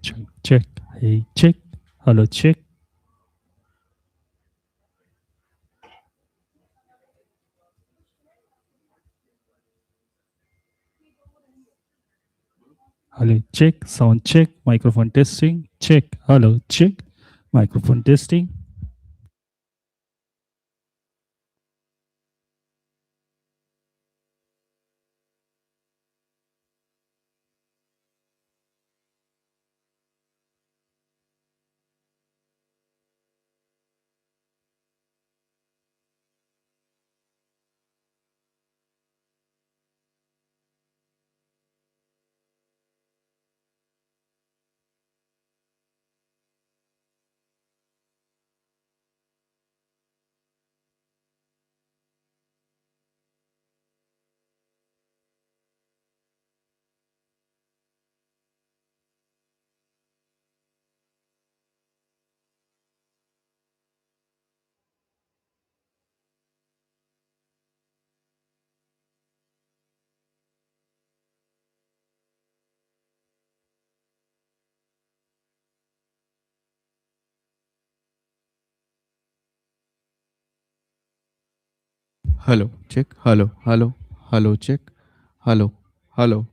Check, check. Hey, check. Hello, check. Hello, check. Sound check. Microphone testing. Check. Hello, check. Microphone testing. Hello, check. Hello, hello, hello, check. Hello, hello.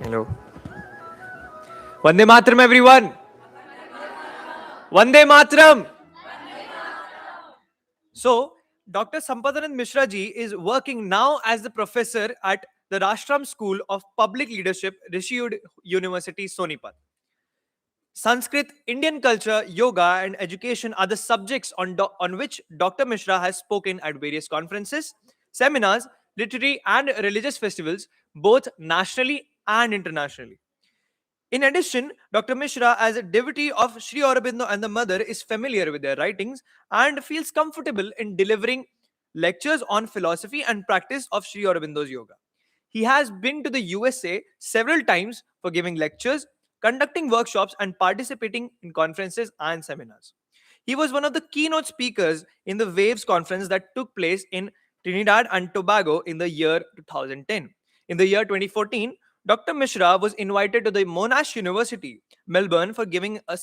Hello. Vande Matram, everyone. Vande Matram. So, Dr. Sampadanand Mishra ji is working now as the professor at the Rashtraam School of Public Leadership, Rishi University, Sonipat. Sanskrit, Indian culture, yoga, and education are the subjects on which Dr. Mishra has spoken at various conferences, seminars, literary, and religious festivals, both nationally and internationally. In addition, Dr. Mishra, as a devotee of Sri Aurobindo and the Mother, is familiar with their writings and feels comfortable in delivering lectures on philosophy and practice of Sri Aurobindo's yoga. He has been to the USA several times for giving lectures, conducting workshops, and participating in conferences and seminars. He was one of the keynote speakers in the Waves conference that took place in Trinidad and Tobago in the year 2010. In the year 2014, Dr. Mishra was invited to the Monash University, Melbourne, for giving a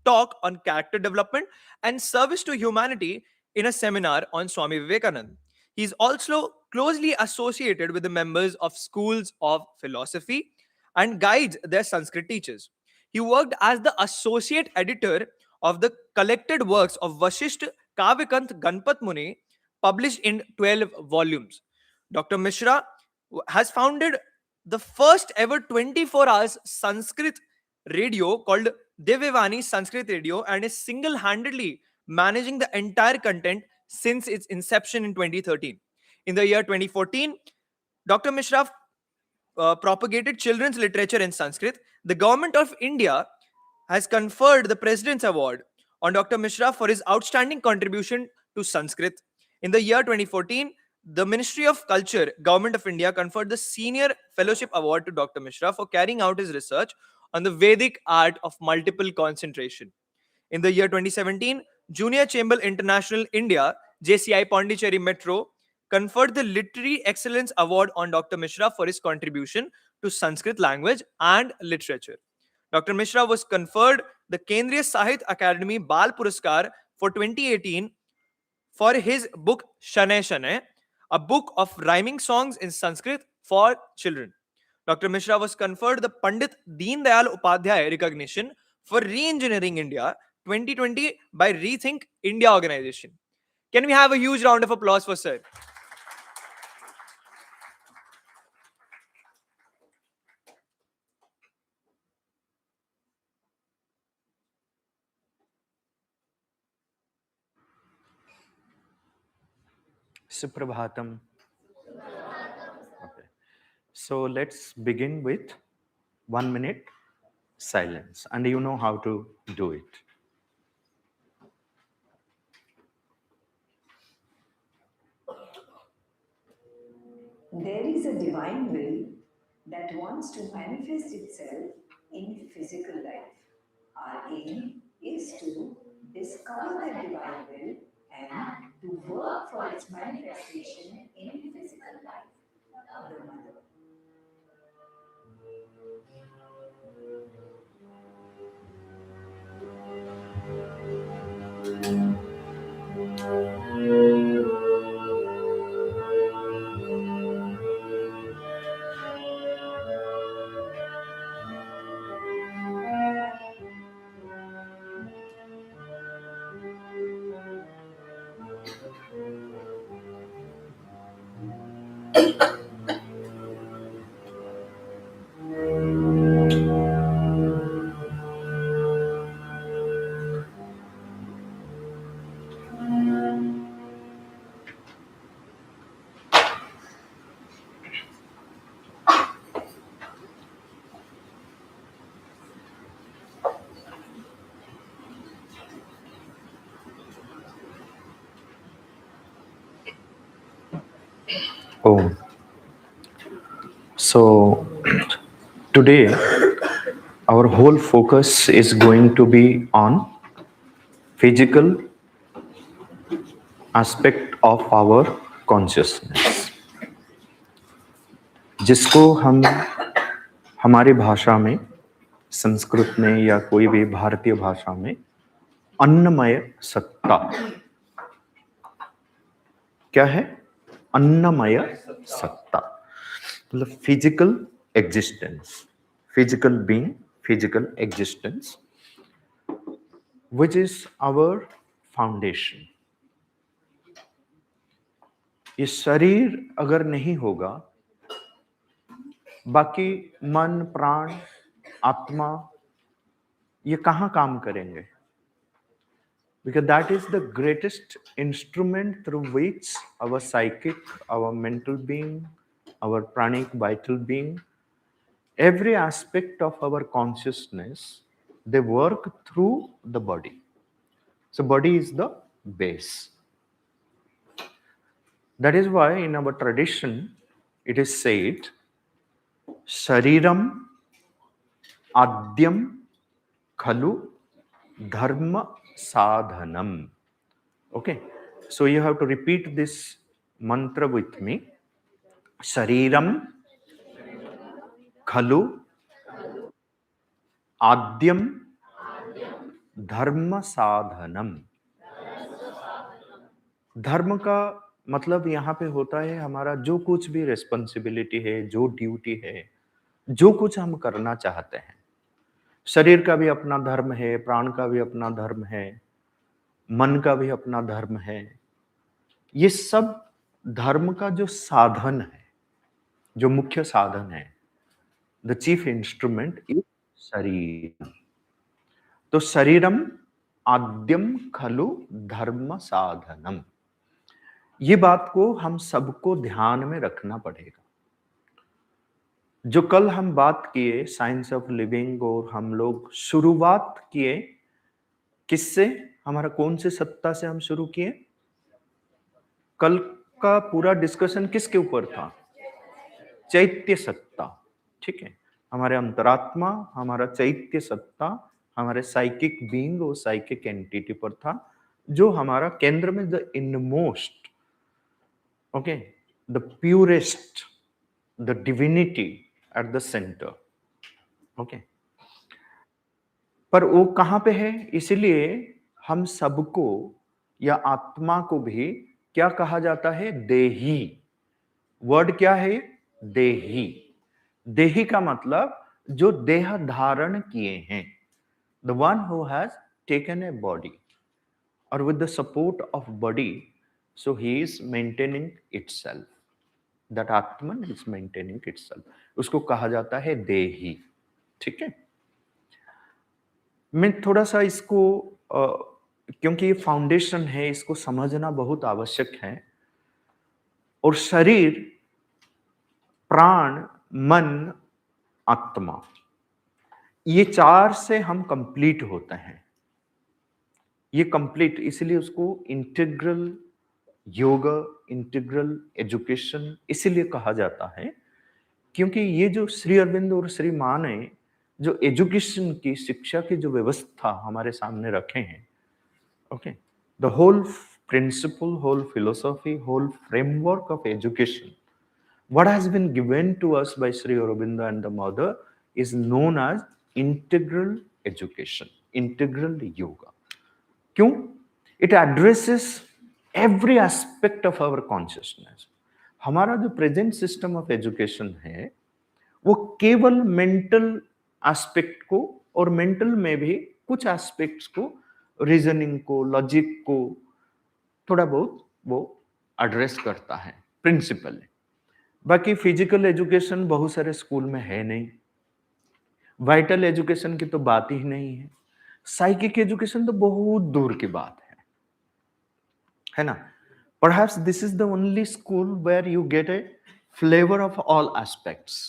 talk on character development and service to humanity in a seminar on Swami Vivekananda. He is also closely associated with the members of schools of philosophy and guides their Sanskrit teachers. He worked as the associate editor of the collected works of Vashisht Kavikant Ganpat Muni, published in 12 volumes. Dr. Mishra has founded the first ever 24 hours Sanskrit radio called Divyavani Sanskrit Radio and is single handedly managing the entire content since its inception in 2013. In the year 2014, Dr. Mishra propagated children's literature in Sanskrit. The government of India has conferred the President's Award on Dr. Mishra for his outstanding contribution to Sanskrit. In the year 2014, the Ministry of Culture, Government of India, conferred the Senior Fellowship Award to Dr. Mishra for carrying out his research on the Vedic art of multiple concentration. In the year 2017, Junior Chamber International India, JCI Pondicherry Metro, conferred the Literary Excellence Award on Dr. Mishra for his contribution to Sanskrit language and literature. Dr. Mishra was conferred the Kendriya Sahit Academy Bal Puraskar for 2018 for his book Shane Shane, a book of rhyming songs in Sanskrit for children. Dr. Mishra was conferred the Pandit Deen Dayal Upadhyay recognition for re-engineering India 2020 by Rethink India organization. Can we have a huge round of applause for Sir? Suprabhatam. Okay. So let's begin with 1 minute silence. And you know how to do it. There is a divine will that wants to manifest itself in physical life. Our aim is to discover that divine will and to work for its manifestation in physical life. The Mother. Oh, so today our whole focus is going to be on physical aspect of our consciousness, जिसको हम हमारी भाषा में, संस्कृत में या कोई भी भारतीय भाषा में अन्नमय सत्ता, क्या है? अन्नमय सत्ता, मतलब physical existence. physical being, physical existence, which is our foundation. ये शरीर अगर नहीं होगा, बाकी मन, प्राण, आत्मा ये कहाँ काम करेंगे? Because that is the greatest instrument through which our psychic, our mental being, our pranic vital being, every aspect of our consciousness, they work through the body. So body is the base. That is why in our tradition it is said, Shariram Adyam Khalu Dharma Sadhanam. Okay, so you have to repeat this mantra with me. Shariram Khalu Adyam Dharma Sadhanam. धर्म का मतलब यहाँ पे होता है हमारा जो कुछ भी रिस्पॉन्सिबिलिटी है, जो ड्यूटी है, जो कुछ हम करना चाहते हैं. शरीर का भी अपना धर्म है, प्राण का भी अपना धर्म है, मन का भी अपना धर्म है. ये सब धर्म का जो साधन है, जो मुख्य साधन है, द चीफ इंस्ट्रूमेंट इज शरीर. तो शरीरम आद्यम खलु धर्म साधनम. ये बात को हम सबको ध्यान में रखना पड़ेगा. जो कल हम बात किए साइंस ऑफ लिविंग, और हम लोग शुरुआत किए किससे? हमारा कौन से सत्ता से हम शुरू किए? कल का पूरा डिस्कशन किसके ऊपर था? चैत्य सत्ता. ठीक है, हमारे अंतरात्मा, हमारा चैत्य सत्ता, हमारे साइकिक बीइंग और साइकिक एंटिटी पर था, जो हमारा केंद्र में the inmost, okay, the purest, the divinity at the centre. Okay, पर वो कहाँ पे है? इसलिए हम सबको या आत्मा को भी क्या कहा जाता है? देही. वर्ड क्या है? देही. देही का मतलब जो देह धारण किए हैं, the one who has taken a body, और with the support of body, so he is maintaining itself. That atman is maintaining itself. उसको कहा जाता है देही. ठीक है, मैं थोड़ा सा इसको क्योंकि ये फाउंडेशन है, इसको समझना बहुत आवश्यक है. और शरीर, प्राण, मन, आत्मा, ये चार से हम कंप्लीट होते हैं. ये कंप्लीट, इसलिए उसको इंटीग्रल योगा, इंटीग्रल एजुकेशन इसलिए कहा जाता है, क्योंकि ये जो श्री अरविंद और श्री मान ने जो एजुकेशन की, शिक्षा की जो व्यवस्था हमारे सामने रखे हैं, okay, the whole principle, whole philosophy, whole framework of education, what has been given to us by Sri Aurobindo and the mother is known as integral education, integral yoga. क्यों? It addresses every aspect of our consciousness. हमारा जो present system of education है वो केवल mental aspect को, और mental में भी कुछ एस्पेक्ट्स को, रीजनिंग को, लॉजिक को थोड़ा बहुत वो एड्रेस करता है प्रिंसिपली. बाकी फिजिकल एजुकेशन बहुत सारे स्कूल में है नहीं, वाइटल एजुकेशन की तो बात ही नहीं है, साइकिक एजुकेशन तो बहुत दूर की बात है ना. Perhaps this is the only school where you get a flavour of all aspects,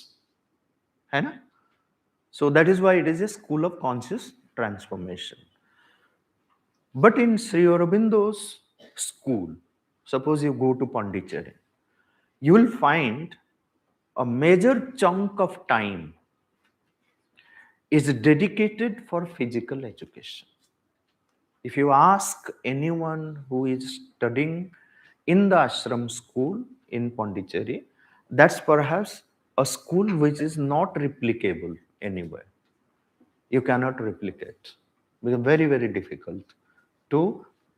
है ना. So that is why it is a school of conscious transformation. But in Shri Aurobindo's school, suppose you go to Pondicherry, you will find a major chunk of time is dedicated for physical education. If you ask anyone who is studying in the ashram school in Pondicherry, that's perhaps a school which is not replicable anywhere. You cannot replicate. It's very, very difficult to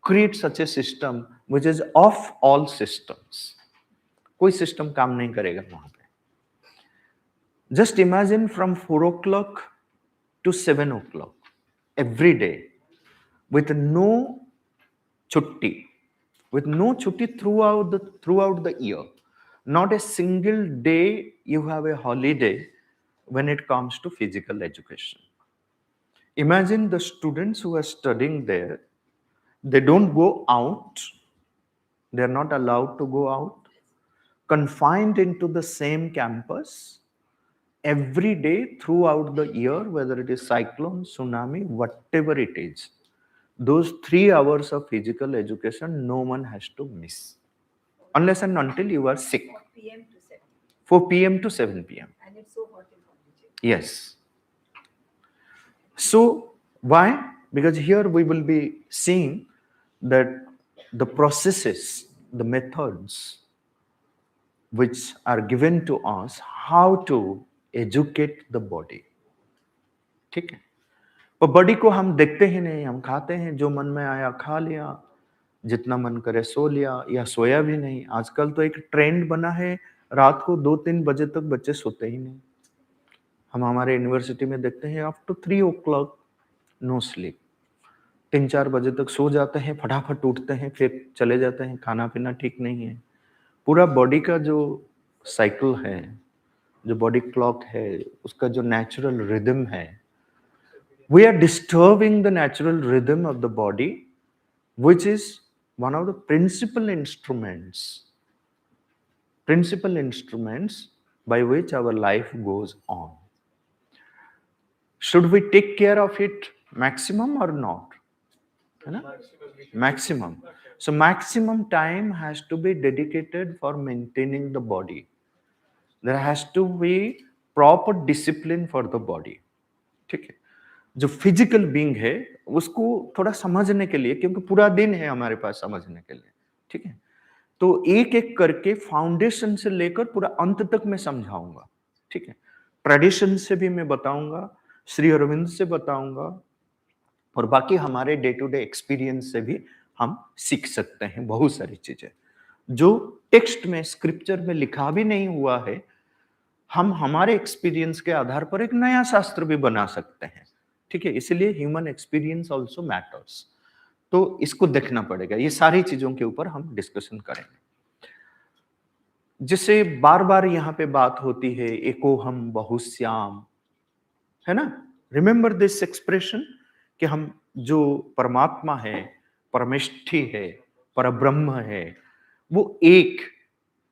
create such a system which is of all systems. कोई system काम नहीं करेगा वहां पे. Just imagine from 4 o'clock to 7 o'clock every day with no chutti, throughout the year. Not a single day you have a holiday when it comes to physical education. Imagine the students who are studying there, they don't go out, they are not allowed to go out, confined into the same campus every day throughout the year, whether it is cyclone, tsunami, whatever it is. Those 3 hours of physical education, no one has to miss. Unless and until you are sick. 4 p.m. to 7 p.m. And it's so hot in Pondicherry. Yes. So, why? Because here we will be seeing that the processes, the methods which are given to us, how to educate the body. ठीक है? पर body को हम देखते ही नहीं, हम खाते हैं, जो मन में आया खा लिया, जितना मन करे सो लिया या सोया भी नहीं. आजकल तो एक ट्रेंड बना है, रात को 2-3 बजे तक बच्चे सोते ही नहीं. हम हमारे यूनिवर्सिटी में देखते हैं up to 3 o'clock no sleep. 3-4 बजे तक सो जाते हैं, फटाफट उठते हैं, फिर चले जाते हैं. खाना पीना ठीक नहीं है. पूरा बॉडी का जो साइकिल है, जो बॉडी क्लॉक है, उसका जो नेचुरल रिदम है, we are disturbing the natural rhythm of the body, which is one of the principal instruments by which our life goes on. Should we take care of it maximum or not? Maximum. So maximum time has to be dedicated for maintaining the body. There has to be proper discipline for the body. ठीक है? जो physical being है उसको थोड़ा समझने के लिए, क्योंकि पूरा दिन है हमारे पास समझने के लिए. ठीक है? तो एक एक करके फाउंडेशन से लेकर पूरा अंत तक मैं समझाऊंगा. ठीक है? ट्रेडिशन से भी मैं बताऊंगा, श्री अरविंद से बताऊंगा, और बाकी हमारे डे टू डे एक्सपीरियंस से भी हम सीख सकते हैं बहुत सारी चीजें जो टेक्स्ट में, स्क्रिप्चर में लिखा भी नहीं हुआ है. हम हमारे एक्सपीरियंस के आधार पर एक नया शास्त्र भी बना सकते हैं. ठीक है? इसलिए ह्यूमन एक्सपीरियंस ऑल्सो मैटर्स. तो इसको देखना पड़ेगा. ये सारी चीजों के ऊपर हम डिस्कशन करेंगे. जिससे बार बार यहाँ पे बात होती है एको हम बहुश्याम, है ना? रिमेंबर दिस एक्सप्रेशन कि हम जो परमात्मा है, परमेष्ठी है, परब्रह्म है, वो एक,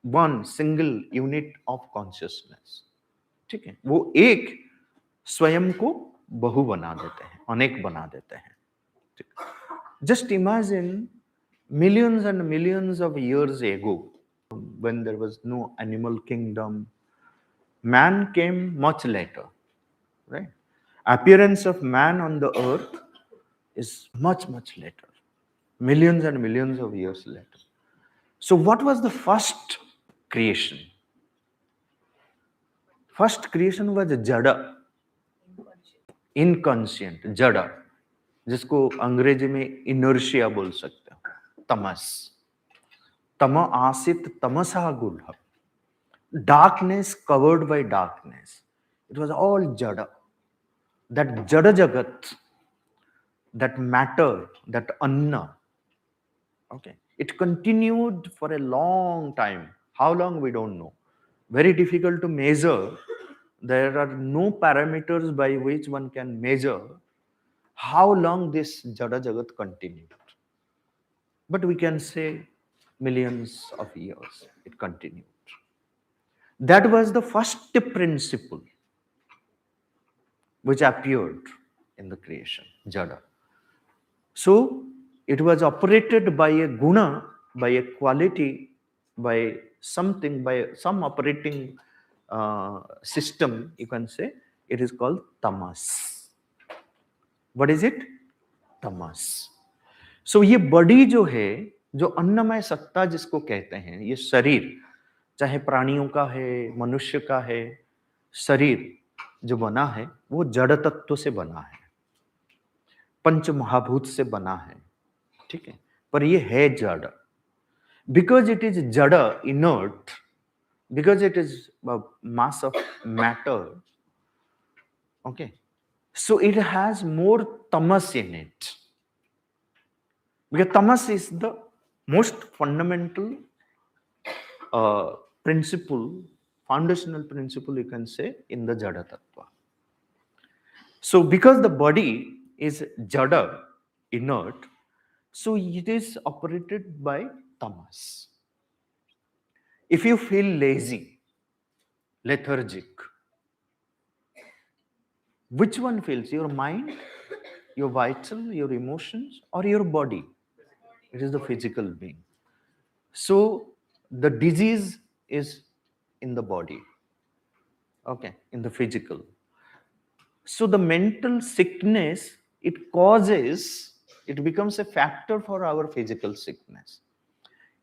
one single unit of consciousness. ठीक है? वो एक स्वयं को बहु बना देते हैं, अनेक बना देते हैं. Just imagine millions and millions of years ago, when there was no animal kingdom, man came much later, right? Appearance of man on the earth is much later, millions and millions of years later. So what was the first creation? First creation was jada, inconscient, जड़ा, जिसको अंग्रेजी में inertia बोल सकते हो. तमस, तम आसित तमसा गुल्ह, darkness covered by darkness. It was all जड़ा. दैट जड़ जगत, दैट मैटर, दैट अन्ना, okay, it continued for a long time. How long we don't know, very difficult to measure. There are no parameters by which one can measure how long this jada jagat continued. But we can say millions of years it continued. That was the first principle which appeared in the creation, jada. So it was operated by a guna, by a quality, by something, by some operating system, you can say. It is called tamas. What is it? tamas. So ये body जो है, जो अन्नमय सत्ता जिसको कहते हैं, ये शरीर चाहे प्राणियों का है, मनुष्य का है, शरीर जो बना है वो जड़ तत्व से बना है, पंच महाभूत से बना है. ठीक है? पर ये है जड़. बिकॉज इट इज जड़, inert, because it is a mass of matter. Okay, so it has more tamas in it, because tamas is the most fundamental uh, principle, foundational principle, you can say, in the Jada Tattva. So, because the body is Jada, inert, so it is operated by tamas. If you feel lazy, lethargic, which one feels? Your mind, your vital, your emotions, or your body? It is the physical being. So, the disease is in the body, okay, in the physical. So the mental sickness, it causes, it becomes a factor for our physical sickness.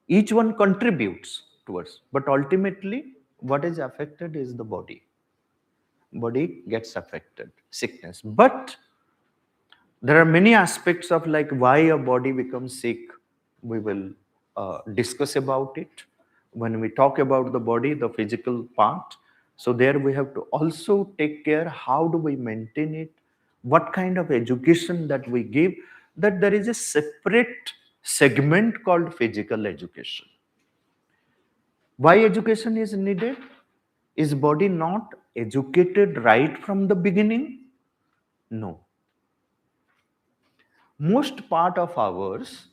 Each one contributes towards, but ultimately what is affected is the body. Body gets affected, sickness. But there are many aspects of like why a body becomes sick. We will discuss about it when we talk about the body, the physical part. So there we have to also take care how do we maintain it, what kind of education that we give, that there is a separate segment called physical education. Why education is needed? Is body not educated right from the beginning? No. Most part of ours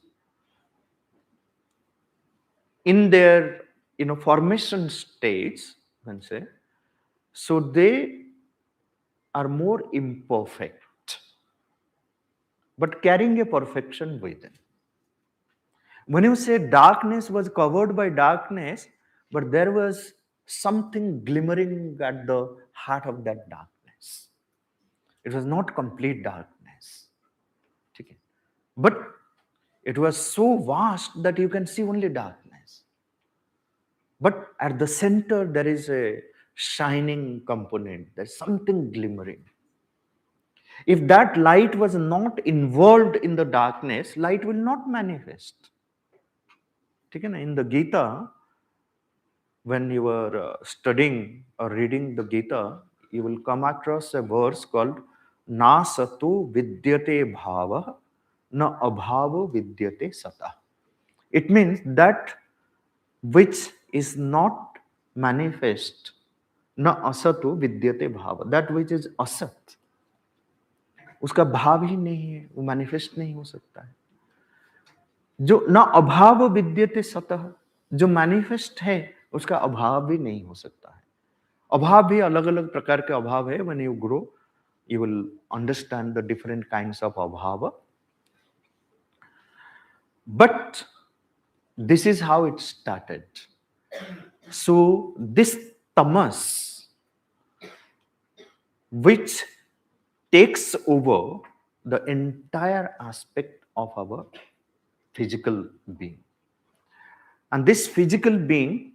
in their formation states, you can say, so they are more imperfect but carrying a perfection within. When you say darkness was covered by darkness, but there was something glimmering at the heart of that darkness. It was not complete darkness. Okay. But it was so vast that you can see only darkness. But at the center, there is a shining component, there's something glimmering. If that light was not involved in the darkness, light will not manifest. In the Gita, when you are studying or reading the Gita, you will come across a verse called Na Satu Vidyate Bhava Na Abhava Vidyate Sata. It means that which is not manifest, na asatu vidyate bhava, that which is asat, उसका भाव ही नहीं है, वो manifest नहीं हो सकता है. जो ना अभाव विद्यते सतः, जो मैनिफेस्ट है उसका अभाव भी नहीं हो सकता है. अभाव भी अलग अलग प्रकार के अभाव है. When you grow, you will understand the different kinds of abhava. But this is how it started. So this tamas, which takes over the entire aspect of our physical being. And this physical being,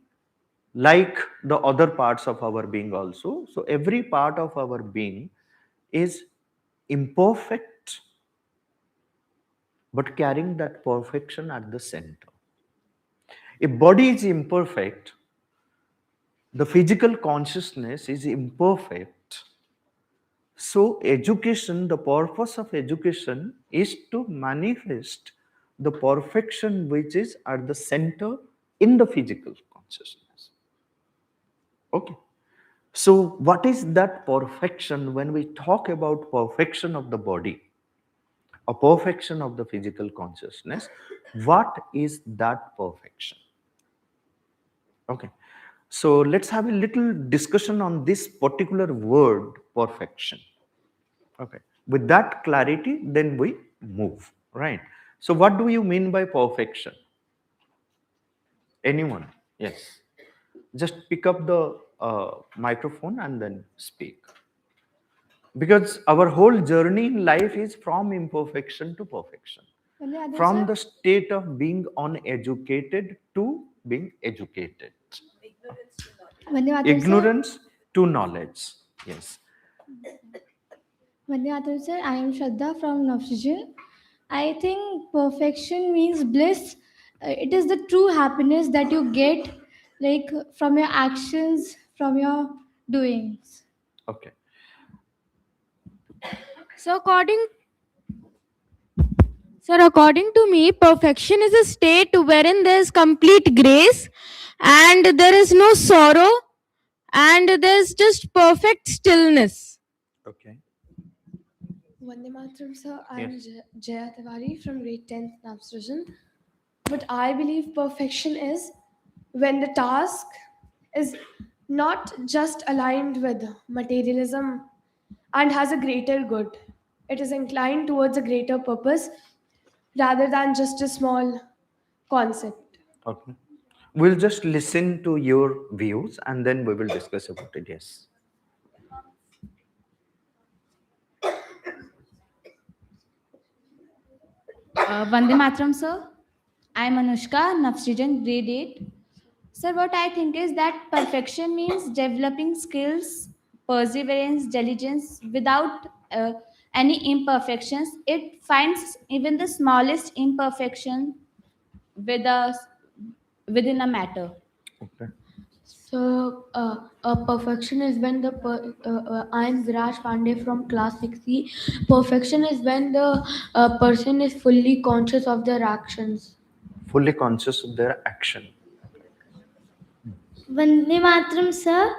like the other parts of our being also, so every part of our being is imperfect, but carrying that perfection at the center. If body is imperfect, the physical consciousness is imperfect. So education, the purpose of education is to manifest the perfection which is at the center in the physical consciousness. Okay. So what is that perfection when we talk about perfection of the body or perfection of the physical consciousness? What is that perfection? Okay. So let's have a little discussion on this particular word, perfection. Okay. With that clarity, then we move, right? So what do you mean by perfection? Anyone? Yes. Just pick up the microphone and then speak. Because our whole journey in life is from imperfection to perfection. From the state of being uneducated to being educated. Ignorance to knowledge. Yes. Vandhyamatam sir, I am Shraddha from Oxygen. I think perfection means bliss. It is the true happiness that you get like from your actions, from your doings. Okay. So according to me, perfection is a state wherein there is complete grace and there is no sorrow and there's just perfect stillness. Okay. Vande Mataram, sir. I'm Yes. Jaya Tiwari from grade 10th Napsrajan. What I believe perfection is when the task is not just aligned with materialism and has a greater good. It is inclined towards a greater purpose rather than just a small concept. Okay. We'll just listen to your views and then we will discuss about it. Yes. Vande Matram, sir. I'm Anushka, Nafsijan, grade 8. Sir, what I think is that perfection means developing skills, perseverance, diligence without any imperfections. It finds even the smallest imperfection with a, within a matter. Okay. So, perfection is when I'm Viraj Pandey from class 6C. Perfection is when the person is fully conscious of their actions. Fully conscious of their action. Vande Matram, sir.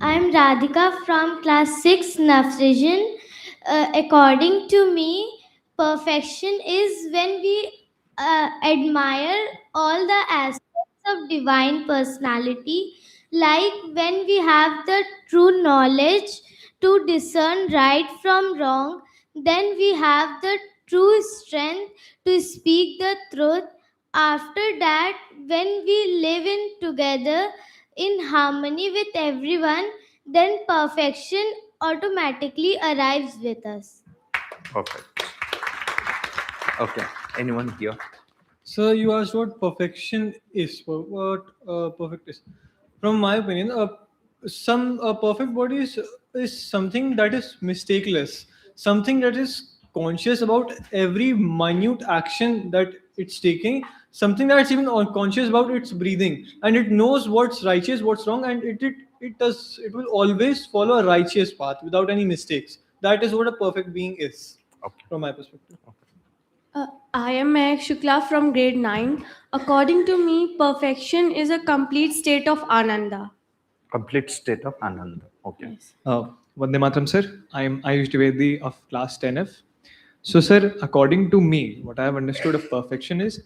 I'm Radhika from class 6 Nafrijan. According to me, perfection is when we admire all the aspects of divine personality, like when we have the true knowledge to discern right from wrong, then we have the true strength to speak the truth. After that, when we live in together in harmony with everyone, then perfection automatically arrives with us. Perfect. Okay. Anyone here? So you asked what perfection is. What perfect is. From my opinion, some perfect body is something that is mistakeless, something that is conscious about every minute action that it's taking, something that's even conscious about its breathing, and it knows what's righteous, what's wrong, and it will always follow a righteous path without any mistakes. That is what a perfect being is, Okay. from my perspective. I am Mayak Shukla from grade 9. According to me, perfection is a complete state of ananda. Complete state of ananda. Okay. Yes. Vande Mataram, sir. I'm Ayush Dwivedi of class 10F. So, sir, according to me, what I have understood of perfection is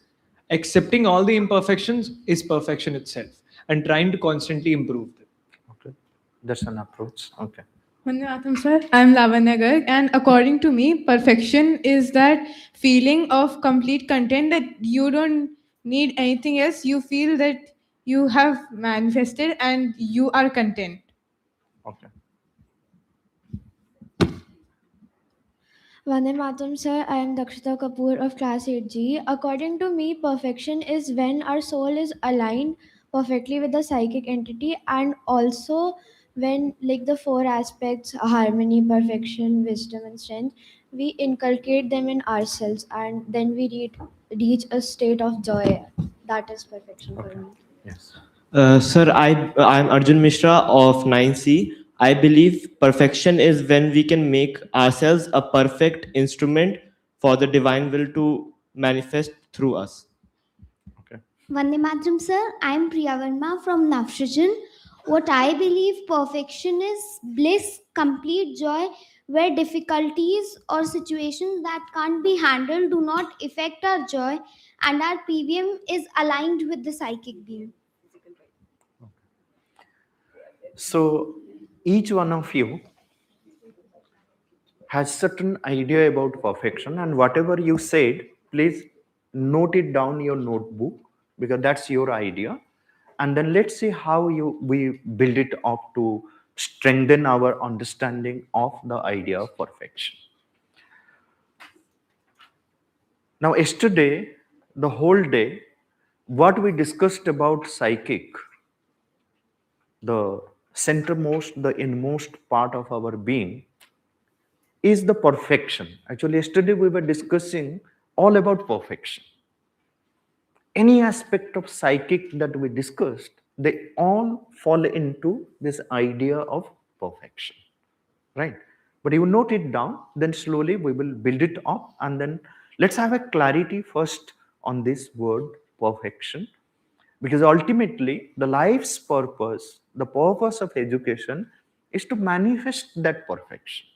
accepting all the imperfections is perfection itself and trying to constantly improve them. Okay. That's an approach. Okay. Vande Mataram, sir. I'm Lavanya Garg, and according to me, perfection is that feeling of complete content that you don't need anything else. You feel that you have manifested and you are content. Okay. Vande Mataram, sir. I am Dakshita Kapoor of class 8G. According to me, perfection is when our soul is aligned perfectly with the psychic entity, and also when, like, the four aspects harmony, perfection, wisdom, and strength, we inculcate them in ourselves, and then we reach a state of joy. That is perfection for Okay. me. Yes. Sir, I'm Arjun Mishra of 9C. I believe perfection is when we can make ourselves a perfect instrument for the divine will to manifest through us. Okay. Vande Mataram, sir. I'm Priya Verma from Nafshajan. What I believe perfection is bliss, complete joy, where difficulties or situations that can't be handled do not affect our joy, and our PVM is aligned with the psychic being. So each one of you has certain idea about perfection, and whatever you said, please note it down your notebook because that's your idea, and then let's see how we build it up to strengthen our understanding of the idea of perfection. Now, yesterday, the whole day, what we discussed about psychic, the centermost, the inmost part of our being, is the perfection. Actually, yesterday we were discussing all about perfection. Any aspect of psychic that we discussed they all fall into this idea of perfection, right? But you note it down, then slowly we will build it up, and then let's have a clarity first on this word perfection, because ultimately the life's purpose, the purpose of education, is to manifest that perfection.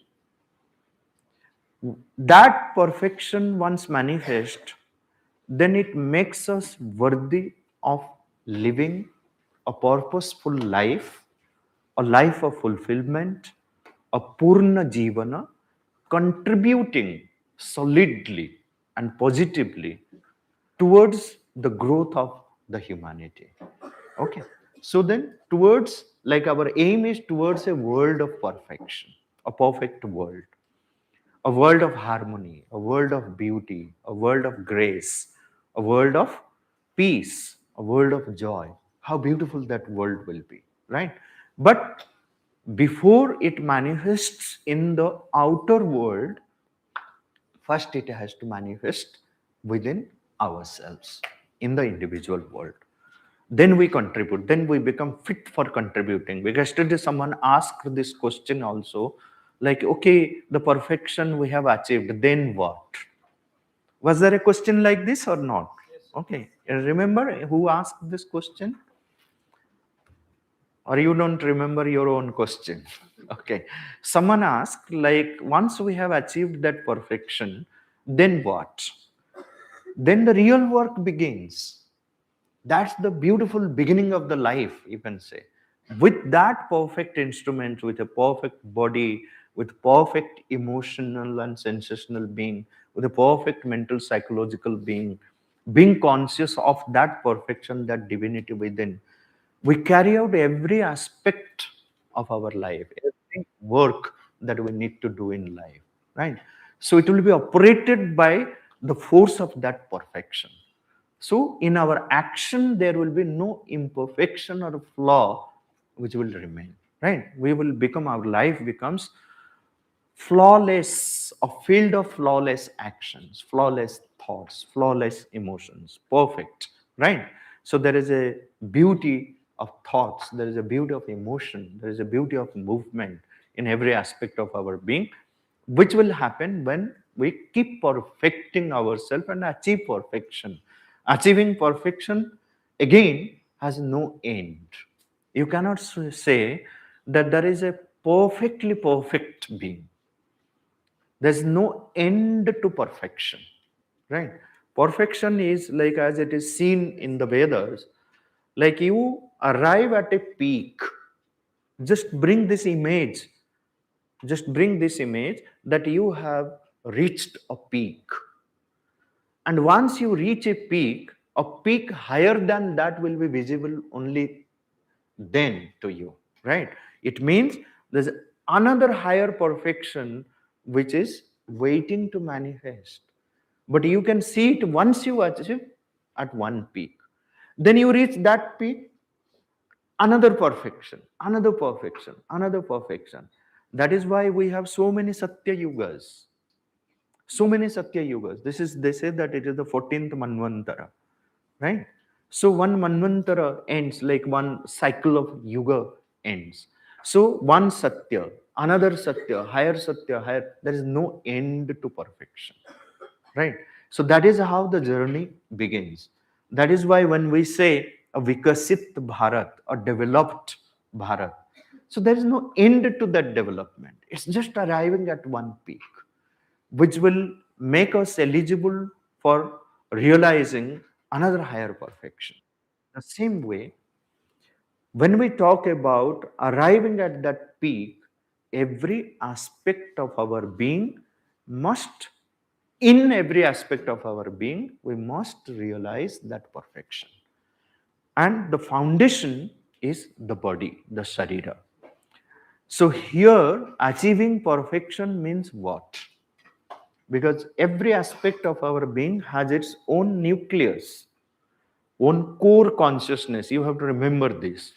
That perfection once manifest, then it makes us worthy of living a purposeful life, a life of fulfillment, a purna jivana, contributing solidly and positively towards the growth of the humanity. Okay, so then towards, like, our aim is towards a world of perfection, a perfect world, a world of harmony, a world of beauty, a world of grace, a world of peace, a world of joy. How beautiful that world will be, right? But before it manifests in the outer world, first it has to manifest within ourselves, in the individual world. Then we contribute, then we become fit for contributing. Because yesterday someone asked this question also, like, okay, the perfection we have achieved, then what? Was there a question like this or not? Okay, remember who asked this question? Or you don't remember your own question? Okay, someone asked, like, once we have achieved that perfection, then what? Then the real work begins. That's the beautiful beginning of the life, you can say. With that perfect instrument, with a perfect body, with perfect emotional and sensational being, with a perfect mental psychological being conscious of that perfection, that divinity within, we carry out every aspect of our life, every work that we need to do in life, right? So it will be operated by the force of that perfection. So in our action, there will be no imperfection or flaw which will remain, right? We will become, our life becomes flawless, a field of flawless actions, flawless thoughts, flawless emotions, perfect, right? So there is a beauty of thoughts, there is a beauty of emotion, there is a beauty of movement in every aspect of our being, which will happen when we keep perfecting ourselves and achieve perfection. Achieving perfection again has no end. You cannot say that there is a perfectly perfect being. There's no end to perfection, right? Perfection is like, as it is seen in the Vedas, like you arrive at a peak. Just bring this image, just bring this image that you have reached a peak. And once you reach a peak higher than that will be visible only then to you, right? It means there's another higher perfection which is waiting to manifest. But you can see it once you achieve at one peak. Then you reach that peak, another perfection, another perfection, another perfection. That is why we have so many Satya Yugas. So many Satya Yugas. This is, they say that it is the 14th Manvantara, right? So one Manvantara ends, like one cycle of Yuga ends. So one Satya, another Satya, higher, there is no end to perfection, right? So that is how the journey begins. That is why when we say a Vikasit Bharat, a developed Bharat, so there is no end to that development. It's just arriving at one peak, which will make us eligible for realizing another higher perfection. The same way, when we talk about arriving at that peak, every aspect of our being must, in every aspect of our being, we must realize that perfection. And the foundation is the body, the Sharira. So here, achieving perfection means what? Because every aspect of our being has its own nucleus, own core consciousness. You have to remember this.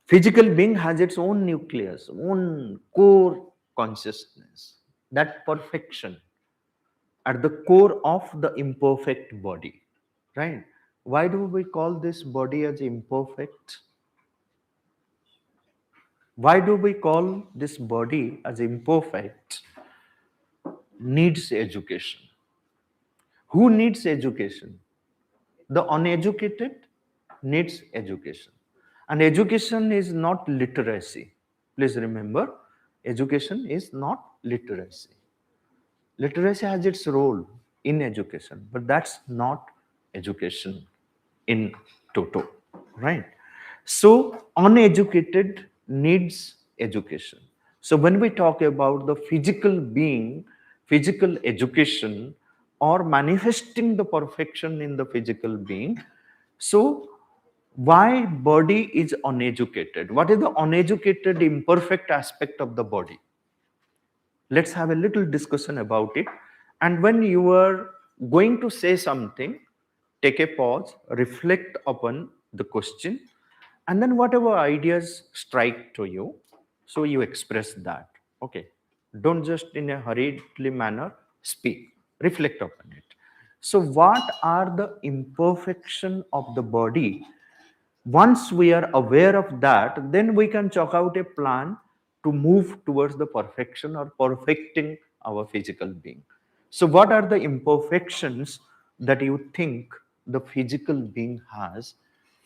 Physical being has its own nucleus, own core consciousness, that perfection at the core of the imperfect body, right? Why do we call this body as imperfect? Why do we call this body as imperfect? Needs education. Who needs education? The uneducated needs education. And education is not literacy. Please remember, education is not literacy. Literacy has its role in education, but that's not education in toto, right? So uneducated needs education. So when we talk about the physical being, physical education, or manifesting the perfection in the physical being, so why body is uneducated? What is the uneducated imperfect aspect of the body? Let's have a little discussion about it. And when you are going to say something, take a pause, reflect upon the question, and then whatever ideas strike to you, so you express that. Okay, don't just in a hurriedly manner speak, reflect upon it. So what are the imperfection of the body? Once we are aware of that, then we can chalk out a plan to move towards the perfection or perfecting our physical being. So what are the imperfections that you think the physical being has,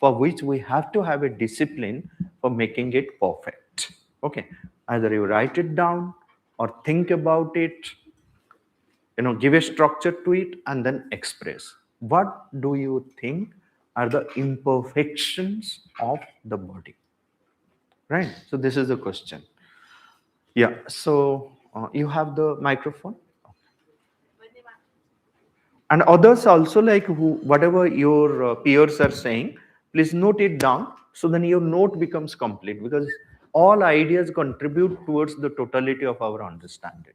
for which we have to have a discipline for making it perfect? Okay, either you write it down or think about it, give a structure to it, and then express. What do you think are the imperfections of the body? Right, so this is the question. Yeah, so you have the microphone, and others also, like who, whatever your peers are saying, please note it down, so then your note becomes complete, because all ideas contribute towards the totality of our understanding.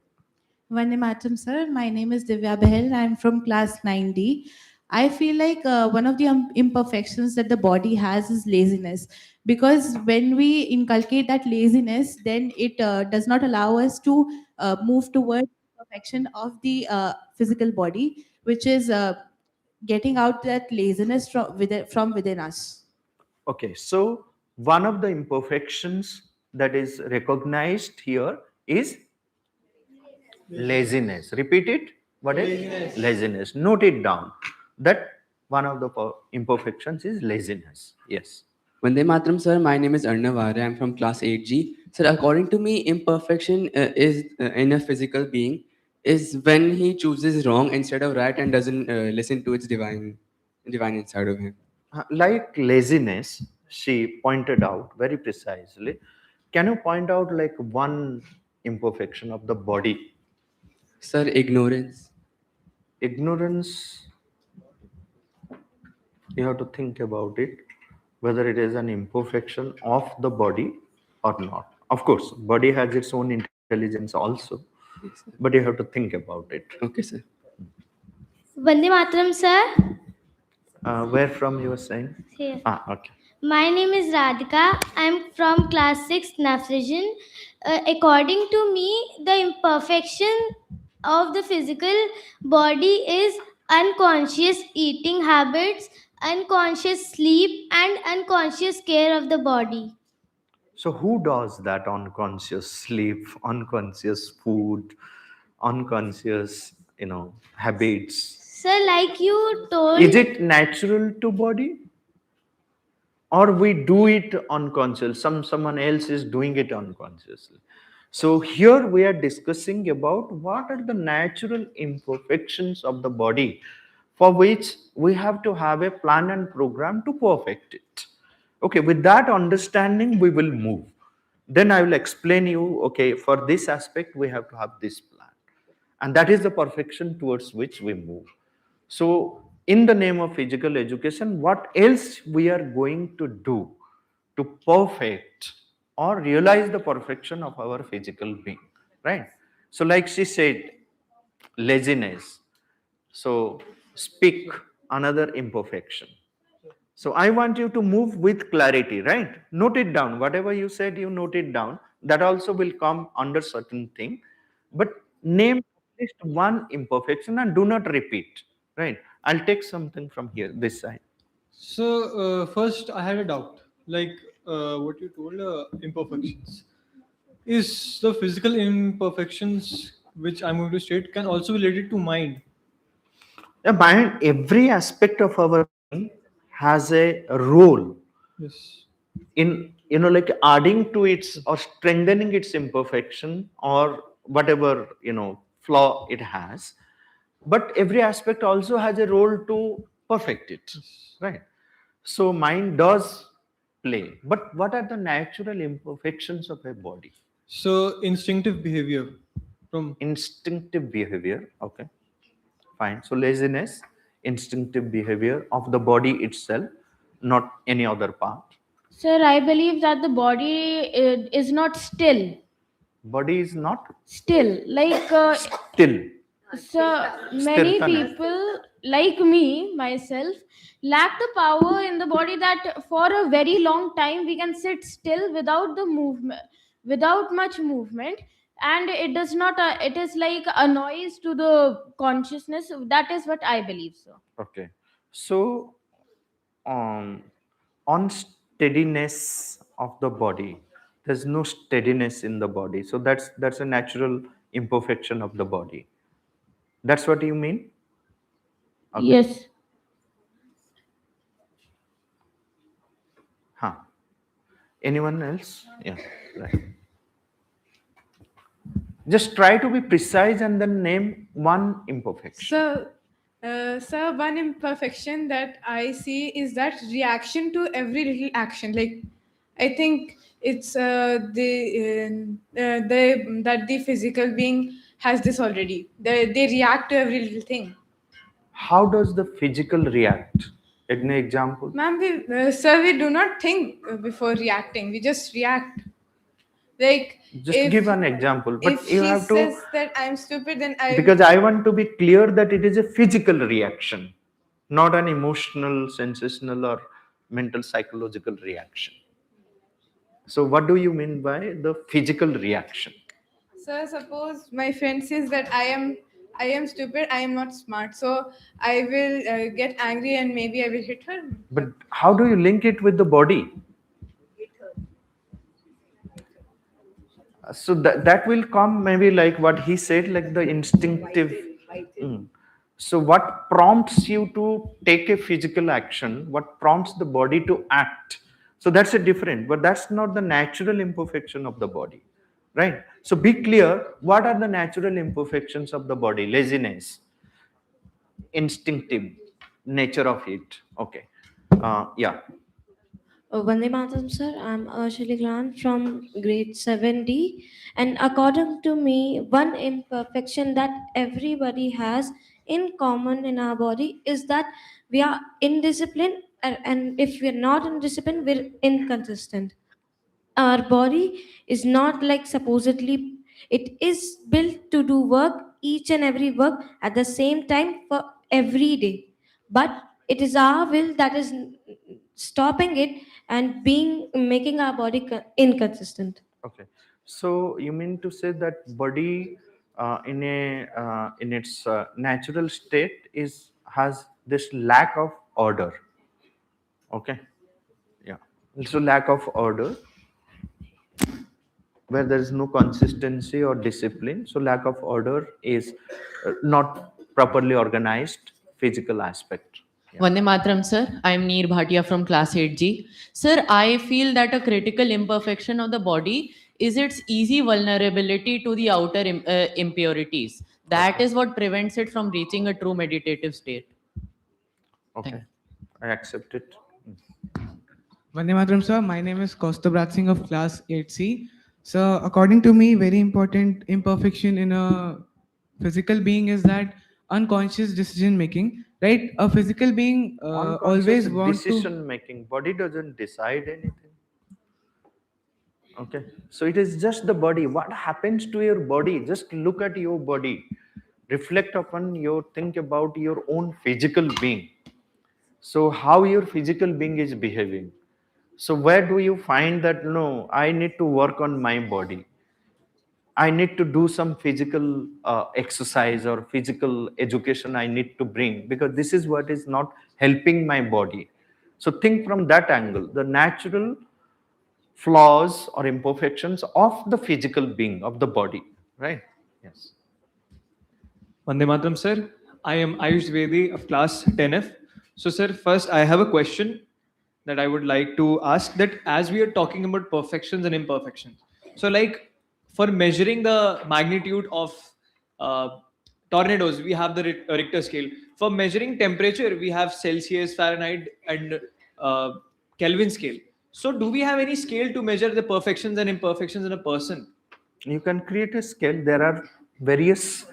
Vande Mataram, sir. My name is Divya Behel. I'm from class 9D. I feel like one of the imperfections that the body has is laziness. Because when we inculcate that laziness, then it does not allow us to move towards perfection of the physical body, which is getting out that laziness from within us. Okay, so one of the imperfections that is recognized here is laziness. Repeat it. What is laziness? Note it down. That one of the imperfections is laziness. Yes. Vande Mataram, sir. My name is Arnav Arya. I'm from class 8G. Sir, according to me, imperfection is in a physical being is when he chooses wrong instead of right and doesn't listen to its divine inside of him. Like laziness, she pointed out very precisely. Can you point out like one imperfection of the body? Sir, ignorance. Ignorance, you have to think about it, whether it is an imperfection of the body or not. Of course, body has its own intelligence also, Yes, sir. but you have to think about it. Okay, sir. Vande Mataram, sir. Where from you were saying? Here. Okay. My name is Radhika. I'm from class 6 Nafrijan. According to me, the imperfection of the physical body is unconscious eating habits, unconscious sleep, and unconscious care of the body. So who does that unconscious sleep, unconscious food, unconscious, habits? So, like you told, Is it natural to body? Or we do it unconscious, someone else is doing it unconsciously? So here we are discussing about what are the natural imperfections of the body, for which we have to have a plan and program to perfect it. Okay, with that understanding we will move. Then I will explain you, okay, for this aspect we have to have this plan, and that is the perfection towards which we move. So in the name of physical education, what else we are going to do to perfect or realize the perfection of our physical being, right? So like she said, laziness. So speak, another imperfection. So I want you to move with clarity, right? Note it down. Whatever you said, you note it down. That also will come under certain thing. But name at least one imperfection and do not repeat, right? I'll take something from here, this side. So first, I had a doubt, like what you told, imperfections. Is the physical imperfections which I'm going to state can also be related to mind? The mind, every aspect of our being has a role Yes. in, like adding to its or strengthening its imperfection or whatever, flaw it has. But every aspect also has a role to perfect it, right? So mind does play. But what are the natural imperfections of a body? So instinctive behavior from Instinctive behavior, okay, fine. So laziness, instinctive behavior of the body itself, not any other part. Sir, I believe that the body is not still. Body is not Still, like still. so many Sthirta nahi. people like me myself lack the power in the body that for a very long time we can sit still without the movement, without much movement, and it does not it is like a noise to the consciousness. That is what I believe, so. Okay. So on steadiness of the body, there's no steadiness in the body. So that's a natural imperfection of the body. That's what you mean? Okay. Yes. Huh. Anyone else? Yeah. Right. Just try to be precise and then name one imperfection. So, one imperfection that I see is that reaction to every little action. Like, I think it's that the physical being has this already. They react to every little thing. How does the physical react? Any example? Ma'am, sir, we do not think before reacting. We just react. Like, Just give an example, but if you he have to, says that I'm stupid, then because I want to be clear that it is a physical reaction, not an emotional, sensational, or mental psychological reaction. So, what do you mean by the physical reaction? So suppose my friend says that I am stupid, I am not smart. So I will get angry and maybe I will hit her. But how do you link it with the body? So that will come maybe like what he said, like the instinctive. Mm. So what prompts you to take a physical action? What prompts the body to act? So that's a different, but that's not the natural imperfection of the body, right? So be clear. What are the natural imperfections of the body? Laziness, instinctive nature of it. Okay. Yeah. Vande Mataram, sir. I'm Shirley Glan from grade 7D. And according to me, one imperfection that everybody has in common in our body is that we are indisciplined. And if we're not in discipline, we're inconsistent. Our body is not like supposedly, it is built to do work, each and every work at the same time for every day. But it is our will that is stopping it and being making our body inconsistent. Okay, so you mean to say that body in its natural state is has this lack of order. Okay, yeah. So lack of order, where there is no consistency or discipline. So lack of order is not properly organized physical aspect. Vande Mataram, sir. I'm Neer Bhatia from class 8G. Sir, I feel that a critical imperfection of the body is its easy vulnerability to the outer impurities. That is what prevents it from reaching a true meditative state. Okay, I accept it. Vande Mataram, sir. My name is Kaustubh Singh of class 8C. So, according to me, very important imperfection in a physical being is that unconscious decision making. Right? A physical being Unconscious always wants to. decision making. Body doesn't decide anything. Okay, so it is just the body. What happens to your body? Just look at your body, reflect upon your, think about your own physical being. So how your physical being is behaving. So where do you find that, no, I need to work on my body, I need to do some physical exercise or physical education I need to bring, because this is what is not helping my body. So think from that angle, the natural flaws or imperfections of the physical being, of the body, right? Yes. Vande Mataram, sir. I am Ayush Vedi of class 10F. So, sir, first I have a question that I would like to ask, that as we are talking about perfections and imperfections, so like for measuring the magnitude of uh, tornadoes, we have the Richter scale. For measuring temperature, we have Celsius, Fahrenheit, and uh, Kelvin scale. So, do we have any scale to measure the perfections and imperfections in a person? You can create a scale. There are various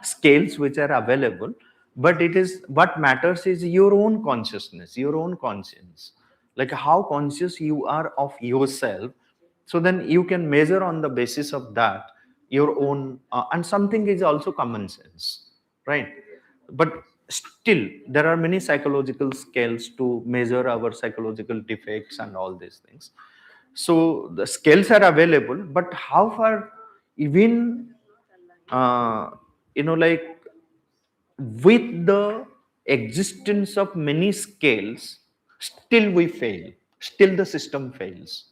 scales which are available, but it is what matters is your own consciousness, your own conscience, like how conscious you are of yourself. So then you can measure on the basis of that your own, and something is also common sense, right? But still there are many psychological scales to measure our psychological defects and all these things. So the scales are available, but how far, even like with the existence of many scales, still we fail, still the system fails.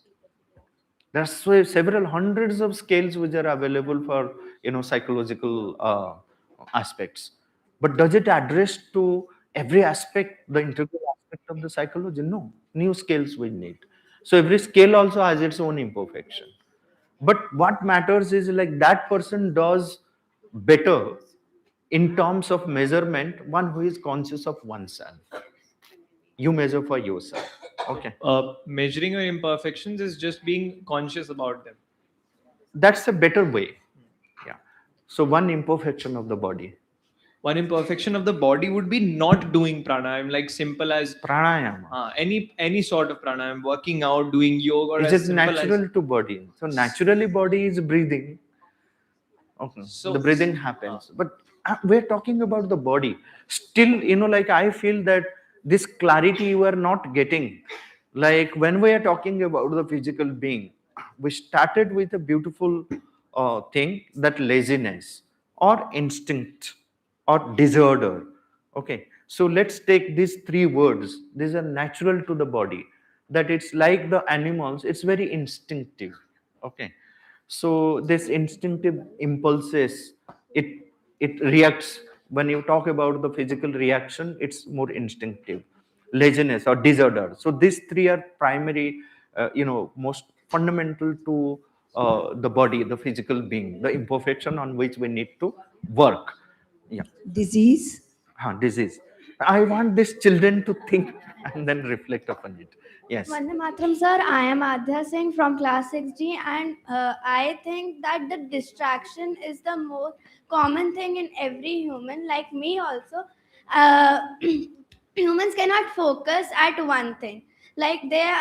There's several hundreds of scales which are available for psychological aspects, but does it address to every aspect, the integral aspect of the psychology? No, new scales we need. So every scale also has its own imperfection, but what matters is like that person does better in terms of measurement, one who is conscious of oneself. You measure for yourself. Okay. Measuring your imperfections is just being conscious about them. That's a better way. Yeah. So one imperfection of the body. One imperfection of the body would be not doing pranayam, like simple as pranayama. Any sort of pranayam, working out, doing yoga, or It as is simple natural as to body. So naturally body is breathing. Okay. So- the breathing happens, but we're talking about the body. Still, like I feel that this clarity you are not getting. Like when we are talking about the physical being, we started with a beautiful thing, that laziness or instinct or disorder. Okay, so let's take these three words. These are natural to the body. That it's like the animals. It's very instinctive. Okay, so this instinctive impulses, it reacts. When you talk about the physical reaction, it's more instinctive. Laziness or disorder. So these three are primary, most fundamental to the body, the physical being, the imperfection on which we need to work. Yeah. Disease. Disease. I want these children to think and then reflect upon it. Yes. Vande Mataram, sir. I am Adhya Singh from class 6D, and I think that the distraction is the most common thing in every human, like me also. Humans cannot focus at one thing. Like they,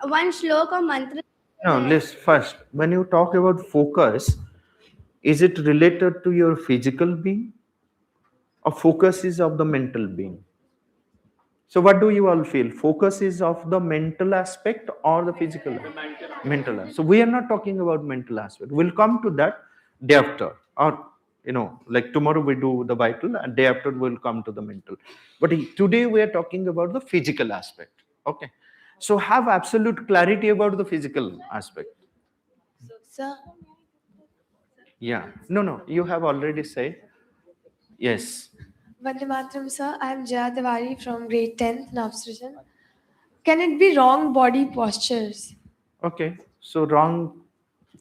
one shlok or mantra. No, let's first, when you talk about focus, is it related to your physical being or focus is of the mental being? So what do you all feel? Focus is of the mental aspect or the physical? Mental aspect. So we are not talking about mental aspect. We'll come to that day after, or like tomorrow we do the vital and day after we'll come to the mental. But today we are talking about the physical aspect. Okay. So have absolute clarity about the physical aspect. Sir, Yeah. No. You have already said. Yes. Vande Mataram, sir. I am Jaya Tiwari from grade 10th, Navsrijan. Can it be wrong body postures? Okay. So wrong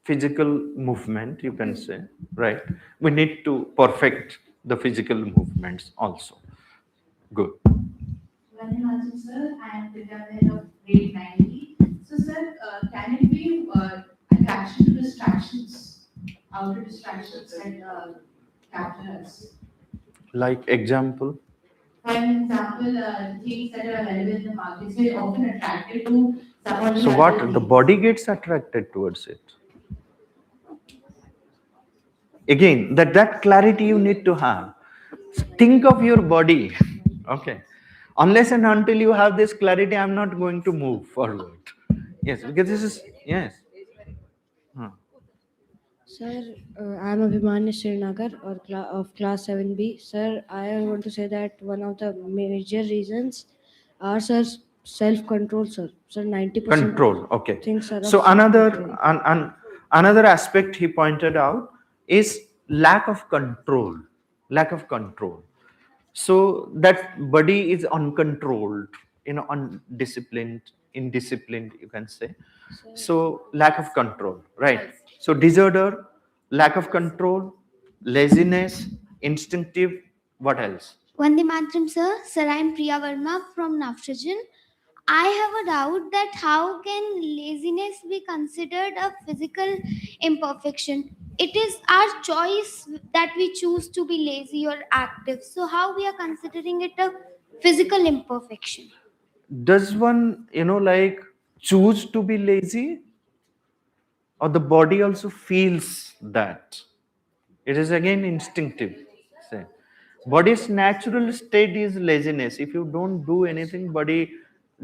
physical movement, you can say, right? We need to perfect the physical movements also. Good. Vande Mataram, sir. I am Divya of grade 90. So, sir, can it be attraction to distractions, outer distractions that capture us? Like example? For example, things that are available in the markets, we're often attracted to someone. So what? The body gets attracted towards it. Again, that clarity you need to have. Think of your body. Okay. Unless and until you have this clarity, I'm not going to move forward. Yes, because this is, yes. Sir, I am Abhimanyu Srinagar of class 7B. Sir, I want to say that one of the major reasons are, sir, self-control, sir. Sir, 90% Control. Okay. things are of So self-control. another aspect he pointed out is lack of control. Lack of control. So that body is uncontrolled, undisciplined, indisciplined, you can say. So lack of control, right? So disorder, lack of control, laziness, instinctive. What else? Vande Mataram, sir. Sir, I am Priya Verma from Naftajan. I have a doubt that how can laziness be considered a physical imperfection? It is our choice that we choose to be lazy or active. So how we are considering it a physical imperfection? Does one, like choose to be lazy, or the body also feels that? It is again instinctive. Say, body's natural state is laziness. If you don't do anything, body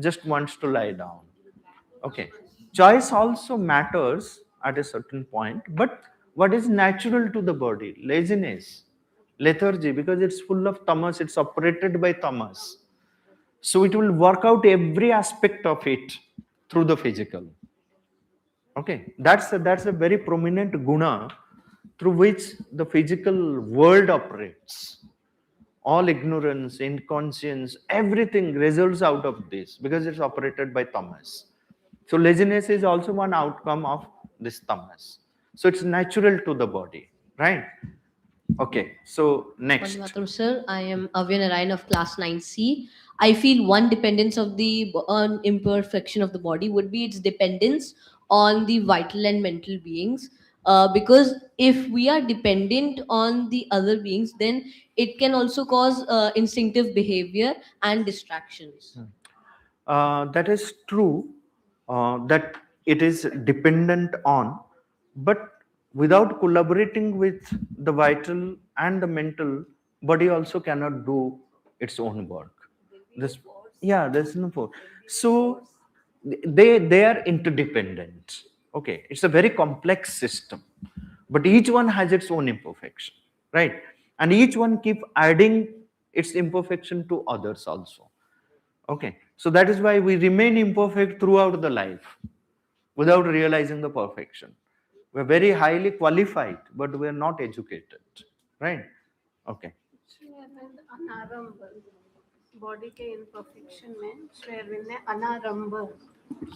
just wants to lie down. Okay. Choice also matters at a certain point, but what is natural to the body? Laziness, lethargy, because it's full of tamas, it's operated by tamas. So it will work out every aspect of it through the physical. Okay, that's a very prominent guna through which the physical world operates. All ignorance, inconscience, everything results out of this because it's operated by tamas. So laziness is also one outcome of this tamas. So it's natural to the body, right? Okay, so next. Mataram, sir. I am Avya Narayan of class 9C. I feel one dependence of the on imperfection of the body would be its dependence on the vital and mental beings. Because if we are dependent on the other beings, then it can also cause instinctive behavior and distractions. That is true, that it is dependent on, but without collaborating with the vital and the mental, body also cannot do its own work. This, yeah, there's no force. So they are interdependent. Okay, it's a very complex system, but each one has its own imperfection, right? And each one keep adding its imperfection to others also. Okay, so that is why we remain imperfect throughout the life without realizing the perfection. We're very highly qualified, but we're not educated, right? Okay. Body के imperfection में श्रेयविन ने अनारंभ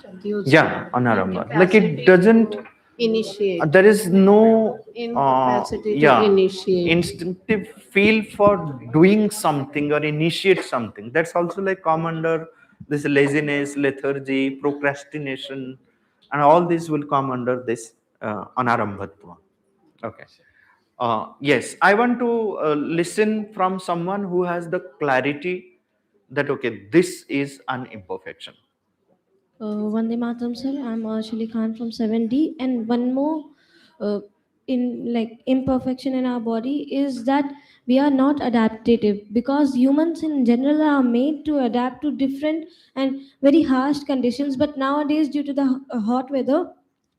शब्द use Yeah, anaramba. Like it doesn't. initiate. There is no Incapacity to initiate. instinctive feel for doing something or initiate something. That's also like come under this laziness, lethargy, procrastination, and all these will come under this anarambhatva. Okay. Yes, I want to listen from someone who has the clarity that okay, this is an imperfection. Vande Mataram, sir. I'm Shali Khan from 7D. And one more in like imperfection in our body is that we are not adaptive, because humans in general are made to adapt to different and very harsh conditions. But nowadays, due to the hot weather,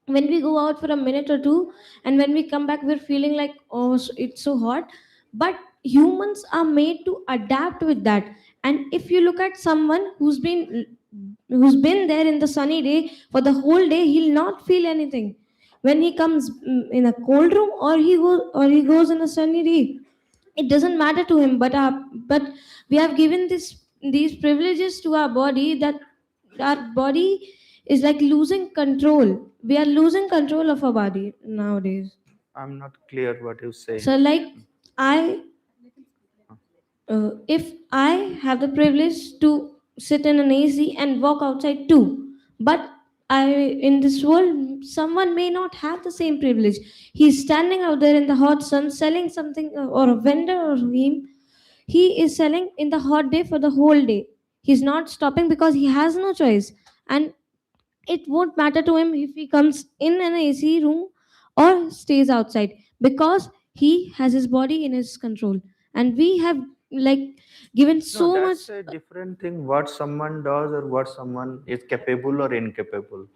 when we go out for a minute or two and when we come back, we're feeling like, oh, it's so hot. But humans are made to adapt with that. And if you look at someone who's been there in the sunny day for the whole day, he'll not feel anything. When he comes in a cold room, or he goes in a sunny day, it doesn't matter to him. But we have given these privileges to our body, that our body is like losing control. We are losing control of our body nowadays. I'm not clear what you say. So like I if I have the privilege to sit in an AC and walk outside too, but in this world, someone may not have the same privilege. He's standing out there in the hot sun selling something, or a vendor or him. He is selling in the hot day for the whole day. He's not stopping because he has no choice. And it won't matter to him if he comes in an AC room or stays outside, because he has his body in his control. And we have like given so No, much. that's a different thing. What someone does or what someone is capable or incapable.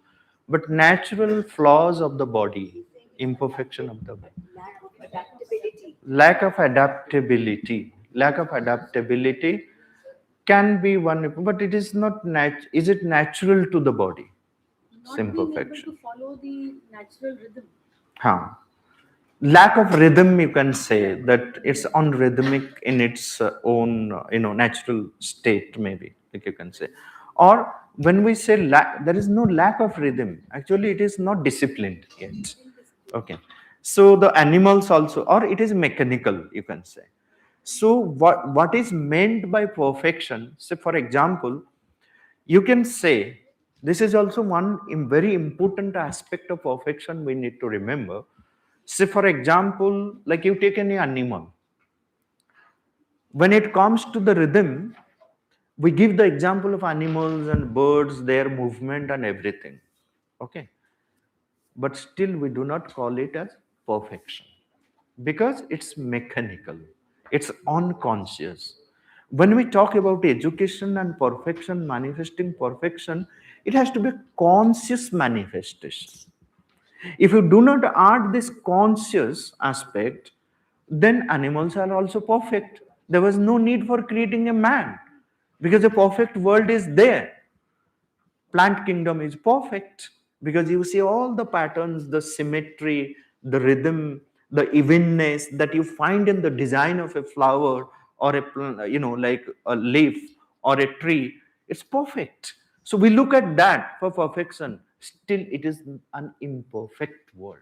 But natural flaws of the body, imperfection of the body, lack of adaptability. can be one, but it is not is it natural to the body? Not It's being able imperfection. to follow the natural rhythm. Huh. Lack of rhythm, you can say that it's unrhythmic in its own natural state, maybe, like you can say. Or when we say lack, there is no lack of rhythm, actually it is not disciplined yet. Okay, so the animals also, or it is mechanical, you can say. So what is meant by perfection? Say for example, you can say, this is also one very important aspect of perfection we need to remember. Say for example, like you take any animal, when it comes to the rhythm, we give the example of animals and birds, their movement and everything. Okay, but still we do not call it as perfection because it's mechanical, it's unconscious. When we talk about education and perfection, manifesting perfection, it has to be conscious manifestation. If you do not add this conscious aspect, then animals are also perfect. There was no need for creating a man because a perfect world is there. Plant kingdom is perfect because you see all the patterns, the symmetry, the rhythm, the evenness that you find in the design of a flower or like a leaf or a tree. It's perfect. So we look at that for perfection. Still, it is an imperfect world.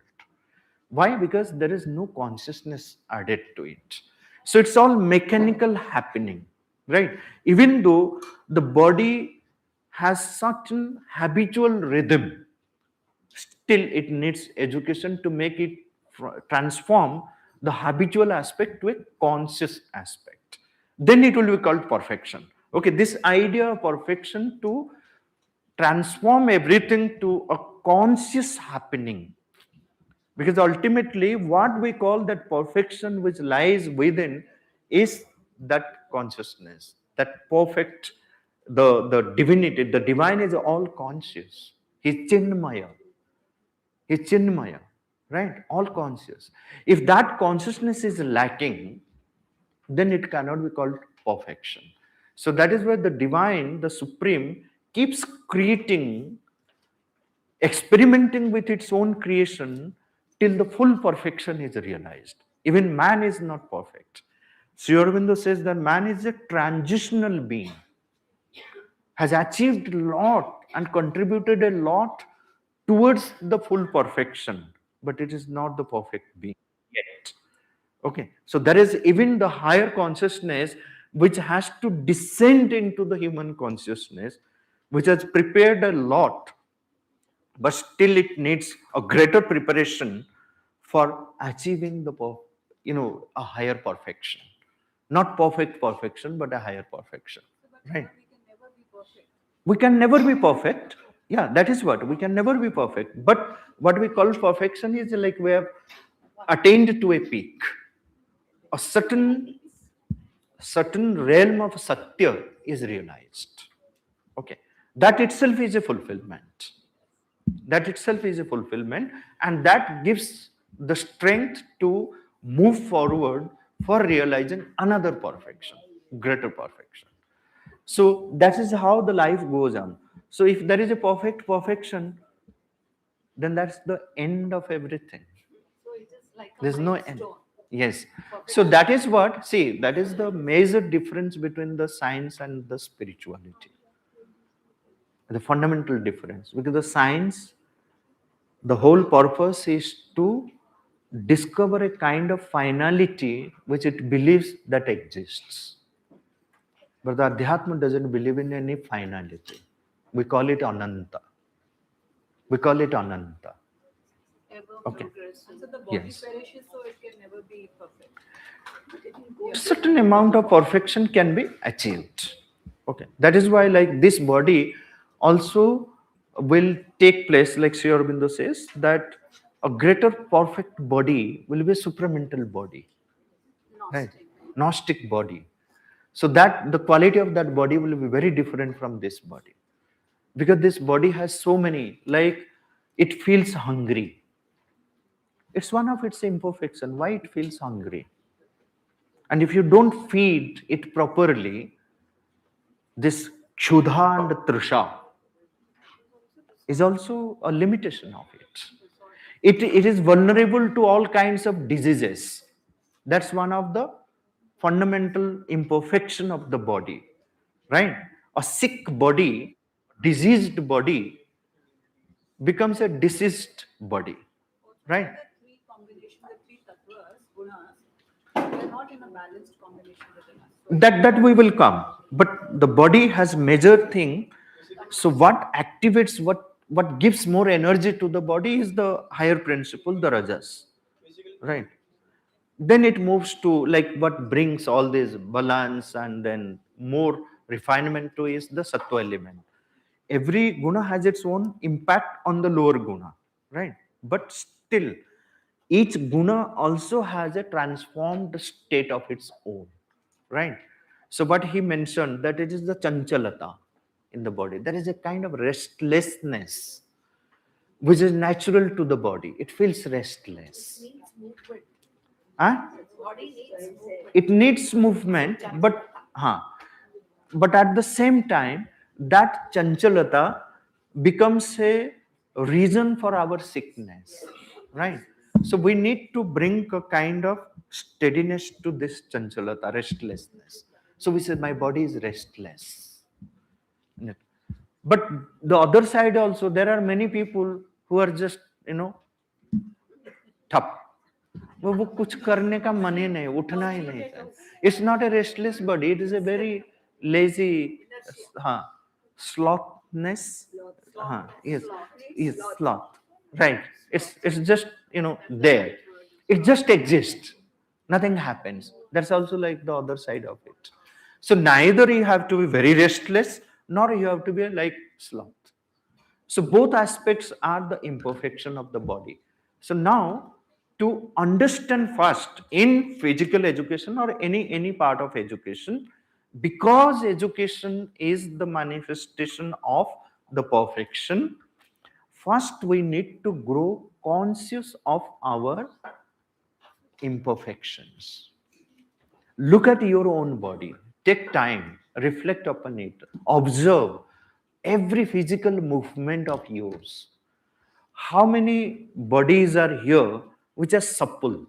Why? Because there is no consciousness added to it. So it's all mechanical happening, right? Even though the body has certain habitual rhythm, still it needs education to make it transform the habitual aspect to a conscious aspect. Then it will be called perfection. Okay, this idea of perfection to transform everything to a conscious happening, because ultimately what we call that perfection which lies within is that consciousness, that perfect, the divinity, the divine is all conscious. He's chinmaya, he's chinmaya, right? All conscious. If that consciousness is lacking, then it cannot be called perfection. So that is where the divine, the supreme, keeps creating, experimenting with its own creation till the full perfection is realized. Even man is not perfect. Sri Aurobindo says that man is a transitional being, has achieved a lot and contributed a lot towards the full perfection, but it is not the perfect being yet. Okay, so there is even the higher consciousness which has to descend into the human consciousness, which has prepared a lot, but still it needs a greater preparation for achieving the a higher perfection. Not perfect perfection, but a higher perfection, right? We can never be perfect. Yeah, that is what, we can never be perfect, but what we call perfection is like we have attained to a peak, a certain realm of satya is realized. Okay, that itself is a fulfillment. That itself is a fulfillment, and that gives the strength to move forward for realizing another perfection, greater perfection. So that is how the life goes on. So if there is a perfect perfection, then that's the end of everything. There's no end. Yes. So that is what, see, that is the major difference between the science and the spirituality. The fundamental difference, because the science, the whole purpose is to discover a kind of finality which it believes that exists. But the Adhyatma doesn't believe in any finality. We call it Ananta. We call it Ananta. Okay. So the body Yes. perishes, so it can never be perfect. Certain amount of perfection can be achieved. Okay. That is why, like, this body also will take place, like Sri Aurobindo says, that a greater perfect body will be a supramental body. Right? Gnostic body. So that the quality of that body will be very different from this body. Because this body has so many, like, it feels hungry. It's one of its imperfection. Why it feels hungry? And if you don't feed it properly, This kshuddha and trisha is also a limitation of it. It is vulnerable to all kinds of diseases. That's one of the fundamental imperfection of the body, right? A sick body, diseased body becomes a diseased body, right? That we will come, but the body has major thing. So what activates, what gives more energy to the body is the higher principle, the rajas, right? Then it moves to, like, what brings all this balance and then more refinement to is the sattva element. Every guna has its own impact on the lower guna, right? But still each guna also has a transformed state of its own, right? So what he mentioned, that it is the chanchalata in the body, there is a kind of restlessness which is natural to the body. It feels restless. Huh? It needs movement, but at the same time, that chanchalata becomes a reason for our sickness, right? So we need to bring a kind of steadiness to this chanchalata, restlessness. So we said, my body is restless. But the other side also, there are many people who are just, ठप, वो कुछ करने का मन ही नहीं, उठना ही नहीं था. It's not a restless body, it is a very lazy, slothness. Yes, sloth, right? It's just, there. It just exists. Nothing happens. That's also like the other side of it. So neither you have to be very restless, nor you have to be like sloth. So both aspects are the imperfection of the body. So now, to understand first in physical education or any part of education, because education is the manifestation of the perfection, first we need to grow conscious of our imperfections. Look at your own body. Take time, reflect upon it, observe every physical movement of yours. How many bodies are here which are supple?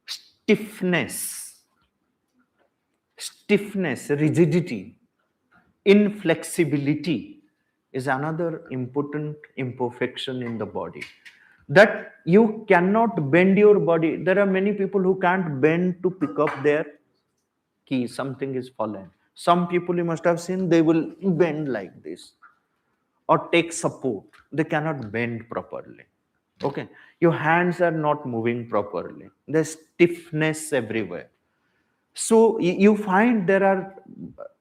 Stiffness, rigidity, inflexibility is another important imperfection in the body. That you cannot bend your body. There are many people who can't bend to pick up their key, something is fallen. Some people you must have seen, they will bend like this or take support. They cannot bend properly. Okay, your hands are not moving properly. There's stiffness everywhere. So you find there are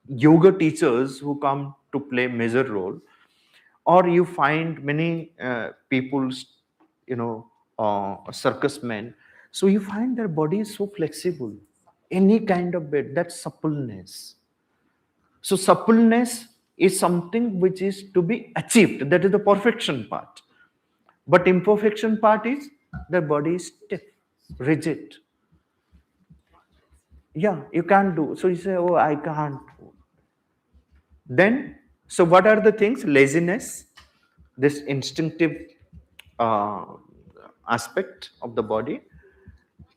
yoga teachers who come to play major role, or you find many people, circus men. So you find their body is so flexible. Any kind of bed, that suppleness. So suppleness is something which is to be achieved. That is the perfection part. But imperfection part is the body is stiff, rigid. Yeah, you can't do. So you say, oh, I can't. Then, so what are the things? Laziness, this instinctive aspect of the body.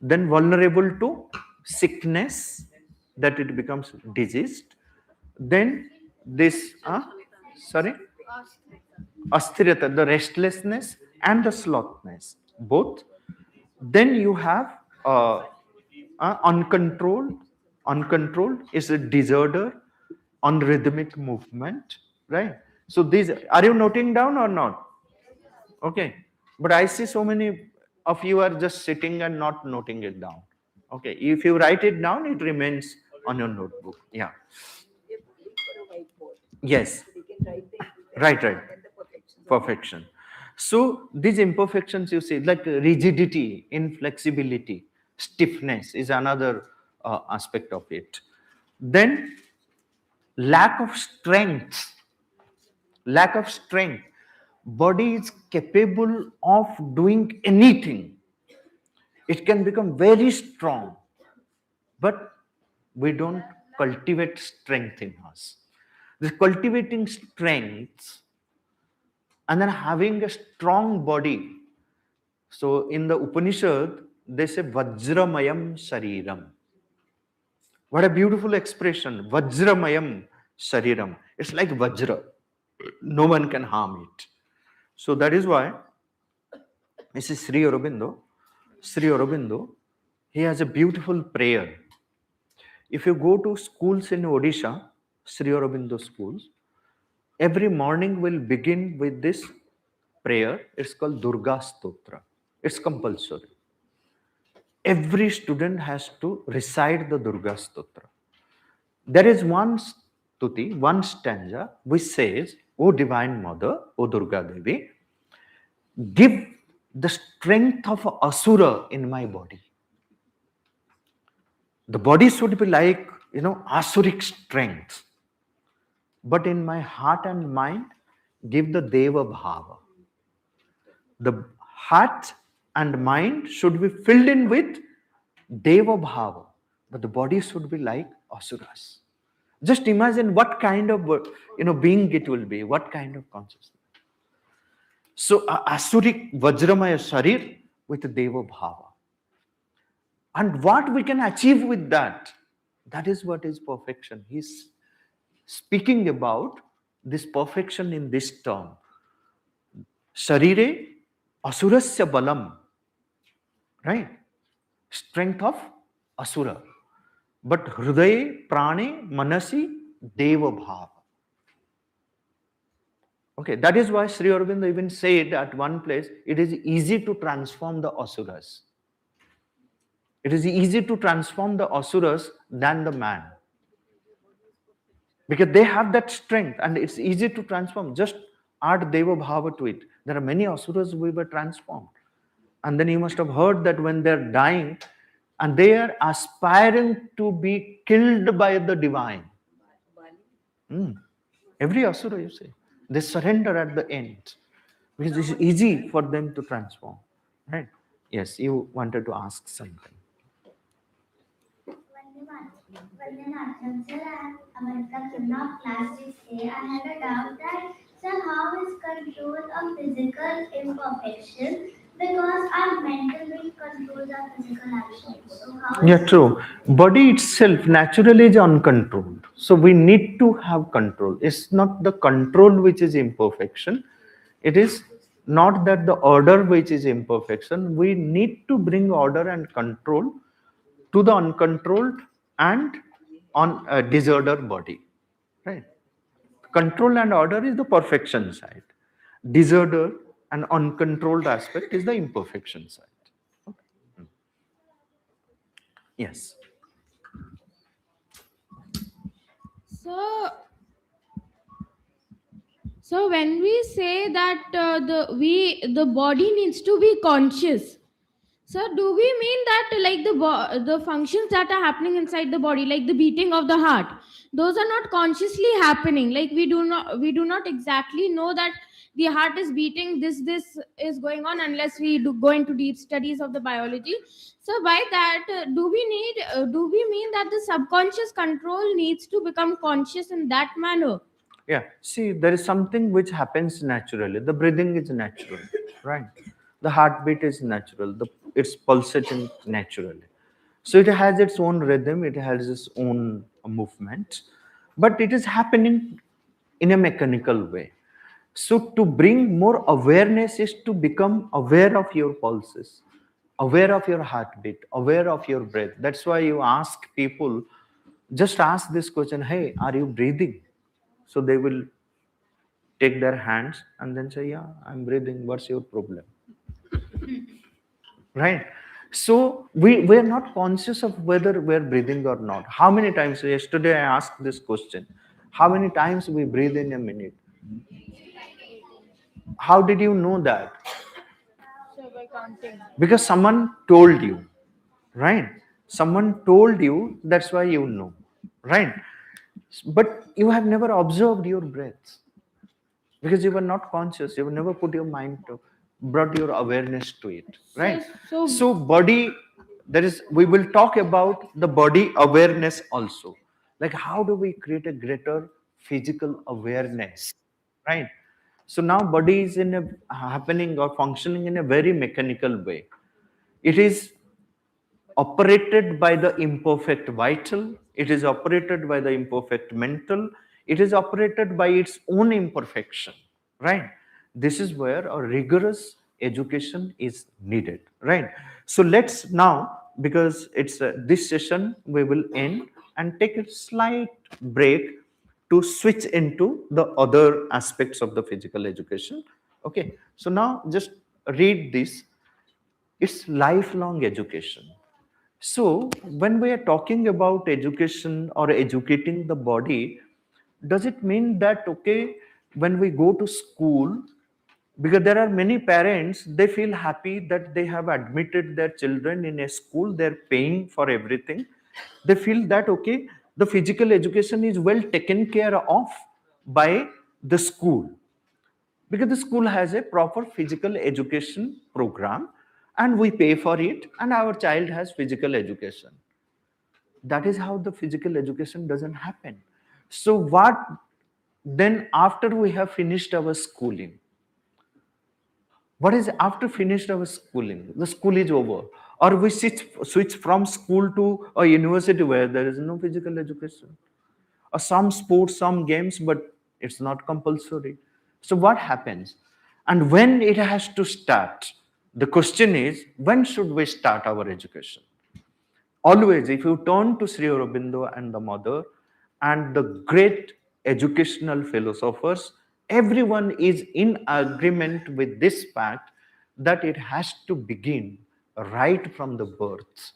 Then vulnerable to sickness, that it becomes diseased. Then this, asthirata, the restlessness and the slothness, both. Then you have uncontrolled. Uncontrolled is a disorder, unrhythmic movement, right? So these, are you noting down or not? Okay, but I see so many of you are just sitting and not noting it down. Okay, if you write it down, it remains on your notebook. Yeah. Yes. Right. Perfection. So these imperfections you see, like rigidity, inflexibility, stiffness is another aspect of it. Then lack of strength. Lack of strength. Body is capable of doing anything. It can become very strong, but we don't cultivate strength in us. This cultivating strength and then having a strong body. So in the Upanishad, they say Vajramayam Shariram. What a beautiful expression, Vajramayam Shariram. It's like Vajra. No one can harm it. So that is why this is Sri Aurobindo. Sri Aurobindo, he has a beautiful prayer. If you go to schools in Odisha, Sri Aurobindo schools, every morning will begin with this prayer. It's called Durga Stotra. It's compulsory. Every student has to recite the Durga Stotra. There is one stuti, one stanza, which says, O Divine Mother, O Durga Devi, give the strength of Asura in my body. The body should be like, Asuric strength. But in my heart and mind, give the Deva Bhava. The heart and mind should be filled in with Deva Bhava. But the body should be like Asuras. Just imagine what kind of being it will be, what kind of consciousness. So Asuric Vajramaya Sharir with Deva Bhava. And what we can achieve with that, that is what is perfection. He's speaking about this perfection in this term. Sharire Asurasya Balam. Right? Strength of Asura. But Hridaye Prane Manasi Deva Bhava. Okay, that is why Sri Aurobindo even said at one place, it is easy to transform the Asuras. It is easy to transform the Asuras than the man. Because they have that strength and it's easy to transform. Just add Deva Bhava to it. There are many Asuras who were transformed. And then you must have heard that when they're dying and they are aspiring to be killed by the divine. Every Asura, you say, they surrender at the end. Because it's easy for them to transform. Right? Yes, you wanted to ask something. Sir, I'm Amarika from class 6A. I have a doubt that, sir, how is control of physical imperfection? Because our mental will controls our physical actions. So how Yeah, true. Body itself naturally is uncontrolled. So we need to have control. It's not the control which is imperfection. It is not that the order which is imperfection. We need to bring order and control to the uncontrolled and on a disordered body. Right? Control and order is the perfection side. Disorder and uncontrolled aspect is the imperfection side. Yes. So when we say that the body needs to be conscious, so do we mean that like the functions that are happening inside the body, like the beating of the heart, those are not consciously happening? Like we do not exactly know that the heart is beating, this is going on, unless we go into deep studies of the biology. So by that, do we mean that the subconscious control needs to become conscious in that manner? Yeah, see, there is something which happens naturally. The breathing is natural, right? The heartbeat is natural. It's pulsating naturally. So it has its own rhythm, it has its own movement, but it is happening in a mechanical way. So to bring more awareness is to become aware of your pulses, aware of your heartbeat, aware of your breath. That's why you ask people, just ask this question, hey, are you breathing? So they will take their hands and then say, yeah, I'm breathing. What's your problem? Right? So we're not conscious of whether we're breathing or not. How many times? Yesterday I asked this question. How many times we breathe in a minute? How did you know that? So by counting. Because someone told you, right? Someone told you, that's why you know, right? But you have never observed your breath because you were not conscious. You have never put your mind to, brought your awareness to it, right? So body, we will talk about the body awareness also. Like, how do we create a greater physical awareness, right? So now body is in a happening or functioning in a very mechanical way. It is operated by the imperfect vital, it is operated by the imperfect mental, it is operated by its own imperfection, right? This is where a rigorous education is needed, right? So let's now, because it's this session we will end and take a slight break to switch into the other aspects of the physical education. Okay, so now just read this. It's lifelong education. So, when we are talking about education or educating the body, does it mean that, okay, when we go to school, because there are many parents, they feel happy that they have admitted their children in a school, they're paying for everything. They feel that, okay, the physical education is well taken care of by the school, because the school has a proper physical education program and we pay for it and our child has physical education. That is how the physical education doesn't happen. So what then after we have finished our schooling? What is after finished our schooling? The school is over. Or we switch from school to a university where there is no physical education. Or some sports, some games, but it's not compulsory. So what happens? And when it has to start, the question is, when should we start our education? Always, if you turn to Sri Aurobindo and the mother and the great educational philosophers, everyone is in agreement with this fact that it has to begin right from the birth.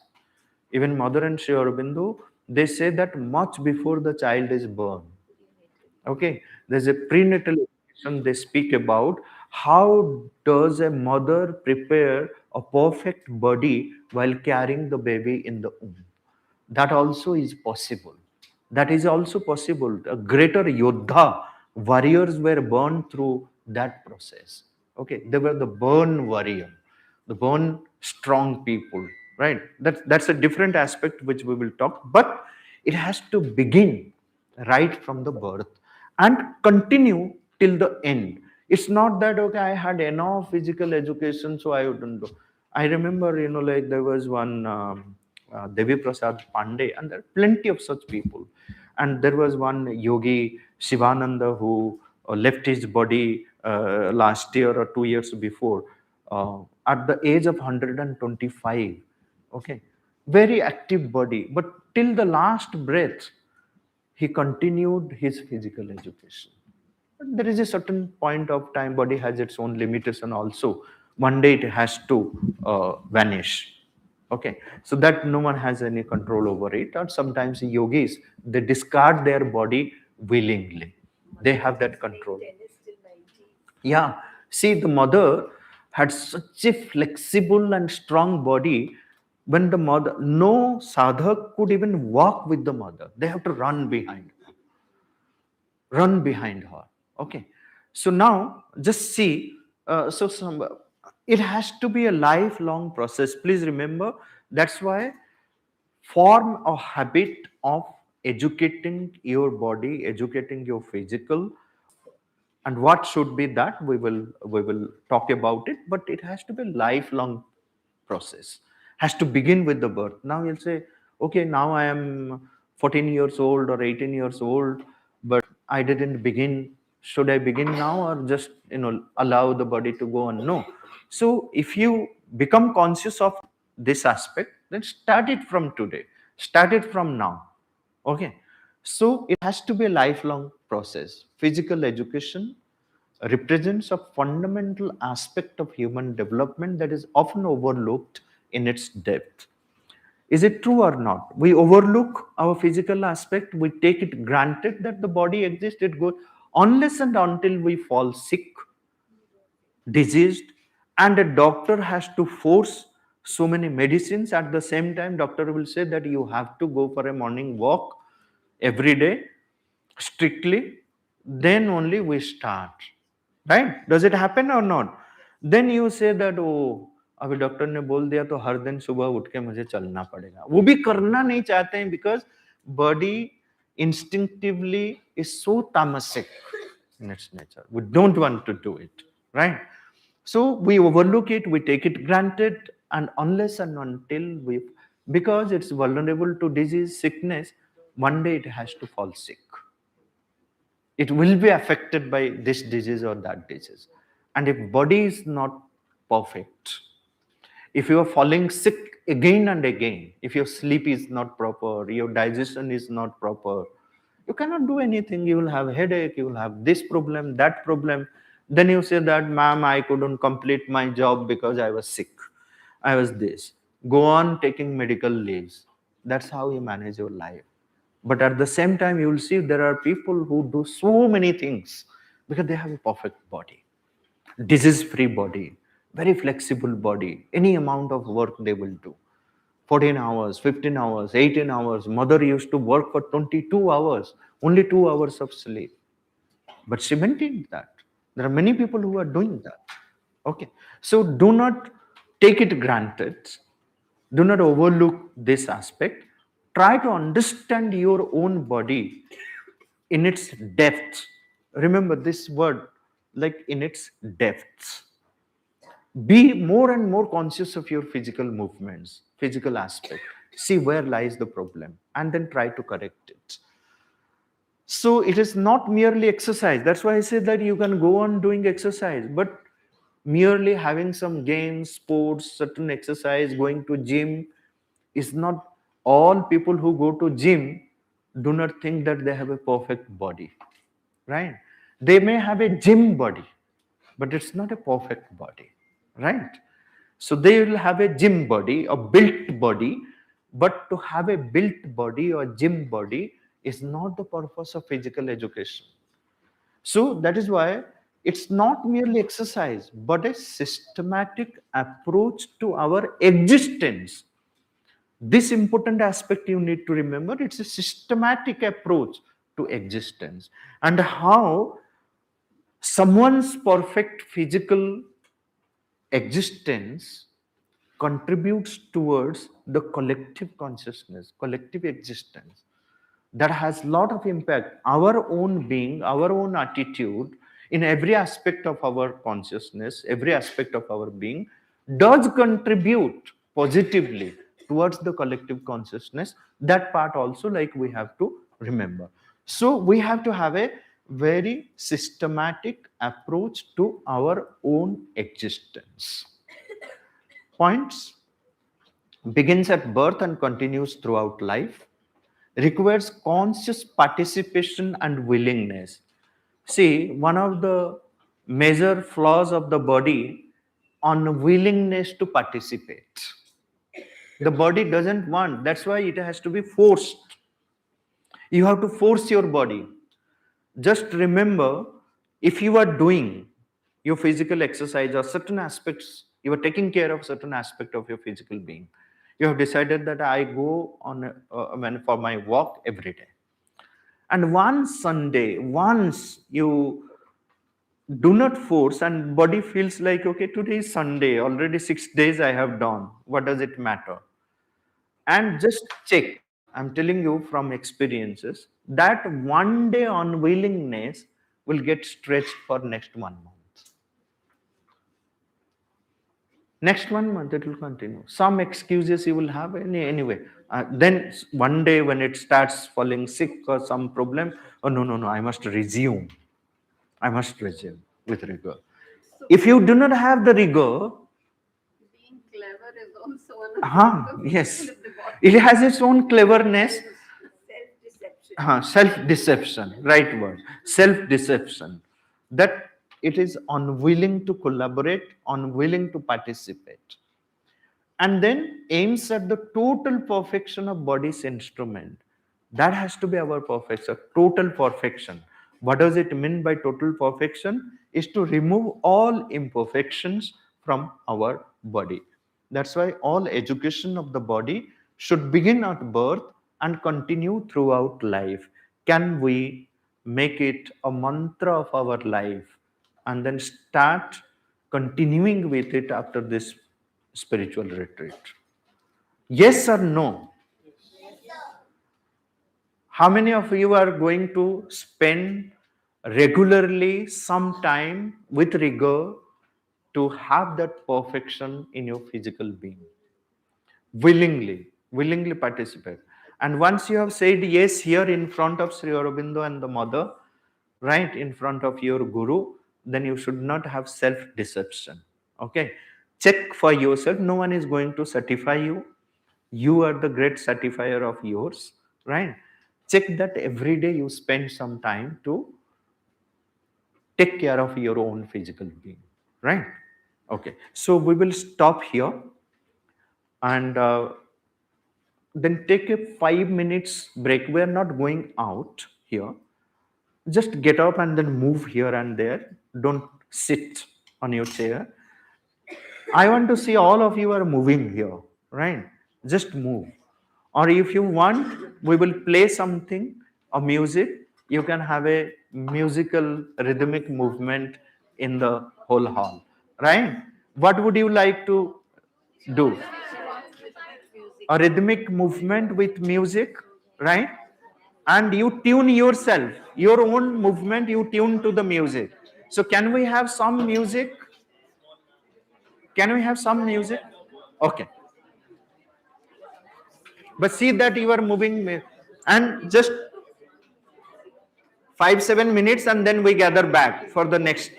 Even mother and Sri Aurobindo, they say that much before the child is born. Okay, there's a prenatal education they speak about. How does a mother prepare a perfect body while carrying the baby in the womb? That also is possible. That is also possible. A greater yodha, warriors were born through that process. Okay, they were the born warrior, the born strong people, right? That's a different aspect which we will talk, but it has to begin right from the birth and continue till the end. It's not that, okay, I had enough physical education, so I wouldn't do. I remember, like there was one Devi Prasad Pandey, and there are plenty of such people. And there was one yogi, Shivananda, who left his body last year or 2 years before at the age of 125. Okay, very active body, but till the last breath, he continued his physical education. But there is a certain point of time, body has its own limitation also. One day it has to vanish. Okay, so that no one has any control over it. Or sometimes yogis, they discard their body willingly. They have that control. Yeah, see, the mother had such a flexible and strong body. When the mother, no sadhak could even walk with the mother. They have to run behind her. Okay, so now just see, it has to be a lifelong process. Please remember, that's why form a habit of educating your body, educating your physical. And what should be that, we will talk about it, but it has to be a lifelong process, has to begin with the birth. Now you'll say, okay, now I am 14 years old or 18 years old, but I didn't begin. Should I begin now or just allow the body to go on? No. So if you become conscious of this aspect, then start it from today, start it from now. Okay, so it has to be a lifelong process. Physical education represents a fundamental aspect of human development that is often overlooked in its depth. Is it true or not? We overlook our physical aspect, we take it granted that the body exists, it goes, unless and until we fall sick, diseased, and a doctor has to force so many medicines. At the same time, doctor will say that you have to go for a morning walk every day strictly, then only we start, right? Does it happen or not? Then you say that, oh, अभी doctor ने बोल दिया तो हर दिन सुबह उठ के मुझे चलना पड़ेगा. वो भी करना नहीं चाहते हैं because body instinctively is so tamasic in its nature. We don't want to do it, right? So we overlook it, we take it granted, and unless and until we, because it's vulnerable to disease, sickness, one day it has to fall sick. It will be affected by this disease or that disease. And if body is not perfect, if you are falling sick again and again, if your sleep is not proper, your digestion is not proper, you cannot do anything. You will have a headache, you will have this problem, that problem. Then you say that, ma'am, I couldn't complete my job because I was sick. I was this. Go on taking medical leaves. That's how you manage your life. But at the same time, you will see there are people who do so many things because they have a perfect body, disease-free body, very flexible body. Any amount of work they will do. 14 hours, 15 hours, 18 hours. Mother used to work for 22 hours, only 2 hours of sleep. But she maintained that. There are many people who are doing that. Okay. So do not take it granted. Do not overlook this aspect. Try to understand your own body in its depth. Remember this word, like in its depths. Be more and more conscious of your physical movements, physical aspect. See where lies the problem and then try to correct it. So it is not merely exercise. That's why I say that you can go on doing exercise, but merely having some games, sports, certain exercise, going to gym is not. All people who go to gym do not think that they have a perfect body, right? They may have a gym body, but it's not a perfect body, right? So they will have a gym body, a built body, but to have a built body or gym body is not the purpose of physical education. So that is why it's not merely exercise, but a systematic approach to our existence. This important aspect you need to remember, it's a systematic approach to existence and how someone's perfect physical existence contributes towards the collective consciousness, collective existence. That has lot of impact. Our own being, our own attitude in every aspect of our consciousness, every aspect of our being does contribute positively towards the collective consciousness. That part also, like, we have to remember. So we have to have a very systematic approach to our own existence. Points: begins at birth and continues throughout life, requires conscious participation and willingness. See, one of the major flaws of the body, unwillingness to participate. The body doesn't want, that's why it has to be forced. You have to force your body. Just remember, if you are doing your physical exercise or certain aspects, you are taking care of certain aspect of your physical being. You have decided that I go on for my walk every day. And one Sunday, once you do not force and body feels like, okay, today is Sunday, already 6 days I have done. What does it matter? And just check. I'm telling you from experiences that one day unwillingness will get stretched for next 1 month. Next 1 month it will continue. Some excuses you will have anyway. Then one day when it starts falling sick or some problem, oh no, I must resume. I must resume with rigor. If you do not have the rigor, Being clever is also one of yes, it has its own cleverness. self-deception. Self-deception, right word. Self-deception. That it is unwilling to collaborate, unwilling to participate. And then aims at the total perfection of body's instrument. That has to be our perfection, total perfection. What does it mean by total perfection? Is to remove all imperfections from our body. That's why all education of the body should begin at birth and continue throughout life. Can we make it a mantra of our life and then start continuing with it after this spiritual retreat? Yes or no? How many of you are going to spend regularly some time with rigor to have that perfection in your physical being? Willingly participate. And once you have said yes here in front of Sri Aurobindo and the mother, right in front of your guru, then you should not have self deception. Okay, check for yourself. No one is going to certify you. You are the great certifier of yours, right? Check that every day you spend some time to take care of your own physical being, right? Okay, so we will stop here and then take a 5 minutes break. We are not going out here. Just get up and then move here and there. Don't sit on your chair. I want to see all of you are moving here, right? Just move. Or if you want, we will play something, a music. You can have a musical rhythmic movement in the whole hall, right? What would you like to do? A rhythmic movement with music, right? And you tune yourself, your own movement, you tune to the music. So can we have some music? Can we have some music? Okay. But see that you are moving and just 5-7 minutes and then we gather back for the next.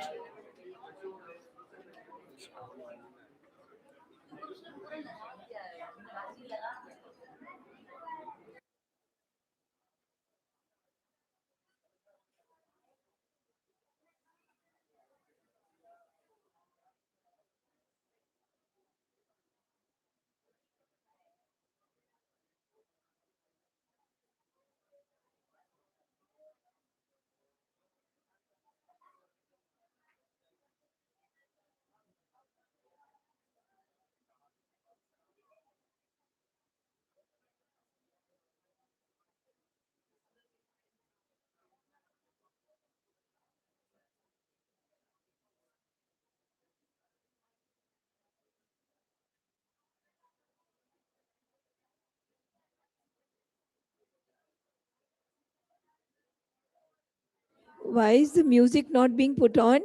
Why is the music not being put on?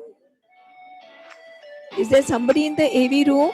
Is there somebody in the AV room?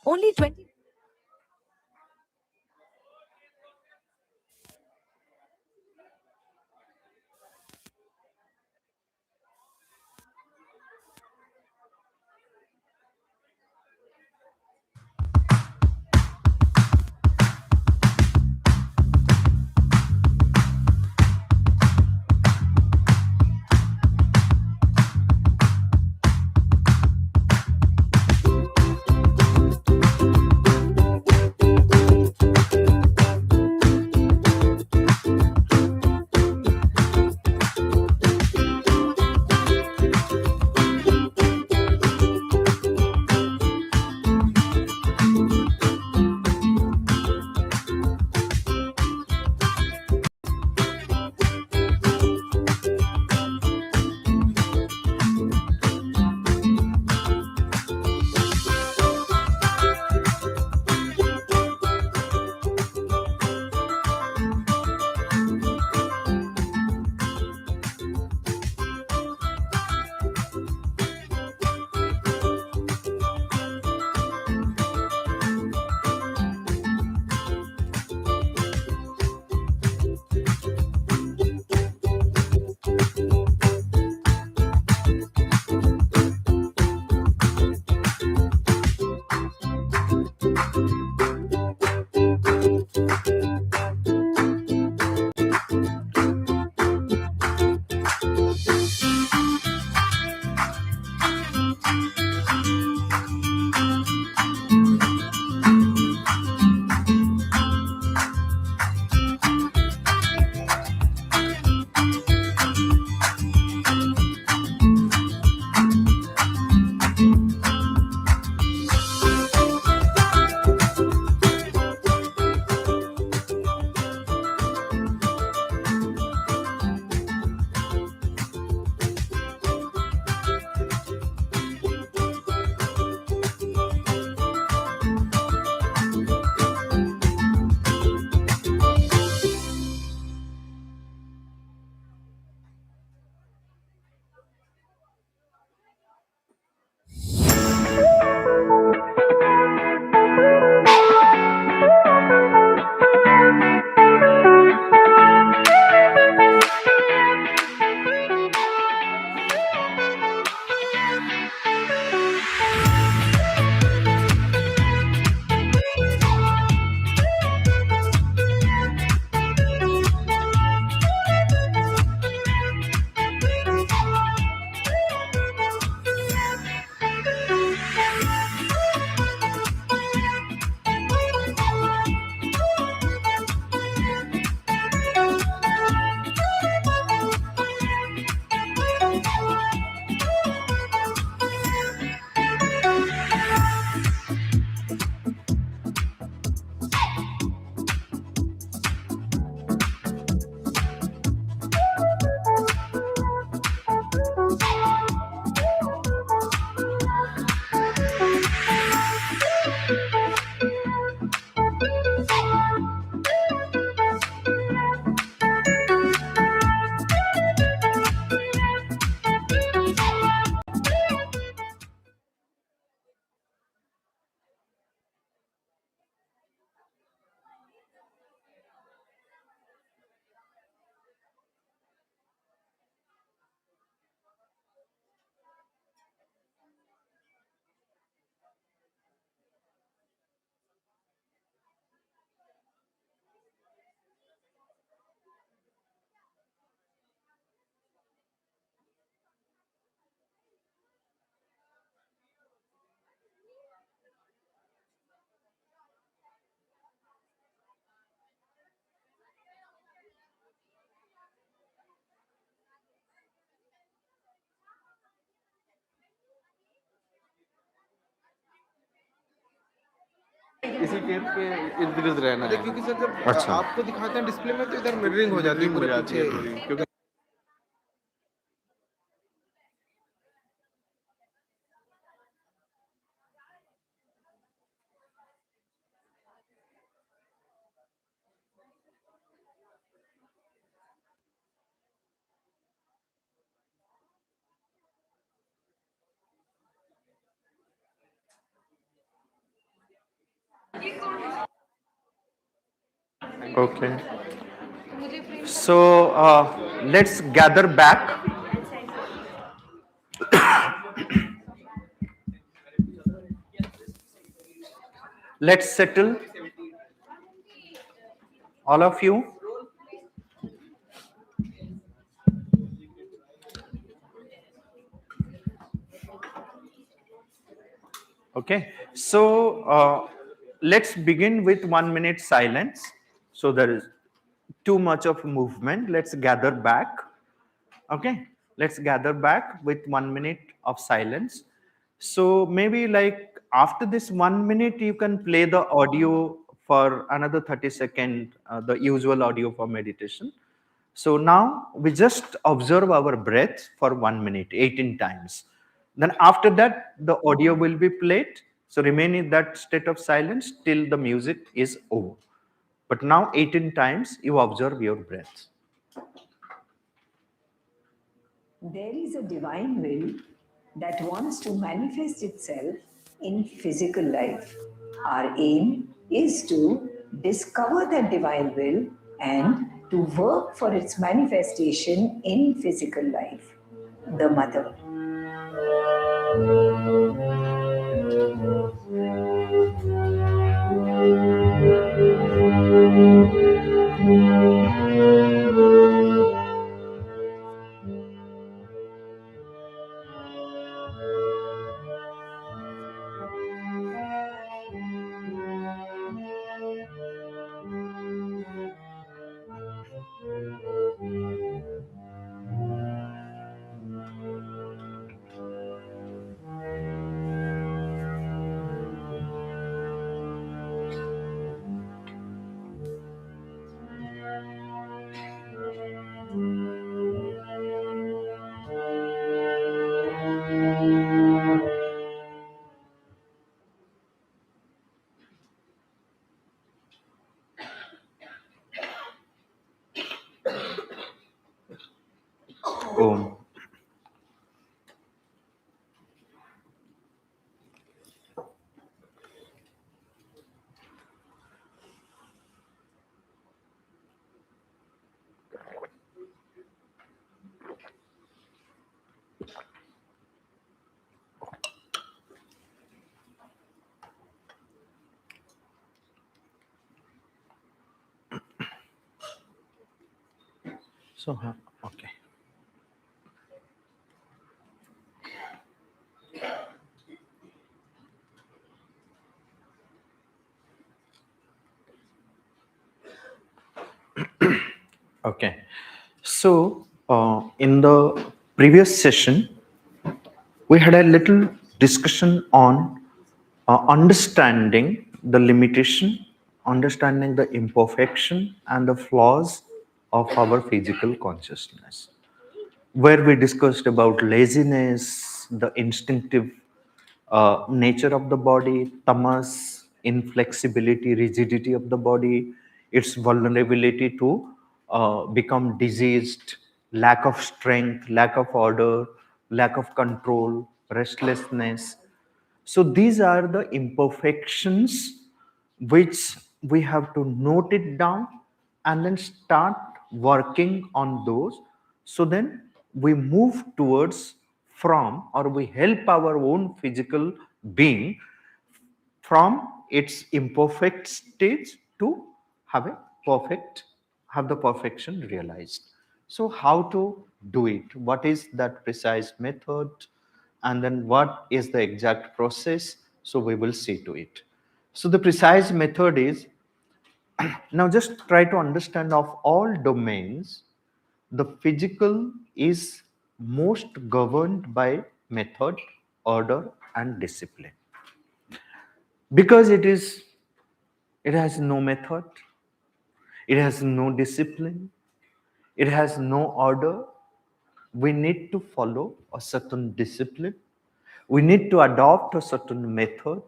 Only 20. इसी tape के इर्द गिर्द रहना है क्योंकि sir जब अच्छा। आपको दिखाते हैं डिस्प्ले में तो इधर मिररिंग हो जाती है पूरे पीछे क्योंकि Okay. So let's gather back. Let's settle, all of you. Okay. So let's begin with 1 minute silence. So there is too much of movement. Let's gather back. Okay. Let's gather back with 1 minute of silence. So maybe like after this 1 minute, you can play the audio for another 30 seconds, the usual audio for meditation. So now we just observe our breath for 1 minute, 18 times. Then after that, the audio will be played. So remain in that state of silence till the music is over. But now 18 times you observe your breath. There is a divine will that wants to manifest itself in physical life. Our aim is to discover that divine will and to work for its manifestation in physical life. The Mother. Om. So, okay. Okay. So, in the previous session, we had a little discussion on understanding the limitation, understanding the imperfection and the flaws of our physical consciousness, where we discussed about laziness, the instinctive nature of the body, tamas, inflexibility, rigidity of the body, its vulnerability to become diseased, lack of strength, lack of order, lack of control, restlessness. So these are the imperfections which we have to note it down and then start working on those. So then we move towards from, or we help our own physical being from its imperfect stage to have a perfect, have the perfection realized. So how to do it? What is that precise method? And then what is the exact process? So we will see to it. So the precise method is, now just try to understand, of all domains, the physical is most governed by method, order, and discipline. Because it has no method, it has no discipline, it has no order. We need to follow a certain discipline. We need to adopt a certain method.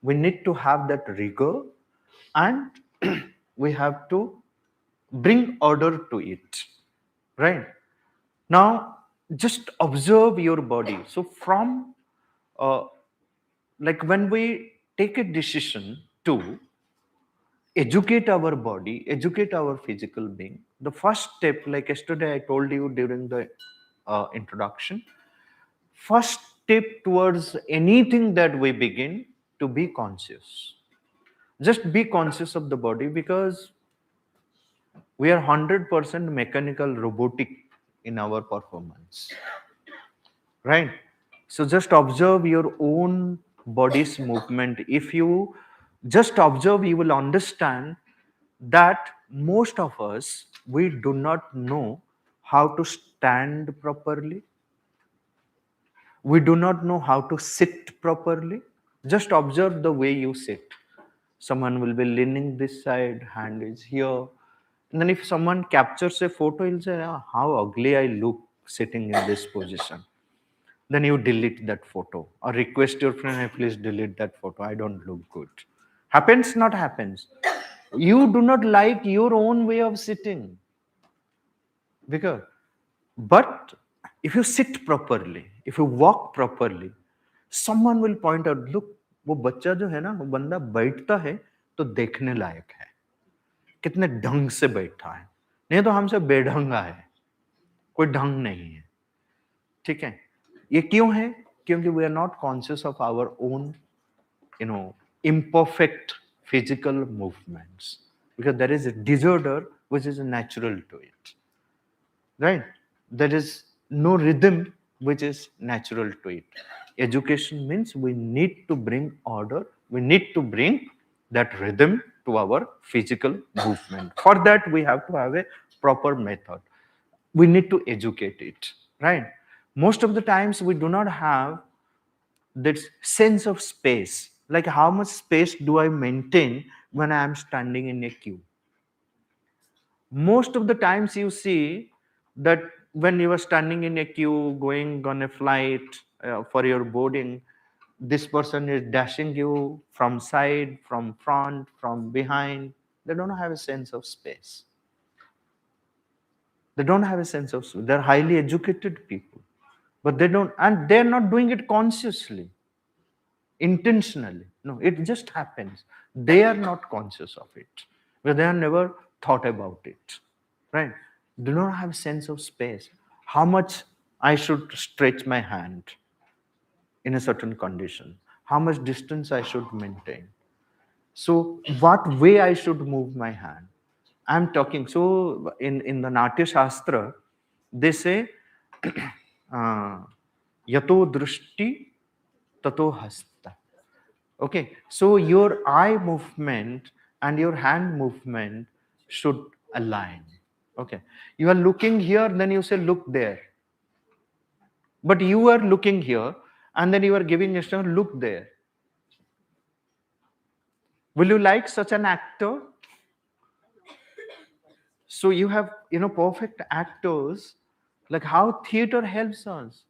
We need to have that rigor, and we have to bring order to it. Right? Now, just observe your body. So, from like when we take a decision to educate our body, educate our physical being. The first step, like yesterday I told you during the introduction, first step towards anything that we begin, to be conscious. Just be conscious of the body, because we are 100% mechanical, robotic in our performance, right? So just observe your own body's movement. If you just observe, you will understand that most of us, we do not know how to stand properly. We do not know how to sit properly. Just observe the way you sit. Someone will be leaning this side, hand is here. And then if someone captures a photo, he'll say, "Ah, how ugly I look sitting in this position." Then you delete that photo or request your friend, "Hey, please delete that photo. I don't look good." Happens, not happens. You do not like your own way of sitting. Because, but if you sit properly, if you walk properly, someone will point out, look, वो बच्चा जो है ना, वो बंदा बैठता है तो देखने लायक है, कितने ढंग से बैठा है, नहीं तो हमसे बेढंगा है, कोई ढंग नहीं है. ठीक है, ये क्यों है? क्योंकि we are not conscious of our own imperfect physical movements, because there is a disorder which is natural to it, right? There is no rhythm which is natural to it. Education means we need to bring order, we need to bring that rhythm to our physical movement. For that we have to have a proper method. We need to educate it, right? Most of the times we do not have that sense of space. Like, how much space do I maintain when I am standing in a queue? Most of the times you see that when you are standing in a queue going on a flight for your boarding, this person is dashing you from side, from front, from behind. They don't have a sense of space. They don't have a sense of space. They're highly educated people, but they don't, and they're not doing it consciously, intentionally. No, it just happens. They are not conscious of it, but they have never thought about it, right? Do not have sense of space. How much I should stretch my hand in a certain condition, how much distance I should maintain, so what way I should move my hand. I'm talking, so in the Natya Shastra, they say, yato drushti tato hasta. Okay, so your eye movement and your hand movement should align. Okay, you are looking here, then you say, look there. But you are looking here, and then you are giving instruction, look there. Will you like such an actor? So you have, perfect actors, like how theater helps us.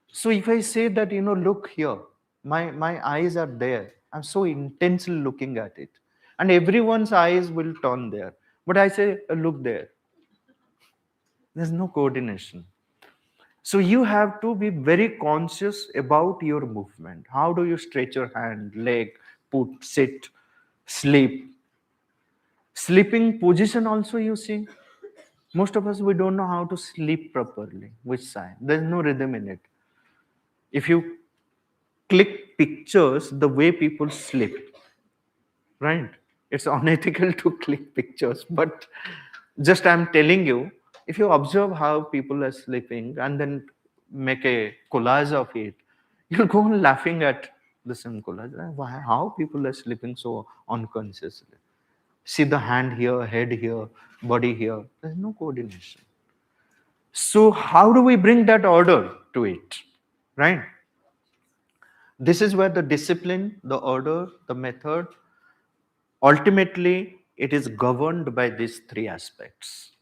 So if I say that, look here, my eyes are there, I'm so intensely looking at it, and everyone's eyes will turn there. But I say, look there. There's no coordination. So you have to be very conscious about your movement. How do you stretch your hand, leg, put, sit, sleep? Sleeping position also, you see. Most of us, we don't know how to sleep properly. Which side? There's no rhythm in it. If you click pictures, the way people sleep, right? It's unethical to click pictures, but just I'm telling you, if you observe how people are sleeping and then make a collage of it, you'll go on laughing at the same collage. Why? How people are sleeping so unconsciously? See the hand here, head here, body here. There's no coordination. So how do we bring that order to it, right? This is where the discipline, the order, the method, ultimately it is governed by these three aspects.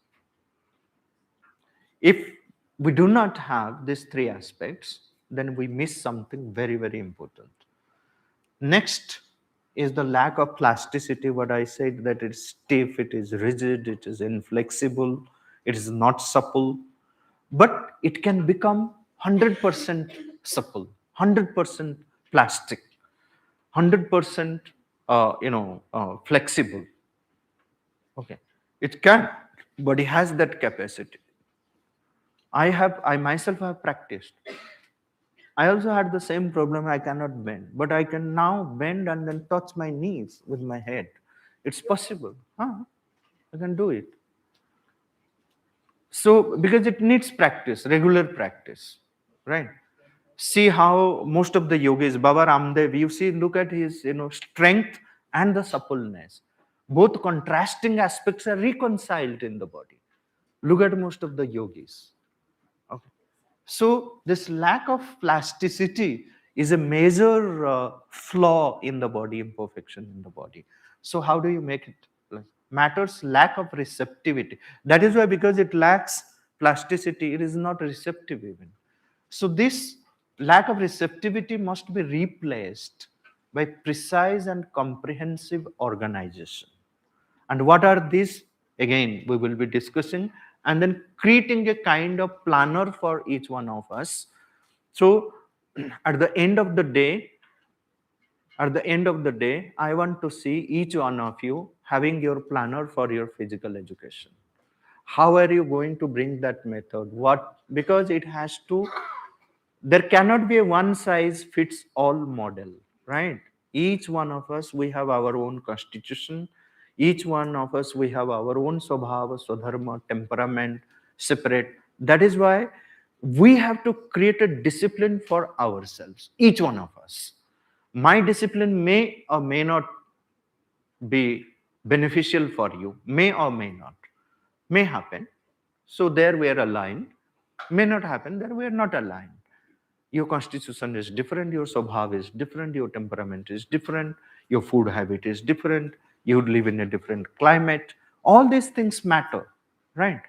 If we do not have these three aspects, then we miss something very, very important. Next is the lack of plasticity. What I said, that it's stiff, it is rigid, it is inflexible, it is not supple, but it can become 100% supple, 100% plastic, 100% flexible. Okay, it can. Body has that capacity. I myself have practiced. I also had the same problem. I cannot bend, but I can now bend and then touch my knees with my head. It's possible. Huh? I can do it. So because it needs practice, regular practice, right? See how most of the yogis, Baba Ramdev, you see, look at his strength and the suppleness. Both contrasting aspects are reconciled in the body. Look at most of the yogis. Okay. So this lack of plasticity is a major flaw in the body, imperfection in the body. So how do you make it? Matters lack of receptivity. That is why, because it lacks plasticity, it is not receptive even. So this lack of receptivity must be replaced by precise and comprehensive organization. And what are these? Again, we will be discussing and then creating a kind of planner for each one of us. So at the end of the day, I want to see each one of you having your planner for your physical education. How are you going to bring that method? What? Because it has to, there cannot be a one size fits all model, right? Each one of us, we have our own constitution. Each one of us, we have our own swabhava, swadharma, temperament, separate. That is why we have to create a discipline for ourselves, each one of us. My discipline may or may not be beneficial for you, may or may not, may happen. So there we are aligned, may not happen, there we are not aligned. Your constitution is different, your swabhav is different, your temperament is different, your food habit is different, you live in a different climate. All these things matter, right?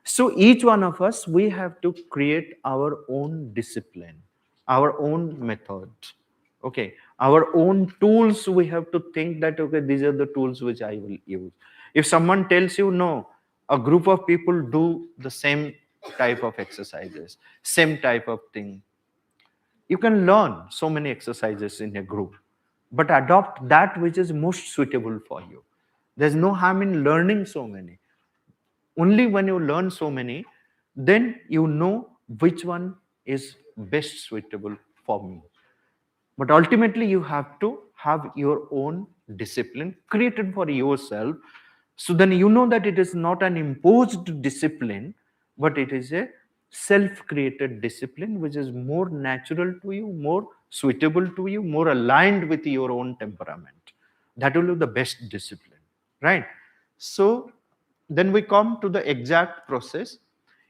So each one of us, we have to create our own discipline, our own method, okay, our own tools. We have to think that, okay, these are the tools which I will use. If someone tells you, no, a group of people do the same type of exercises, same type of thing, you can learn so many exercises in a group, but adopt that which is most suitable for you. There's no harm in learning so many. Only when you learn so many, then you know which one is best suitable for me. But ultimately, you have to have your own discipline created for yourself. So then you know that it is not an imposed discipline, but it is a self-created discipline which is more natural to you, more suitable to you, more aligned with your own temperament. That will be the best discipline, right? So then we come to the exact process.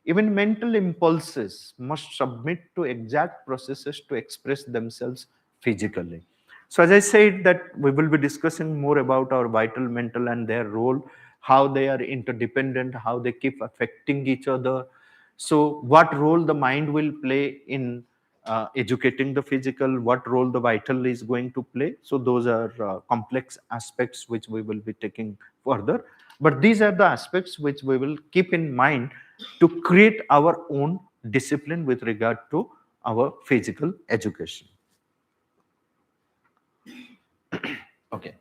Even mental impulses must submit to exact processes to express themselves physically. So as I said, that we will be discussing more about our vital, mental and their role, how they are interdependent, how they keep affecting each other. So what role the mind will play in educating the physical, what role the vital is going to play. So those are complex aspects which we will be taking further. But these are the aspects which we will keep in mind to create our own discipline with regard to our physical education. Okay.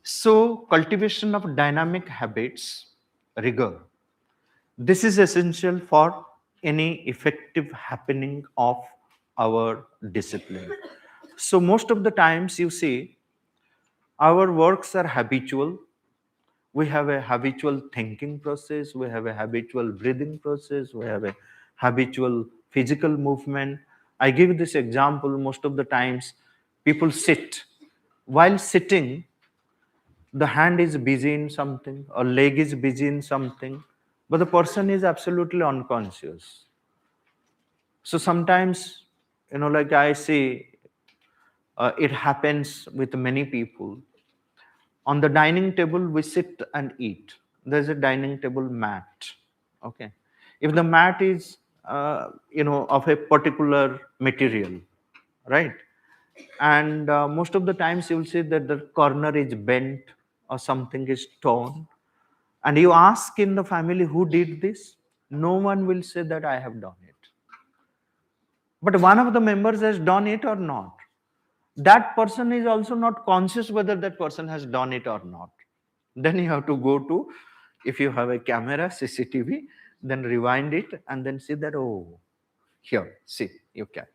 So cultivation of dynamic habits, rigor. This is essential for any effective happening of our discipline. So most of the times you see our works are habitual. We have a habitual thinking process, we have a habitual breathing process, we have a habitual physical movement. I give this example. Most of the times people sit. While sitting, the hand is busy in something, or leg is busy in something, but the person is absolutely unconscious. So sometimes, like I say, it happens with many people. On the dining table, we sit and eat. There's a dining table mat. Okay. If the mat is, of a particular material, right? And most of the times you will see that the corner is bent or something is torn. And you ask in the family who did this, no one will say that I have done it. But one of the members has done it or not. That person is also not conscious whether that person has done it or not. Then you have to go to If you have a camera, CCTV, then rewind it and then see that, oh, here, see, you can.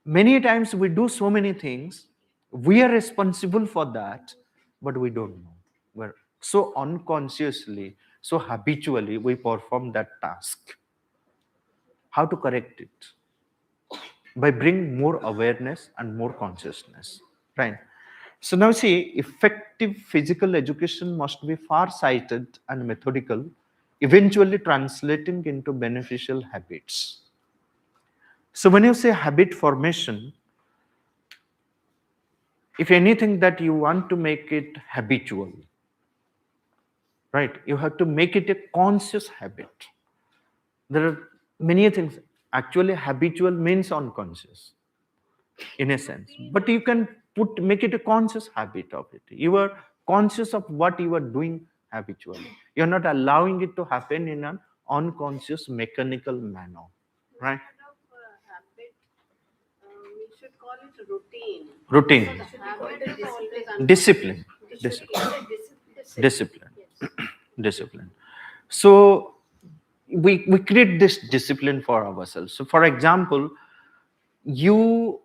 Many times we do so many things, we are responsible for that, but we don't know. We're so unconsciously, so habitually, we perform that task. How to correct it? By bringing more awareness and more consciousness, right? So now see, effective physical education must be far-sighted and methodical, eventually translating into beneficial habits. So when you say habit formation, if anything that you want to make it habitual, right, you have to make it a conscious habit. There are many things. Actually, habitual means unconscious in a sense, but you can make it a conscious habit of it. You are conscious of what you are doing habitually. You're not allowing it to happen in an unconscious mechanical manner, right? We should call it routine. Routine. Habit is always Discipline. Discipline. Discipline. Discipline. So we create this discipline for ourselves. So for example, you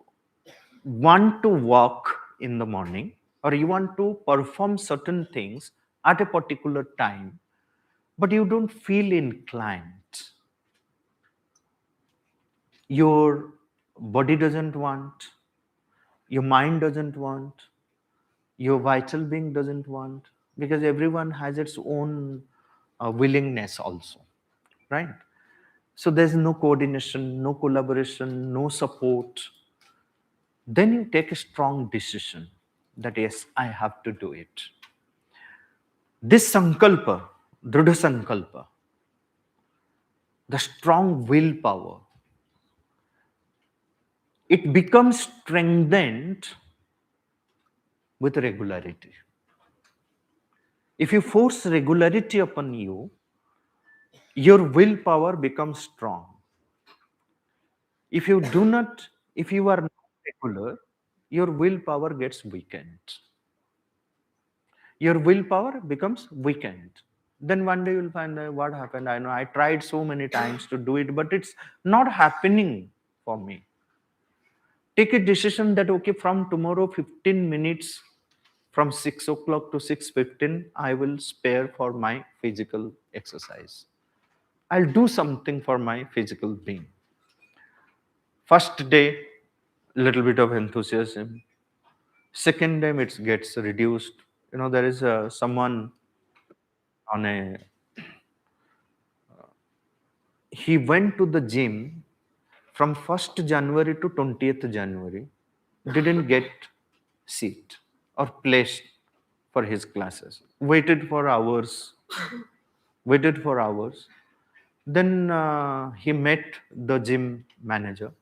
want to walk in the morning, or you want to perform certain things at a particular time, but you don't feel inclined. Your body doesn't want, your mind doesn't want, your vital being doesn't want, because everyone has its own willingness also, right? So there's no coordination, no collaboration, no support. Then you take a strong decision that yes, I have to do it. This sankalpa, dhrudha sankalpa, the strong willpower, it becomes strengthened with regularity. If you force regularity upon you, your willpower becomes strong. If you are not regular, your willpower gets weakened. Your willpower becomes weakened. Then one day you'll find that what happened. I know I tried so many times to do it, but it's not happening for me. Take a decision that okay, from tomorrow 15 minutes from 6 o'clock to 6:15, I will spare for my physical exercise. I'll do something for my physical being. First day, little bit of enthusiasm. Second day, it gets reduced. There is someone on he went to the gym from 1st January to 20th January, didn't get seat or place for his classes. Waited for hours. Then he met the gym manager.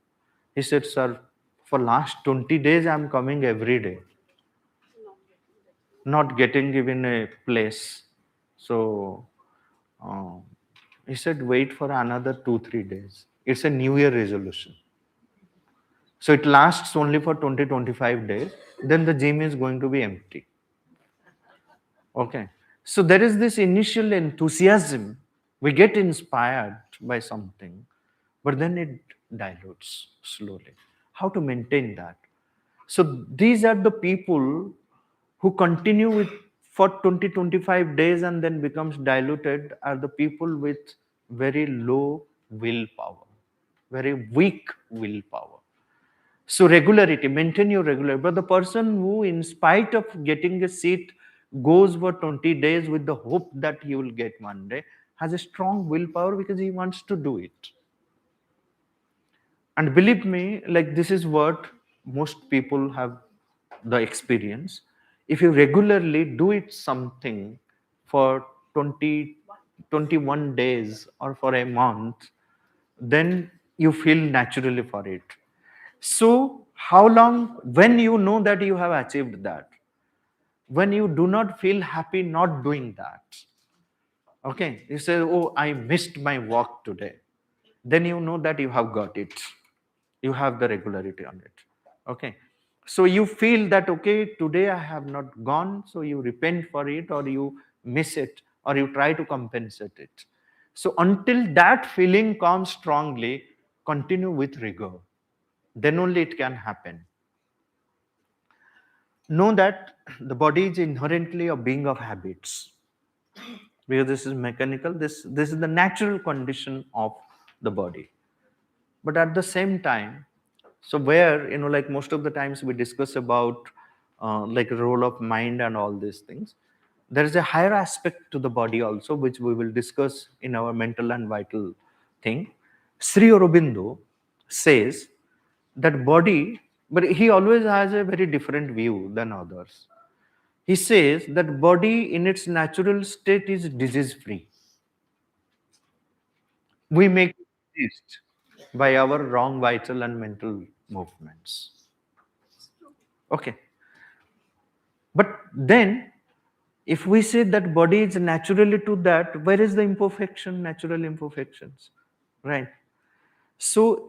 He said, "Sir, for last 20 days, I'm coming every day. Not getting given a place." So he said, "Wait for another 2-3 days. It's a New Year resolution. So it lasts only for 20-25 days. Then the gym is going to be empty." Okay. So there is this initial enthusiasm. We get inspired by something, but then it dilutes slowly. How to maintain that? So these are the people who continue with for 20-25 days and then becomes diluted, are the people with very low willpower, very weak willpower. So regularity, maintain your regularity. But the person who, in spite of getting a seat, goes for 20 days with the hope that he will get one day, has a strong willpower because he wants to do it. And believe me, like this is what most people have the experience. If you regularly do it something for 21 days or for a month, then you feel naturally for it. So how long, when you know that you have achieved that, when you do not feel happy not doing that, okay, you say, "Oh, I missed my walk today," then you know that you have got it. You have the regularity on it. Okay. So you feel that, okay, today I have not gone, so you repent for it or you miss it or you try to compensate it. So until that feeling comes strongly, continue with rigor. Then only it can happen. Know that the body is inherently a being of habits. Because this is mechanical, this is the natural condition of the body. But at the same time, so where, like most of the times we discuss about like role of mind and all these things, there is a higher aspect to the body also, which we will discuss in our mental and vital thing. Sri Aurobindo says that body, but he always has a very different view than others. He says that body in its natural state is disease free. We make it exist by our wrong vital and mental movements. Okay. But then, if we say that body is naturally to that, where is the imperfection, natural imperfections? Right. So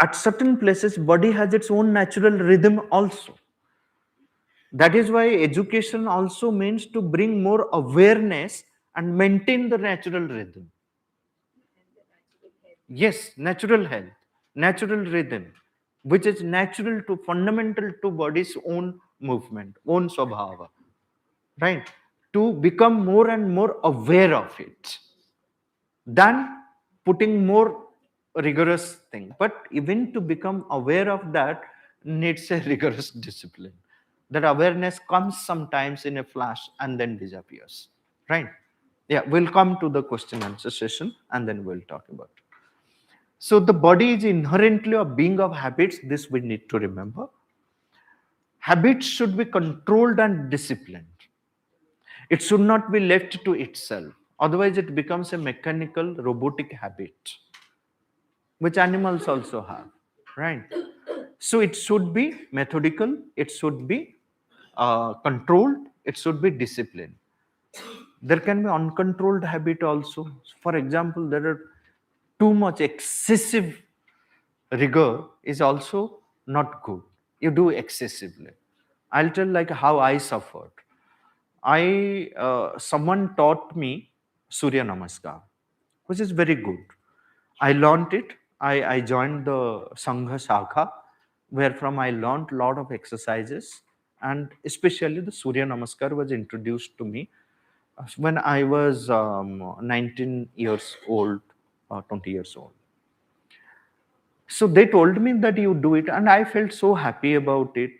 at certain places, body has its own natural rhythm also. That is why education also means to bring more awareness and maintain the natural rhythm. Yes, natural health, natural rhythm, which is natural to fundamental to body's own movement, own swabhava, right? To become more and more aware of it than putting more rigorous thing. But even to become aware of that needs a rigorous discipline. That awareness comes sometimes in a flash and then disappears, right? Yeah, we'll come to the question answer session and then we'll talk about it. So the body is inherently a being of habits. This we need to remember. Habits should be controlled and disciplined. It should not be left to itself. Otherwise, it becomes a mechanical, robotic habit, which animals also have, right? So it should be methodical. It should be controlled. It should be disciplined. There can be uncontrolled habit also. For example, there are too much excessive rigor is also not good. You do excessively. I'll tell like how I suffered. Someone taught me Surya Namaskar, which is very good. I learned it. I joined the Sangha Shakha, where from I learned a lot of exercises, and especially the Surya Namaskar was introduced to me when I was 19 years old, 20 years old. So they told me that you do it, and I felt so happy about it.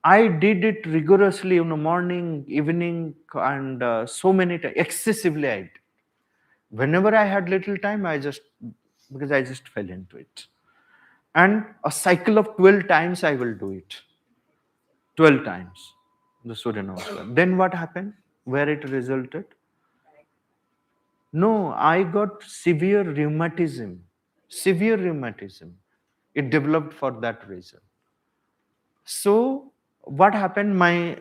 I did it rigorously in the morning, evening, and so many times, excessively I did. Whenever I had little time, because I just fell into it. And a cycle of 12 times I will do it. 12 times, the Surya Namaskar. Then what happened? Where it resulted? No, I got severe rheumatism. Severe rheumatism. It developed for that reason. So what happened? My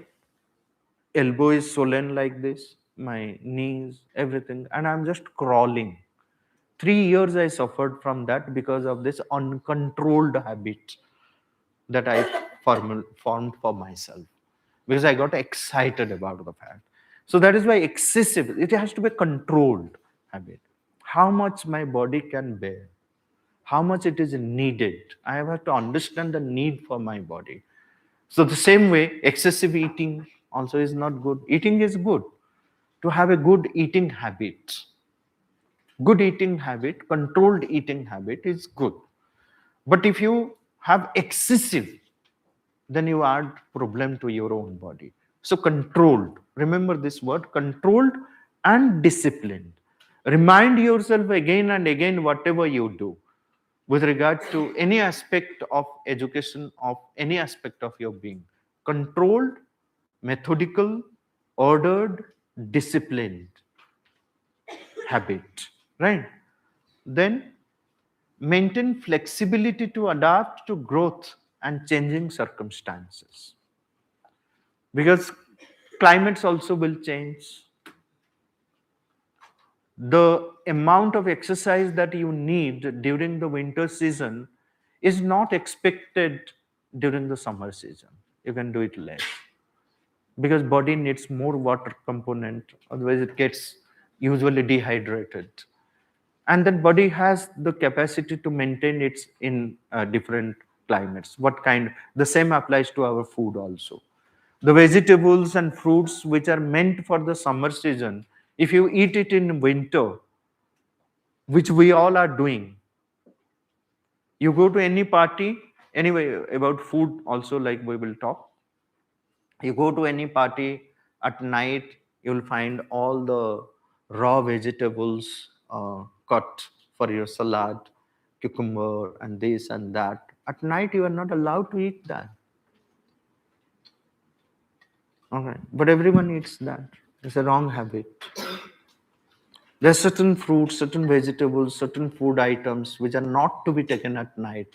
elbow is swollen like this, my knees, everything, and I'm just crawling. 3 years I suffered from that because of this uncontrolled habit that I formed for myself, because I got excited about the fact. So that is why excessive, it has to be a controlled habit. How much my body can bear, how much it is needed. I have to understand the need for my body. So the same way, excessive eating also is not good. Eating is good. To have a good eating habit, controlled eating habit is good. But if you have excessive, then you add problem to your own body. So controlled, remember this word, controlled and disciplined. Remind yourself again and again whatever you do with regard to any aspect of education, of any aspect of your being. Controlled, methodical, ordered, disciplined habit, right? Then maintain flexibility to adapt to growth and changing circumstances, because climates also will change. The amount of exercise that you need during the winter season is not expected during the summer season. You can do it less. because body needs more water component, otherwise it gets usually dehydrated. And then body has the capacity to maintain it in different climates. What kind? The same applies to our food also. The vegetables and fruits which are meant for the summer season, if you eat it in winter, which we all are doing, you go to any party, anyway, about food also, like we will talk, you go to any party at night, you'll find all the raw vegetables cut for your salad, cucumber and this and that. At night you are not allowed to eat that. Okay, but everyone eats that. It's a wrong habit. There are certain fruits, certain vegetables, certain food items which are not to be taken at night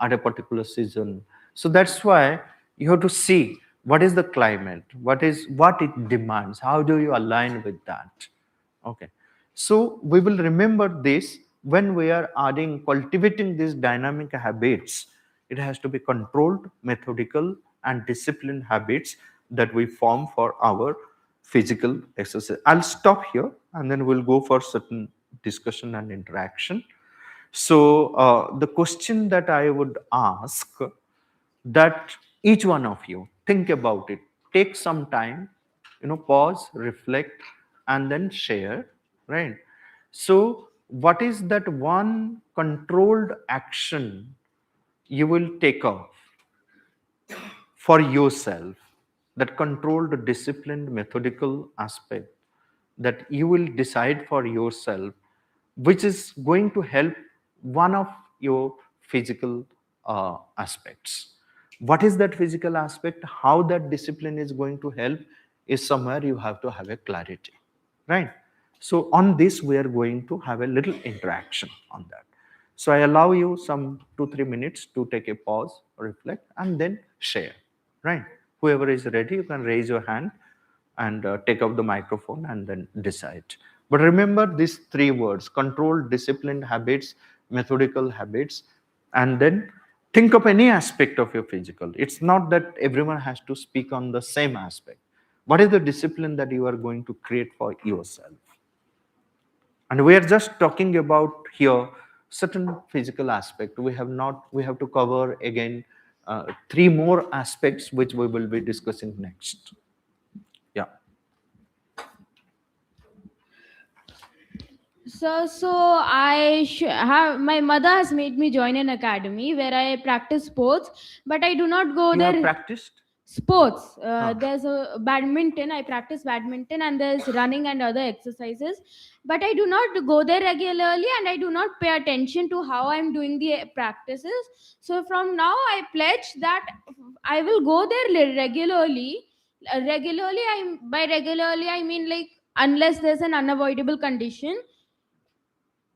at a particular season. So that's why you have to see what is the climate, what it demands, how do you align with that. Okay. So we will remember this when we are cultivating these dynamic habits. It has to be controlled, methodical, and disciplined habits that we form for our physical exercise. I'll stop here and then we'll go for certain discussion and interaction. So the question that I would ask, that each one of you think about it, take some time, pause, reflect, and then share, right? So what is that one controlled action you will take off for yourself, that controlled, disciplined, methodical aspect that you will decide for yourself, which is going to help one of your physical aspects? What is that physical aspect? How that discipline is going to help is somewhere you have to have a clarity, right? So on this, we are going to have a little interaction on that. So I allow you some 2-3 minutes to take a pause, reflect, and then share, right? Whoever is ready, you can raise your hand and take up the microphone and then decide. But remember these 3 words: controlled, disciplined habits, methodical habits, and then think of any aspect of your physical. It's not that everyone has to speak on the same aspect. What is the discipline that you are going to create for yourself? And we are just talking about here certain physical aspect. We have to cover again 3 more aspects which we will be discussing next. Yeah. So have my mother has made me join an academy where I practice sports, but I do not go You there. have practiced Sports. There's a badminton. I practice badminton, and there's running and other exercises. But I do not go there regularly, and I do not pay attention to how I'm doing the practices. So from now, I pledge that I will go there regularly. By regularly I mean like unless there's an unavoidable condition.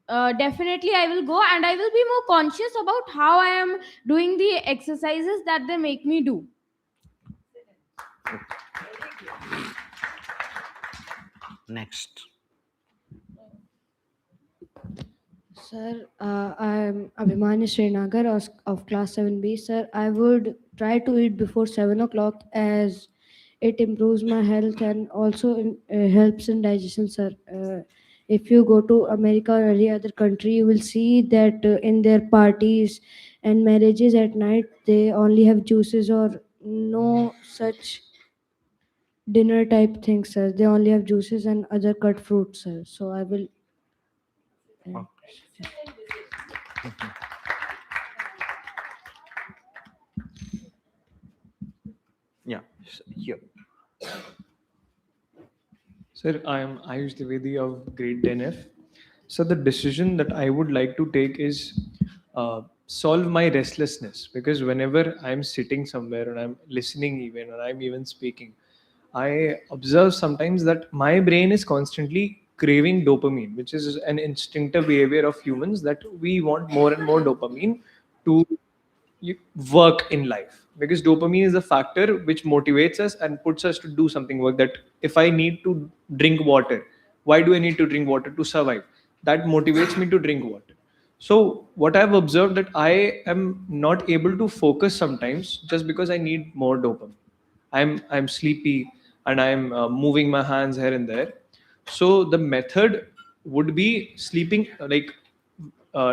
Definitely I will go, and I will be more conscious about how I am doing the exercises that they make me do. Next. Sir, I'm Abhimani Srinagar of class 7B. Sir, I would try to eat before 7 o'clock as it improves my health and also helps in digestion, sir. If you go to America or any other country, you will see that in their parties and marriages at night, they only have juices or no such dinner type things, sir. They only have juices and other cut fruits, sir. So I will. Yeah. Here. Sir, I am Ayush Dwivedi of grade 10F. So the decision that I would like to take is solve my restlessness, because whenever I'm sitting somewhere and I'm listening even or I'm even speaking, I observe sometimes that my brain is constantly craving dopamine, which is an instinctive behavior of humans, that we want more and more dopamine to work in life, because dopamine is the factor which motivates us and puts us to do something work. That if I need to drink water, why do I need to drink water? To survive. That motivates me to drink water. So what I've observed, that I am not able to focus sometimes just because I need more dopamine. I'm sleepy, and I'm moving my hands here and there. So the method would be sleeping,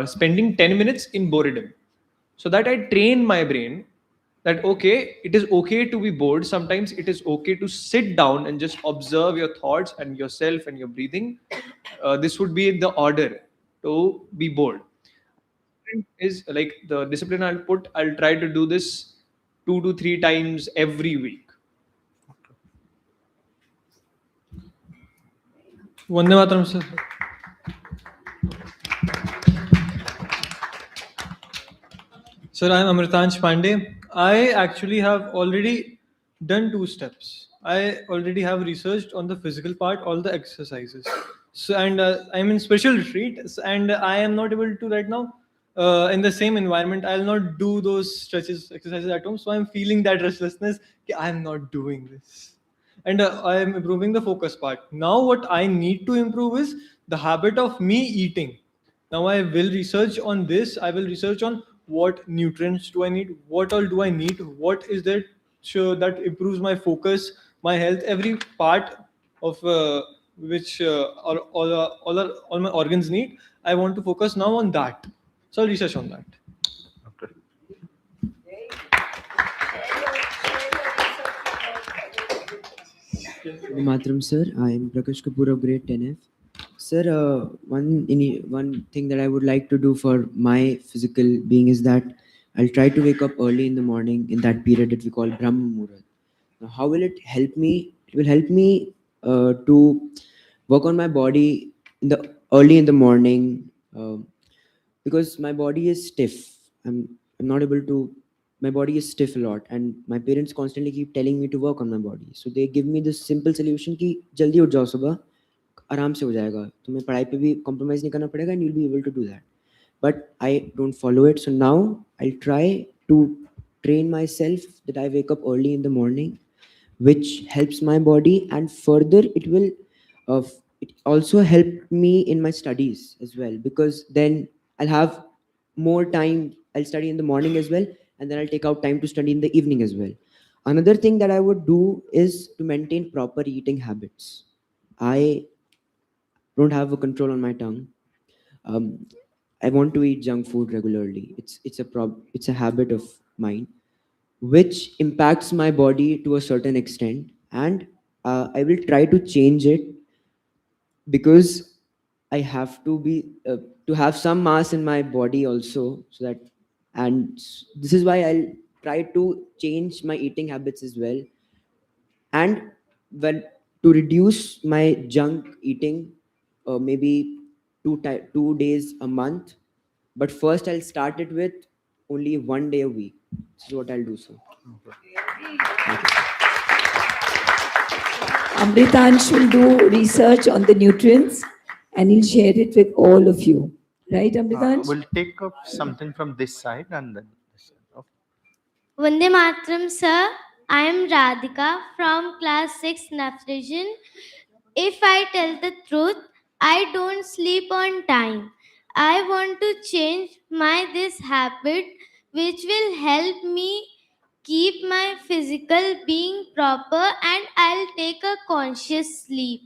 spending 10 minutes in boredom, so that I train my brain that okay, it is okay to be bored. Sometimes it is okay to sit down and just observe your thoughts and yourself and your breathing. This would be the order to be bored. Is like the discipline I'll put. I'll try to do this 2 to 3 times every week. Vande Mataram, sir. Sir, I'm Amritansh Pandey. I actually have already done 2 steps. I already have researched on the physical part, all the exercises. So, and I'm in special retreat, and I am not able to right now in the same environment. I'll not do those stretches, exercises at home. So I'm feeling that restlessness. I'm not doing this, and I am improving the focus part. Now, what I need to improve is the habit of me eating. Now I will research on this. I will research on what nutrients do I need, what all do I need, what is that sure that improves my focus, my health, every part of which all my organs need. I want to focus now on that. So I'll research on that. Matram sir, I am Prakash Kapoor of grade 10F. Sir, one thing that I would like to do for my physical being is that I'll try to wake up early in the morning in that period that we call Brahma Muhurat. Now, how will it help me? It will help me to work on my body in the early in the morning because my body is stiff. I'm not able to. My body is stiff a lot, and my parents constantly keep telling me to work on my body. So they give me this simple solution कि जल्दी उठ जाओ सुबह, आराम से हो जाएगा, तुम्हें पढ़ाई पे भी compromise नहीं करना पड़ेगा, and you'll be able to do that. But I don't follow it. So now I'll try to train myself that I wake up early in the morning, which helps my body, and further uh, it also helped me in my studies as well, because then I'll have more time. I'll study in the morning as well, and then I'll take out time to study in the evening as well. Another thing that I would do is to maintain proper eating habits. I don't have a control on my tongue. I want to eat junk food regularly. It's a habit of mine, which impacts my body to a certain extent, and I will try to change it because I have to have some mass in my body also, so that, and this is why I'll try to change my eating habits as well, and when to reduce my junk eating, maybe 2 days a month. But first, I'll start it with only 1 day a week. This is what I'll do, sir. Amritansh will do research on the nutrients and he'll share it with all of you. Right, Amritansh? We'll take up something from this side and then this side. Okay. Vande Matram, sir. I am Radhika from class 6 Nafrijan. If I tell the truth, I don't sleep on time. I want to change this habit, which will help me keep my physical being proper, and I'll take a conscious sleep.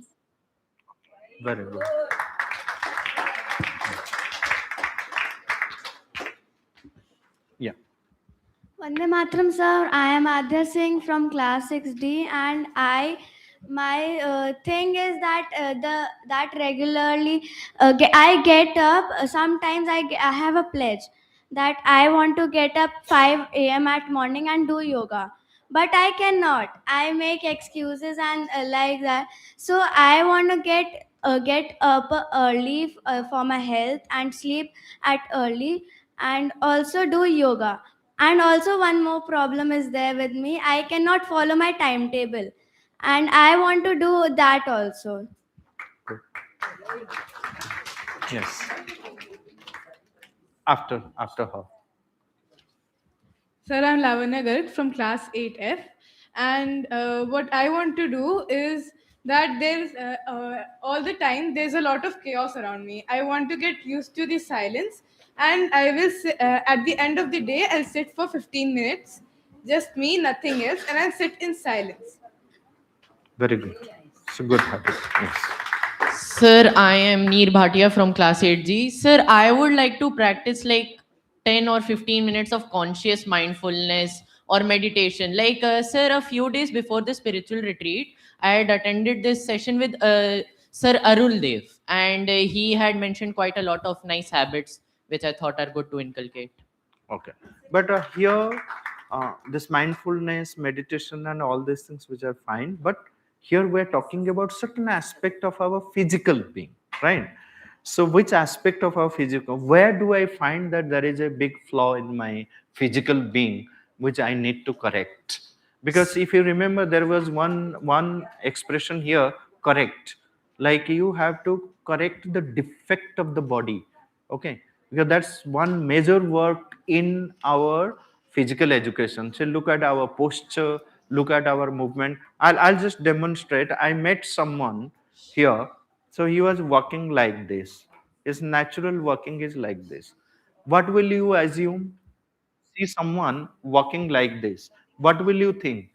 Very good. Yeah. Vande Matram, sir. I am Adya Singh from class 6D, and my thing is that that regularly I get up. Sometimes I have a pledge that I want to get up 5 a.m. at morning and do yoga, but I cannot. I make excuses and like that. So I want to get up early for my health and sleep at early, and also do yoga. And also one more problem is there with me. I cannot follow my timetable, and I want to do that also. Yes. After her. Sir, I'm Lavanya Garg from class 8F. And what I want to do is that there's all the time there's a lot of chaos around me. I want to get used to the silence, and I will at the end of the day I'll sit for 15 minutes, just me, nothing else, and I'll sit in silence. Very good. It's a good habit. Yes. Sir, I am Neer Bhatia from class 8G. Sir, I would like to practice like 10 or 15 minutes of conscious mindfulness or meditation. Sir, a few days before the spiritual retreat, I had attended this session with Sir Arul Dev, and he had mentioned quite a lot of nice habits which I thought are good to inculcate. Okay. But here, this mindfulness, meditation, and all these things which are fine. But here we're talking about certain aspect of our physical being, right? So which aspect of our physical, where do I find that there is a big flaw in my physical being which I need to correct? Because if you remember, there was one expression here, correct. Like you have to correct the defect of the body. Okay, because that's one major work in our physical education. So look at our posture, look at our movement. I'll just demonstrate. I met someone here, so he was walking like this. His natural walking is like this. What will you assume? See someone walking like this, what will you think?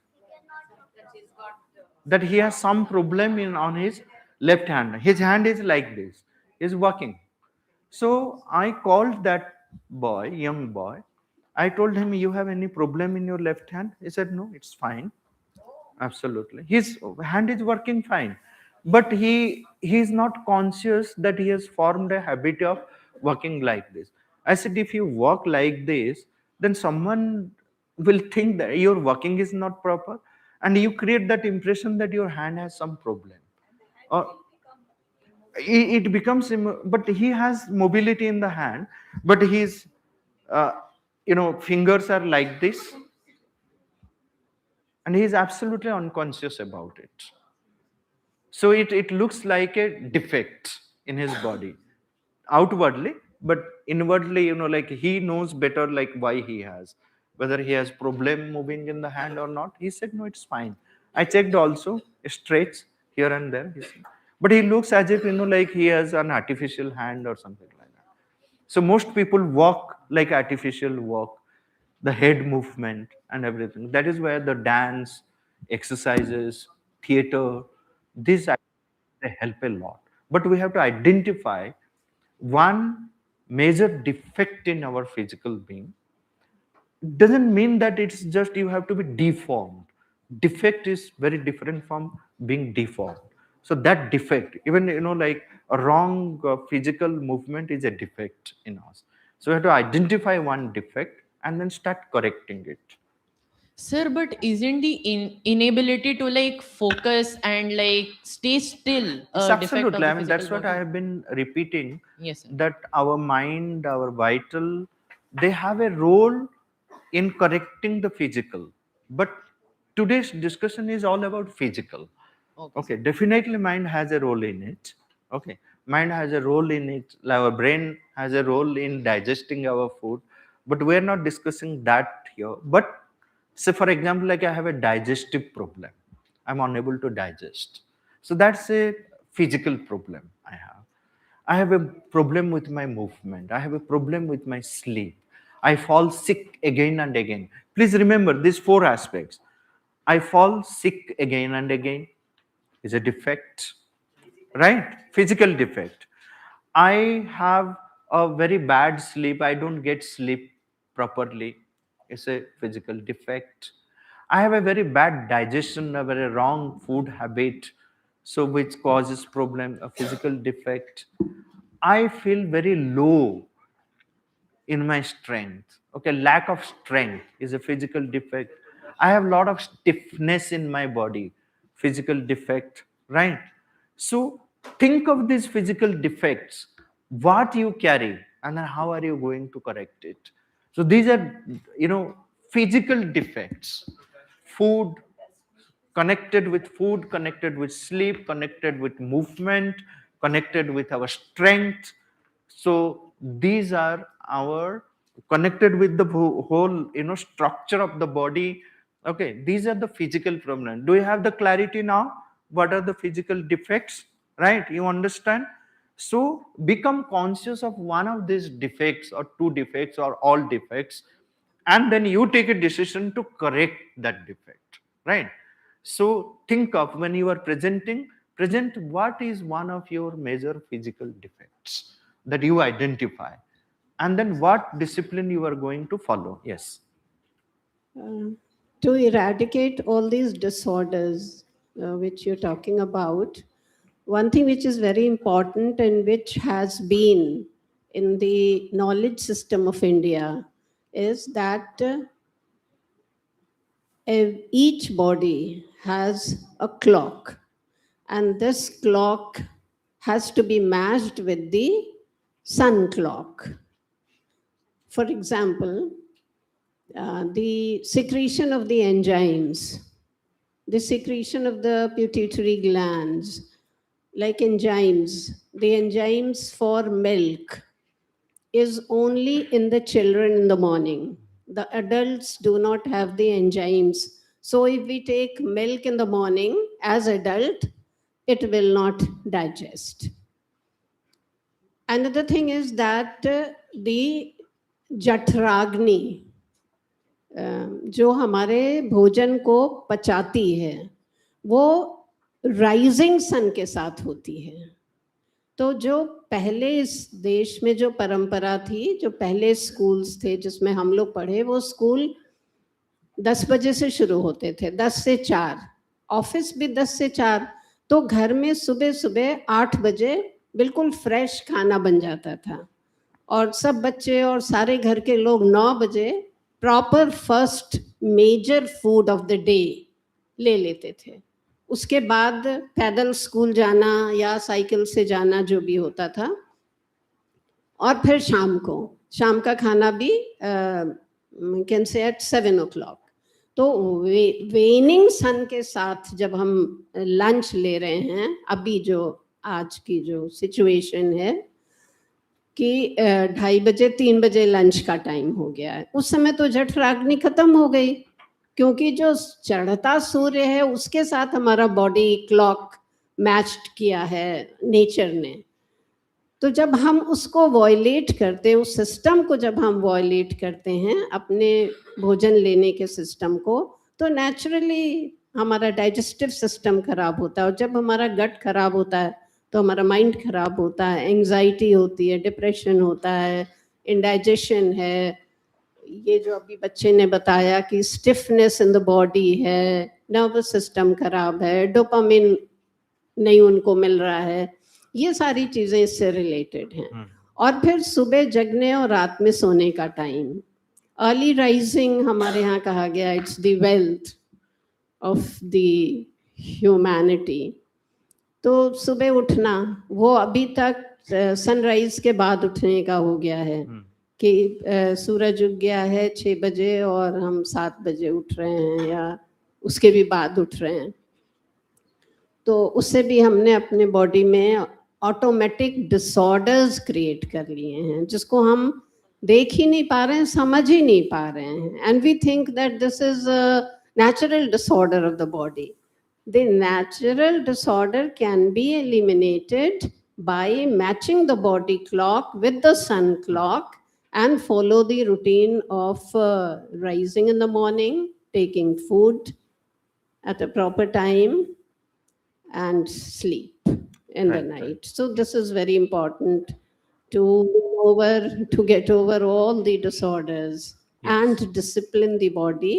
That he has some problem in on his left hand. His hand is like this. He's walking. So I called that boy, young boy. I told him, "You have any problem in your left hand?" He said, "No, it's fine. Absolutely. His hand is working fine." But he is not conscious that he has formed a habit of working like this. I said, if you walk like this, then someone will think that your working is not proper, and you create that impression that your hand has some problem. Or it becomes but he has mobility in the hand, but his uh, fingers are like this, and he is absolutely unconscious about it. So it looks like a defect in his body outwardly, but inwardly, like he knows better, like why he has, whether he has problem moving in the hand or not. He said, "No, it's fine. I checked also, stretch here and there." He said. But he looks as if, like he has an artificial hand or something like that. So most people walk like artificial walk, the head movement and everything. That is where the dance, exercises, theater, these they help a lot. But we have to identify one major defect in our physical being. Doesn't mean that it's just you have to be deformed. Defect is very different from being deformed. So that defect, even like a wrong physical movement is a defect in us. So we have to identify one defect and then start correcting it. Sir, but isn't the inability to like focus and like stay still It's a defect of absolutely. the I mean, physical that's what I body? have been repeating. Yes, sir. That our mind, our vital, they have a role in correcting the physical. But today's discussion is all about physical. Okay, definitely mind has a role in it. Okay, mind has a role in it. Our brain has a role in digesting our food. But we are not discussing that here. But say, for example, like I have a digestive problem. I'm unable to digest. So that's a physical problem I have. I have a problem with my movement. I have a problem with my sleep. I fall sick again and again. Please remember these four aspects. I fall sick again and again is a defect, right? Physical defect. I have a very bad sleep. I don't get sleep properly. It's a physical defect. I have a very bad digestion, a very wrong food habit, so which causes problem, a physical defect. I feel very low in my strength. Okay, lack of strength is a physical defect. I have a lot of stiffness in my body, physical defect, right? So think of these physical defects, what you carry, and then how are you going to correct it. So these are, physical defects. Food, connected with food, connected with sleep, connected with movement, connected with our strength. So these are our connected with the whole structure of the body. Okay, these are the physical problems. Do you have the clarity now? What are the physical defects? Right? You understand? So become conscious of one of these defects or two defects or all defects, and then you take a decision to correct that defect. Right? So think of, when you are presenting, present what is one of your major physical defects that you identify, and then what discipline you are going to follow. Yes. To eradicate all these disorders which you're talking about, one thing which is very important and which has been in the knowledge system of India is that each body has a clock, and this clock has to be matched with the sun clock. For example, the secretion of the enzymes, the secretion of the pituitary glands, like enzymes, the enzymes for milk is only in the children in the morning. The adults do not have the enzymes. So if we take milk in the morning as adult, it will not digest. Another thing is that the जठराग्नि जो हमारे भोजन को पचाती है वो rising sun के साथ होती है. तो जो पहले इस देश में जो परंपरा थी, जो पहले स्कूल्स थे जिसमें हम लोग पढ़े, वो स्कूल 10 बजे से शुरू होते थे, 10 से 4, ऑफिस भी 10 से 4. तो घर में सुबह सुबह 8 बजे बिल्कुल फ्रेश खाना बन जाता था और सब बच्चे और सारे घर के लोग 9 बजे proper first major food of the day ले लेते थे. उसके बाद पैदल स्कूल जाना या साइकिल से जाना जो भी होता था, और फिर शाम का खाना भी कैन से एट 7 o'clock. तो वेनिंग सन के साथ जब हम लंच ले रहे हैं, अभी जो आज की जो सिचुएशन है कि 2:30 बजे 3 बजे लंच का टाइम हो गया है, उस समय तो जठराग्नि खत्म हो गई, क्योंकि जो चढ़ता सूर्य है उसके साथ हमारा बॉडी क्लॉक मैच्ड किया है नेचर ने. तो जब हम उसको वॉयलेट करते हैं, उस सिस्टम को जब हम वॉयलेट करते हैं अपने भोजन लेने के सिस्टम को, तो नेचुरली हमारा डाइजेस्टिव सिस्टम खराब होता है. और जब हमारा गट खराब होता है तो हमारा माइंड खराब होता है, एंग्जाइटी होती है, डिप्रेशन होता है, इंडाइजेशन है, ये जो अभी बच्चे ने बताया कि स्टिफनेस इन द बॉडी है, नर्वस सिस्टम खराब है, डोपामिन नहीं उनको मिल रहा है, ये सारी चीज़ें इससे रिलेटेड हैं. और फिर सुबह जगने और रात में सोने का टाइम, अर्ली राइजिंग हमारे यहाँ कहा गया it's the wealth of the humanity. तो सुबह उठना वो अभी तक सनराइज के बाद उठने का हो गया है कि सूरज उग गया है 6 बजे और हम 7 बजे उठ रहे हैं या उसके भी बाद उठ रहे हैं. तो उससे भी हमने अपने बॉडी में ऑटोमेटिक डिसऑर्डर्स क्रिएट कर लिए हैं जिसको हम देख ही नहीं पा रहे हैं, समझ ही नहीं पा रहे हैं. And we think that this is a natural disorder of the body. The natural disorder can be eliminated by matching the body clock with the sun clock and follow the routine of rising in the morning, taking food at a proper time, and sleep in the night. So this is very important to get over all the disorders and discipline the body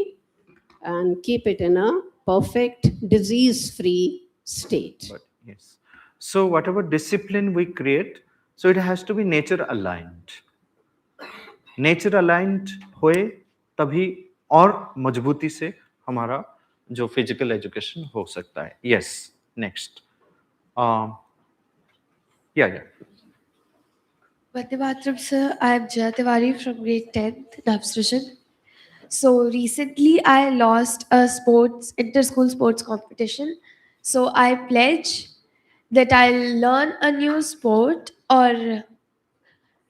and keep it in a perfect disease-free state. But yes. So whatever discipline we create, so it has to be nature aligned. Nature aligned होए तभी और मजबूती से हमारा जो physical education हो सकता है. Yes. Next. Yeah. Vande Mataram, sir. I am Jaipuria from grade 10th, Namsrishan. So recently I lost a inter-school sports competition. So I pledge that I'll learn a new sport or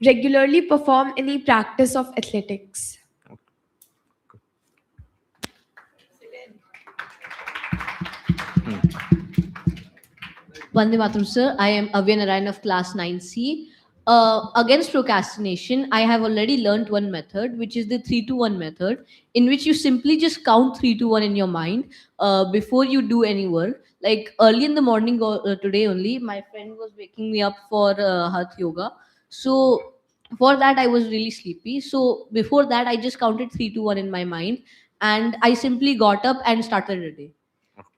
regularly perform any practice of athletics. Vande Mataram, sir. I am Narayan of class 9C. Against procrastination, I have already learned one method, which is the 3 to 1 method, in which you simply just count 3 to 1 in your mind before you do any work. Like early in the morning today only, my friend was waking me up for Hatha Yoga. So for that, I was really sleepy. So before that, I just counted 3 to 1 in my mind, and I simply got up and started the day.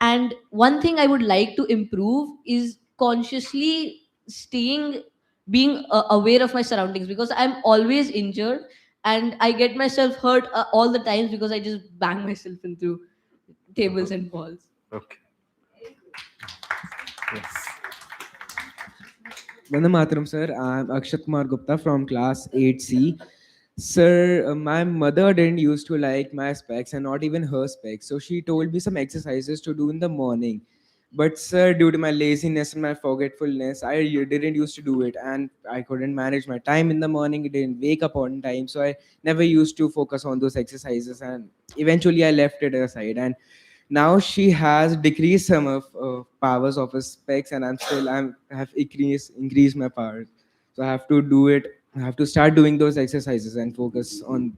And one thing I would like to improve is consciously staying, being aware of my surroundings, because I'm always injured and I get myself hurt all the times because I just bang myself into tables and walls. Okay. Yes. Vande Mataram, sir. I'm Akshat Kumar Gupta from class 8C. Sir, my mother didn't used to like my specs and not even her specs. So she told me some exercises to do in the morning. But sir, due to my laziness and my forgetfulness, I didn't used to do it, and I couldn't manage my time in the morning. I didn't wake up on time, so I never used to focus on those exercises. And eventually, I left it aside. And now she has decreased some of powers of her specs, and I have increased my power. So I have to do it. I have to start doing those exercises and focus on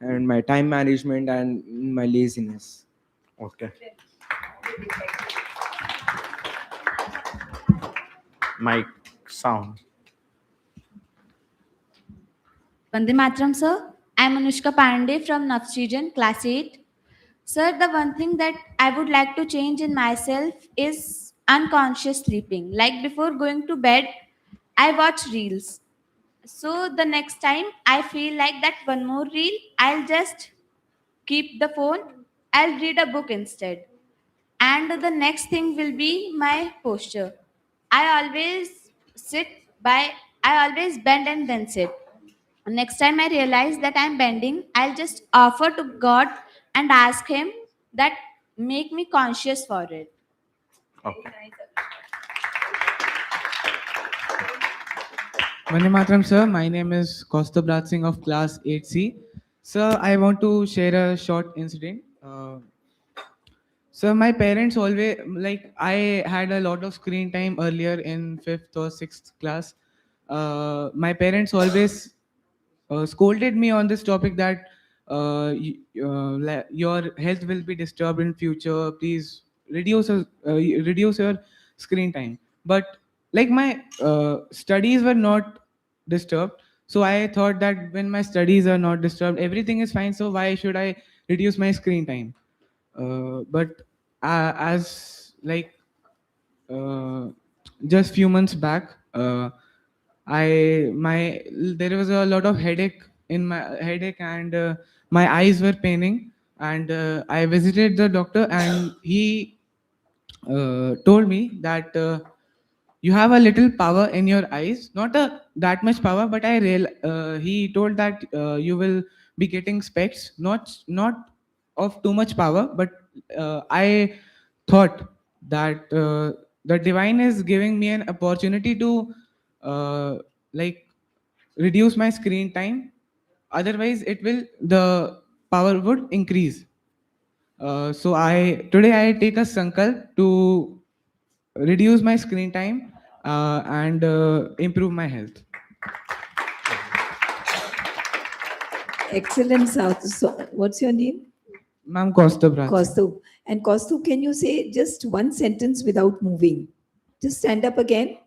and my time management and my laziness. Okay. Mic sound. Vande Mataram, sir. I'm Anushka Pandey from Nafsijan, class 8. Sir, the one thing that I would like to change in myself is unconscious sleeping. Like before going to bed, I watch reels. So the next time I feel like that one more reel, I'll just keep the phone. I'll read a book instead. And the next thing will be my posture. I always sit by, I always bend and then sit. Next time I realize that I'm bending, I'll just offer to God and ask Him that make me conscious for it. Okay. Vande Mataram, sir. My name is Kaustubh Singh of class 8C. Sir, I want to share a short incident. So my parents always, like, I had a lot of screen time earlier in 5th or 6th class. My parents always scolded me on this topic that your health will be disturbed in future. Please reduce your screen time. But like my studies were not disturbed, so I thought that when my studies are not disturbed, everything is fine. So why should I reduce my screen time? But as like just few months back, I my there was a lot of headache, and my eyes were paining, and I visited the doctor, and he told me that you have a little power in your eyes, not that much power, but he told that you will be getting specs, not of too much power, but I thought that the divine is giving me an opportunity to uh, like reduce my screen time. Otherwise, the power would increase. So I today I take a sankalp to reduce my screen time and improve my health. Excellent, South. So, what's your name? Ma'am, Kaustubh. Kaustubh. And Kaustubh, can you say just one sentence without moving? Just stand up again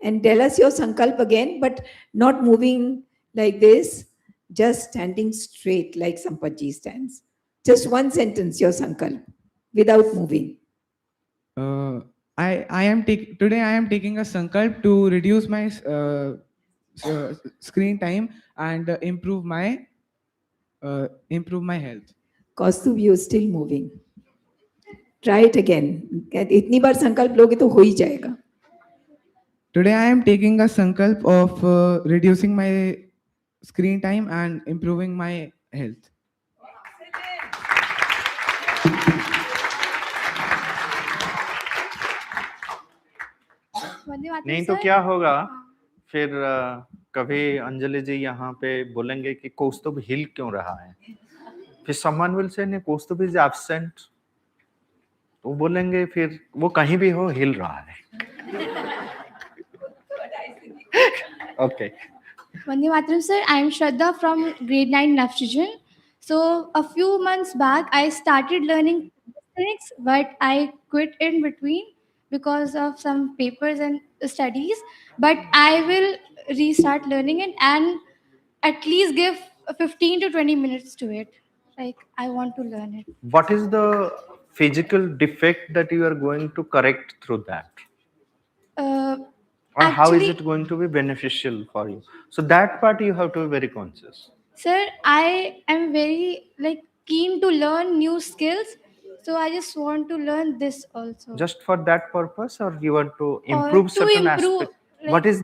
and tell us your sankalp again, but not moving like this, just standing straight like Sampaji stands. Just one sentence, your sankalp, without moving. Today I am taking a sankalp to reduce my screen time and improve my health. Kaustubh, you're still moving. Try it again. इतनी बार संकल्प लोगे तो हो ही जाएगा. Today I am taking a sankalp of reducing my screen time and improving my health. नहीं तो क्या होगा फिर कभी अंजलि जी यहाँ पे बोलेंगे कि कौस्तुभ हिल क्यों रहा है, फिर someone will say ने कौस्तुभ is absent, तो बोलेंगे फिर वो कहीं भी हो हिल रहा है. Okay. Vande Mataram, sir. I am Shraddha from grade 9 Naftrition. So, a few months back, I started learning physics, but I quit in between because of some papers and studies. But I will restart learning it and at least give 15 to 20 minutes to it. Like, I want to learn it. What is the physical defect that you are going to correct through that? Uh, Or how is Actually, it going to be beneficial for you? So that part you have to be very conscious. sir, I am very like keen to learn new skills. So I just want to learn this also. Just for that purpose, or you want to Or improve to certain improve aspect? like What is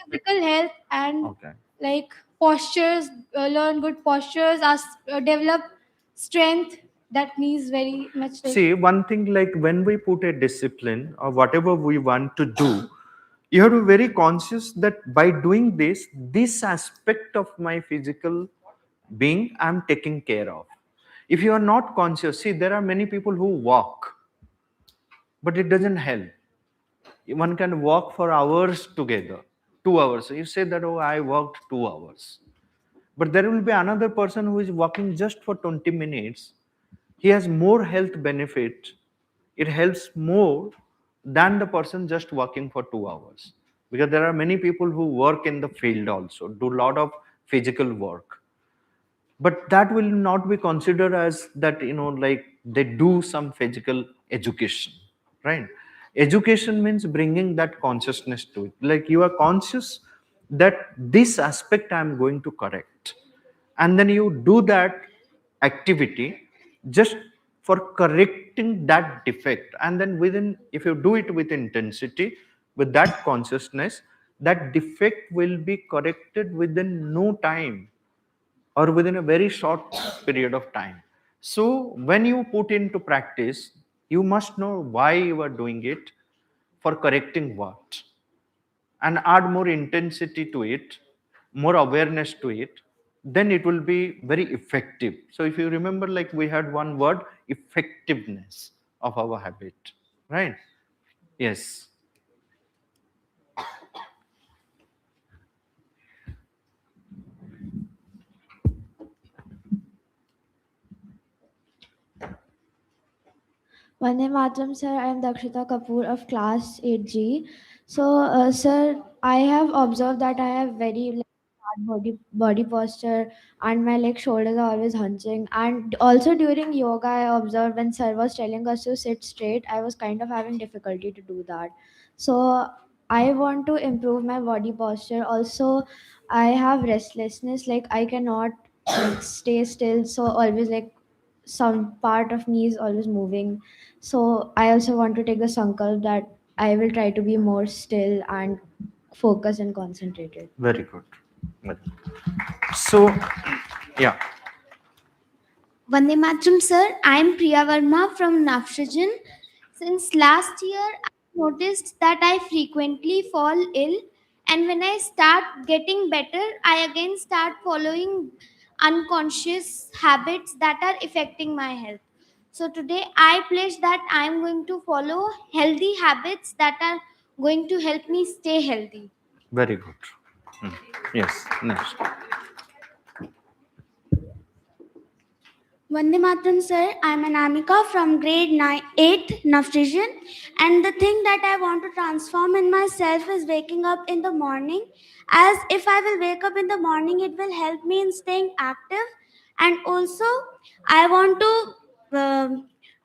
physical health and okay? like postures, learn good postures, develop strength that needs very much like. See, one thing, like when we put a discipline or whatever we want to do, you have to be very conscious that by doing this aspect of my physical being, I'm taking care of. If you are not conscious, see, there are many people who walk, but it doesn't help. One can walk for hours together, 2 hours. So you say that, oh, I walked 2 hours. But there will be another person who is walking just for 20 minutes. He has more health benefit. It helps more than the person just walking for 2 hours. Because there are many people who work in the field also, do a lot of physical work. But that will not be considered as that, like they do some physical education, right? Education means bringing that consciousness to it. Like you are conscious that this aspect I am going to correct, and then you do that activity just for correcting that defect, and then within, if you do it with intensity, with that consciousness, that defect will be corrected within no time or within a very short period of time. So when you put into practice, you must know why you are doing it, for correcting what, and add more intensity to it, more awareness to it, then it will be very effective. So if you remember, like we had one word, effectiveness of our habit, right? Yes. Vande Mataram, sir. I am Dakshita Kapoor of class 8G. So, sir, I have observed that I have very like, bad body posture, and my like shoulders are always hunching. And also during yoga, I observed when sir was telling us to sit straight, I was kind of having difficulty to do that. So, I want to improve my body posture. Also, I have restlessness. Like I cannot like stay still. So always like some part of me is always moving. So I also want to take the sankalp that I will try to be more still and focus and concentrated. Very good. Very good. So, yeah. Vande Mataram, sir. I'm Priya Verma from Nafshajan. Since last year, I noticed that I frequently fall ill, and when I start getting better, I again start following unconscious habits that are affecting my health. So today, I pledge that I'm going to follow healthy habits that are going to help me stay healthy. Very good. Yes. Next. Vande Mataram, sir. I'm Annamaya from grade 8 Naftrition. And the thing that I want to transform in myself is waking up in the morning. As if I will wake up in the morning, it will help me in staying active. And also, I want to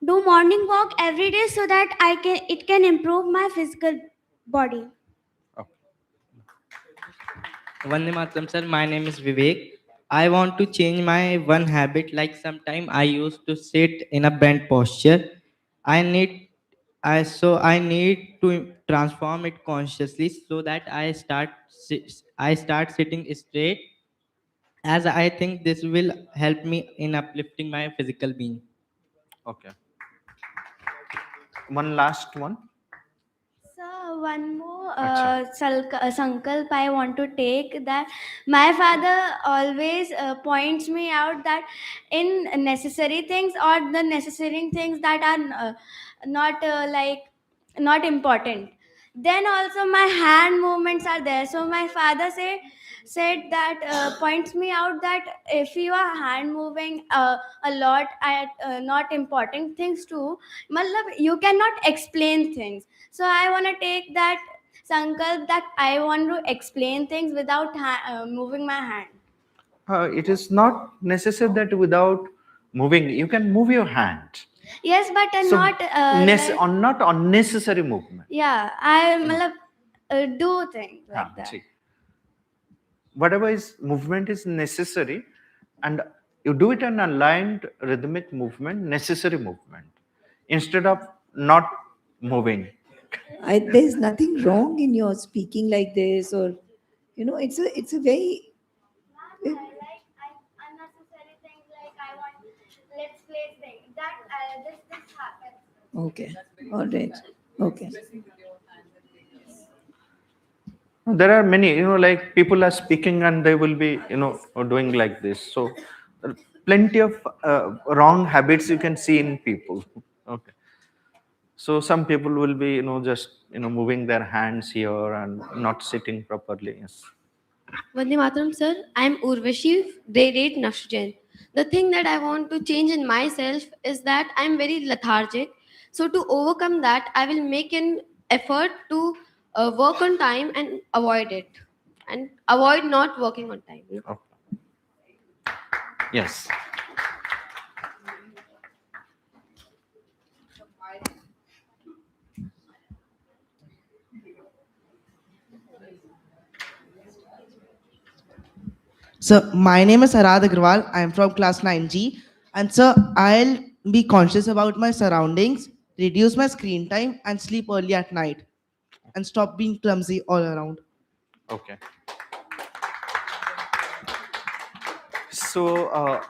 do morning walk every day so that it can improve my physical body. Vande Mataram, sir. My name is Vivek. I want to change my one habit. Like sometime I used to sit in a bent posture. I need, I need to transform it consciously so that I start sitting straight. As I think this will help me in uplifting my physical being. Okay. One last one. So one more Acha. sankalp I want to take, that my father always points me out that in necessary things or the necessary things that are not not important, then also my hand movements are there. So my father said that points me out that if you are hand moving a lot at not important things too, matlab you cannot explain things. So I want to take that sankalp that I want to explain things without moving my hand. It is not necessary that without moving, you can move your hand. Yes, but So, not not unnecessary movement. yeah, I matlab, do things like that. See, whatever is movement is necessary, and you do it an aligned rhythmic movement, necessary movement, instead of not moving. There's nothing wrong in your speaking like this, or it's a very Unnecessary things like I want let's play thing that this happens. okay. All right. Okay. There are many, like people are speaking and they will be, doing like this. So, plenty of wrong habits you can see in people. Okay. So some people will be, just, moving their hands here and not sitting properly. Yes. Vande Mataram, sir. I'm Urvashi, grade 8 Nitrogen. The thing that I want to change in myself is that I'm very lethargic. So to overcome that, I will make an effort to work on time and avoid it, and avoid not working on time. Yes. So my name is Arad Agrawal. I am from class 9G. And sir, I'll be conscious about my surroundings, reduce my screen time, and sleep early at night, and stop being clumsy all around. Okay. So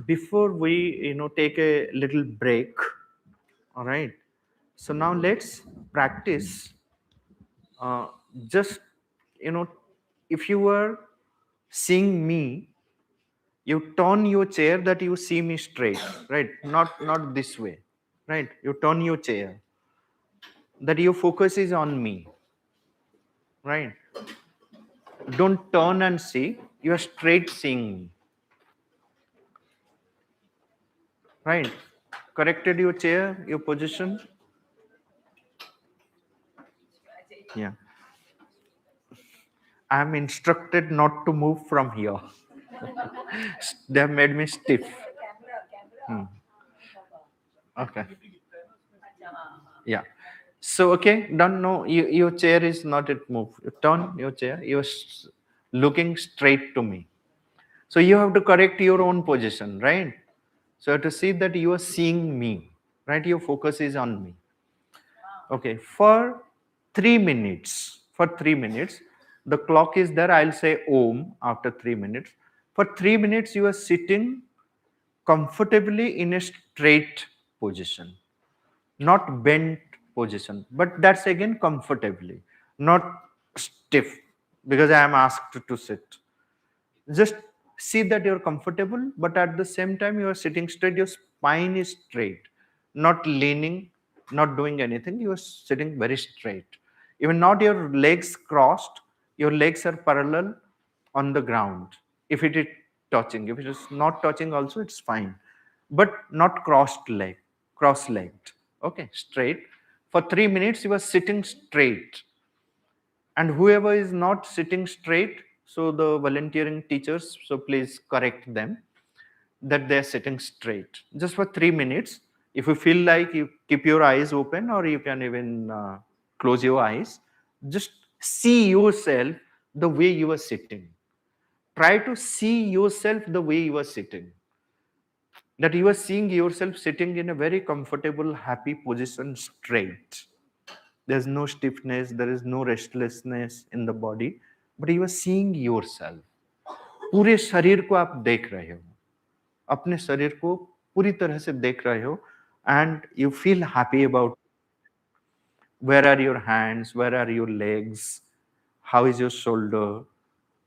before we, take a little break, all right. So now let's practice. Just, if you were seeing me, you turn your chair that you see me straight, right? Not this way, right? You turn your chair that your focus is on me, right? Don't turn and see, you are straight seeing me, right? Corrected your chair, your position. Yeah. I am instructed not to move from here. They have made me stiff. Okay. Yeah. So, okay, done. No, your chair is not at move. You turn your chair, you're looking straight to me. So, you have to correct your own position, right? So, to see that you are seeing me, right? Your focus is on me. Okay, for 3 minutes, the clock is there. I'll say Om after 3 minutes. For 3 minutes, you are sitting comfortably in a straight position, not bent position, but that's again comfortably, not stiff because I am asked to sit. Just see that you're comfortable, but at the same time you are sitting straight, your spine is straight, not leaning, not doing anything. You are sitting very straight, even not your legs crossed, your legs are parallel on the ground. If it is touching, if it is not touching also, it's fine, but not cross legged. Okay, straight. For 3 minutes you are sitting straight, and whoever is not sitting straight, so the volunteering teachers, so please correct them that they are sitting straight just for 3 minutes. If you feel like, you keep your eyes open, or you can even close your eyes. Just see yourself the way you are sitting. Try to see yourself the way you are sitting, that you are seeing yourself sitting in a very comfortable, happy position, straight. There's no stiffness, there is no restlessness in the body, but you are seeing yourself. पूरे शरीर को आप देख रहे हो, अपने शरीर को पूरी तरह से देख रहे हो, and you feel happy about where are your hands, where are your legs, how is your shoulder,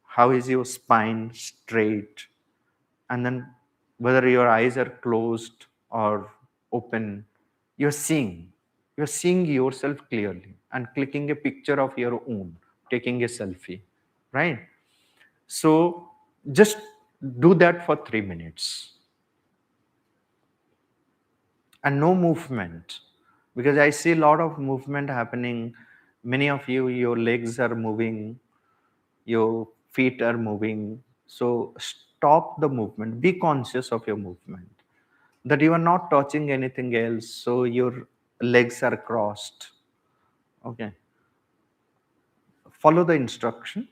how is your spine straight, and then whether your eyes are closed or open, you're seeing You're seeing yourself clearly and clicking a picture of your own, taking a selfie, right? So just do that for 3 minutes and no movement, because I see a lot of movement happening. Many of you, your legs are moving, your feet are moving. So stop the movement, be conscious of your movement, that you are not touching anything else, so your legs are crossed. Okay, follow the instruction.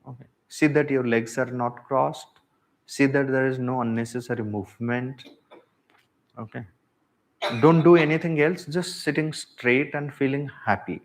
Okay, see that your legs are not crossed, see that there is no unnecessary movement. Okay, don't do anything else, just sitting straight and feeling happy.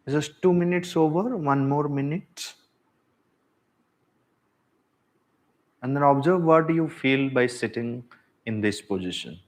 Just 2 minutes over, one more minute. And then observe what do you feel by sitting in this position.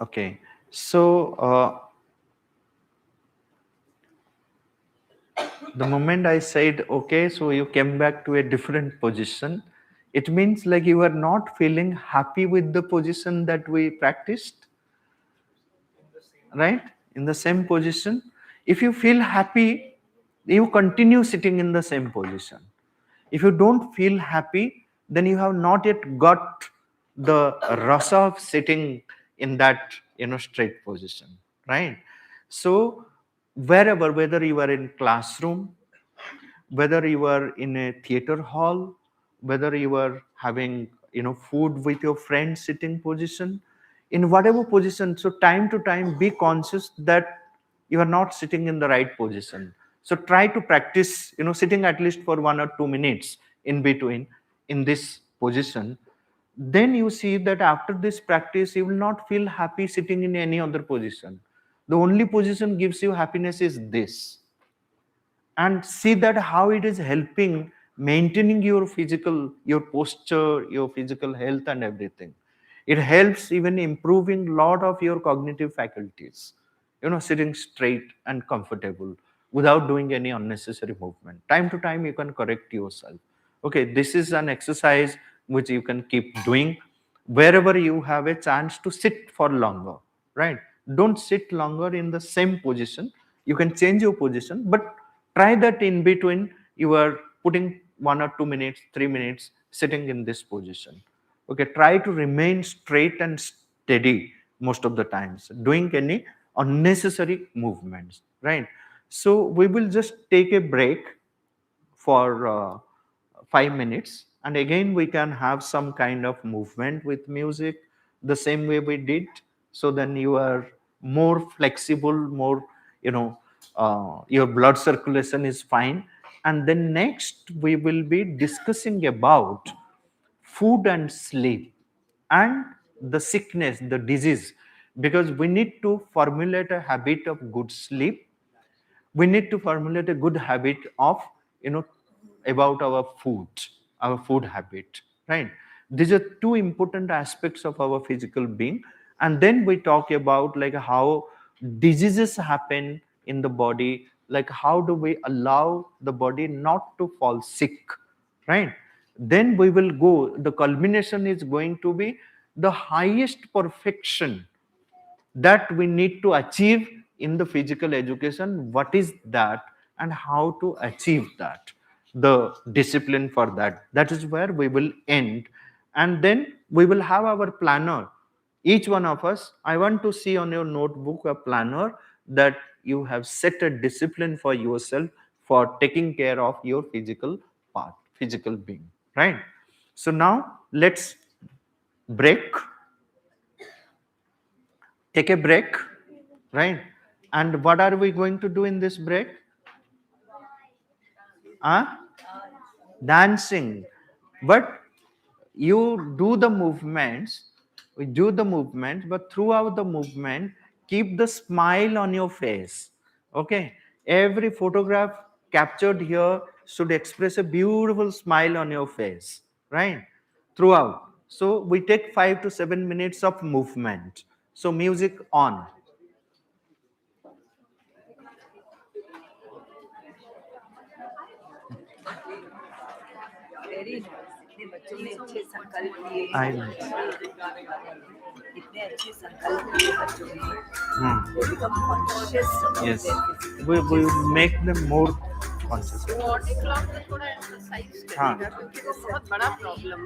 Okay, so the moment I said okay, so you came back to a different position, it means like you are not feeling happy with the position that we practiced, right? In the same position. If you feel happy, you continue sitting in the same position. If you don't feel happy, then you have not yet got the rasa of sitting in that straight position, right? So wherever, whether you are in classroom, whether you are in a theater hall, whether you are having food with your friend sitting position, in whatever position, so time to time be conscious that you are not sitting in the right position. So try to practice sitting at least for 1 or 2 minutes in between in this position. Then you see that after this practice you will not feel happy sitting in any other position. The only position gives you happiness is this, and see that how it is helping maintaining your posture, your physical health and everything. It helps even improving lot of your cognitive faculties, sitting straight and comfortable without doing any unnecessary movement. Time to time you can correct yourself. Okay, this is an exercise which you can keep doing wherever you have a chance to sit for longer, right? Don't sit longer in the same position. You can change your position, but try that in between you are putting 1 or 2 minutes, 3 minutes sitting in this position. Okay, try to remain straight and steady most of the times, doing any unnecessary movements, right? So we will just take a break for 5 minutes, and again we can have some kind of movement with music, the same way we did. So then you are more flexible, more, your blood circulation is fine. And then next we will be discussing about food and sleep and the sickness, the disease, because we need to formulate a habit of good sleep. We need to formulate a good habit of, about our food habit, right? These are two important aspects of our physical being. And then we talk about like how diseases happen in the body, like how do we allow the body not to fall sick, right? Then we will go, the culmination is going to be the highest perfection that we need to achieve in the physical education. What is that, and how to achieve that, the discipline for that, that is where we will end. And then we will have our planner. Each one of us, I want to see on your notebook a planner that you have set a discipline for yourself for taking care of your physical part, physical being, right? So now let's break, take a break, right? And what are we going to do in this break? Dancing. But you do the movements, we do the movements, but throughout the movement, keep the smile on your face. Okay? Every photograph captured here should express a beautiful smile on your face, right? Throughout. So we take 5 to 7 minutes of movement. So music on. Very इतने बच्चों ने अच्छे संकल्प लिए, I know. इतने अच्छे संकल्प लिए बच्चों ने, they become conscious about Yes, their physical we will bodies. make them more conscious. Body clock में थोड़ा एक्सरसाइज हाँ. करेगा क्योंकि वो बहुत बड़ा प्रॉब्लम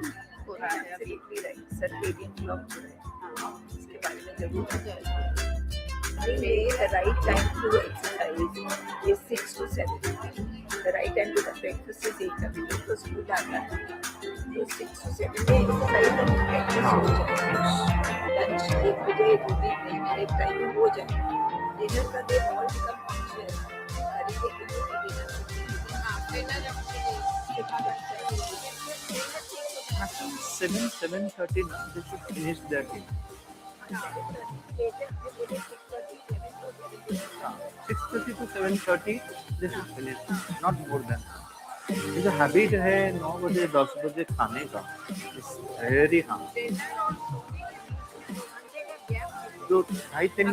हो रहा है अभी। Absolutely right. Circadian clock जो है, इसके बारे में जरूर बताएं। The right time to exercise is 6 to 7. The right time to the breakfast is 8. अभी तो स्कूल आता है, तो 6 to 7 में exercise और breakfast हो जाए। Lunch 1 बजे 2-3 एक टाइम में हो जाए। Dinner का they all become conscious. हरी के dinner Maximum 7:30 now they should finish their day. 6:30 to 7:30 they should finish, not more than that. ये जो हैबिट है 9 बजे 10 बजे खाने का, इट्स वेरी हार्म। जो 2.5-3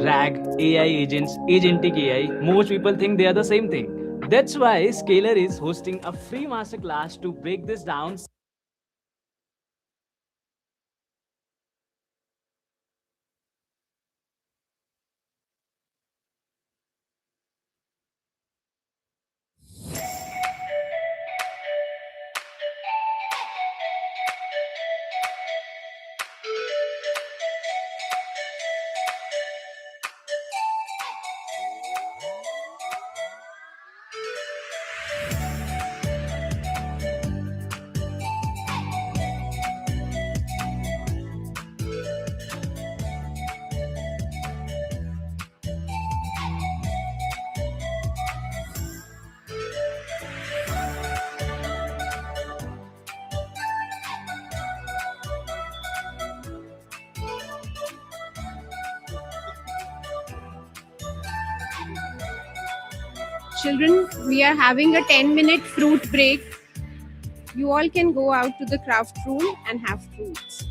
RAG, AI agents, agentic AI, most people think they are the same thing. That's why Scalar is hosting a free masterclass to break this down. Children, we are having a 10-minute fruit break. You all can go out to the craft room and have fruits.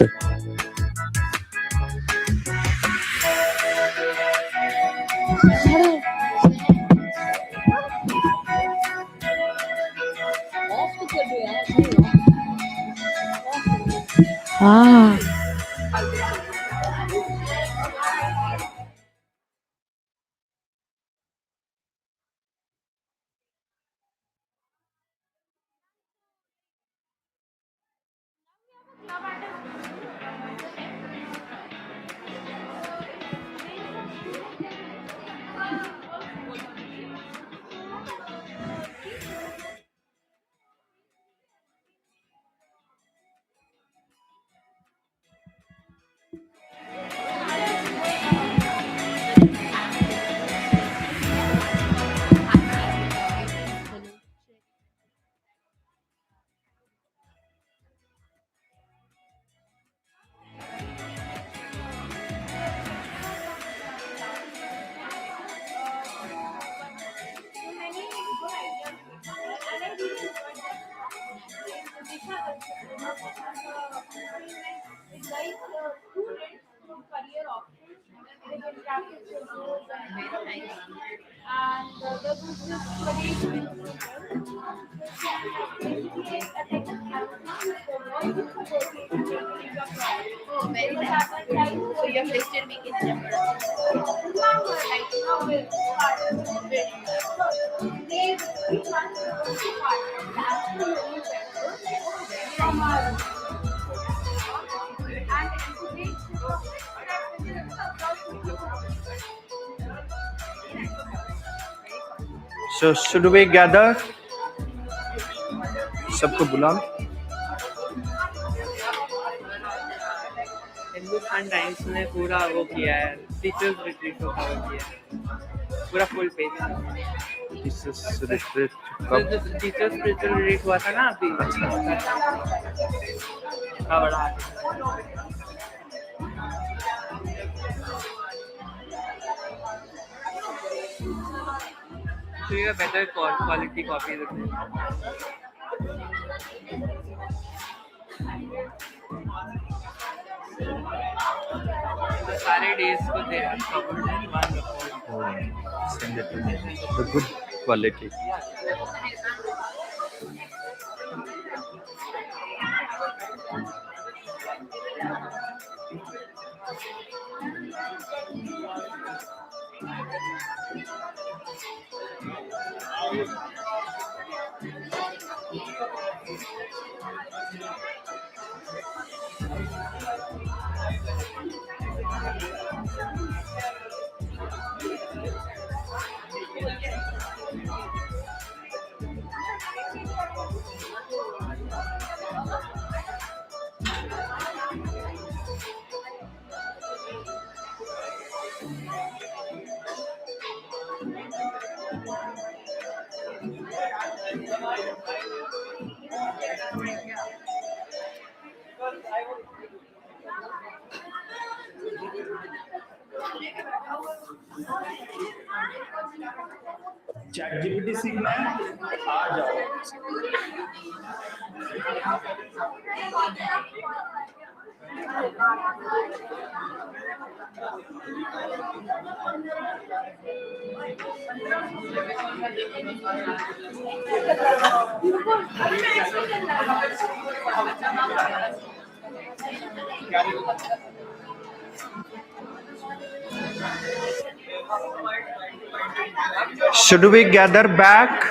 अच्छा हाँ So should we gather? सबको बुला Hindustan times ने पूरा वो किया है, teachers retreat को कवर किया है, पूरा फुल पेज। टीचर्स रिट्रीट कब? टीचर्स रिट्रीट हुआ था ना अभी, इतना बड़ा तो ये बेटर क्वालिटी कॉपी देते हैं। तो सारे डेज को दे covered in one report. Send it to me. The good quality. Chat GPT सीखना है, आ जाओ। Should we gather back?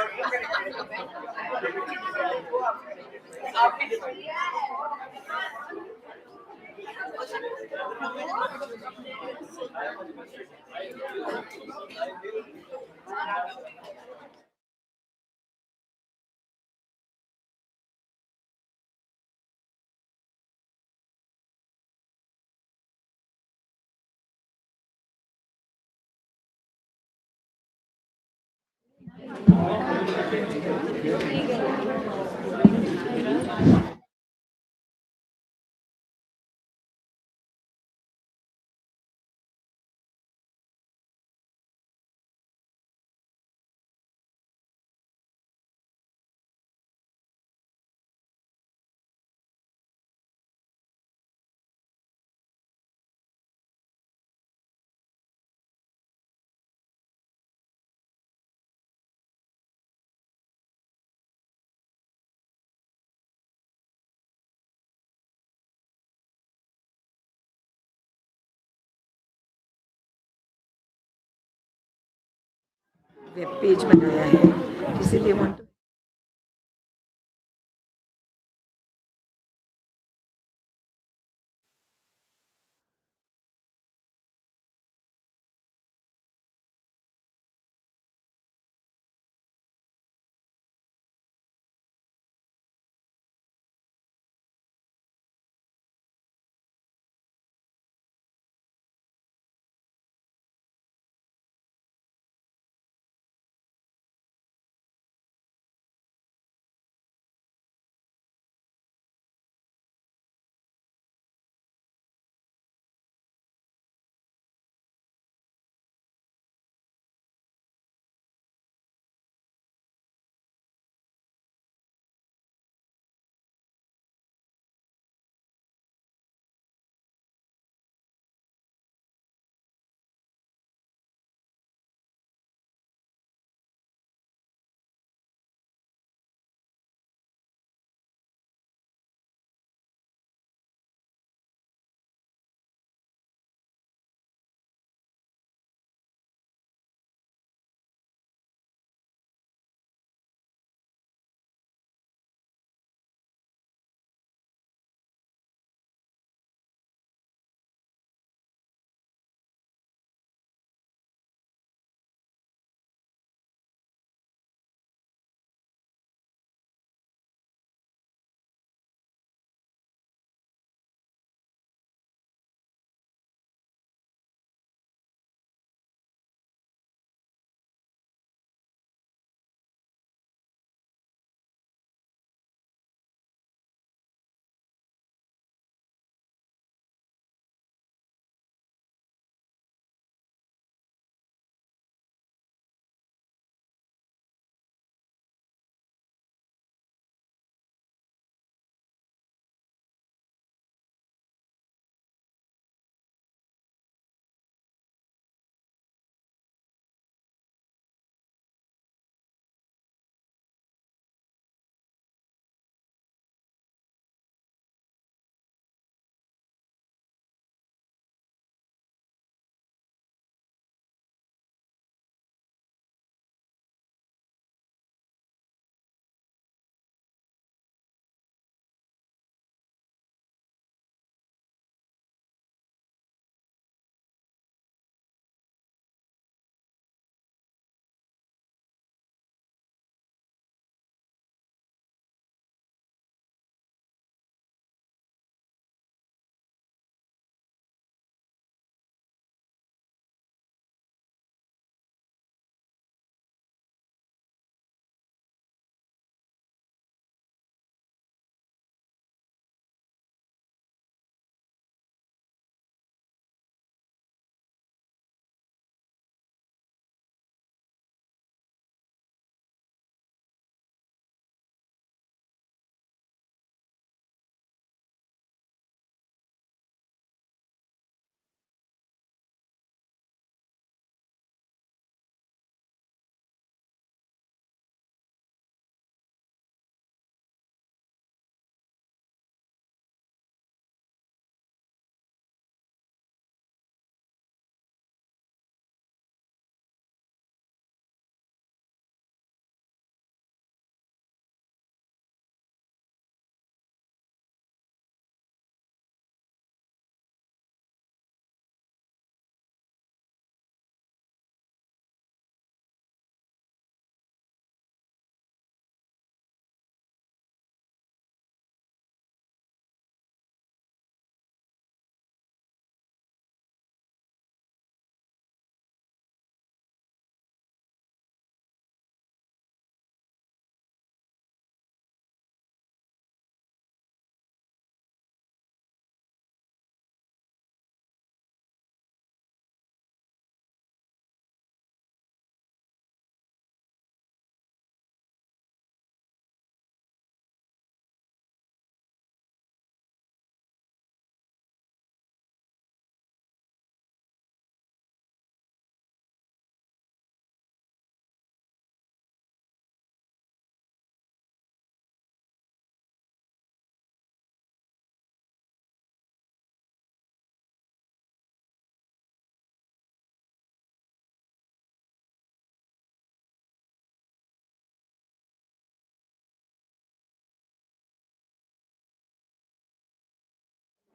Web page बनाया है, इसीलिए want to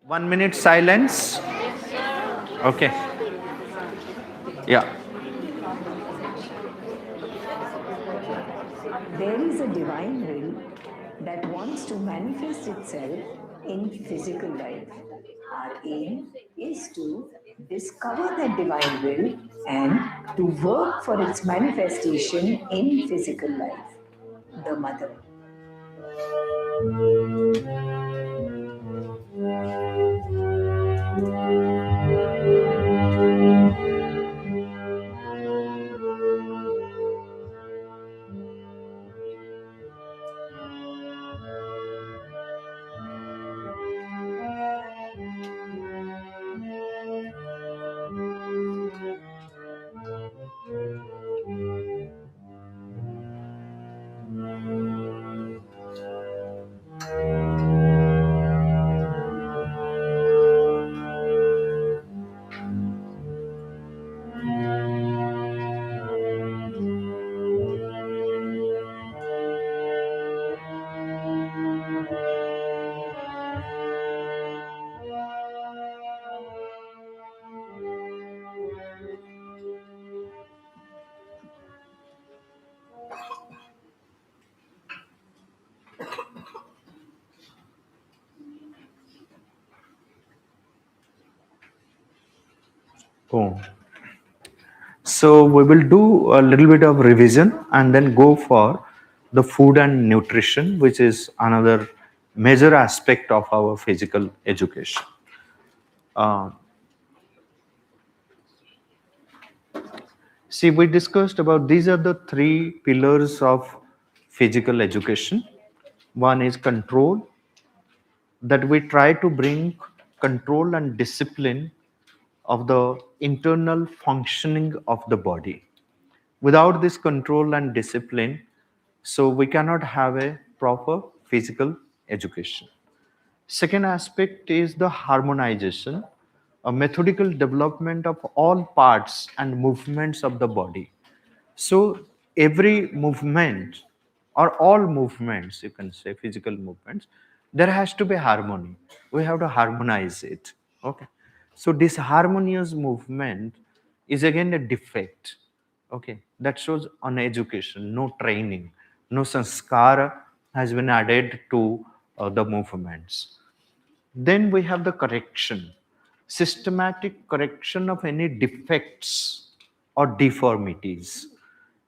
1 minute silence. Okay. Yeah. There is a divine will that wants to manifest itself in physical life. Our aim is to discover that divine will and to work for its manifestation in physical life. The Mother. Oh. So we will do a little bit of revision and then go for the food and nutrition, which is another major aspect of our physical education. Uh, See, we discussed about these are the three pillars of physical education. One is control, that we try to bring control and discipline of the internal functioning of the body. Without this control and discipline, so we cannot have a proper physical education. Second aspect is the harmonization, a methodical development of all parts and movements of the body. So every movement or all movements, you can say physical movements, there has to be harmony. We have to harmonize it. Okay. So this harmonious movement is again a defect. Okay. That shows on education, no training, no sanskara has been added to the movements. Then we have the correction, systematic correction of any defects or deformities.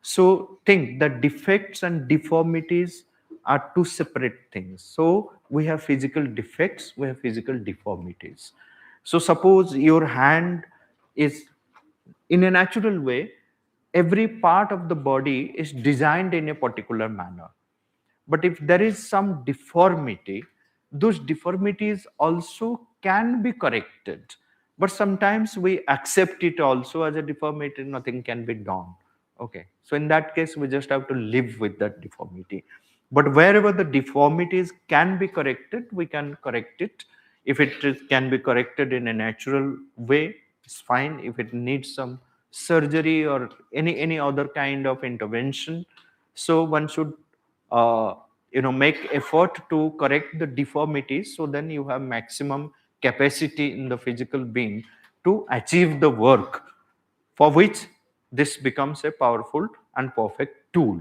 So think that defects and deformities are two separate things. So we have physical defects, we have physical deformities. So suppose your hand is in a natural way, every part of the body is designed in a particular manner. But if there is some deformity, those deformities also can be corrected. But sometimes we accept it also as a deformity, nothing can be done. Okay. So in that case, we just have to live with that deformity. But wherever the deformities can be corrected, we can correct it. If can be corrected in a natural way, it's fine. If it needs some surgery or any other kind of intervention, so one should uh, make effort to correct the deformities, so then you have maximum capacity in the physical being to achieve the work for which this becomes a powerful and perfect tool.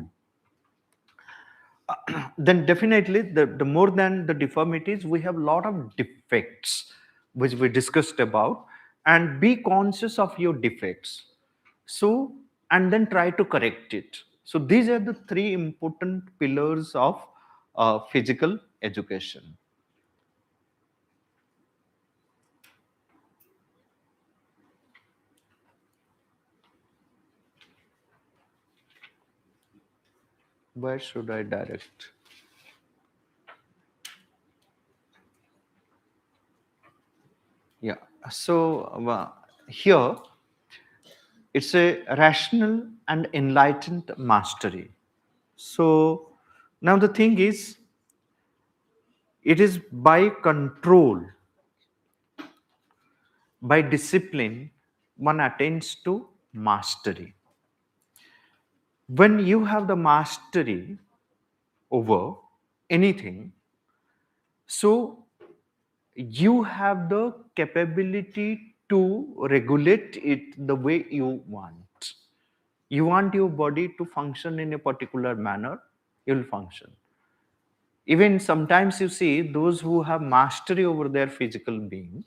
Then definitely the more than the deformities, we have a lot of defects which we discussed about, and be conscious of your defects, so and then try to correct it. So these are the three important pillars of physical education. Where should I direct? Yeah. So here it's a rational and enlightened mastery. So now the thing is, it is by control, by discipline, one attains to mastery. When you have the mastery over anything, so you have the capability to regulate it the way you want. You want your body to function in a particular manner, you'll function. Even sometimes you see those who have mastery over their physical being,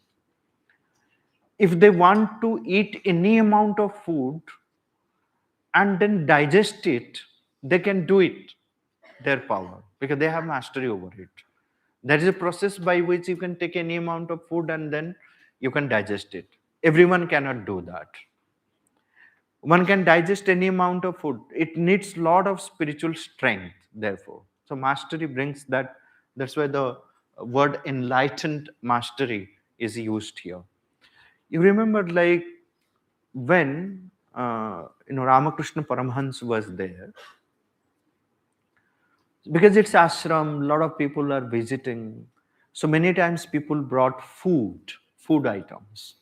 if they want to eat any amount of food and then digest it, they can do it, their power, because they have mastery over it. There is a process by which you can take any amount of food and then you can digest it. Everyone cannot do that. One can digest any amount of food. It needs a lot of spiritual strength, therefore. So mastery brings that. That's why the word enlightened mastery is used here. You remember, like, when Ramakrishna Paramhans was there, because it's ashram, a lot of people are visiting. So many times people brought food items.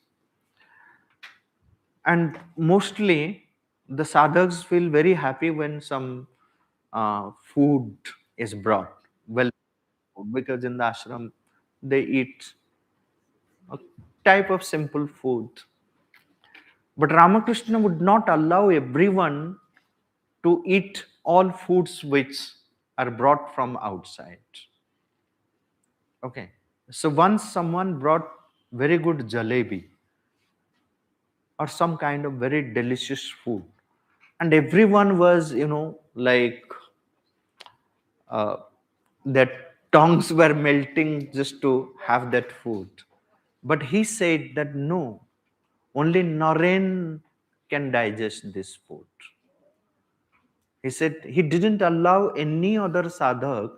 And mostly the sadhaks feel very happy when some food is brought. Well, because in the ashram they eat a type of simple food. But Ramakrishna would not allow everyone to eat all foods which are brought from outside. Okay. So once someone brought very good jalebi or some kind of very delicious food, and everyone was, like, uh, their tongues were melting just to have that food. But he said that no, only Naren can digest this food. He said he didn't allow any other sadhak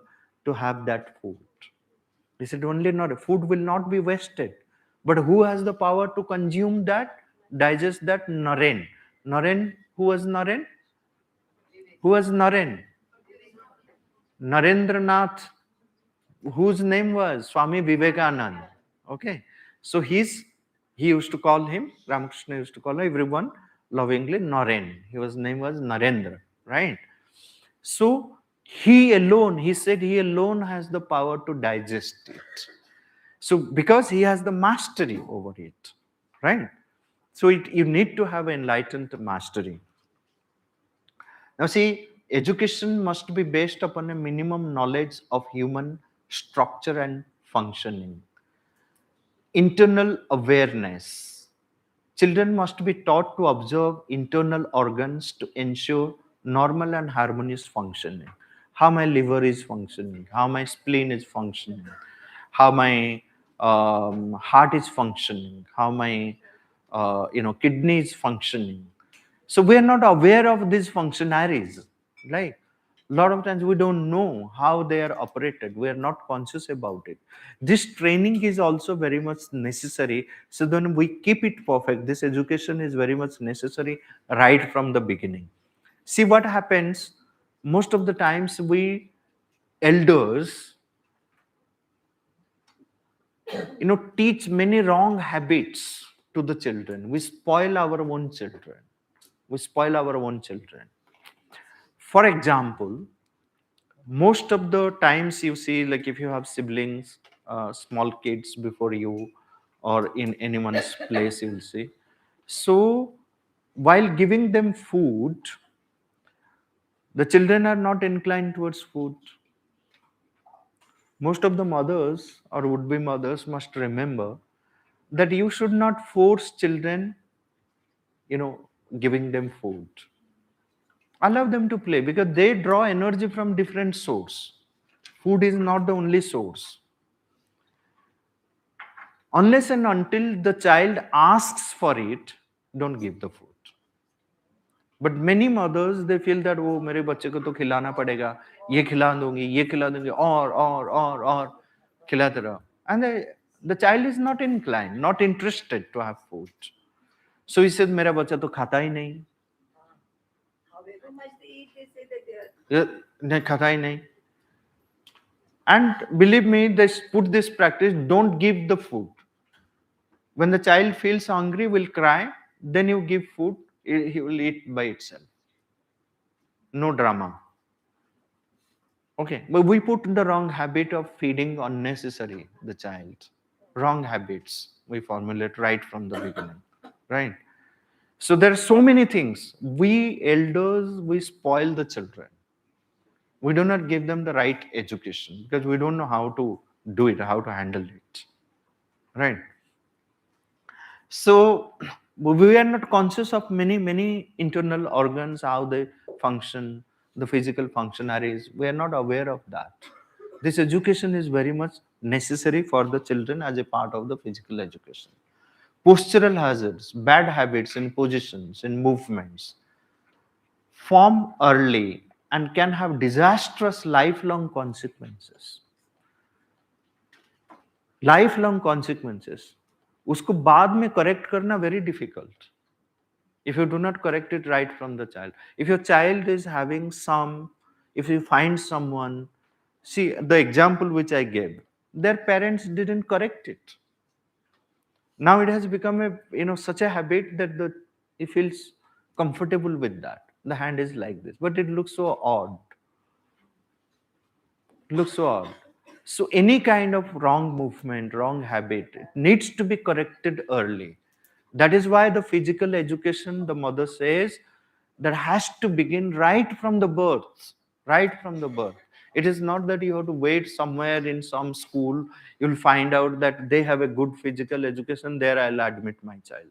to have that food. He said only not food will not be wasted. But who has the power to consume that, digest that? Naren. Naren, who was Naren? Who was Naren? Narendranath, whose name was Swami Vivekanand. Okay. So he used to call him, Ramakrishna used to call everyone lovingly Naren. His name was Narendra, right? So he said he alone has the power to digest it. So because he has the mastery over it, right? So you need to have enlightened mastery. Now see, education must be based upon a minimum knowledge of human structure and functioning. Internal awareness. Children must be taught to observe internal organs to ensure normal and harmonious functioning. How my liver is functioning, how my spleen is functioning, how my heart is functioning, how my kidney is functioning. So we are not aware of these functionaries, right? A lot of times we don't know how they are operated. We are not conscious about it. This training is also very much necessary. So then we keep it perfect. This education is very much necessary right from the beginning. See what happens. Most of the times we elders, teach many wrong habits to the children. We spoil our own children. We spoil our own children. For example, most of the times you see, like if you have siblings, small kids before you, or in anyone's place, you will see. So while giving them food, the children are not inclined towards food. Most of the mothers or would-be mothers must remember that you should not force children, giving them food. Allow them to play because they draw energy from different source. Food is not the only source. Unless and until the child asks for it, don't give the food. But many mothers, they feel that, oh, मेरे बच्चे को तो खिलाना पड़ेगा, ये खिला दूंगी, और खिलाते रहो. And the child is not inclined, not interested to have food. So he said, मेरा बच्चा तो खाता ही नहीं. नहीं खाता ही नहीं. And believe me, they put this practice, don't give the food. When the child feels hungry, will cry, then you give food, he will eat by itself. No drama. Okay, but we put the wrong habit of feeding unnecessary the child, wrong habits we formulate right from the beginning, right? So there are so many things. We elders, we spoil the children. We do not give them the right education because we don't know how to do it, how to handle it, right? So we are not conscious of many internal organs, how they function, the physical functionaries. We are not aware of that. This education is very much necessary for the children as a part of the physical education. Postural hazards, bad habits in positions, in movements, form early and can have disastrous lifelong consequences. Lifelong consequences. उसको बाद में correct करना very difficult if you do not correct it right from the child. If your child is having if you find someone, see the example which I gave, their parents didn't correct it. Now it has become such a habit that he feels comfortable with that. The hand is like this, but it looks so odd. Looks so odd. So any kind of wrong movement, wrong habit, it needs to be corrected early. That is why the physical education, the mother says, that has to begin right from the birth. Right from the birth. It is not that you have to wait somewhere in some school, you'll find out that they have a good physical education, there I'll admit my child.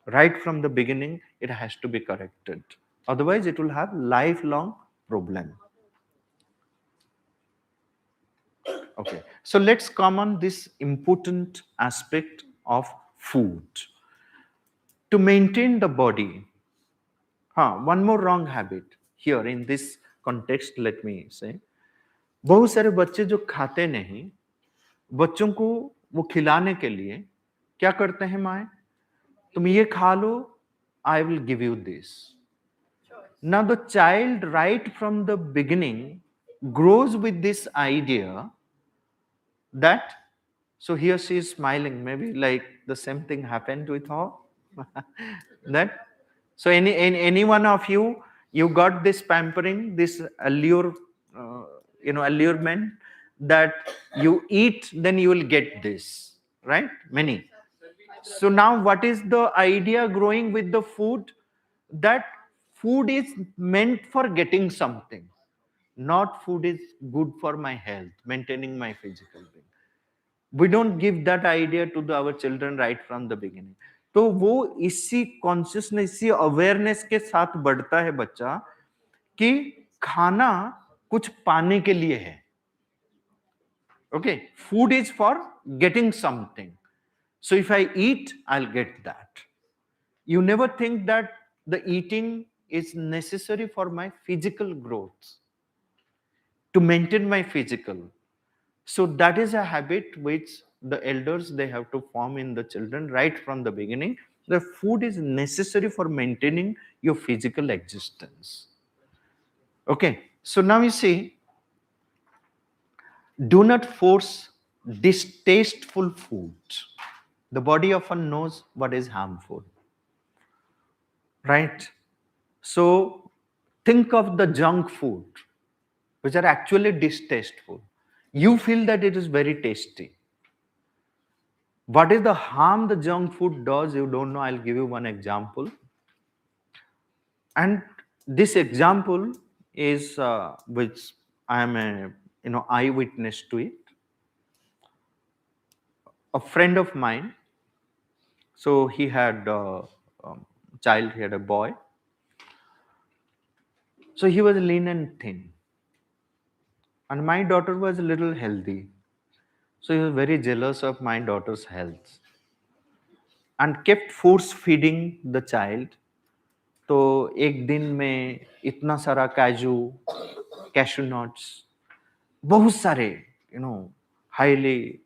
Right from the beginning, it has to be corrected. Otherwise, it will have lifelong problem. Okay, so let's come on this important aspect of food. To maintain the body, one more wrong habit here in this context, let me say. बहुत सारे बच्चे जो खाते नहीं, बच्चों को वो खिलाने के लिए क्या करते हैं माएं? तुम ये खा लो, I will give you this. Now the child right from the beginning grows with this idea that, so here she is smiling, maybe like the same thing happened with her. That, so any one of you got this pampering, this allure, allurement that you eat, then you will get this, right? Many. So now what is the idea growing with the food? That food is meant for getting something, not food is good for my health, maintaining my physical being. We don't give that idea to our children right from the beginning. तो वो इसी consciousness, इसी awareness के साथ बढ़ता है बच्चा कि खाना कुछ पाने के लिए है. Okay, food is for getting something. So if I eat, I'll get that. You never think that the eating is necessary for my physical growth, to maintain my physical. So that is a habit which the elders, they have to form in the children right from the beginning. The food is necessary for maintaining your physical existence. Okay, so now you see, do not force distasteful food. The body often knows what is harmful, right? So think of the junk food, which are actually distasteful. You feel that it is very tasty. What is the harm the junk food does? You don't know. I'll give you one example. And this example is which I am a eyewitness to it. A friend of mine. So he had a child. He had a boy. So he was lean and thin. And my daughter was a little healthy. So he was very jealous of my daughter's health and kept force feeding the child. तो एक दिन में इतना सारा cashew nuts, बहुत सारे highly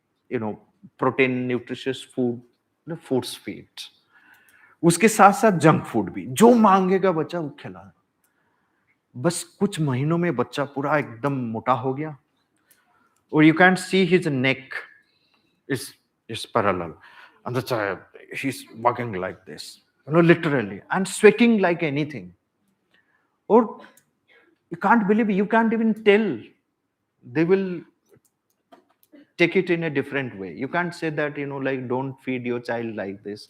protein nutritious food, foods feed. उसके साथ साथ जंक फूड भी, जो मांगेगा बच्चा वो खिला. बस कुछ महीनों में बच्चा पूरा एकदम मोटा हो गया. और you can see his neck is parallel, and the child, he's walking like this, literally, and sweating like anything. Or you can't believe it, you can't even tell. They will take it in a different way. You can't say that, like, don't feed your child like this.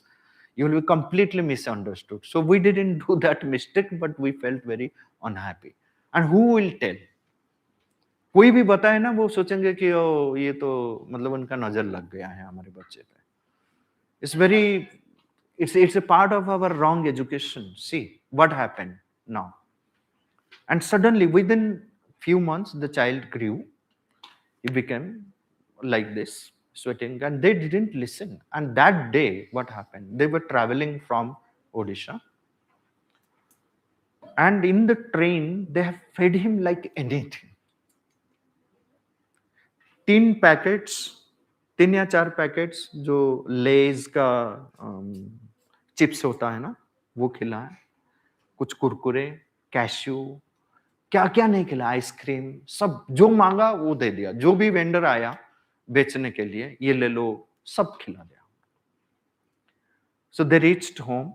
You will be completely misunderstood. So we didn't do that mistake, but we felt very unhappy. And who will tell? कोई भी बताए ना, वो सोचेंगे कि ओ ये तो मतलब उनका नजर लग गया है हमारे बच्चे पे. It's very, it's a part of our wrong education. See what happened now. And suddenly, within few months, the child grew. He became like this, sweating, and they didn't listen. And that day, what happened? They were traveling from Odisha, and in the train, they have fed him like anything. 3 packets, 3 या 4 packets जो लेज का chips होता है ना, वो खिलाया, कुछ Kurkure, cashew, क्या क्या नहीं खिलाया, आइसक्रीम, सब जो मांगा वो दे दिया. जो भी वेंडर आया बेचने के लिए, ये ले लो, सब खिला दिया. So they reached home,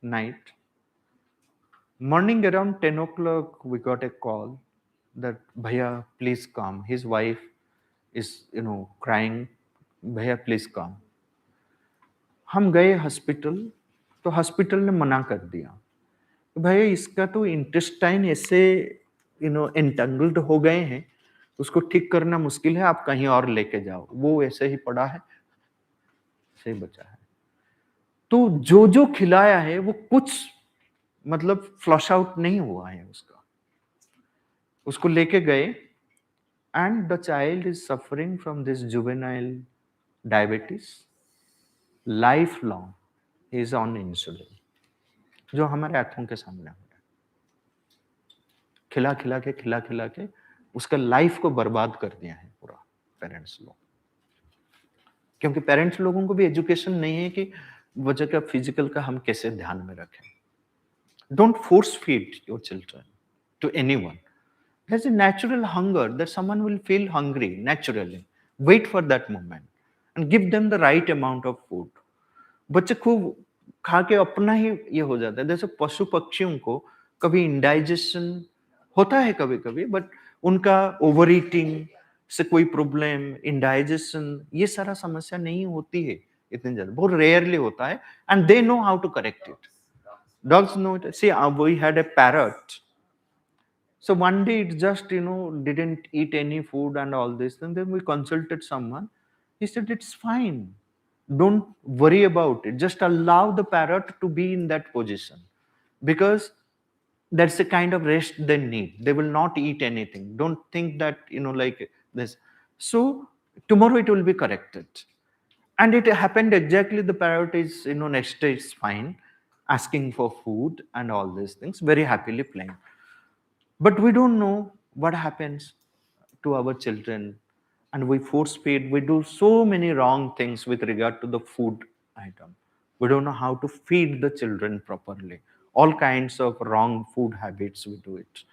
night. Morning around 10 o'clock, we got a call that, Bhaiya, please come. His wife is, crying, Bhaiya, please come. हम गए हॉस्पिटल, तो हॉस्पिटल ने मना कर दिया, भाई इसका तो इंटेस्टाइन ऐसे एंटेंगल्ड हो गए हैं, उसको ठीक करना मुश्किल है, आप कहीं और लेके जाओ. वो ऐसे ही पड़ा है, सही बचा है. तो जो जो खिलाया है वो कुछ मतलब फ्लश आउट नहीं हुआ है उसका. उसको लेके गए, and the child is suffering from this juvenile diabetes, life long is on insulin, जो हमारे आंखों के सामने हो रहा है. खिला खिला के उसका लाइफ को बर्बाद कर दिया है पूरा पेरेंट्स लोग. क्योंकि पेरेंट्स लोगों को भी एजुकेशन नहीं है कि बच्चे का फिजिकल का हम कैसे ध्यान में रखें. Don't force feed your children to anyone. There's a natural hunger that someone will feel hungry naturally. Wait for that moment and give them the right amount of food. बच्चे खूब खा के अपना ही ये हो जाता है. जैसे पशु पक्षियों को कभी इंडाइजेशन होता है कभी कभी, बट उनका ओवर ईटिंग से कोई प्रॉब्लम, इंडाइजेशन, ये सारा समस्या नहीं होती है इतनी ज्यादा, बहुत रेयरली होता है. And they know how to correct it. Dogs know it. See we had a parrot. So one day it just, didn't eat any food and all this. And then we consulted someone. He said, it's fine. Don't worry about it. Just allow the parrot to be in that position, because that's the kind of rest they need. They will not eat anything. Don't think that, like this. So tomorrow it will be corrected. And it happened exactly. The parrot is, next day is fine, asking for food and all these things, very happily playing. But we don't know what happens to our children, and we force feed. We do so many wrong things with regard to the food item. We don't know how to feed the children properly. All kinds of wrong food habits we do it.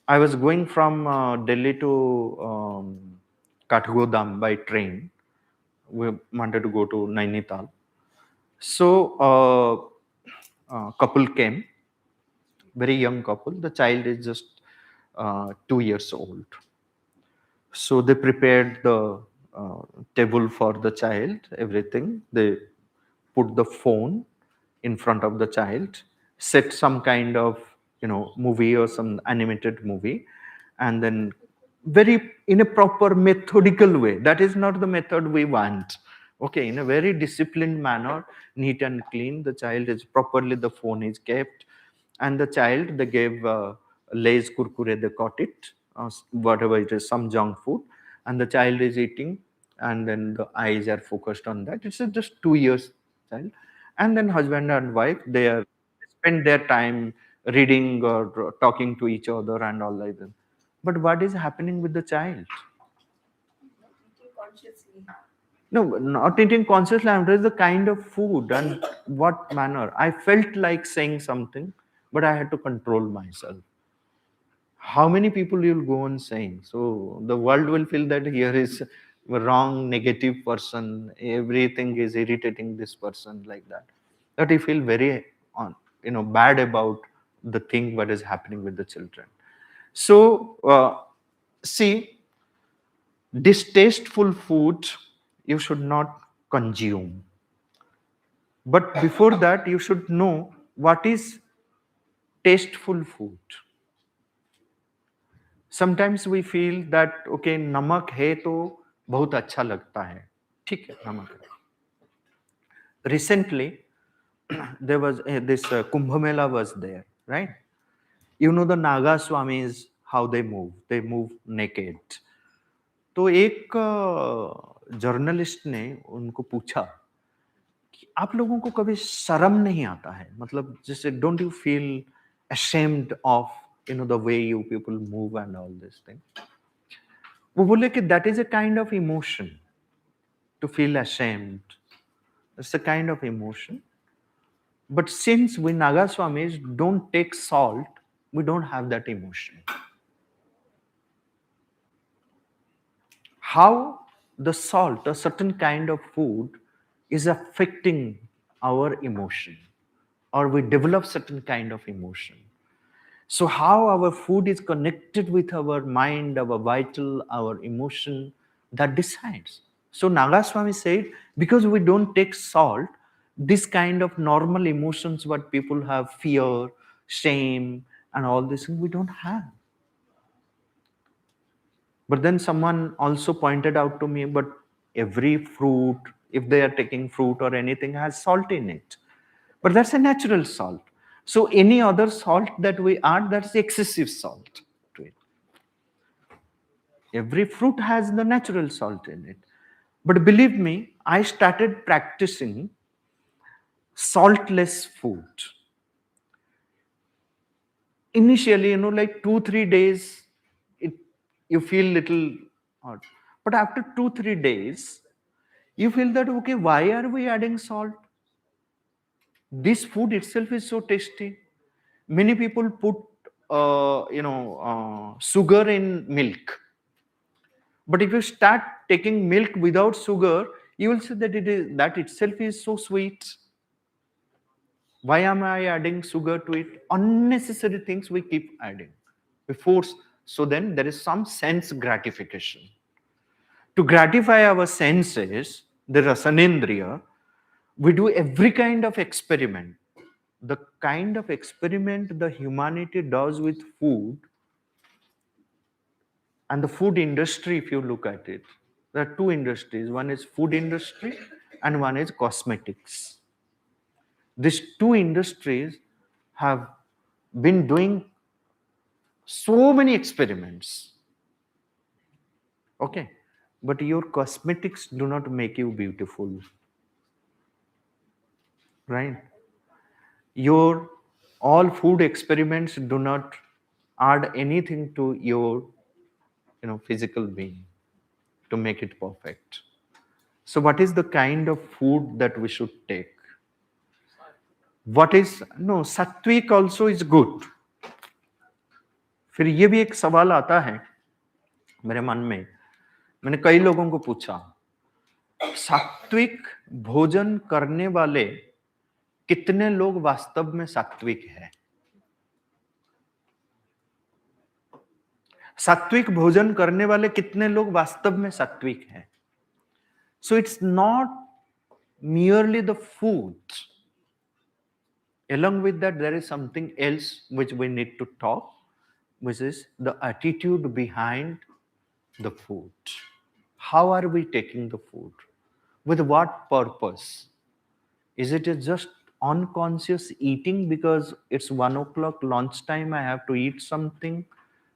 I was going from Delhi to Kathgodam by train. We wanted to go to Nainital. So a couple came, very young couple. The child is just 2 years old. So they prepared the table for the child, everything. They put the phone in front of the child, set some kind of movie or some animated movie, and then very in a proper methodical way. That is not the method we want. Okay, in a very disciplined manner, neat and clean, the child is properly, the phone is kept. And the child, they gave Lay's kurkure, they caught it, whatever it is, some junk food, and the child is eating, and then the eyes are focused on that. It's just 2 years child. And then husband and wife, they spend their time reading or talking to each other and all like that. But what is happening with the child? No, not eating consciously. I'm just the kind of food and what manner. I felt like saying something, but I had to control myself. How many people you'll go on saying? So the world will feel that here is a wrong, negative person. Everything is irritating this person, like that. That you feel very bad about the thing what is happening with the children. So see, Distasteful food you should not consume. But before that, you should know what is tasteful food. Sometimes we feel that okay, नमक है तो बहुत अच्छा लगता है. ठीक है, नमक है. Recently, there was this Kumbh Mela was there, right? You know the Naga Swamis, how they move naked. तो एक जर्नलिस्ट ने उनको पूछा कि आप लोगों को कभी शर्म नहीं आता है, मतलब जैसे don't you feel ashamed of the way you people move and all this thing. वो बोले कि that is a kind of emotion to feel ashamed. It's a kind of emotion. But since we Naga Swamis don't take salt, we don't have that emotion. How the salt, a certain kind of food, is affecting our emotion, or we develop certain kind of emotion. So how our food is connected with our mind, our vital, our emotion, that decides. So Nagaswami said, because we don't take salt, this kind of normal emotions what people have, fear, shame, and all this, we don't have. But then someone also pointed out to me, but every fruit, if they are taking fruit or anything, has salt in it. But that's a natural salt. So any other salt that we add, that's excessive salt to it. Every fruit has the natural salt in it. But believe me, I started practicing saltless food. Initially, like 2-3 days, you feel little odd. But after 2-3 days, you feel that, okay, why are we adding salt? This food itself is so tasty. Many people put, sugar in milk. But if you start taking milk without sugar, you will see that that itself is so sweet. Why am I adding sugar to it? Unnecessary things we keep adding. We force. So then there is some sense gratification. To gratify our senses, the rasanendriya, we do every kind of experiment. The kind of experiment the humanity does with food, and the food industry, if you look at it, there are two industries. One is food industry and one is cosmetics. These two industries have been doing so many experiments. Okay, but your cosmetics do not make you beautiful, right? Your all food experiments do not add anything to your physical being to make it perfect. So what is the kind of food that we should take? What is no sattvic also is good. फिर ये भी एक सवाल आता है मेरे मन में, मैंने कई लोगों को पूछा, सात्विक भोजन करने वाले कितने लोग वास्तव में सात्विक है? सात्विक भोजन करने वाले कितने लोग वास्तव में सात्विक हैं? So it's not merely the food. Along with that, there is something else which we need to talk, which is the attitude behind the food. How are we taking the food? With what purpose? Is it just unconscious eating because it's 1 o'clock lunchtime, I have to eat something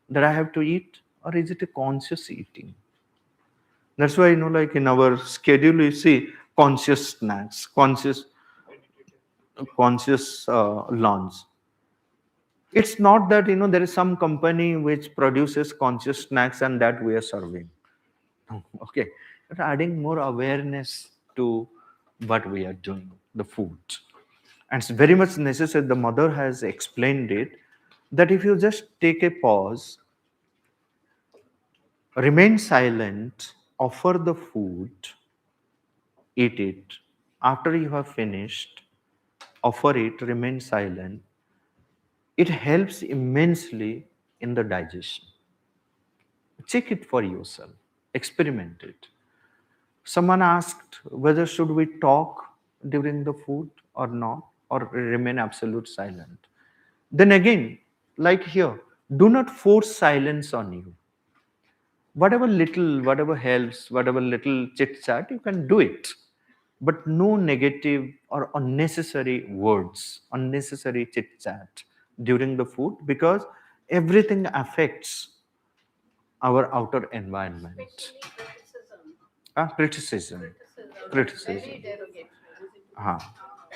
that I have to eat? Or is it a conscious eating? That's why, like in our schedule, you see conscious snacks, conscious lunch. It's not that, there is some company which produces conscious snacks and that we are serving. Okay. But adding more awareness to what we are doing, the food. And it's very much necessary. The mother has explained it that if you just take a pause, remain silent, offer the food, eat it. After you have finished, offer it, remain silent. It helps immensely in the digestion. Check it for yourself. Experiment it. Someone asked whether should we talk during the food or not, or remain absolute silent. Then again, like here, do not force silence on you. Whatever little, whatever helps, whatever little chit chat, you can do it. But no negative or unnecessary words, unnecessary chit chat during the food, because everything affects our outer environment. Criticism.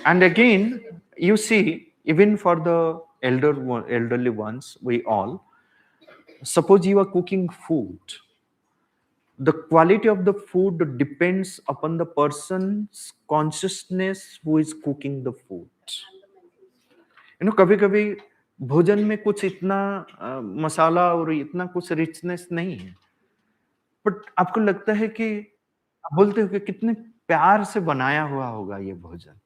And again, you see, even for the elderly ones, we all, suppose you are cooking food, the quality of the food depends upon the person's consciousness who is cooking the food. कभी कभी भोजन में कुछ इतना मसाला और इतना कुछ richness नहीं है, बट आपको लगता है कि आप बोलते हो कि कितने प्यार से बनाया हुआ होगा ये भोजन,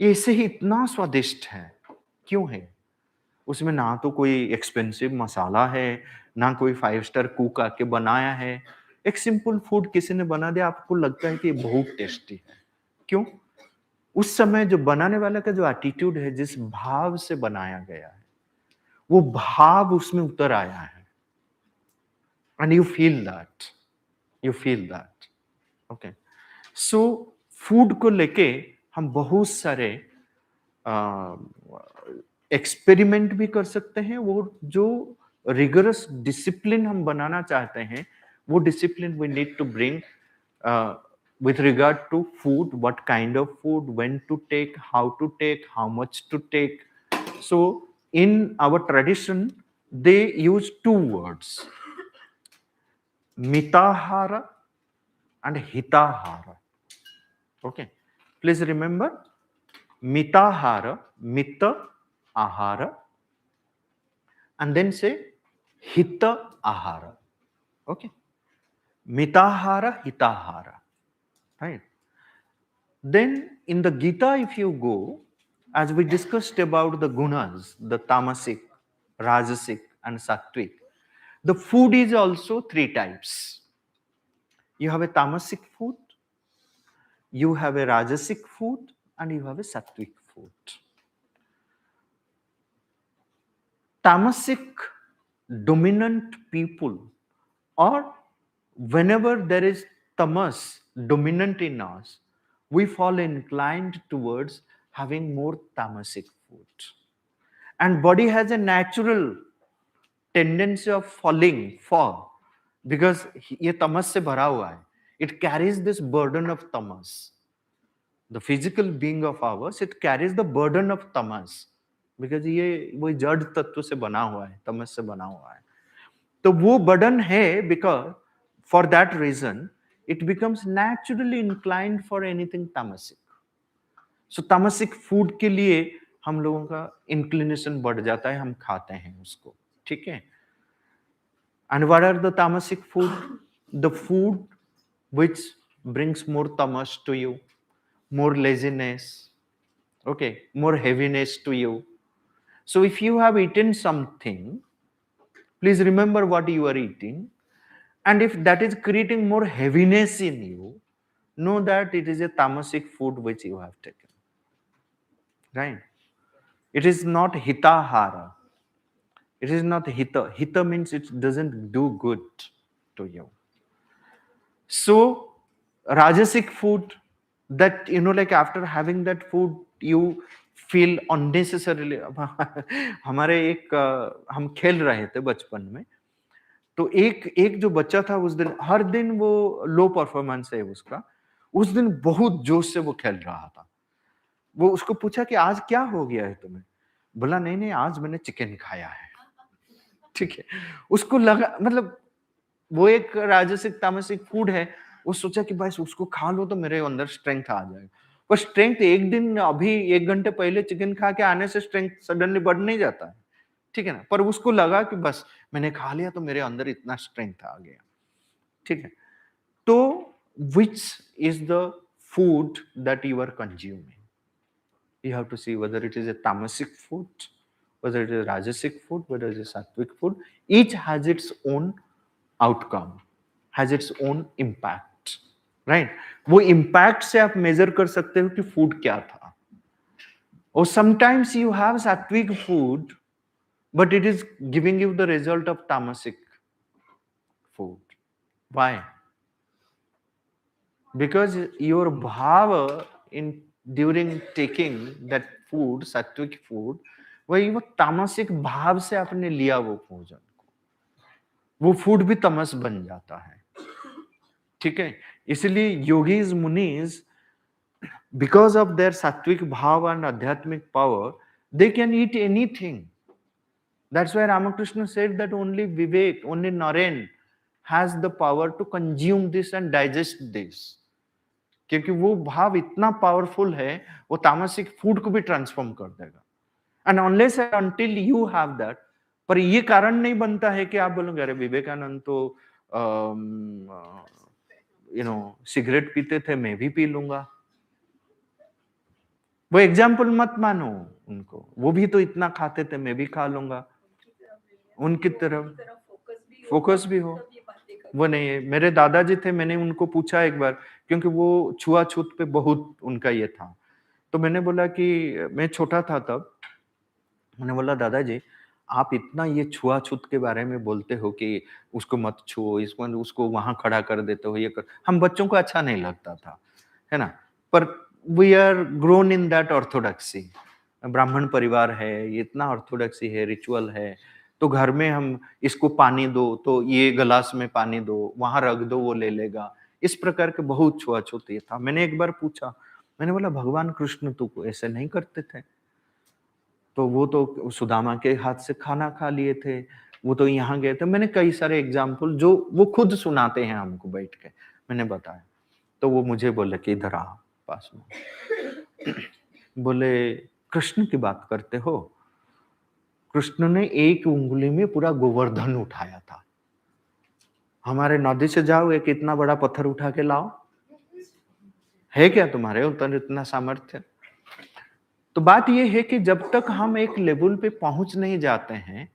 ये ऐसे ही इतना स्वादिष्ट है। क्यों है? उसमें ना तो कोई एक्सपेंसिव मसाला है, ना कोई 5 स्टार कुक आके बनाया है। एक सिंपल फूड किसी ने बना दिया, आपको लगता है कि बहुत टेस्टी है। क्यों? उस समय जो बनाने वाले का जो एटीट्यूड है, जिस भाव से बनाया गया है, वो भाव उसमें उतर आया है। And you feel that. Okay, so food को लेके हम बहुत सारे एक्सपेरिमेंट भी कर सकते हैं। वो जो रिगरस डिसिप्लिन हम बनाना चाहते हैं, वो discipline we need to bring with regard to food, what kind of food, when to take, how to take, how much to take. So in our tradition, they use 2 words, mitahara and hitahara. Okay, please remember, mitahara, mita ahara, and then say hita ahara. Okay, mitahara, hitahara, right? Then in the Gita, if you go, as we discussed about the gunas, the tamasic, rajasic and sattvic, the food is also 3 types. You have a tamasic food, you have a rajasic food, and you have a sattvic food. Tamasic dominant people, or whenever there is tamas dominant in us, we fall inclined towards having more tamasic food. And body has a natural tendency of fall, because ये tamas से भरा हुआ है. It carries this burden of tamas. The physical being of ours, it carries the burden of tamas, because ये वही जड़ तत्व से बना हुआ है, तमस से बना हुआ है. तो वो burden है, because for that reason it becomes naturally inclined for anything tamasic. So tamasic food के लिए हम लोगों का inclination बढ़ जाता है, हम खाते हैं उसको, ठीक है? And what are the tamasic food? The food which brings more tamas to you, more laziness, okay, more heaviness to you. So if you have eaten something, please remember what you are eating, and if that is creating more heaviness in you, know that it is a tamasic food which you have taken, right? It is not hitahara. It is not hita. Hita means it doesn't do good to you. So rajasic food, that like after having that food you feel unnecessarily हमारे एक हम खेल रहे थे बचपन में, तो एक जो बच्चा था, उस दिन हर दिन वो लो परफॉर्मेंस है उसका, उस दिन बहुत जोश से वो खेल रहा था। वो उसको पूछा कि आज क्या हो गया है तुम्हें? बोला नहीं आज मैंने चिकन खाया है, ठीक है। उसको लगा, मतलब वो एक राजसिक तामसिक फूड है, वो सोचा कि भाई उसको खा लो तो मेरे अंदर स्ट्रेंथ आ जाएगा। पर स्ट्रेंथ एक दिन, अभी 1 घंटे पहले चिकन खा के आने से स्ट्रेंथ सडनली बढ़ नहीं जाता है, ठीक है ना। पर उसको लगा कि बस मैंने खा लिया तो मेरे अंदर इतना स्ट्रेंथ आ गया, ठीक है। तो which is the food that you are consuming? You have to see whether it is a tamasic food, whether it is a rajasic food, whether it is a sattvic food. Each has its own outcome has its own impact, right? वो impact से आप major कर सकते हो कि food क्या था. और समटाइम्स यू हैव सात्विक food but it is giving you the result of tamasic food. Why? Because your bhava in during taking that food, sattvic food, वही वो तामसिक भाव से आपने लिया वो भोजन को, वो फूड भी तमस बन जाता है. ठीक है, इसलिए yogis मुनीज, because of their sattvic bhava and adhyatmic power, they can eat anything. That's why Ramakrishna said that only Vivek, only Naren has the power to consume this and digest this. क्योंकि वो भाव इतना powerful है, वो तामसिक food को भी transform कर देगा. And unless until you have that, पर ये कारण नहीं बनता है कि आप बोलोगे अरे विवेकानंद तो सिगरेट पीते थे, मैं भी पी लूंगा. वो एग्जाम्पल मत मानो उनको, वो भी तो इतना खाते थे, मैं भी खा लूंगा. उनकी तरफ फोकस भी हो, वो नहीं है. मेरे दादाजी थे, मैंने उनको पूछा एक बार, क्योंकि वो छुआछूत पे बहुत उनका ये था. तो मैंने बोला कि मैं छोटा था तब, मैंने बोला दादाजी आप इतना ये छुआछूत के बारे में बोलते हो कि उसको मत छुओ, इसको उसको वहां खड़ा कर देते हो, ये कर. हम बच्चों को अच्छा नहीं लगता था, है ना. पर we are grown in that orthodoxy. ब्राह्मण परिवार है, ये इतना ऑर्थोडॉक्सी है, रिचुअल है. तो घर में हम इसको पानी दो तो ये गिलास में पानी दो, वहां रख दो वो ले लेगा. इस प्रकार के बहुत छुआछूत ये था. मैंने एक बार पूछा, मैंने बोला भगवान कृष्ण तो ऐसे नहीं करते थे, तो वो तो सुदामा के हाथ से खाना खा लिए थे, वो तो यहाँ गए थे. मैंने कई सारे एग्जाम्पल जो वो खुद सुनाते हैं हमको बैठ के, मैंने बताया. तो वो मुझे बोले कि इधर आ पास में. बोले कृष्ण की बात करते हो? कृष्ण ने एक उंगली में पूरा गोवर्धन उठाया था. हमारे नदी से जाओ, एक इतना बड़ा पत्थर उठा के लाओ, है क्या तुम्हारे ऊपर इतना सामर्थ्य? तो बात यह है कि जब तक हम एक लेवल पे पहुंच नहीं जाते हैं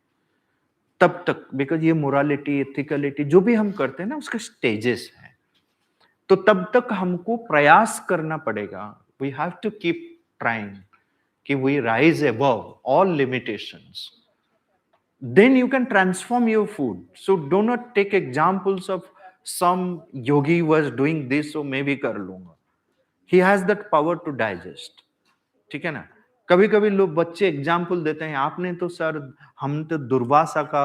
तब तक, बिकॉज ये मोरालिटी, एथिकलिटी जो भी हम करते हैं ना, उसके स्टेजेस हैं. तो तब तक हमको प्रयास करना पड़ेगा. We have to keep trying कि we rise above all limitations. Then you can transform your food. So do not take examples of some yogi was doing this, so maybe कर लूंगा. He has that power to digest. ठीक है ना. कभी कभी लोग बच्चे एग्जाम्पल देते हैं, आपने तो सर, हम तो दुर्वासा का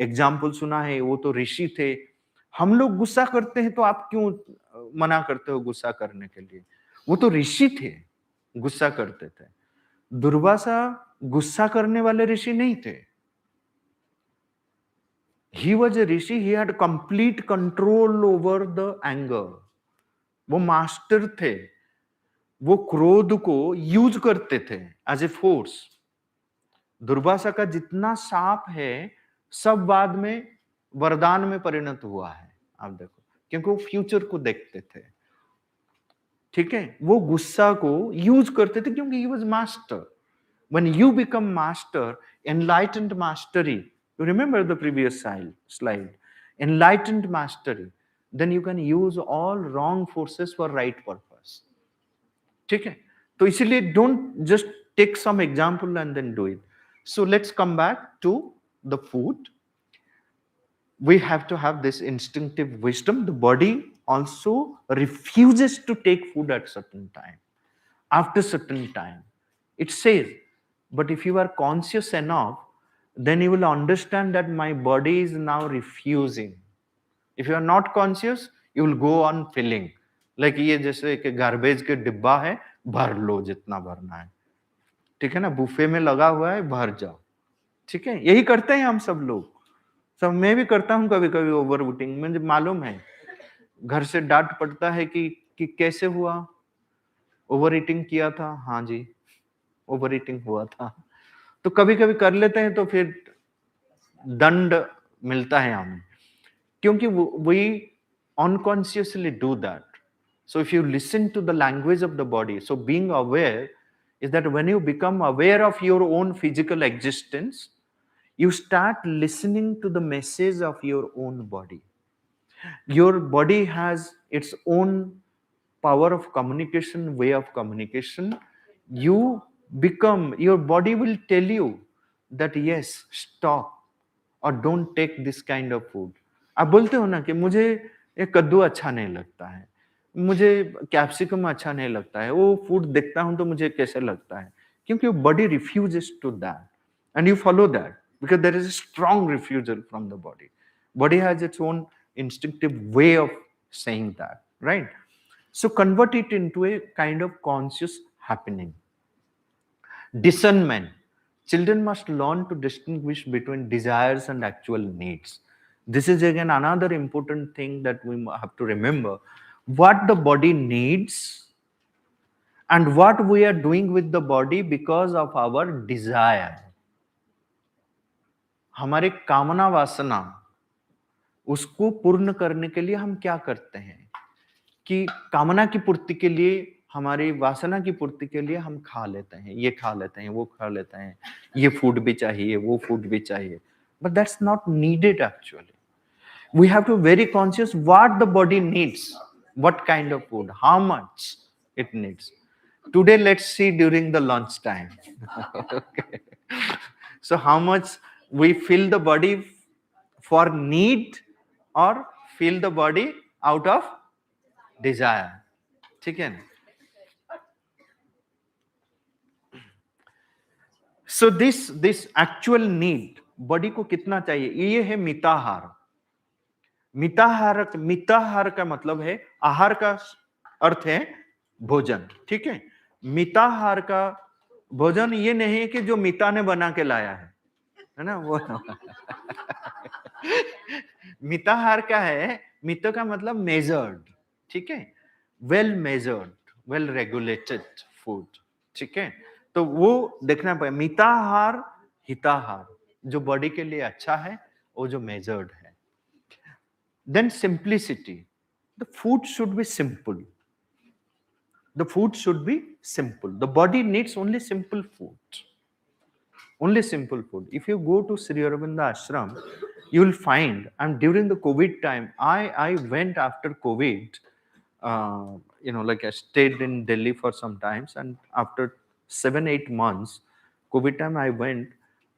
एग्जाम्पल सुना है, वो तो ऋषि थे. हम लोग गुस्सा करते हैं तो आप क्यों मना करते हो गुस्सा करने के लिए? वो तो ऋषि थे, गुस्सा करते थे. दुर्वासा गुस्सा करने वाले ऋषि नहीं थे. He was a rishi, he had complete control over the anger. वो मास्टर थे, वो क्रोध को यूज करते थे एज ए फोर्स. दुर्वासा का जितना साप है सब बाद में वरदान में परिणत हुआ है, आप देखो, क्योंकि वो फ्यूचर को देखते थे. ठीक है, वो गुस्सा को यूज करते थे क्योंकि he was master. When you become master, enlightened mastery, you remember the previous slide, enlightened mastery, then you can use all wrong forces for right purpose. ठीक है, तो इसीलिए don't just take some example and then do it. So let's come back to the food. We have to have this instinctive wisdom. The body also refuses to take food at certain time, after certain time. It says, but if you are conscious enough, then you will understand that my body is now refusing. If you are not conscious, you will go on filling. Like ये जैसे कि garbage के डिब्बा है, भर लो जितना भरना है. ठीक है ना, बुफे में लगा हुआ है, भर जाओ. ठीक है, यही करते हैं हम सब लोग. सब मैं भी करता हूँ कभी कभी ओवर ईटिंग. मुझे मालूम है, घर से डांट पड़ता है कि कैसे हुआ, ओवर ईटिंग किया था. हाँ जी, ओवर ईटिंग हुआ था. तो कभी कभी कर लेते हैं तो फिर दंड मिलता है हमें, क्योंकि we unconsciously do that. So if you listen to the language of the body, so being aware is that when you become aware of your own physical existence, you start listening to the message of your own body. Your body has its own power of communication, way of communication. You become, your body will tell you that yes, stop or don't take this kind of food. आप बोलते हो ना कि मुझे ये कद्दू अच्छा नहीं लगता है, मुझे कैप्सिकम अच्छा नहीं लगता है, वो फूड देखता हूं तो मुझे कैसे लगता है, क्योंकि body refuses to that and you follow that because there is a strong refusal from the body. Body has its own instinctive way of saying that, right? So convert it into a kind of conscious happening. Discernment. Children must learn to distinguish between desires and actual needs. This is again another important thing that we have to remember. What the body needs and what we are doing with the body because of our desire. हमारे कामना वासना उसको पूर्ण करने के लिए हम क्या करते हैं कि कामना की पूर्ति के लिए, हमारी वासना की पूर्ति के लिए हम खा लेते हैं, ये खा लेते हैं, वो खा लेते हैं, ये फूड भी चाहिए, वो फूड भी चाहिए, but that's not needed actually. We have to very conscious what the body needs, what kind of food, how much it needs. Today let's see during the lunch time. Okay. So how much we fill the body for need or fill the body out of desire. ठीक है ना? So this actual need body को कितना चाहिए, ये है मिताहार. मिताहार का मतलब है, आहार का अर्थ है भोजन, ठीक है. मिताहार का भोजन ये नहीं है कि जो मिता ने बना के लाया है ना वो. मिताहार का है, मित का मतलब मेजर्ड, ठीक है, well measured, well regulated food, ठीक है. तो वो देखना पड़ेगा, मिताहार हिताहार, जो बॉडी के लिए अच्छा है वो जो मेजर्ड है. Then simplicity. The food should be simple. The food should be simple. The body needs only simple food. Only simple food. If you go to Sri Aurobindo Ashram, you will find, and during the COVID time, I went after COVID, like I stayed in Delhi for some times, and after 7-8 months, COVID time I went,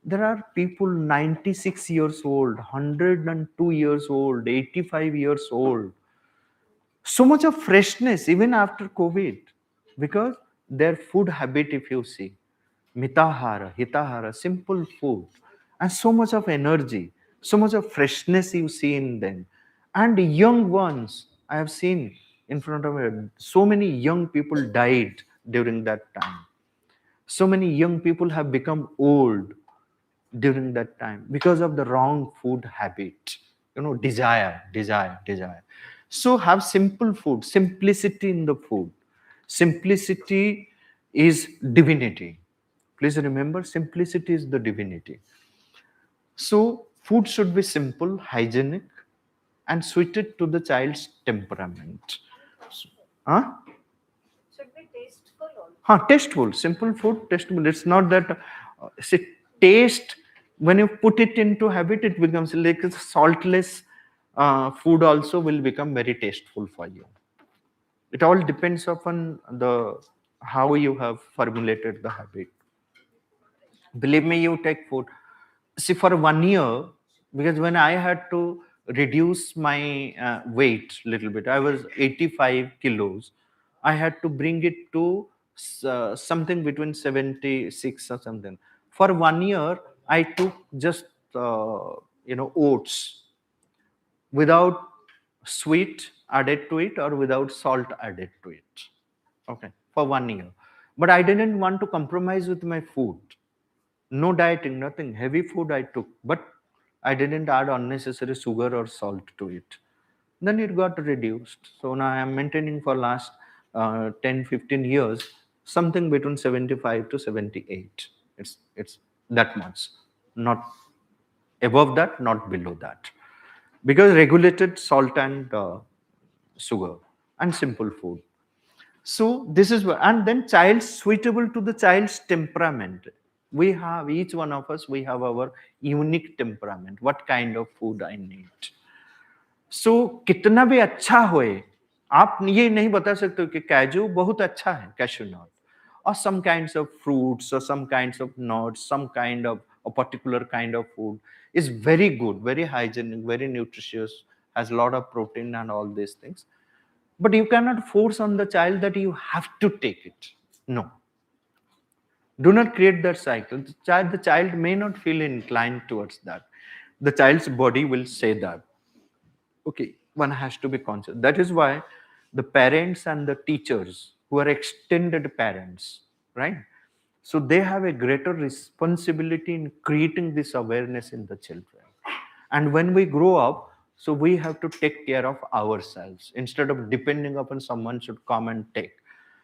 there are people 96 years old, 102 years old, 85 years old. So much of freshness even after COVID, because their food habit, if you see, mitahara, hitahara, simple food, and so much of energy, so much of freshness you see in them. And the young ones, I have seen in front of me, so many young people died during that time. So many young people have become old during that time because of the wrong food habit, desire. So have simple food, simplicity in the food. Simplicity is divinity. Please remember, simplicity is the divinity. So food should be simple, hygienic, and suited to the child's temperament. Huh? Tasteful, simple food, tasteful. It's not that taste, when you put it into habit, it becomes like a saltless food also will become very tasteful for you. It all depends upon how you have formulated the habit. Believe me, you take food. See, for 1 year, because when I had to reduce my weight little bit, I was 85 kilos. I had to bring it to something between 76 or something. For 1 year, I took just oats without sweet added to it or without salt added to it. Okay, for 1 year. But I didn't want to compromise with my food. No dieting, nothing. Heavy food I took, but I didn't add unnecessary sugar or salt to it. Then it got reduced. So now I am maintaining for last 10-15 years something between 75 to 78. It's that much, not above that, not below that, because regulated salt and sugar and simple food. So this is what, and then child suitable to the child's temperament. We have, each one of us, we have our unique temperament. What kind of food I need. सो कितना भी अच्छा होए, आप ये नहीं बता सकते कि कैजू बहुत अच्छा है, cashew nut, or some kinds of fruits or some kinds of nuts, some kind of a particular kind of food is very good, very hygienic, very nutritious, has a lot of protein and all these things. But you cannot force on the child that you have to take it. No. Do not create that cycle. The child may not feel inclined towards that. The child's body will say that. Okay, one has to be conscious. That is why the parents and the teachers who are extended parents, right? So they have a greater responsibility in creating this awareness in the children. And when we grow up, so we have to take care of ourselves instead of depending upon someone should come and take.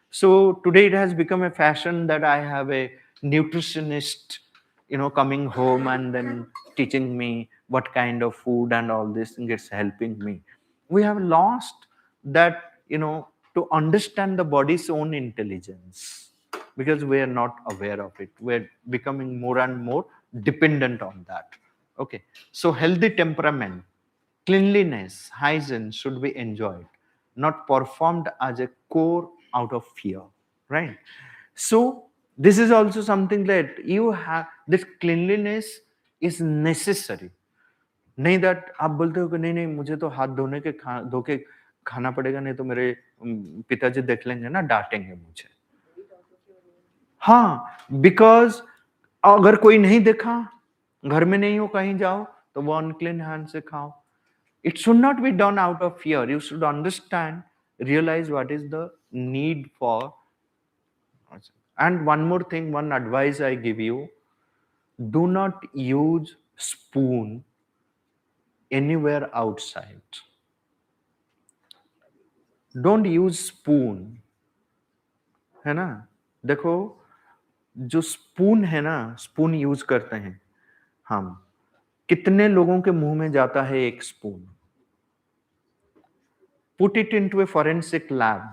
So today it has become a fashion that I have a nutritionist, coming home and then teaching me what kind of food and all this thing, it's helping me. We have lost that, to understand the body's own intelligence because we are not aware of it. We're becoming more and more dependent on that. Okay. So healthy temperament, cleanliness, hygiene should be enjoyed, not performed as a core out of fear, right? So this is also something that you have, this cleanliness is necessary. नहीं that आप बोलते हो कि नहीं नहीं मुझे तो हाथ धो के खाना पड़ेगा, नहीं तो मेरे पिताजी देख लेंगे ना, डांटेंगे मुझे. हाँ, बिकॉज अगर कोई नहीं देखा, घर में नहीं हो, कहीं जाओ तो वो अनक्लीन हैंड से खाओ. It should not be done out of fear. You should understand, realize what is the need for. And one more thing, one advice I give you, do not use spoon anywhere outside. Don't use spoon. है ना? देखो जो spoon है ना, spoon use करते हैं हम, कितने लोगों के मुंह में जाता है एक spoon? Put it into a forensic lab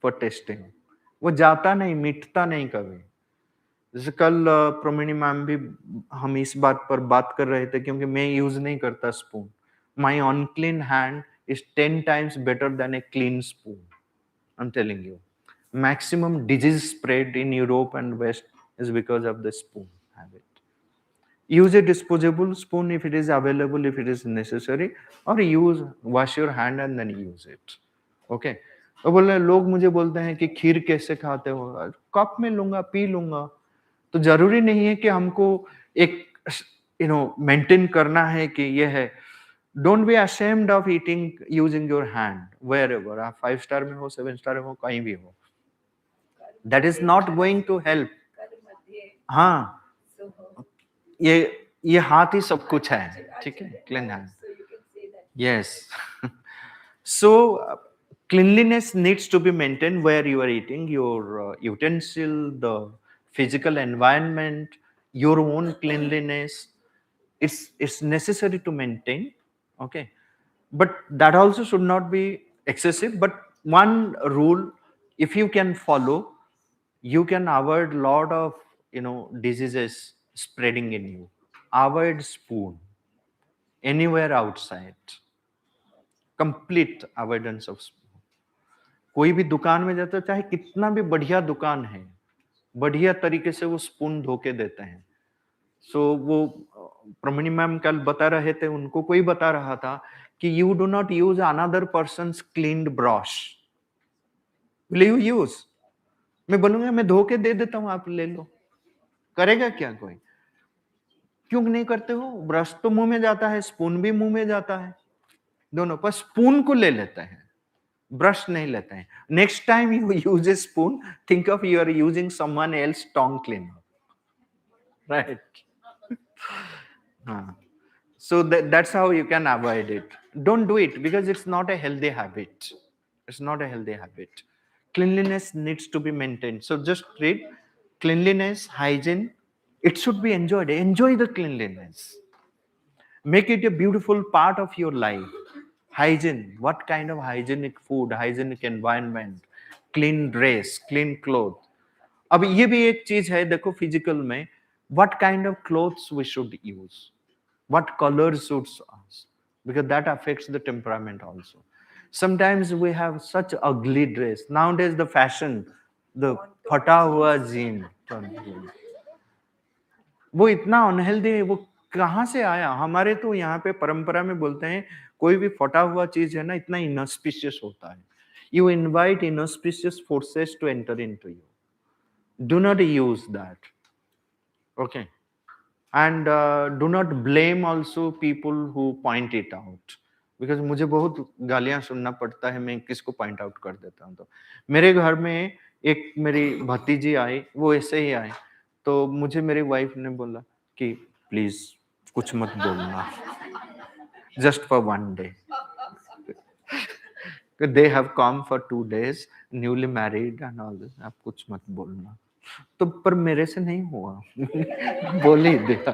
for testing. वो जाता नहीं, मिटता नहीं कभी. जैसे कल प्रोमिनी मैम भी हम इस बात पर बात कर रहे थे क्योंकि मैं यूज नहीं करता spoon. My unclean hand is 10 times better than a clean spoon. I'm telling you. Maximum disease spread in Europe and West is because of the spoon habit. Use a disposable spoon if it is available, if it is necessary, or wash your hand and then use it. Okay. तो बोले लोग मुझे बोलते हैं कि खीर कैसे खाते हो? कप में लूंगा, पी लूंगा. तो जरूरी नहीं है कि हमको एक मेंटेन करना है कि ये है. Don't be ashamed of eating using your hand wherever. आप 5 स्टार में हो, 7 स्टार में हो, कहीं भी हो. That is not going to help. हाँ, ये हाथ ही सब कुछ है, ठीक है? Clean hand. Yes. So cleanliness needs to be maintained where you are eating, your utensil, the physical environment, your own cleanliness. It's necessary to maintain. Okay, but that also should not be excessive. But one rule, if you can follow, you can avoid lot of diseases spreading in you. Avoid spoon anywhere outside. Complete avoidance of spoon. कोई भी दुकान में जाता है, चाहे कितना भी बढ़िया दुकान है, बढ़िया तरीके से वो स्पून धो के देते हैं. सो वो प्रमणी मैम कल बता रहे थे, उनको कोई बता रहा था कि you do not use another persons cleaned brush. Will you use? मैं बोलूंगा मैं धो के दे देता हूं, आप ले लो. करेगा क्या कोई? क्यों नहीं करते हो? ब्रश तो मुंह में जाता है, स्पून भी मुंह में जाता है, दोनों. पर स्पून को ले लेते हैं, ब्रश नहीं लेते हैं. Next time you use a spoon, think of you are using someone else tongue cleaner, right? So that's how you can avoid it. Don't do it because it's not a healthy habit. It's not a healthy habit. Cleanliness needs to be maintained. So just read cleanliness, hygiene. It should be enjoyed. Enjoy the cleanliness. Make it a beautiful part of your life. Hygiene. What kind of hygienic food, hygienic environment, clean dress, clean clothes. अब ये भी एक चीज है, देखो physical में, what kind of clothes we should use, what color suits us, because that affects the temperament also. Sometimes we have such ugly dress nowadays, the fashion, the फटा हुआ जीन, वो इतना अनहेल्दी है, वो कहाँ से आया? हमारे तो यहाँ पे परंपरा में बोलते हैं कोई भी फटा हुआ चीज है ना, इतना इनऑस्पिशियस होता है. You invite inauspicious forces to enter into you. Do not use that. Okay. And do not blame also people who point it out. Because मुझे बहुत गालियां सुनना पड़ता है, मैं किसको पॉइंट आउट कर देता हूँ. तो मेरे घर में एक मेरी भतीजी आई, वो ऐसे ही आए, तो मुझे मेरी वाइफ ने बोला कि प्लीज कुछ मत बोलना, just for one day. They have come for 2 days, newly married and all this. आप कुछ मत बोलना. तो पर मेरे से नहीं हुआ. बोल ही दिया.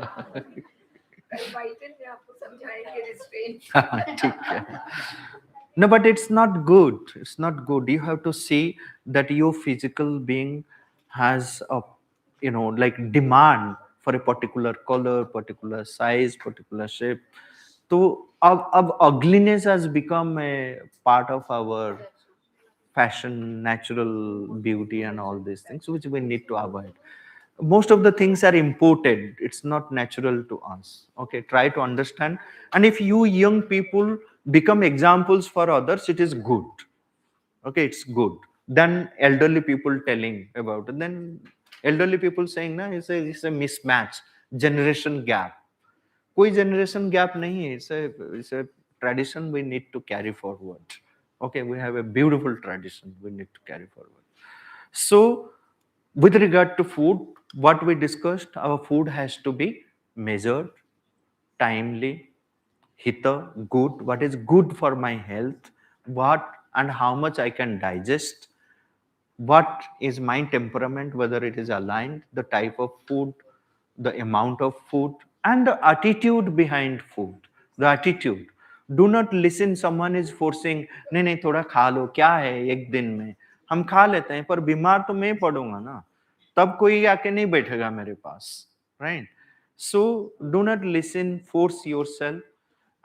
ठीक है. No, but it's not good. It's not good. You have to see that your physical being has a, like demand for a particular color, particular size, particular shape. So अब ugliness has become a part of our fashion, natural beauty, and all these things, which we need to avoid. Most of the things are imported. It's not natural to us. Okay, try to understand. And if you young people become examples for others, it is good. Okay, it's good. Then elderly people telling about it. Then elderly people saying, "Na, it's a mismatch, generation gap." कोई generation gap नहीं है. It's a tradition we need to carry forward. Okay, we have a beautiful tradition we need to carry forward. So, with regard to food, what we discussed, our food has to be measured, timely, hita, good, what is good for my health, what and how much I can digest, what is my temperament, whether it is aligned, the type of food, the amount of food, and the attitude behind food. The attitude. Do not listen someone is forcing, नहीं नहीं थोड़ा खा लो, क्या है एक दिन में. हम खा लेते हैं, पर बीमार तो मैं पड़ूंगा ना, तब कोई आके नहीं बैठेगा मेरे पास. Right? So do not listen, force yourself,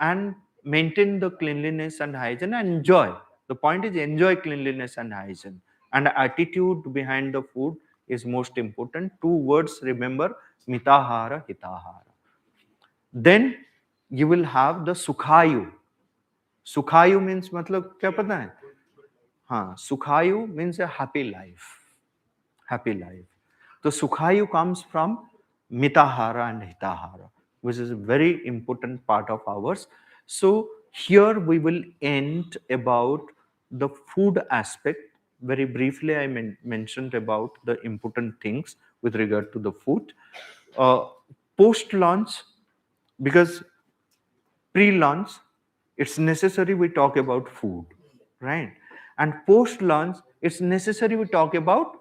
and maintain the cleanliness and hygiene and enjoy. The point is enjoy cleanliness and hygiene. And attitude behind the food is most important. 2 words remember, mitahara, hitahara. Then you will have the sukhayu. Sukhayu means मतलब क्या पता है? हाँ, sukhayu means a happy life. Happy life. So sukhayu comes from mitahara and hitahara, which is a very important part of ours. So here we will end about the food aspect. Very briefly, I mentioned about the important things with regard to the food. Post-launch, because pre-launch, it's necessary we talk about food, right? And post-launch, it's necessary we talk about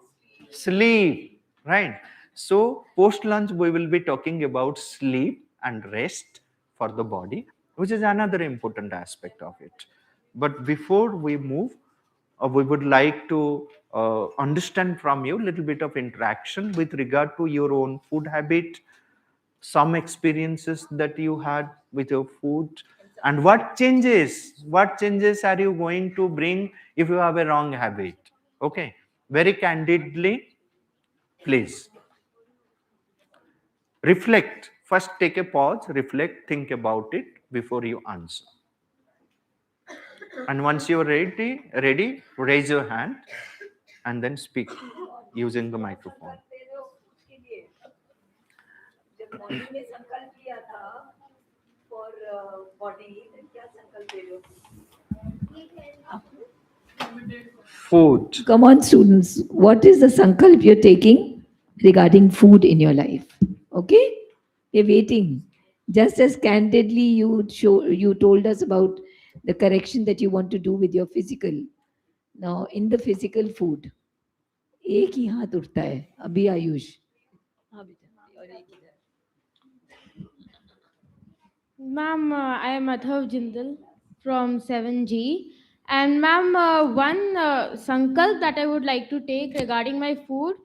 sleep, right? So post-launch, we will be talking about sleep and rest for the body, which is another important aspect of it. But before we move, we would like to understand from you a little bit of interaction with regard to your own food habit, some experiences that you had with your food, and what changes are you going to bring if you have a wrong habit. Okay, very candidly, please reflect. First take a pause, reflect, think about it before you answer. And once you're ready, raise your hand and then speak using the microphone. जब morning में संकल्प लिया था for body, क्या संकल्प ले लो? Food. Come on, students. What is the sankalp you're taking regarding food in your life? Okay? We're waiting. Just as candidly you told us about the correction that you want to do with your physical. Now, in the physical food, एक ही हाथ उठता है अभी आयुष. हाँ बेटा, और एक इधर. Ma'am, I am Madhav Jindal from 7G. And ma'am, one sankalp that I would like to take regarding my food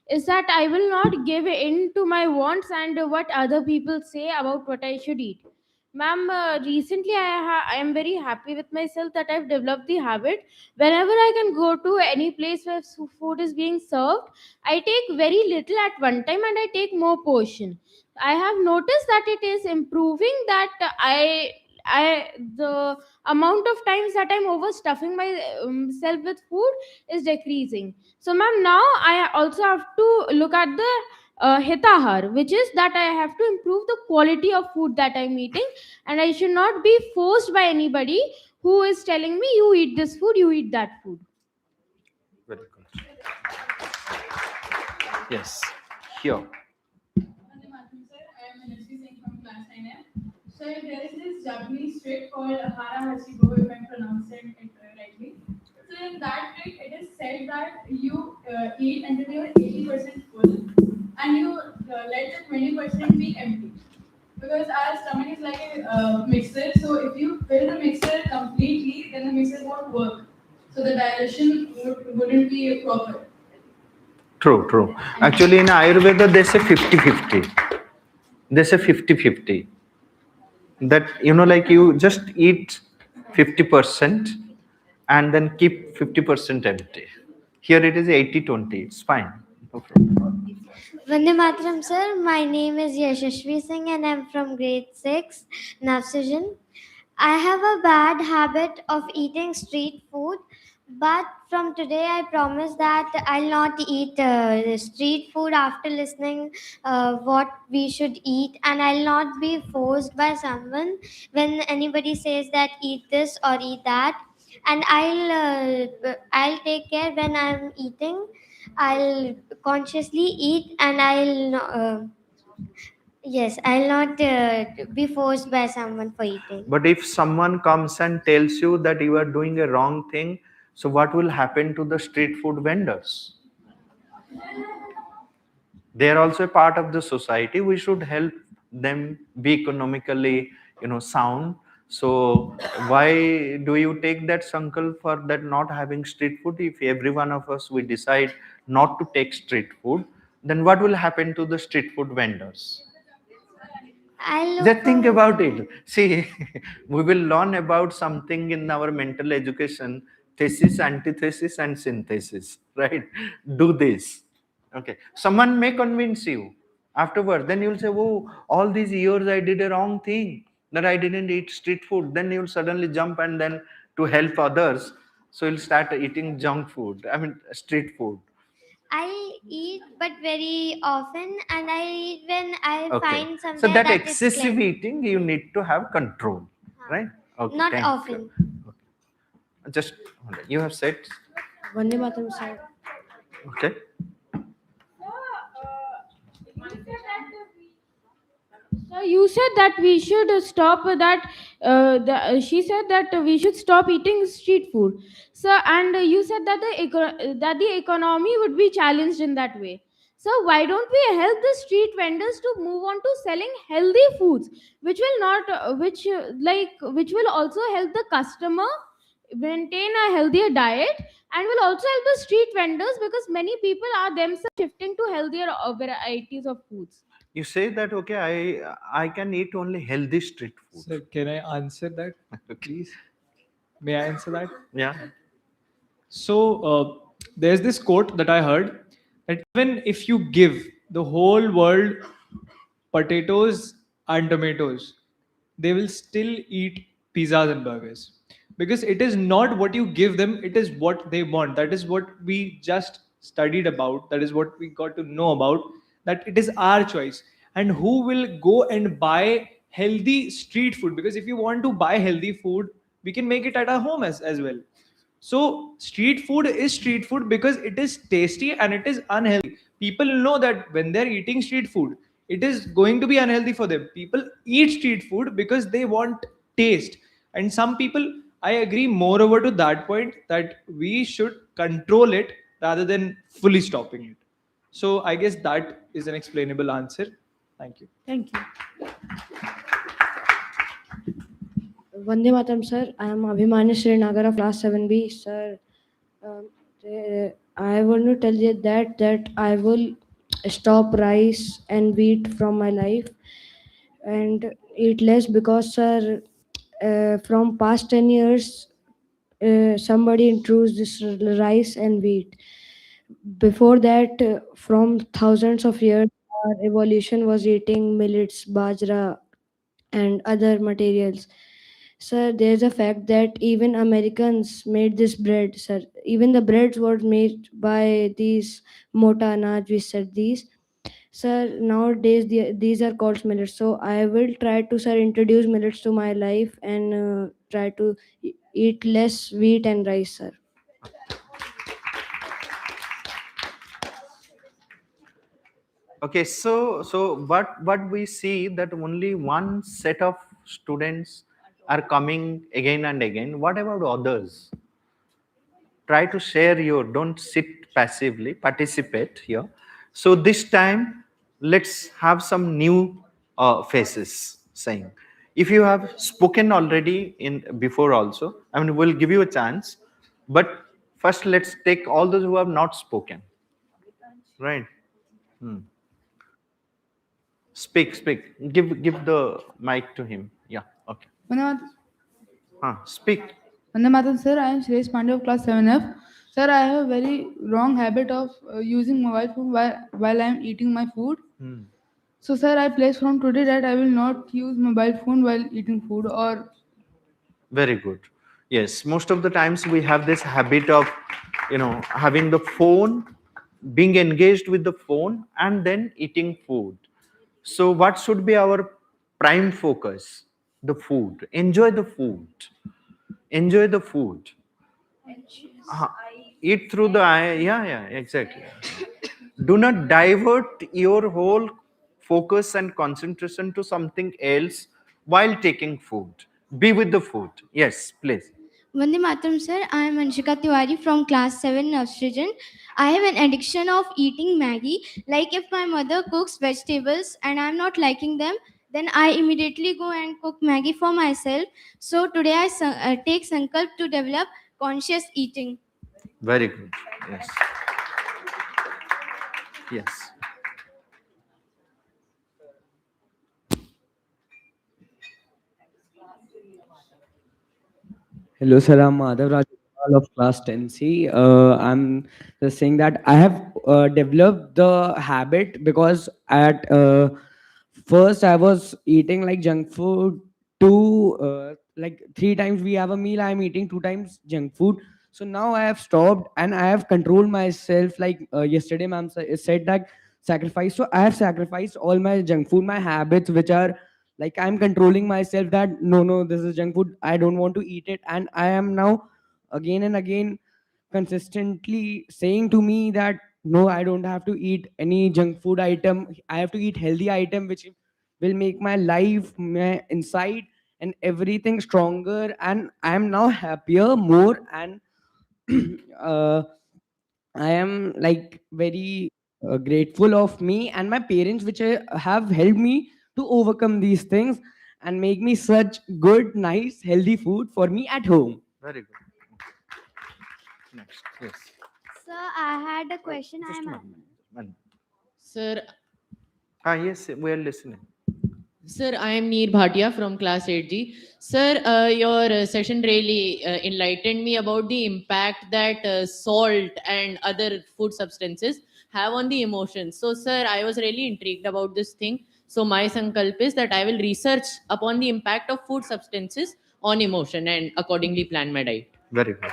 is that I will not give in to my wants and what other people say about what I should eat. Ma'am, recently I am very happy with myself that I've developed the habit. Whenever I can go to any place where food is being served, I take very little at one time and I take more portion. I have noticed that it is improving, that the amount of times that I'm overstuffing myself with food is decreasing. So, ma'am, now I also have to look at the hitahar, which is that I have to improve the quality of food that I'm eating, and I should not be forced by anybody who is telling me, you eat this food, you eat that food. Very good. Yes. Here. So there is this Japanese trick called Hara Hashibo, if I'm pronouncing it rightly. So in that trick, it is said that you eat until you're 80% full, and you let the 20% be empty. Because our stomach is like a mixer, so if you fill the mixer completely, then the mixer won't work. So the digestion wouldn't be proper. True, true. Actually, in Ayurveda, they say 50-50. They say 50-50. That, like you just eat 50% and then keep 50% empty. Here it is 80-20. It's fine. No problem. Vande Mataram, sir. My name is Yashashvi Singh and I'm from grade 6, Navsajan. I have a bad habit of eating street food, but from today I promise that I'll not eat street food after listening what we should eat, and I'll not be forced by someone when anybody says that eat this or eat that. And I'll take care when I'm eating. I'll consciously eat, and yes, I'll not be forced by someone for eating. But if someone comes and tells you that you are doing a wrong thing, so what will happen to the street food vendors? They are also a part of the society. We should help them be economically, sound. So why do you take that sankalp for that not having street food? If every one of us we decide not to take street food, then what will happen to the street food vendors? Just think about it. See, we will learn about something in our mental education: thesis, antithesis, and synthesis. Right? Do this. Okay. Someone may convince you afterward. Then you'll say, "Oh, all these years I did a wrong thing. That I didn't eat street food." Then you'll suddenly jump and then to help others, so you'll start eating junk food. I mean, street food. I eat, but very often, and I eat when I Okay. find So somewhere that that it's excessive clean. eating, you need to have control, right? Okay. Not thank often. You. Just you have said. Vande Mataram, sir. Okay. So you said that we should stop that. She said that we should stop eating street food. So, and you said that that the economy would be challenged in that way. So why don't we help the street vendors to move on to selling healthy foods, which will not, which will also help the customer maintain a healthier diet, and will also help the street vendors, because many people are themselves shifting to healthier varieties of foods. You say that, okay, I can eat only healthy street food. Sir, can I answer that, please? May I answer that? Yeah. So there's this quote that I heard, that even if you give the whole world potatoes and tomatoes, they will still eat pizzas and burgers, because it is not what you give them, it is what they want. That is what we just studied about, that is what we got to know about, that it is our choice. And who will go and buy healthy street food? Because if you want to buy healthy food, we can make it at our home as well. So street food is street food because it is tasty and it is unhealthy. People know that when they're eating street food, it is going to be unhealthy for them. People eat street food because they want taste. And some people, I agree moreover to that point, that we should control it rather than fully stopping it. So I guess that is an explainable answer. Thank you. Thank you. Vande Mataram, sir. I am Abhimanyu Srinagar of class 7B. Sir, I want to tell you that I will stop rice and wheat from my life. And eat less because, sir, from past 10 years, somebody introduced this rice and wheat. Before that, from thousands of years, our evolution was eating millets, bajra, and other materials. Sir, there's a fact that even Americans made this bread, sir. Even the breads were made by these mota anaj, we said these. Sir, nowadays these are called millets. So I will try to, sir, introduce millets to my life and try to eat less wheat and rice, sir. Okay, so what we see that only one set of students are coming again and again. What about others? Try to share your, don't sit passively, participate here. So this time let's have some new faces saying. If you have spoken already in before also, I mean, we'll give you a chance, but first let's take all those who have not spoken, right? Hmm. Speak, give the mic to him. Yeah, okay. Speak. Annamaya, sir, I am Suresh Pandey of class 7F. Sir, I have a very wrong habit of using mobile phone while I am eating my food. Hmm. So, sir, I place from today that I will not use mobile phone while eating food or. Very good. Yes, most of the times we have this habit of, having the phone, being engaged with the phone, and then eating food. So, what should be our prime focus? The food. Enjoy the food. Enjoy the food. Eat through the eye. Yeah, exactly. Do not divert your whole focus and concentration to something else while taking food. Be with the food. Yes, please. Vande Mataram, sir. I am Anshika Tiwari from class 7 Australian. I have an addiction of eating Maggie. Like if my mother cooks vegetables and I'm not liking them, then I immediately go and cook Maggie for myself. So today I take sankalp to develop conscious eating. Very good. Yes. Yes. Hello, sir. I'm Madhav Rajagopal of class 10C. I'm just saying that I have developed the habit because at first I was eating like junk food like 3 times we have a meal. I'm eating 2 times junk food. So now I have stopped and I have controlled myself. Like yesterday, ma'am said that sacrifice. So I have sacrificed all my junk food, my habits, which are like I'm controlling myself that no, this is junk food, I don't want to eat it, and I am now again and again consistently saying to me that no, I don't have to eat any junk food item, I have to eat healthy item which will make my life, my inside and everything stronger, and I am now happier more, and uh, I am like very grateful of me and my parents, which have helped me to overcome these things and make me such good, nice, healthy food for me at home. Very good. Next, yes. Sir, I had a question. Just a moment. Sir, Yes, we are listening. Sir, I am Neer Bhatia from class 8G. Sir, your session really enlightened me about the impact that salt and other food substances have on the emotions. So, sir, I was really intrigued about this thing. So, my sankalp is that I will research upon the impact of food substances on emotion and accordingly plan my diet. Very good.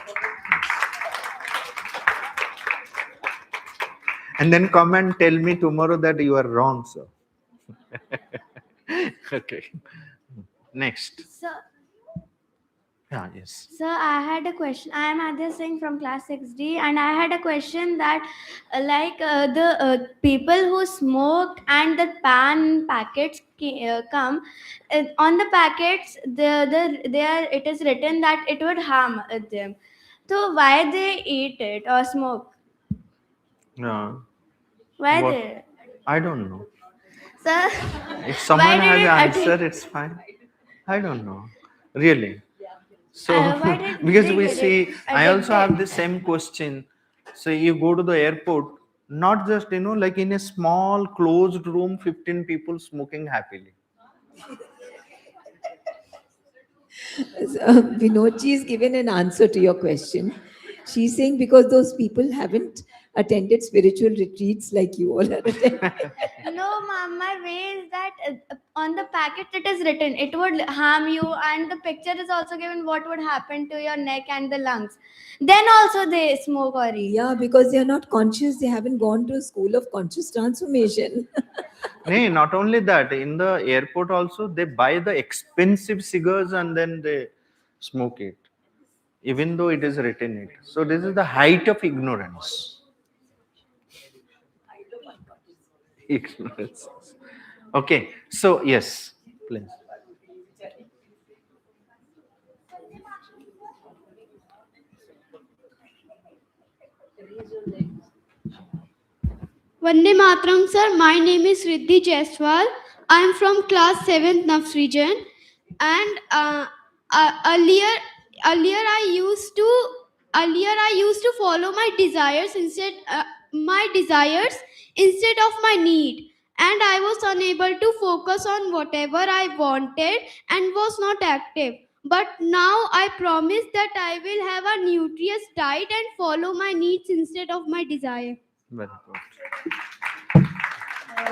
And then come and tell me tomorrow that you are wrong, sir. Okay. Next. Sir, Yes. Sir, I had a question. I am Adya Singh from class 6D, and I had a question that, the people who smoke and the pan packets come on the packets. It is written that it would harm them. So why they eat it or smoke? No. Why What? they? I don't know. Sir, If someone why has did an it answer, it's fine. I don't know. Really. So, why did because they we get see, it I also have addicted? the same question. So, you go to the airport, not just, like in a small closed room, 15 people smoking happily. Vinodji is given an answer to your question. She's saying because those people haven't attended spiritual retreats like you all are attending. No, ma'am, my way is that on the packet it is written it would harm you, and the picture is also given what would happen to your neck and the lungs. Then also they smoke or eat. Yeah, because they are not conscious. They haven't gone to a school of conscious transformation. Nay, not only that, in the airport also they buy the expensive cigars and then they smoke it, even though it is written it. So this is the height of ignorance. Ignorance. Okay, so yes, please. Vande Matram, sir. My name is Riddhi Jaiswal. I am from class 7th Nafs region, and earlier I used to follow my desires instead of my need, and I was unable to focus on whatever I wanted and was not active. But now I promise that I will have a nutritious diet and follow my needs instead of my desire. Very good.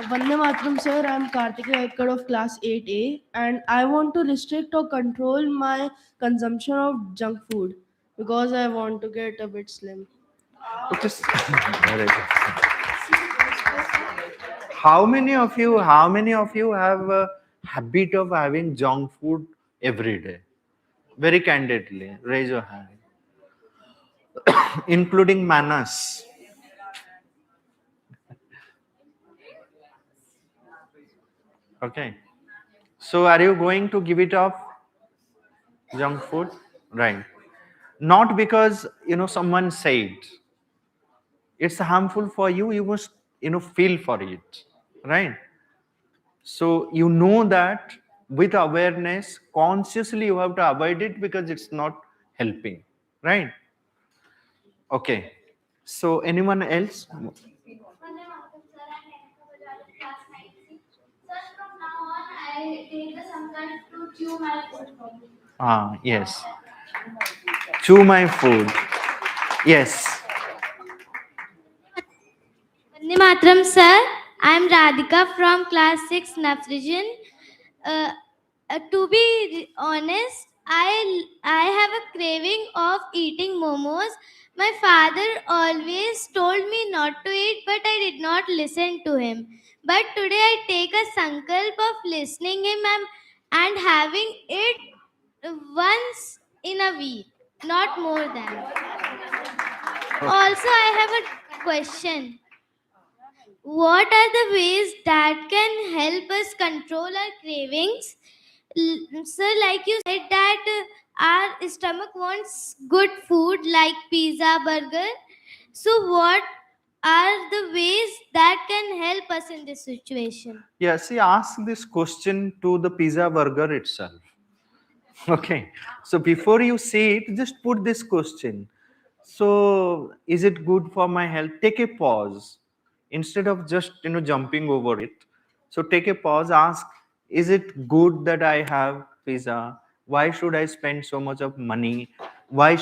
Vande Matram, sir. I'm Karthik Vaikkad of class 8A, and I want to restrict or control my consumption of junk food because I want to get a bit slim. Okay. Very good. How many of you have a habit of having junk food every day? Very candidly, raise your hand. Including Manas. Okay. So are you going to give it up? Junk food? Right. Not because someone said it's harmful for you, you must feel for it. Right? So you know that with awareness, consciously you have to avoid it because it's not helping. Right? Okay. So anyone else? I take the sankalp to chew my food properly. Ah, yes. Chew my food. Yes. Vande Matram, sir. I am Radhika from class 6 Nafrijan. To be honest, I have a craving of eating momos. My father always told me not to eat, but I did not listen to him. But today I take a sankalp of listening him and having it once in a week, not more than. Also, I have a question. What are the ways that can help us control our cravings? Sir, like you said that our stomach wants good food like pizza, burger. So, what are the ways that can help us in this situation? Yeah, see, ask this question to the pizza burger itself. Okay. So before you say it, just put this question. So, is it good for my health? Take a pause instead of just jumping over it. So take a pause. Ask: is it good that I have pizza? Why should I spend so much of money? Why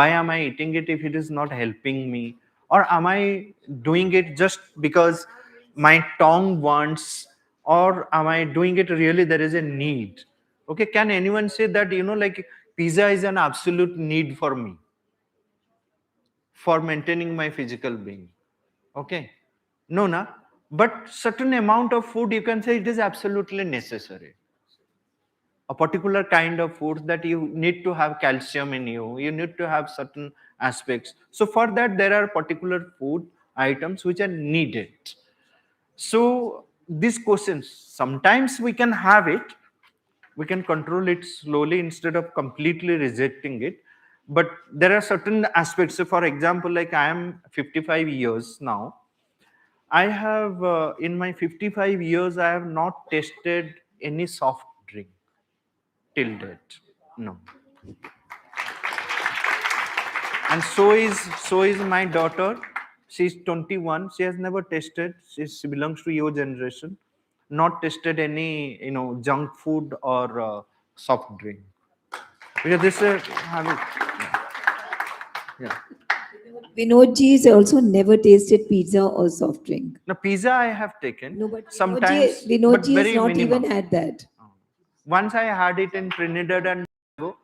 am I eating it if it is not helping me? Or am I doing it just because my tongue wants? Or am I doing it really there is a need? Okay, can anyone say that like pizza is an absolute need for me for maintaining my physical being? Okay, no, na. But certain amount of food you can say it is absolutely necessary. A particular kind of food that you need to have calcium in you, you need to have certain aspects. So for that there are particular food items which are needed. So these questions, sometimes we can have it, we can control it slowly instead of completely rejecting it, but there are certain aspects. So for example, like I am 55 years now, I have in my 55 years I have not tasted any soft drink till date. No. And so is my daughter. She's 21. She has never tasted. She belongs to your generation. Not tasted any junk food or soft drink. Because this is habit. Yeah. Vinodji has also never tasted pizza or soft drink. Now, pizza I have taken. No, but sometimes, but Vinodji has very not minimum. even had that. Once I had it in Trinidad and Tobago,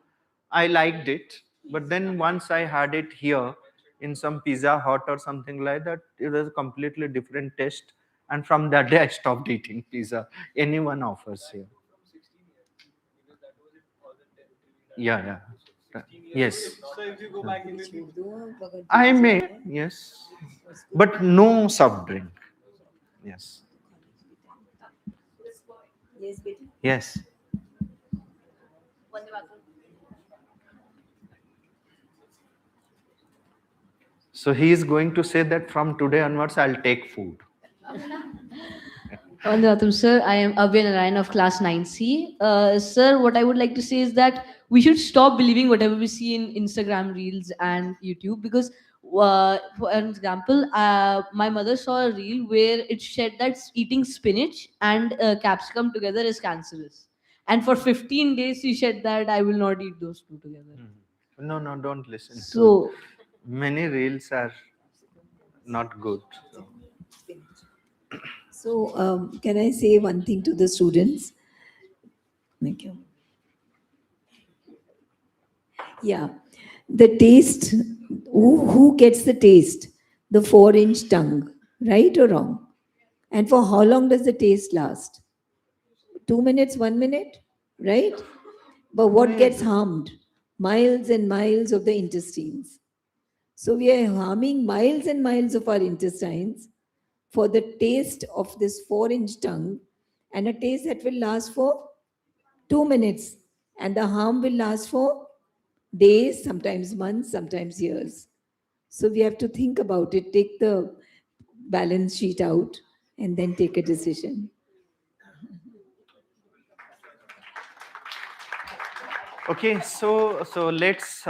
I liked it. But then once I had it here in some Pizza Hut or something like that, it was a completely different taste. And from that day, I stopped eating pizza. Anyone offers here. Yeah, yeah. Yes. So if you go back in I may, yes. But no soft drink. Yes. Yes. So he is going to say that from today onwards, I'll take food. Vandatum, sir. I am Abhay Narayan of class 9C. Sir, what I would like to say is that we should stop believing whatever we see in Instagram Reels and YouTube because, for an example, my mother saw a reel where it said that eating spinach and capsicum together is cancerous. And for 15 days, she said that I will not eat those two together. No, don't listen to So, it. Many reels are not good. So, can I say one thing to the students? Thank you. Yeah, the taste. Who gets the taste? The 4-inch tongue, right or wrong? And for how long does the taste last? 2 minutes, 1 minute, right? But what gets harmed? Miles and miles of the intestines. So we are harming miles and miles of our intestines for the taste of this 4-inch tongue, and a taste that will last for 2 minutes, and the harm will last for days, sometimes months, sometimes years. So we have to think about it, take the balance sheet out, and then take a decision. Okay, so let's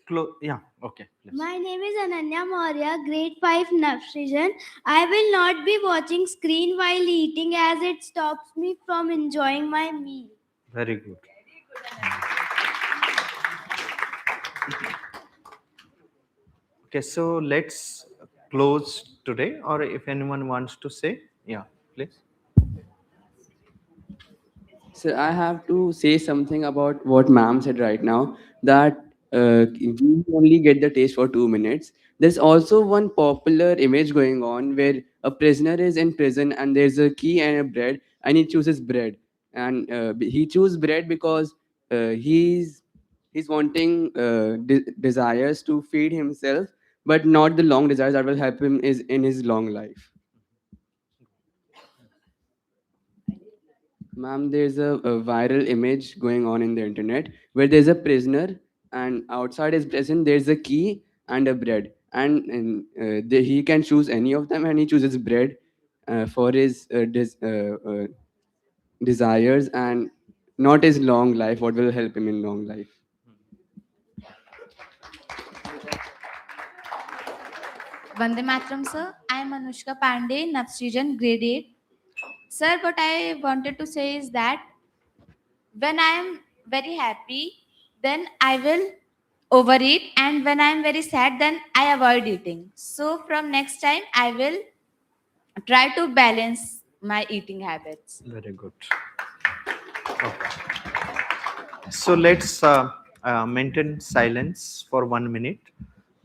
close. Yeah, okay. My name is Annamaya, grade 5 Navsrijan. I will not be watching screen while eating as it stops me from enjoying my meal. Very good. Okay, so let's close today, or if anyone wants to say, yeah, please. So I have to say something about what ma'am said right now, that we only get the taste for 2 minutes. There's also one popular image going on where a prisoner is in prison and there's a key and a bread and he chooses bread, and he chooses bread because he's wanting desires to feed himself, but not the long desires that will help him is in his long life. Ma'am, there's a viral image going on in the internet where there's a prisoner, and outside his prison there's a key and a bread, and he can choose any of them, and he chooses bread for his desires and not his long life. What will help him in long life? Vande Matram, sir. I am Anushka Pandey, Navsrijan, grade 8. Sir, what I wanted to say is that when I am very happy, then I will overeat, and when I am very sad, then I avoid eating. So from next time, I will try to balance my eating habits. Very good. Okay. So let's maintain silence for 1 minute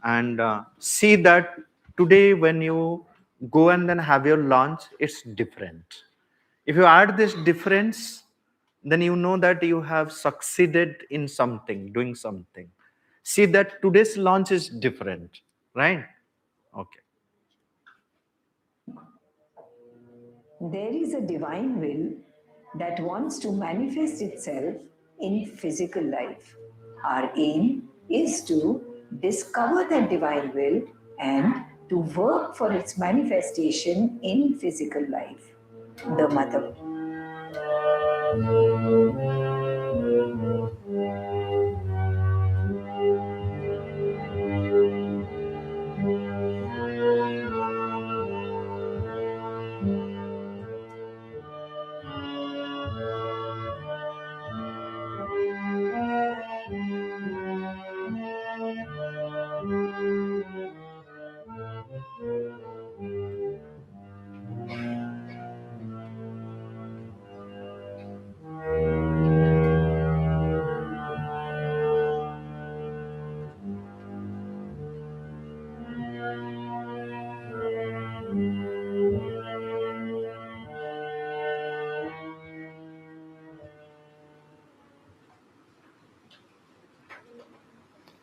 and see that today when you go and then have your lunch, it's different. If you add this difference, then you know that you have succeeded in something, doing something. See that today's lunch is different, right? Okay. There is a divine will that wants to manifest itself in physical life. Our aim is to discover that divine will and to work for its manifestation in physical life. The Mother.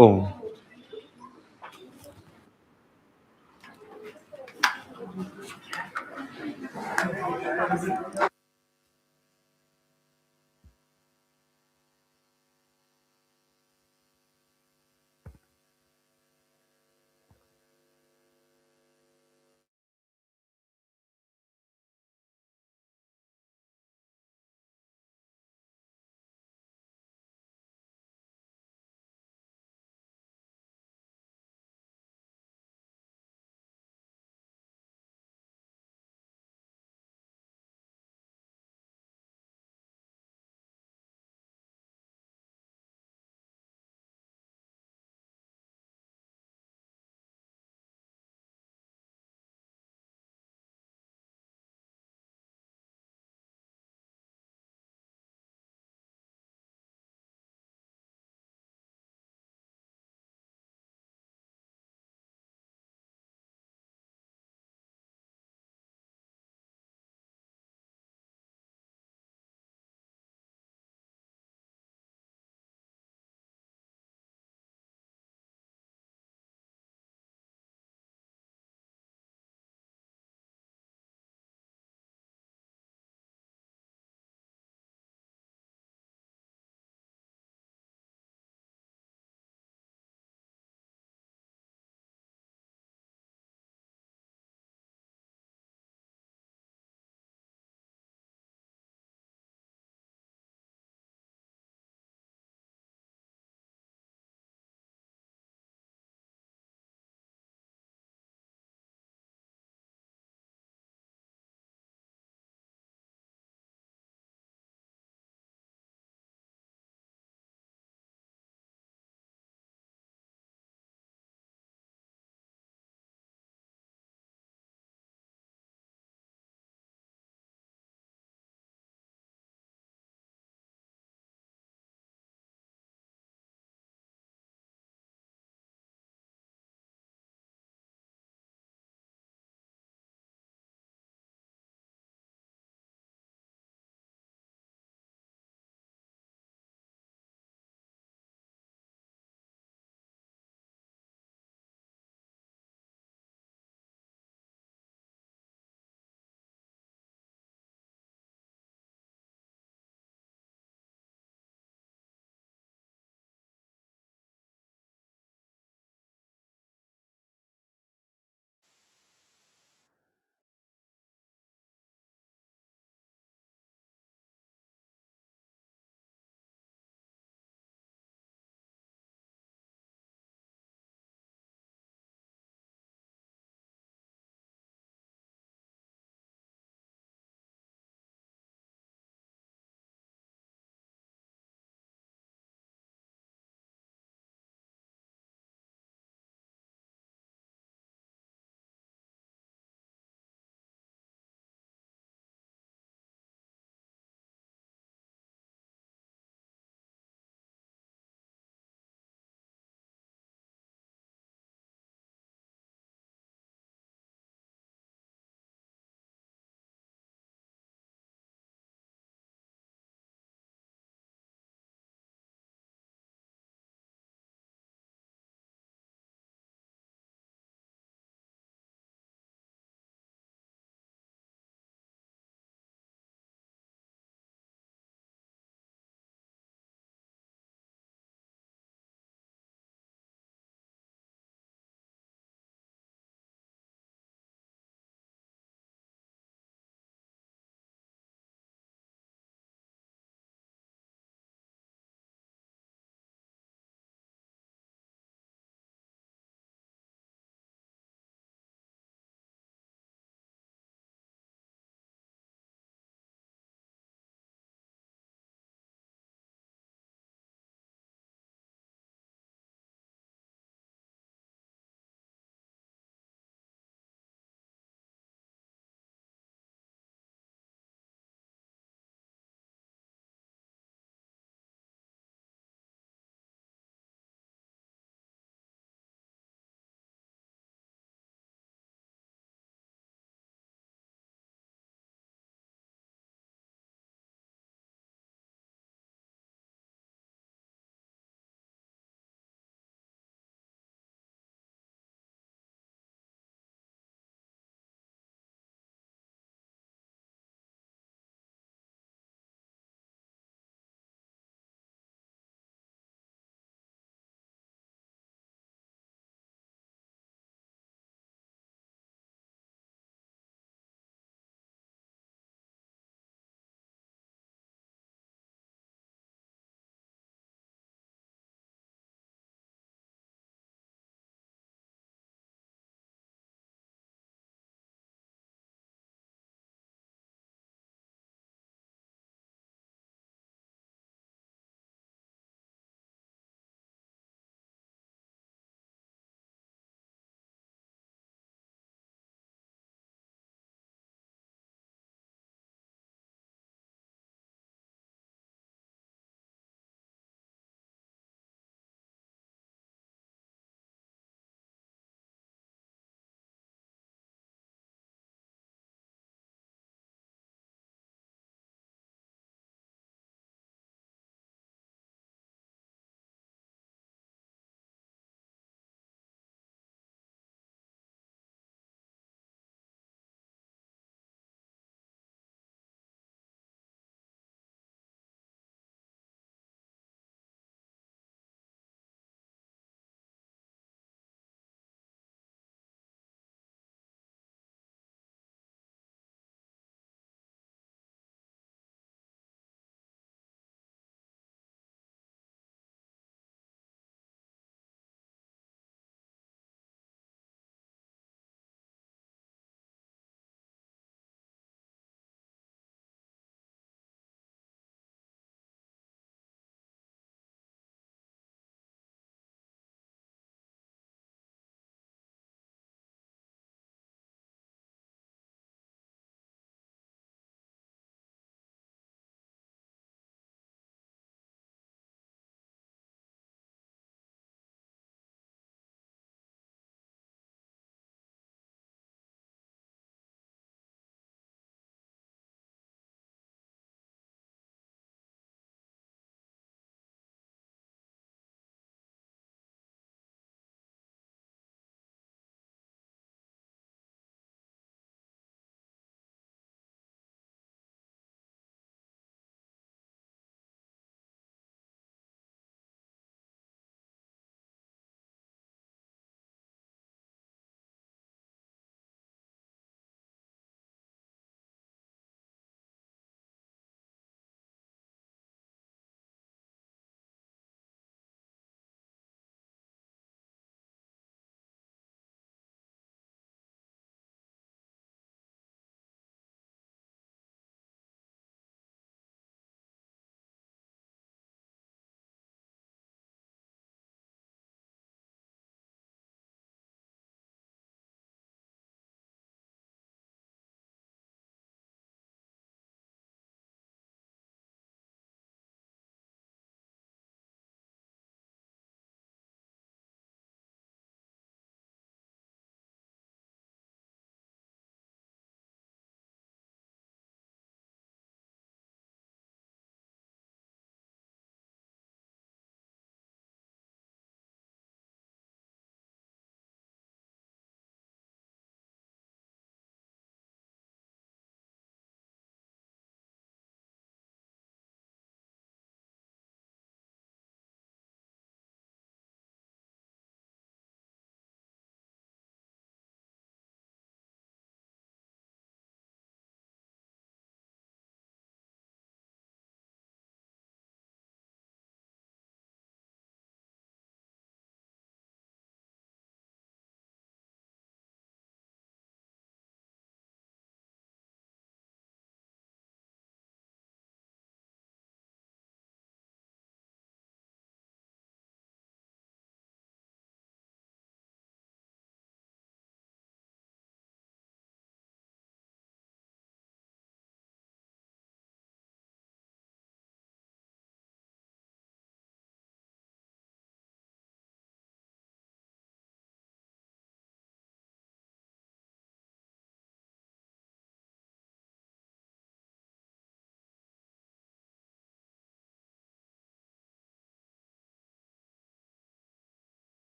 Om.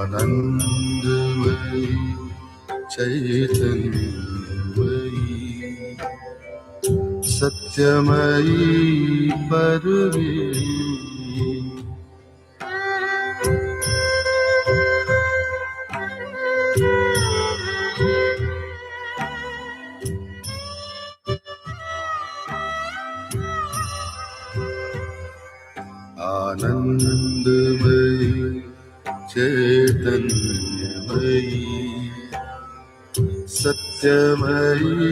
Anandamayi चैतन्यमयी सत्यमयी Parmeshwari Anandamayi चैतन्यमयी सत्यमयी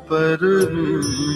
Parmeshwari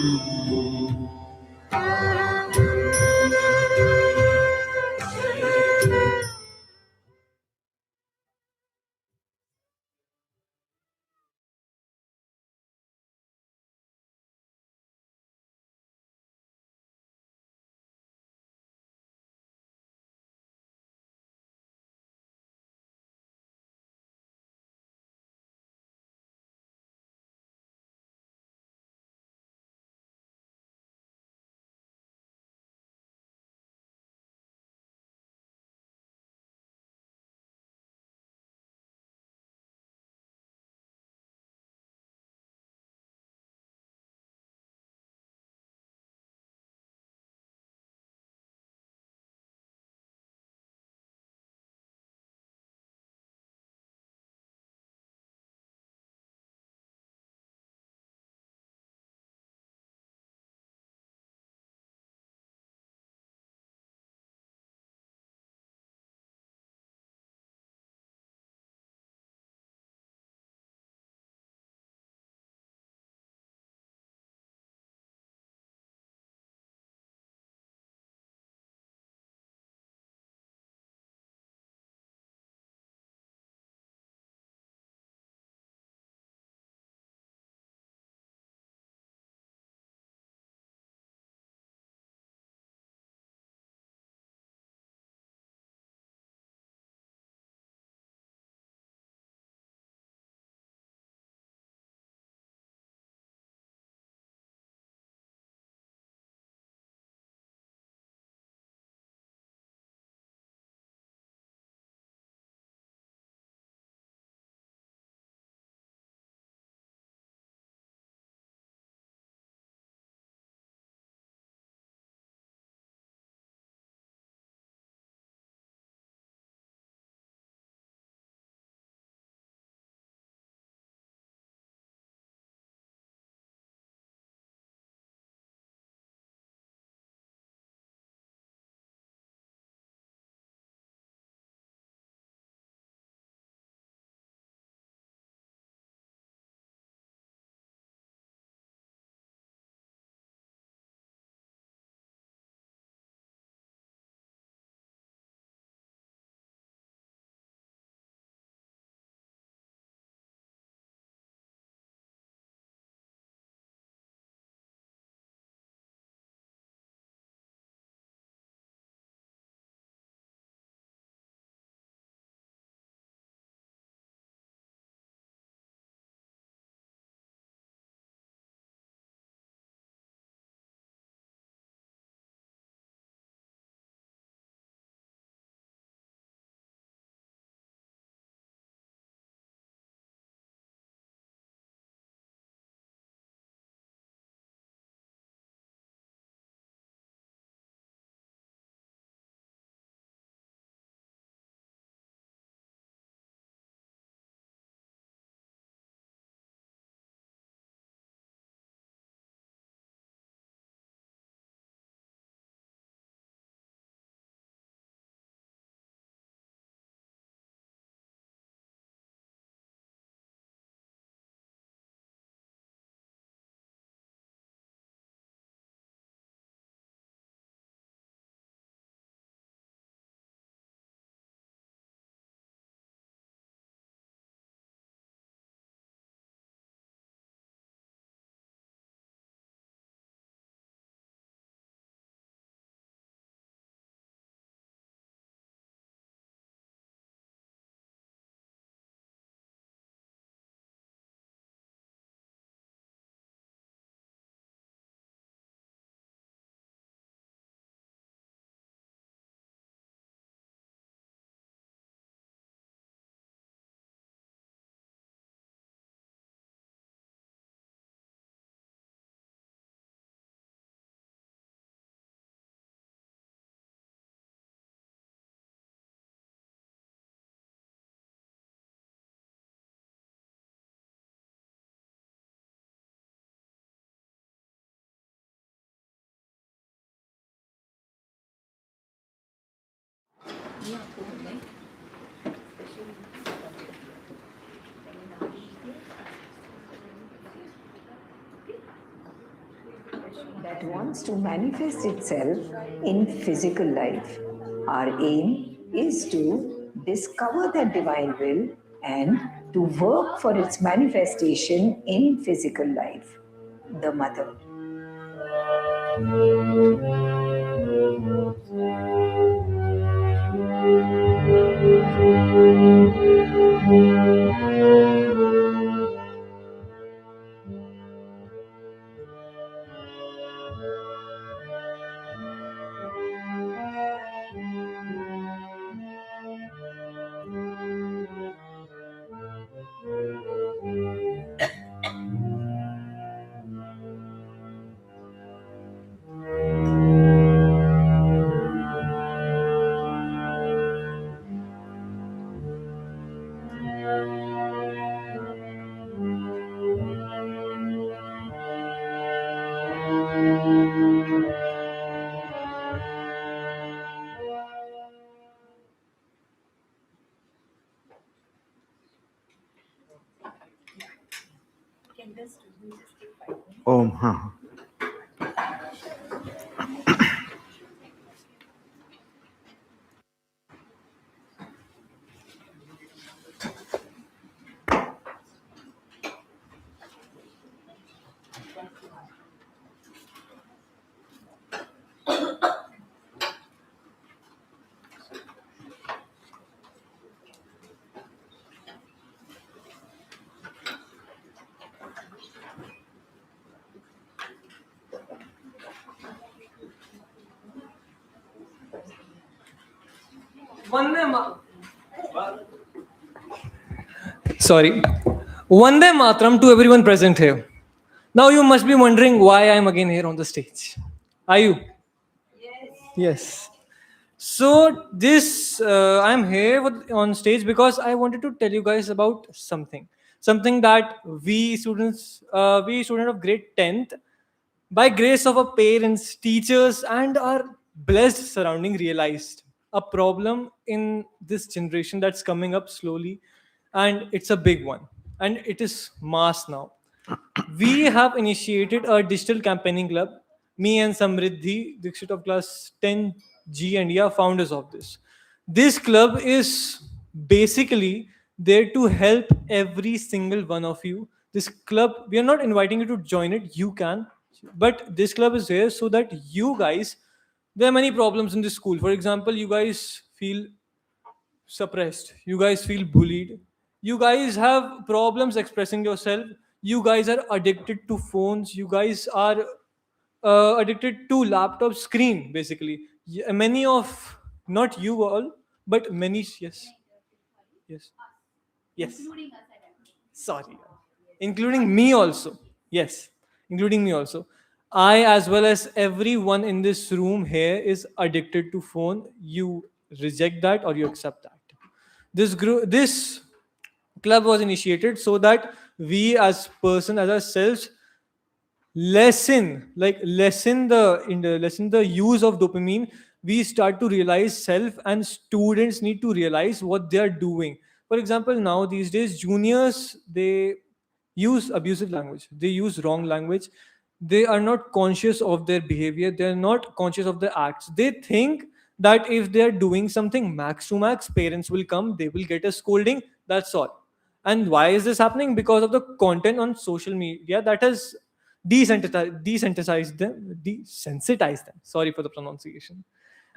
that wants to manifest itself in physical life. Our aim is to discover that divine will and to work for its manifestation in physical life. The Mother. ओम हाँ Sorry. Vande Matram to everyone present here. Now you must be wondering why I am again here on the stage. Are you? Yes. So this I am here on stage because I wanted to tell you guys about something that we student of grade 10th, by grace of our parents, teachers, and our blessed surrounding, realized a problem in this generation that's coming up slowly, and it's a big one, and it is mass now. We have initiated a digital campaigning club. Me and Samriddhi Dixit of class 10G and E are founders of this. This club is basically there to help every single one of you. This club, we are not inviting you to join it, you can, but this club is here so that you guys, there are many problems in this school. For example, you guys feel suppressed, you guys feel bullied, you guys have problems expressing yourself, you guys are addicted to phones, you guys are addicted to laptop screen basically. Many of, not you all, but many, yes, yes, yes, sorry, including me also, yes, including me also. I, as well as everyone in this room here, is addicted to phone. You reject that or you accept that. This club was initiated so that we as person, as ourselves, lessen the use of dopamine. We start to realize self, and students need to realize what they are doing. For example, now these days juniors, they use abusive language, they use wrong language, they are not conscious of their behavior, they are not conscious of their acts. They think that if they are doing something max to max, parents will come, they will get a scolding, that's all. And why is this happening? Because of the content on social media that has desensitized them. Sorry for the pronunciation.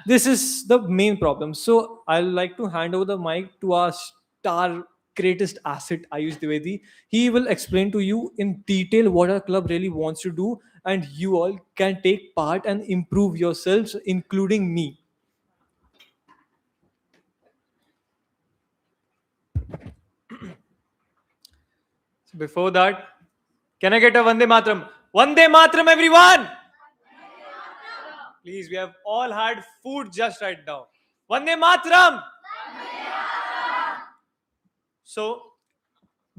This is the main problem. So I'd like to hand over the mic to our star greatest asset, Ayush Dwivedi. He will explain to you in detail what our club really wants to do, and you all can take part and improve yourselves, including me. Before that, can I get a Vande Matram? Vande Matram, everyone! Please, we have all had food just right now. Vande Matram! So,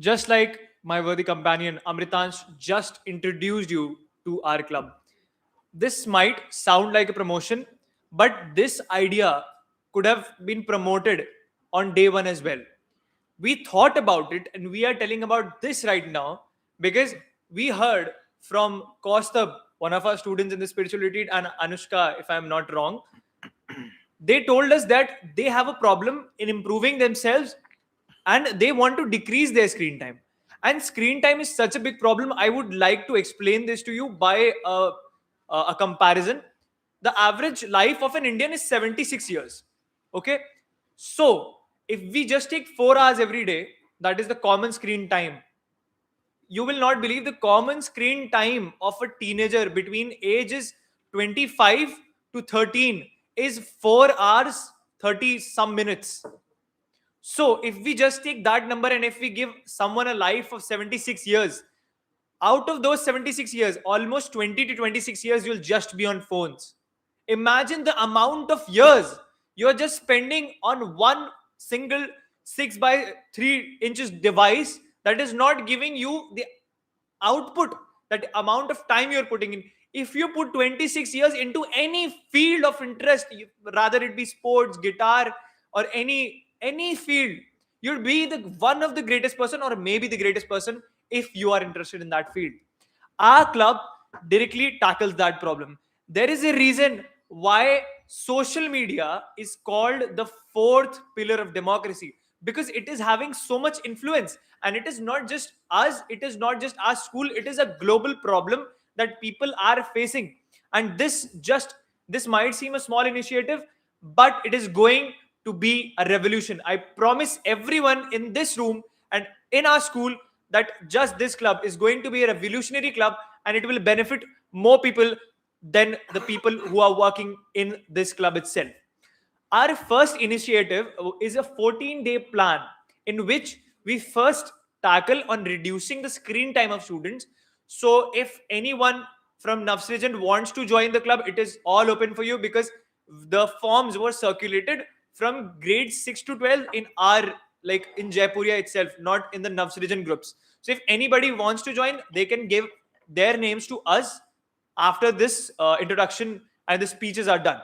just like my worthy companion Amritansh just introduced you to our club, this might sound like a promotion, but this idea could have been promoted on day one as well. We thought about it, and we are telling about this right now because we heard from Kaustab, one of our students in the spiritual retreat, and Anushka, if I'm not wrong. They told us that they have a problem in improving themselves and they want to decrease their screen time. And screen time is such a big problem. I would like to explain this to you by a comparison. The average life of an Indian is 76 years. Okay. So if we just take 4 hours every day, that is the common screen time. You will not believe the common screen time of a teenager between ages 25 to 13 is 4 hours 30 some minutes. So if we just take that number and if we give someone a life of 76 years, out of those 76 years, almost 20 to 26 years you'll just be on phones. Imagine the amount of years you're just spending on one single 6 by 3 inches device that is not giving you the output, that amount of time you're putting in. If you put 26 years into any field of interest, rather it be sports, guitar, or any field, you'll be the one of the greatest person, or maybe the greatest person, if you are interested in that field. Our club directly tackles that problem. There is a reason why social media is called the fourth pillar of democracy, because it is having so much influence. And it is not just us, it is not just our school, it is a global problem that people are facing. And this might seem a small initiative, but it is going to be a revolution. I promise everyone in this room and in our school that just this club is going to be a revolutionary club, and it will benefit more people than the people who are working in this club itself. Our first initiative is a 14-day plan in which we first tackle on reducing the screen time of students. So if anyone from Nafs region wants to join the club, it is all open for you, because the forms were circulated from grade 6 to 12 in our, like in Jaipuria itself, not in the Nafs region groups. So if anybody wants to join, they can give their names to us after this introduction and the speeches are done.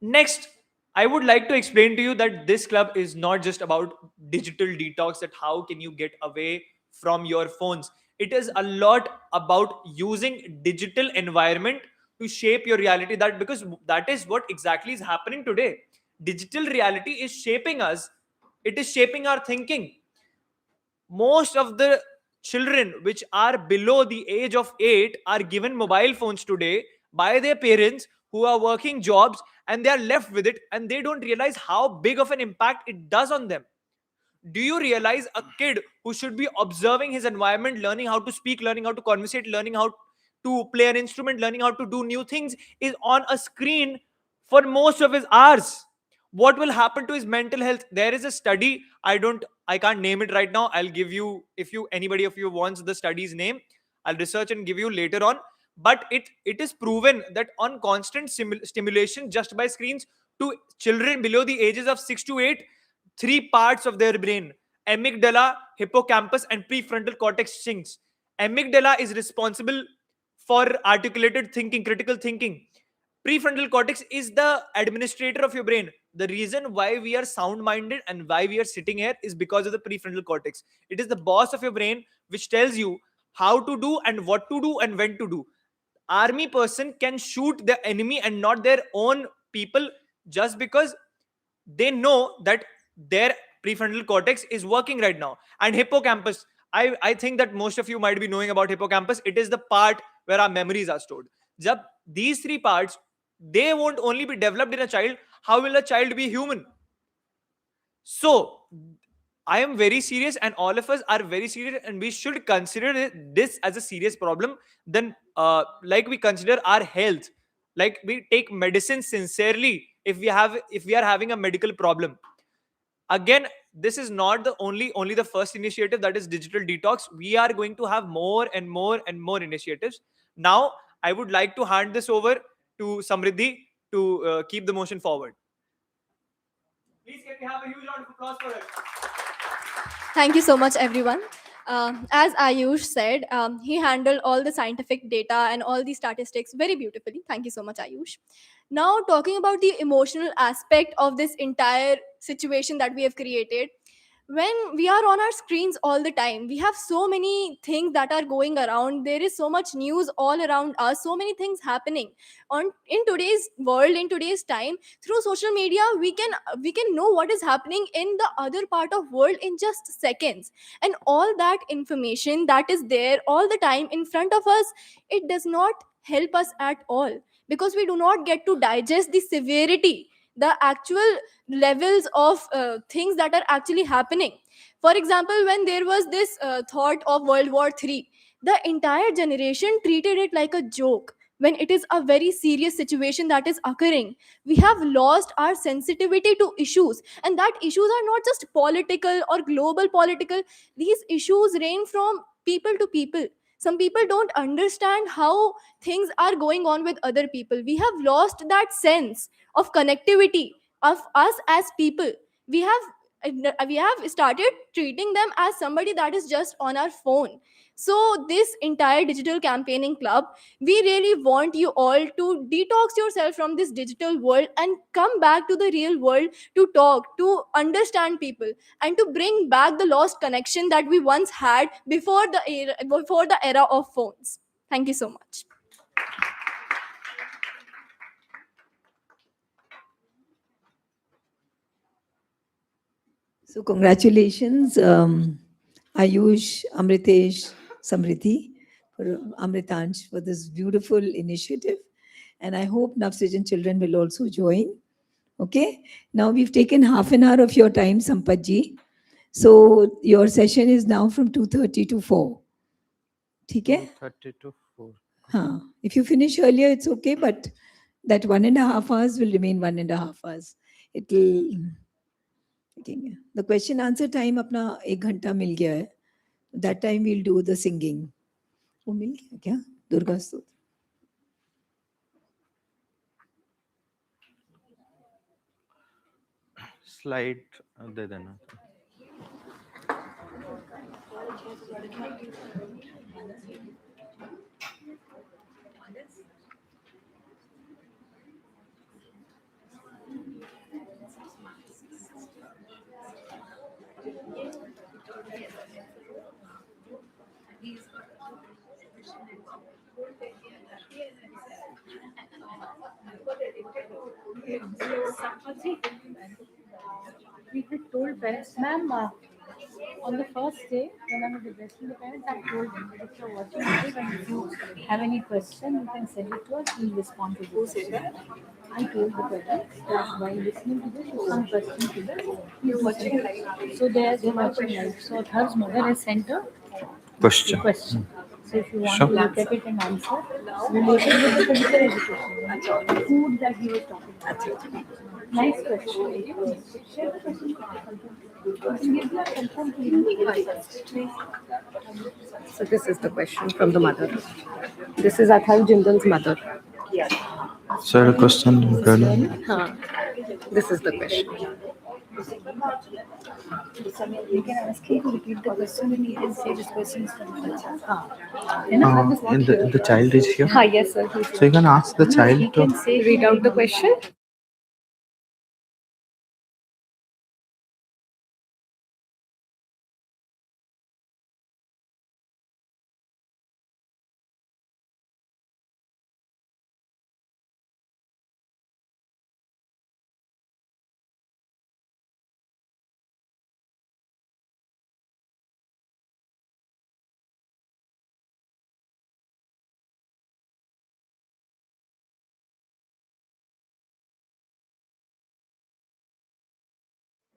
Next, I would like to explain to you that this club is not just about digital detox, that how can you get away from your phones. It is a lot about using digital environment to shape your reality, that because that is what exactly is happening today. Digital reality is shaping us. It is shaping our thinking. Most of the children which are below the age of 8 are given mobile phones today by their parents who are working jobs, and they are left with it, and they don't realize how big of an impact it does on them. Do you realize a kid who should be observing his environment, learning how to speak, learning how to conversate, learning how to play an instrument, learning how to do new things, is on a screen for most of his hours? What will happen to his mental health? There is a study, I can't name it right now. I'll give you, if you anybody of you wants the study's name, I'll research and give you later on. But it is proven that on constant stimulation just by screens, to children below the ages of 6 to 8, three parts of their brain, amygdala, hippocampus, and prefrontal cortex sinks. Amygdala is responsible for articulated thinking, critical thinking. Prefrontal cortex is the administrator of your brain. The reason why we are sound minded and why we are sitting here is because of the prefrontal cortex. It is the boss of your brain which tells you how to do and what to do and when to do. Army person can shoot the enemy and not their own people, just because they know that their prefrontal cortex is working right now. And hippocampus, I think that most of you might be knowing about hippocampus. It is the part where our memories are stored. Jab these three parts, they won't only be developed in a child, how will a child be human? So I am very serious, and all of us are very serious, and we should consider this as a serious problem. Then like we consider our health, like we take medicine sincerely if we are having a medical problem. Again, this is not the only the first initiative, that is digital detox. We are going to have more and more and more initiatives. Now I would like to hand this over to Samriddhi to keep the motion forward. Please, can we have a huge round of applause for her? Thank you so much, everyone. As Ayush said, he handled all the scientific data and all the statistics very beautifully. Thank you so much, Ayush. Now, talking about the emotional aspect of this entire situation that we have created, when we are on our screens all the time, we have so many things that are going around. There is so much news all around us, so many things happening on in today's world, in today's time. Through social media, we can know what is happening in the other part of world in just seconds. And all that information that is there all the time in front of us, it does not help us at all, because we do not get to digest the severity, the actual levels of things that are actually happening. For example, when there was this thought of World War III, the entire generation treated it like a joke, when it is a very serious situation that is occurring. We have lost our sensitivity to issues, and that issues are not just political or global political. These issues range from people to people. Some people don't understand how things are going on with other people. We have lost that sense of connectivity of us as people. We have started treating them as somebody that is just on our phone. So this entire digital campaigning club, we really want you all to detox yourself from this digital world and come back to the real world, to talk, to understand people, and to bring back the lost connection that we once had before the era of phones. Thank you so much. So congratulations, Ayush, Amritesh, Samriti, for Amritansh, for this beautiful initiative. And I hope Navsijan children will also join. Okay. Now we've taken half an hour of your time, Sampatji. So your session is now from 2:30 to 4. Okay? 2:30 to 4. Huh. If you finish earlier, it's okay, but that 1.5 hours will remain 1.5 hours. It will. The question answer time अपना 1 घंटा मिल गया है. That time we'll do the singing. वो मिल गया क्या? दुर्गा स्तोत्र. Slide दे देना. We had told parents, ma'am, on the first day when I was addressing the parents, I told them that if you're watching this and if you have any question, you can send it to us, we'll respond to this. I told the parents that while listening to this, if some question to this, you're watching live. So they're watching live. So Thar's mother has sent a question. So if you want to look at it and answer, related with the physical education, food that he was talking about. Nice question. Share the question. So this is the question from the mother. This is Athal Jindal's mother. Sir, question. This is the question. You can ask him to repeat the question and he can say this question is from And the child is here. Yes, sir. So you can ask the child to Read out the question.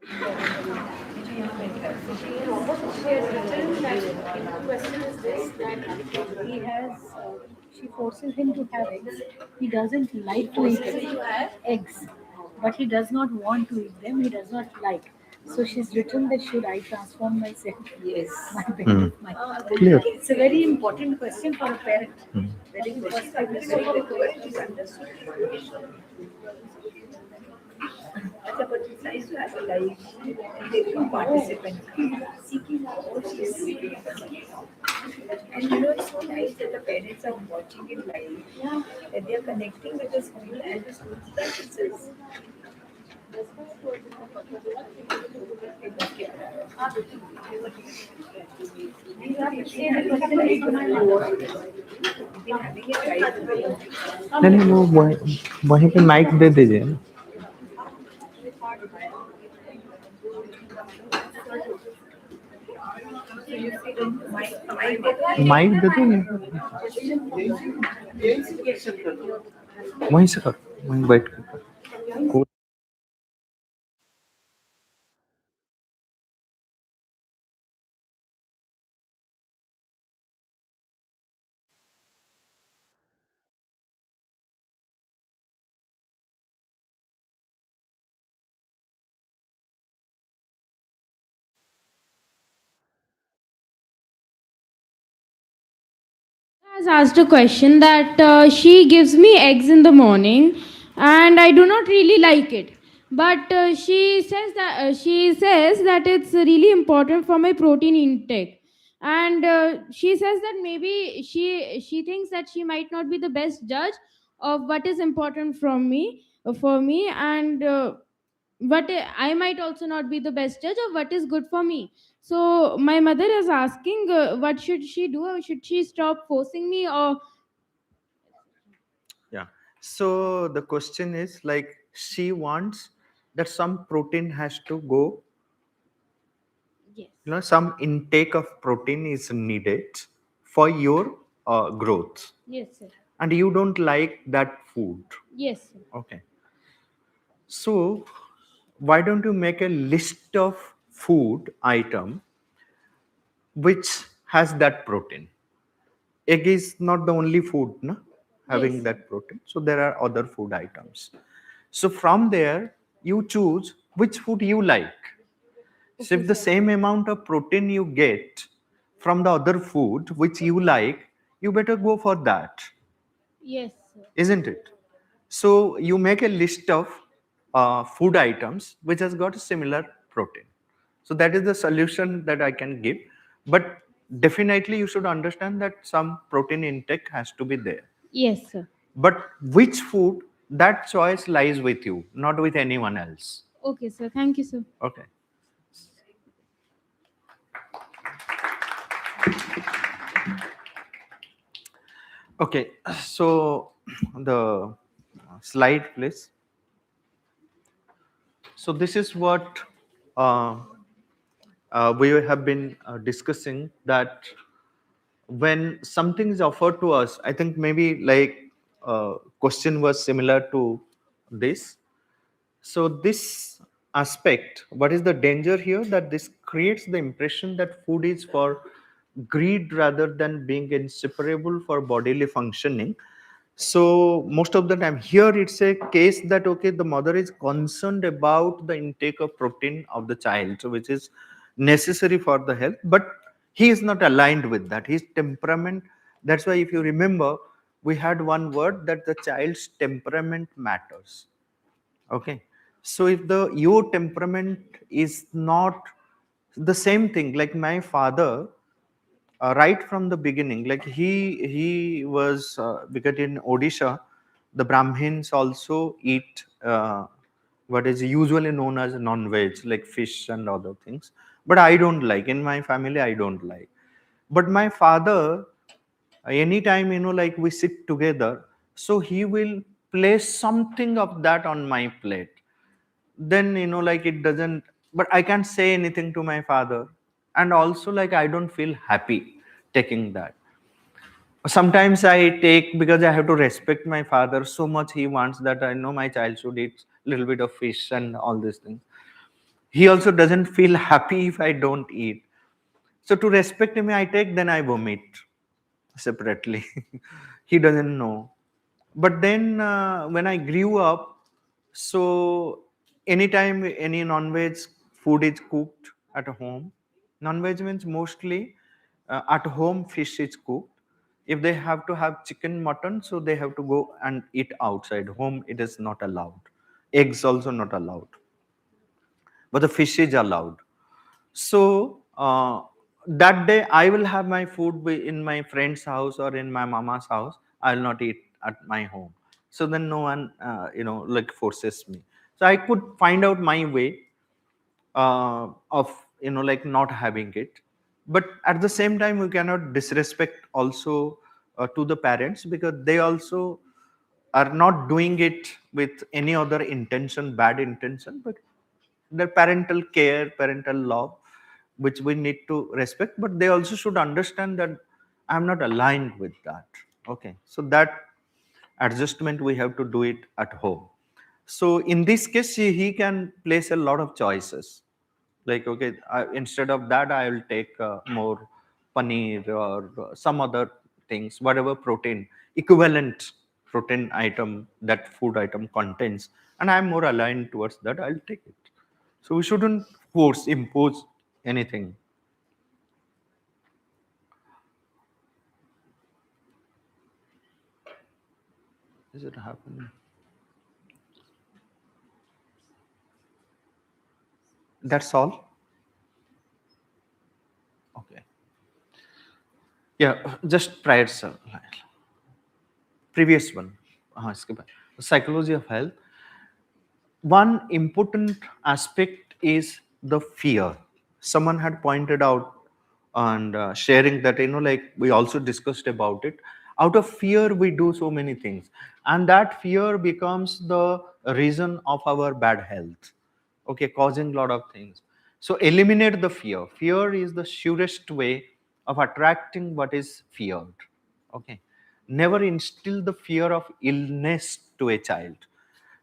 The question is this, that he has, she forces him to have eggs. He doesn't like to eat eggs, but he does not want to eat them. He does not like. So she's written that should I transform myself? Yes. Clear. It's a very important question for a parent. Very important. But it's nice to have a life and they become participants, seeking out what she's seeking. And it's so nice that the parents are watching it live, that they are connecting with the school and the school's practices. नहीं वो वहीं पे mic दे दीजिए ना। Mic दे दो ना। वहीं से कर, वहीं बैठ के कर। Has asked a question that she gives me eggs in the morning and I do not really like it, but she says that it's really important for my protein intake, and she says that maybe she thinks that she might not be the best judge of what is important from me for me, and but I might also not be the best judge of what is good for me. So my mother is asking, what should she do? Or should she stop forcing me? Or Yeah. So the question is like she wants that some protein has to go, yes, some intake of protein is needed for your growth, yes, sir. and you don't like that food. Yes, sir. Okay. So why don't you make a list of food item which has that protein? Egg is not the only food, no? Having Yes. that protein. So there are other food items. So from there, you choose which food you like. So Okay, if the sir. same amount of protein you get from the other food which you like, you better go for that, Yes, sir. isn't it? So you make a list of food items which has got a similar protein. So that is the solution that I can give. But definitely you should understand that some protein intake has to be there. Yes, sir. But which food, that choice lies with you, not with anyone else. Okay, sir. Thank you, sir. Okay. Okay. So the slide, please. So this is what uh, we have been discussing, that when something is offered to us, I think maybe like question was similar to this. So this aspect, what is the danger here? That this creates the impression that food is for greed rather than being inseparable for bodily functioning. So most of the time here it's a case that okay, the mother is concerned about the intake of protein of the child, so which is necessary for the health, but he is not aligned with that, his temperament. That's why if you remember, we had one word, that the child's temperament matters. Okay. So if the your temperament is not the same thing, like my father, right from the beginning, like he was because in Odisha the Brahmins also eat what is usually known as non-veg, like fish and other things, but I don't like, in my family I don't like. But my father, anytime like we sit together, so he will place something of that on my plate. Then like it doesn't, but I can't say anything to my father, and also like I don't feel happy taking that. Sometimes I take because I have to respect my father so much. He wants that I know my child should eat a little bit of fish and all these things. He also doesn't feel happy if I don't eat. So to respect him, I take, then I vomit separately. He doesn't know. But then when I grew up, so anytime any non-veg food is cooked at home, non-veg means mostly at home fish is cooked. If they have to have chicken, mutton, so they have to go and eat outside. Home it is not allowed. Eggs also not allowed. but the fish is allowed. So that day I will have my food in my friend's house or in my mama's house. I will not eat at my home. So then no one, like forces me. So I could find out my way of, like not having it. But at the same time, we cannot disrespect also to the parents, because they also are not doing it with any other intention, bad intention, but their parental care, parental love, which we need to respect. But they also should understand that I'm not aligned with that. Okay, so that adjustment we have to do it at home. So in this case, he can place a lot of choices. Like, okay, instead of that, I will take more paneer or some other things, whatever protein, equivalent protein item that food item contains, and I'm more aligned towards that, I'll take it. So we shouldn't impose anything. Is it happening? That's all? Okay. Yeah, just prior, sir. Previous one. Skip it. Psychology of health. One important aspect is the fear. Someone had pointed out and sharing that, like we also discussed about it. Out of fear, we do so many things, and that fear becomes the reason of our bad health. Okay, causing a lot of things. So eliminate the fear. Fear is the surest way of attracting what is feared. Okay, never instill the fear of illness to a child.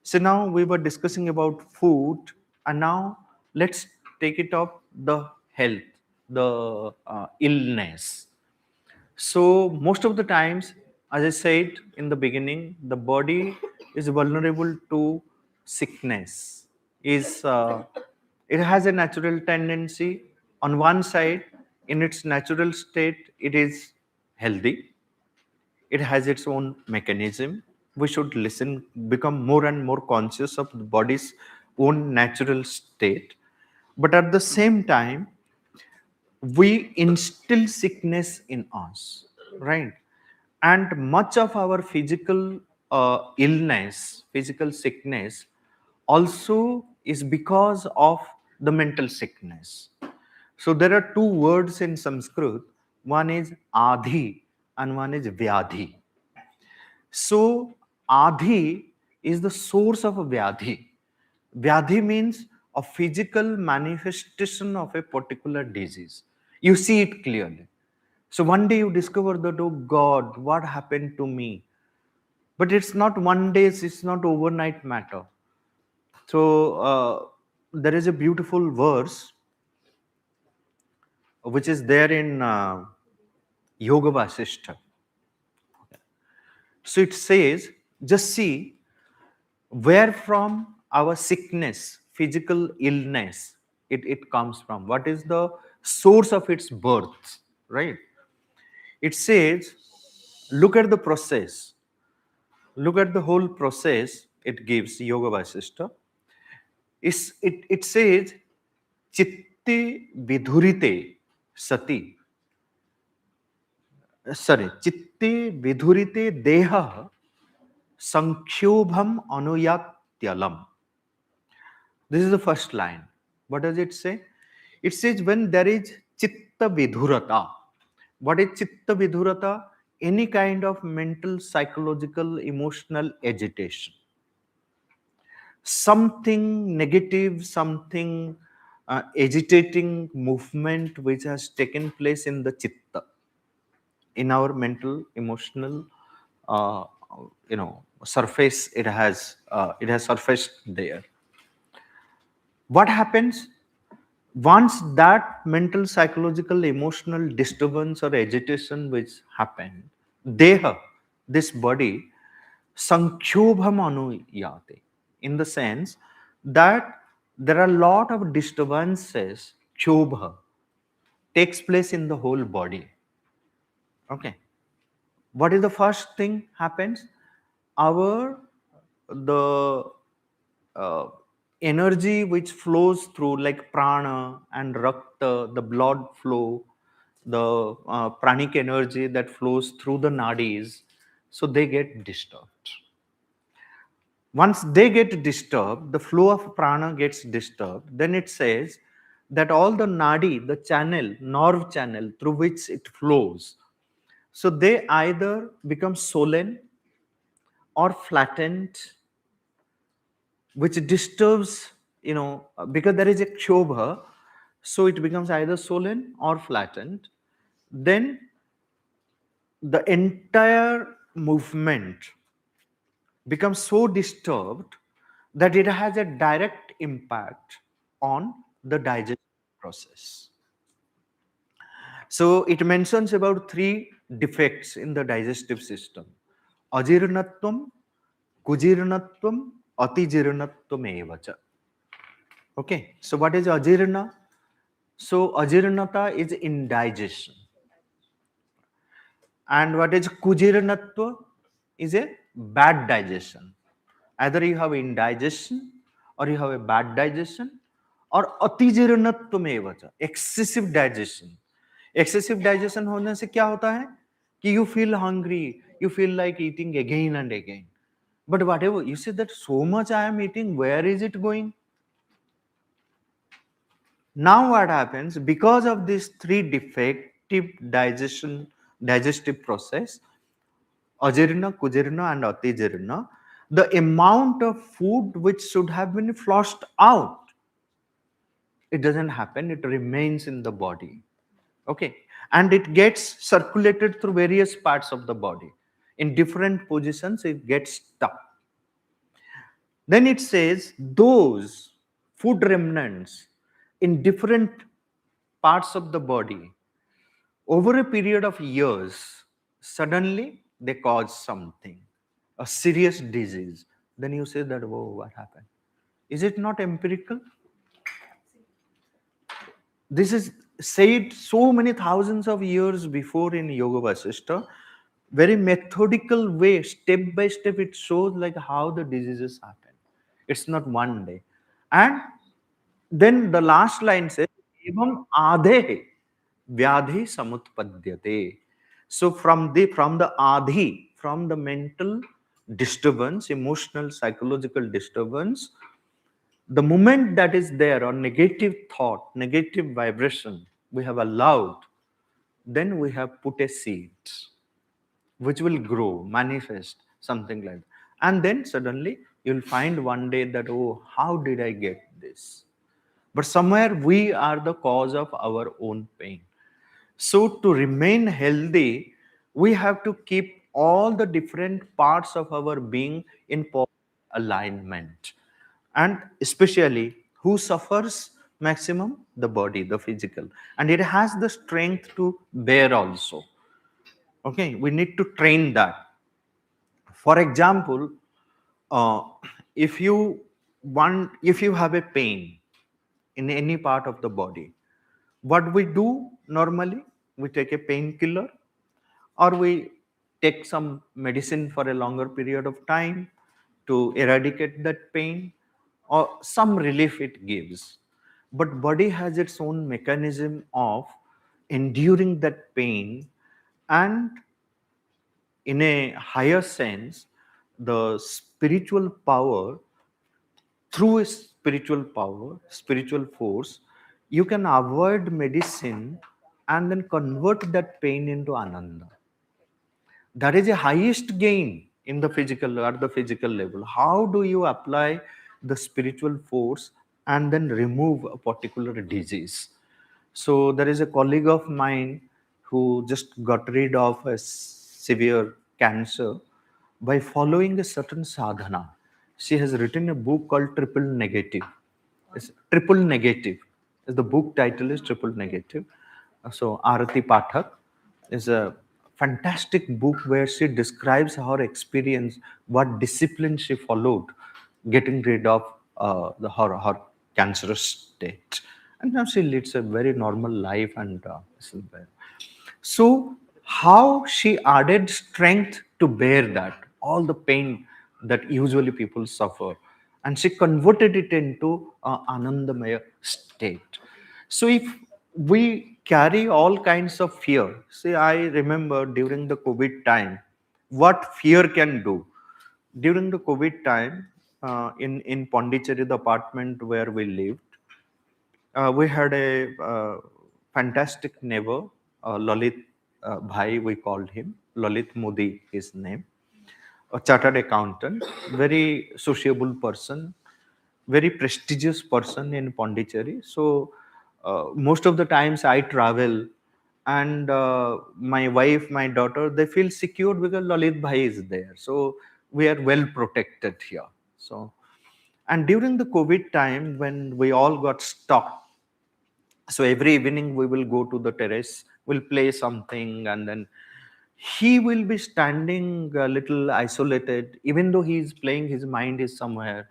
So now we were discussing about food, and now let's take it up the health, the illness. So most of the times, as I said in the beginning, the body is vulnerable to sickness. Is It has a natural tendency. On one side, in its natural state, it is healthy. It has its own mechanism. We should listen, become more and more conscious of the body's own natural state. But at the same time, we instill sickness in us, right? And much of our physical illness, physical sickness, also is because of the mental sickness. So there are two words in Sanskrit. One is adhi and one is vyadhi. So adhi is the source of a vyadhi. Vyadhi means a physical manifestation of a particular disease. You see it clearly. So one day you discover that, oh God, what happened to me? But it's not one day, it's not overnight matter. So there is a beautiful verse which is there in Yoga Vasishtha. So it says, just see where from our sickness, physical illness, it comes from. What is the source of its birth, right? It says, look at the process. Look at the whole process it gives, Yoga Vasishtha. It says, chitte vidhurite sati. Sorry, chitte vidhurite deha sankhyobham anuyatyalam. This is the first line. What does it say? It says when there is chitta vidhurata. What is chitta vidhurata? Any kind of mental, psychological, emotional agitation. Something negative, something agitating movement which has taken place in the chitta, in our mental, emotional, uh, surface. It has surfaced there. What happens once that mental, psychological, emotional disturbance or agitation which happened? Deha, this body, sankhobham anuyate, in the sense that there are a lot of disturbances, chobha, takes place in the whole body. Okay. What is the first thing happens? Our the energy which flows through, like prana and rakta, the blood flow, the pranic energy that flows through the nadis, so they get disturbed. Once they get disturbed, the flow of prana gets disturbed, then it says that all the nadi, the channel, nerve channel through which it flows, so they either become swollen or flattened, which disturbs, because there is a kshoba, so it becomes either swollen or flattened. Then the entire movement becomes so disturbed that it has a direct impact on the digestion process. So it mentions about 3 defects in the digestive system: ajirnatvam, kujirnatvam, atijirnatvam evacha. Okay, so what is ajirna? So ajirnata is indigestion. And what is kujirnatva? Is a bad digestion. Either you have indigestion or you have a bad digestion, or atijirnatvam evacha, excessive digestion. Excessive digestion होने से क्या होता है कि you feel hungry, you feel like eating again and again. But whatever you say that so much I am eating, where is it going? Now what happens, because of these 3 defective digestive process, ajirna, kujirna and atijirna, the amount of food which should have been flushed out, it doesn't happen, it remains in the body. Okay, and it gets circulated through various parts of the body. In different positions, it gets stuck. Then it says those food remnants in different parts of the body, over a period of years, suddenly they cause something, a serious disease. Then you say that, whoa, what happened? Is it not empirical? This is said so many thousands of years before in Yoga Vasishta. Very methodical way, step by step, it shows like how the diseases happen. It's not one day. And then the last line says, Evam adhe vyadhi samutpadyate. So from the adhi, from the mental disturbance, emotional, psychological disturbance, the moment that is there, or negative thought, negative vibration, we have allowed, then we have put a seed which will grow, manifest, something like that. And then suddenly you'll find one day that, oh, how did I get this? But somewhere we are the cause of our own pain. So to remain healthy, we have to keep all the different parts of our being in alignment. And especially who suffers maximum? The body, the physical. And it has the strength to bear also. Okay, we need to train that. For example, uh, if you have a pain in any part of the body, what we do normally, we take a painkiller, or we take some medicine for a longer period of time to eradicate that pain, or some relief it gives. But body has its own mechanism of enduring that pain, and in a higher sense, the spiritual power, through a spiritual power, spiritual force, you can avoid medicine and then convert that pain into ananda. That is the highest gain in the physical, at the physical level. How do you apply the spiritual force and then remove a particular disease? So there is a colleague of mine who just got rid of a severe cancer by following a certain sadhana. She has written a book called Triple Negative. It's Triple Negative. The book title is Triple Negative. So Arati Pathak is a fantastic book where she describes her experience, what discipline she followed, getting rid of her cancerous state. And now she leads a very normal life and so how she added strength to bear that, all the pain that usually people suffer. and she converted it into Anandamaya state. So if we carry all kinds of fear, see, I remember during the COVID time, what fear can do. During the COVID time, in Pondicherry, the apartment where we lived, we had a fantastic neighbor, Lalit Bhai, we called him. Lalit Modi, his name. A chartered accountant, very sociable person, very prestigious person in Pondicherry. So most of the times I travel, and my wife, my daughter, they feel secure because Lalit Bhai is there. So we are well protected here. So, and during the COVID time when we all got stuck, so every evening we will go to the terrace, we'll play something, and then he will be standing a little isolated, even though he is playing, his mind is somewhere.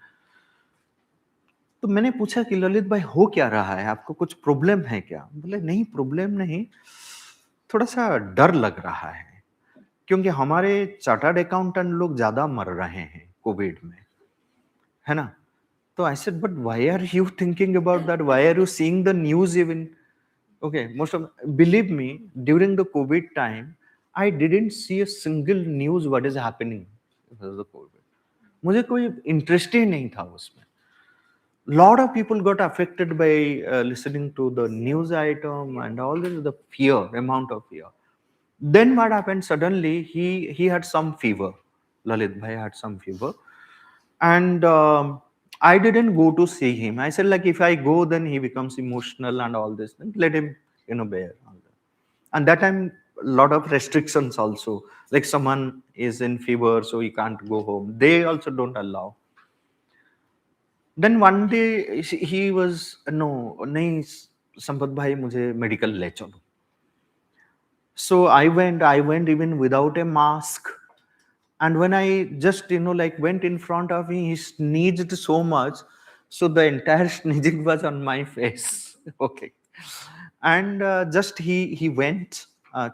तो मैंने पूछा कि ललित भाई हो क्या रहा है, आपको कुछ प्रॉब्लम है क्या? बोले नहीं, प्रॉब्लम नहीं, थोड़ा सा डर लग रहा है, क्योंकि हमारे चार्टर्ड अकाउंटेंट लोग ज्यादा मर रहे हैं कोविड में, है ना? तो I said but why are you thinking about that, why are you seeing the news even? Okay, most of, believe me, during the COVID time, I didn't see a single news what is happening because of the COVID. मुझे कोई interest ही नहीं था उसमें. Lot of people got affected by listening to the news item and all this, the fear, amount of fear. Then what happened? Suddenly he had some fever. Lalit Bhai had some fever, and I didn't go to see him. I said, like, if I go, then he becomes emotional and all this. Let him, bear all that. And that time, a lot of restrictions also. Like someone is in fever, so he can't go home. They also don't allow. Then one day he was, no, nahi, Sampath bhai, mujhe medical le chalo. So I went even without a mask. And when I just, like went in front of him, he sneezed so much. So the entire sneezing was on my face. Okay. And just he went I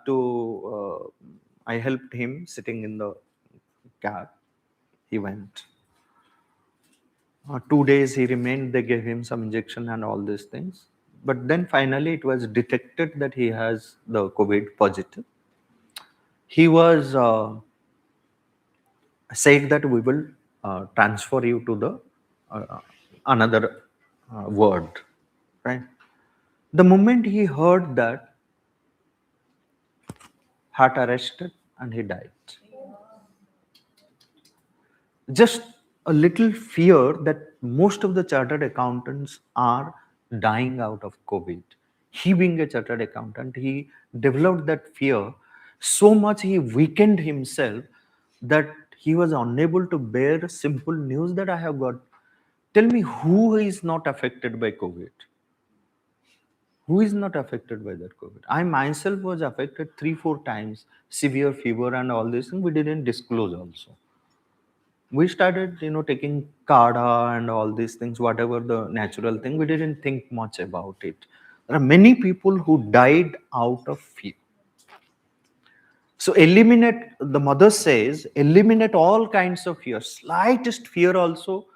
helped him sitting in the cab. He went. 2 days he remained, they gave him some injection and all these things. But then finally it was detected that he has the COVID positive. He was said that we will transfer you to the another ward, right? The moment he heard that, heart arrested and he died. Just a little fear that most of the chartered accountants are dying out of COVID. He being a chartered accountant, he developed that fear so much, he weakened himself that he was unable to bear simple news that I have got. Tell me, who is not affected by COVID? Who is not affected by that COVID? I myself was affected 3-4 times, severe fever and all this, and we didn't disclose also. We started, taking kada and all these things, whatever the natural thing. We didn't think much about it. There are many people who died out of fear. So eliminate, the mother says, eliminate all kinds of fear, slightest fear also.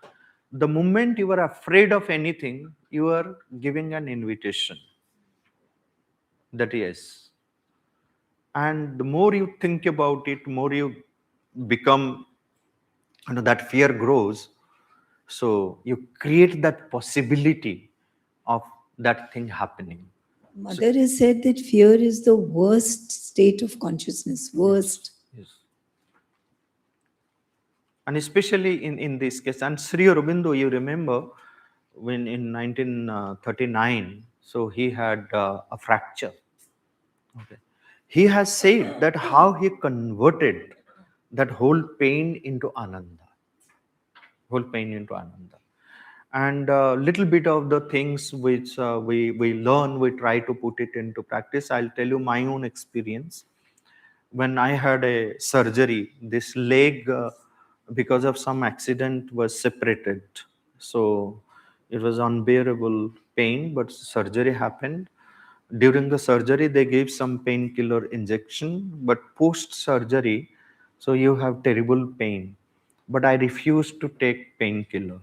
The moment you are afraid of anything, you are giving an invitation that yes. And the more you think about it, more you become, that fear grows. So you create that possibility of that thing happening. Mother has said that fear is the worst state of consciousness, worst. Yes. And especially in this case, and Sri Aurobindo, you remember when in 1939, so he had a fracture. Okay. He has said that how he converted that whole pain into Ananda. Whole pain into Ananda. And a little bit of the things which we learn, we try to put it into practice. I'll tell you my own experience. When I had a surgery, this leg, because of some accident, was separated. So it was unbearable pain, but surgery happened. During the surgery, they gave some painkiller injection, but post-surgery, so you have terrible pain. But I refused to take painkiller.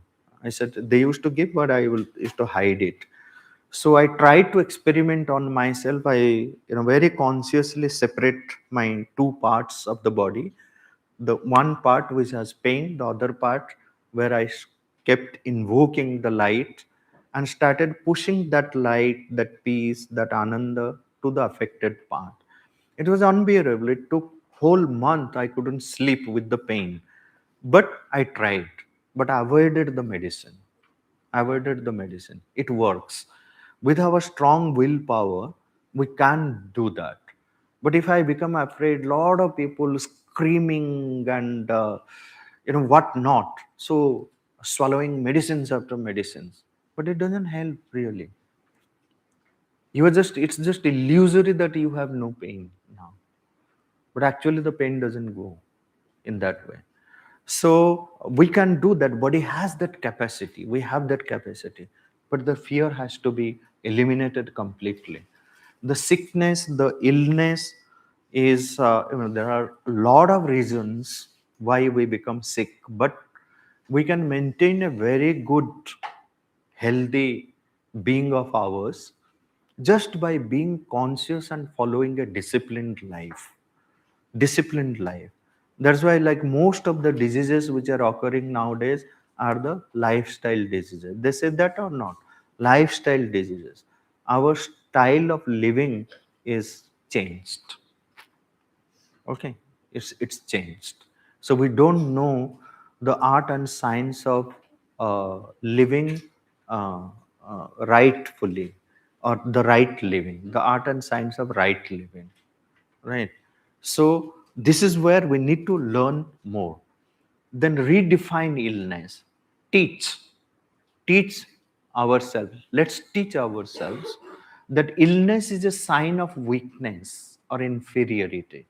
I said they used to give, but I used to hide it. So I tried to experiment on myself. I, very consciously separate my two parts of the body. The one part which has pain, the other part where I kept invoking the light and started pushing that light, that peace, that ananda to the affected part. It was unbearable. It took whole month. I couldn't sleep with the pain. But I tried, but I avoided the medicine. Avoided the medicine. It works. With our strong willpower, we can do that. But if I become afraid, lot of people screaming and what not. So swallowing medicines after medicines, but it doesn't help really. It's just illusory that you have no pain now, but actually the pain doesn't go in that way. So we can do that. Body has that capacity. We have that capacity, but the fear has to be eliminated completely. The sickness, the illness is, there are a lot of reasons why we become sick, but we can maintain a very good, healthy being of ours just by being conscious and following a disciplined life. That's why, like, most of the diseases which are occurring nowadays are the lifestyle diseases. They say that or not? Lifestyle diseases. Our style of living is changed. Okay, it's changed. So we don't know the art and science of living rightfully, or the right living, the art and science of right living, right? So this is where we need to learn more. Then redefine illness. Teach ourselves. Let's teach ourselves that illness is a sign of weakness or inferiority,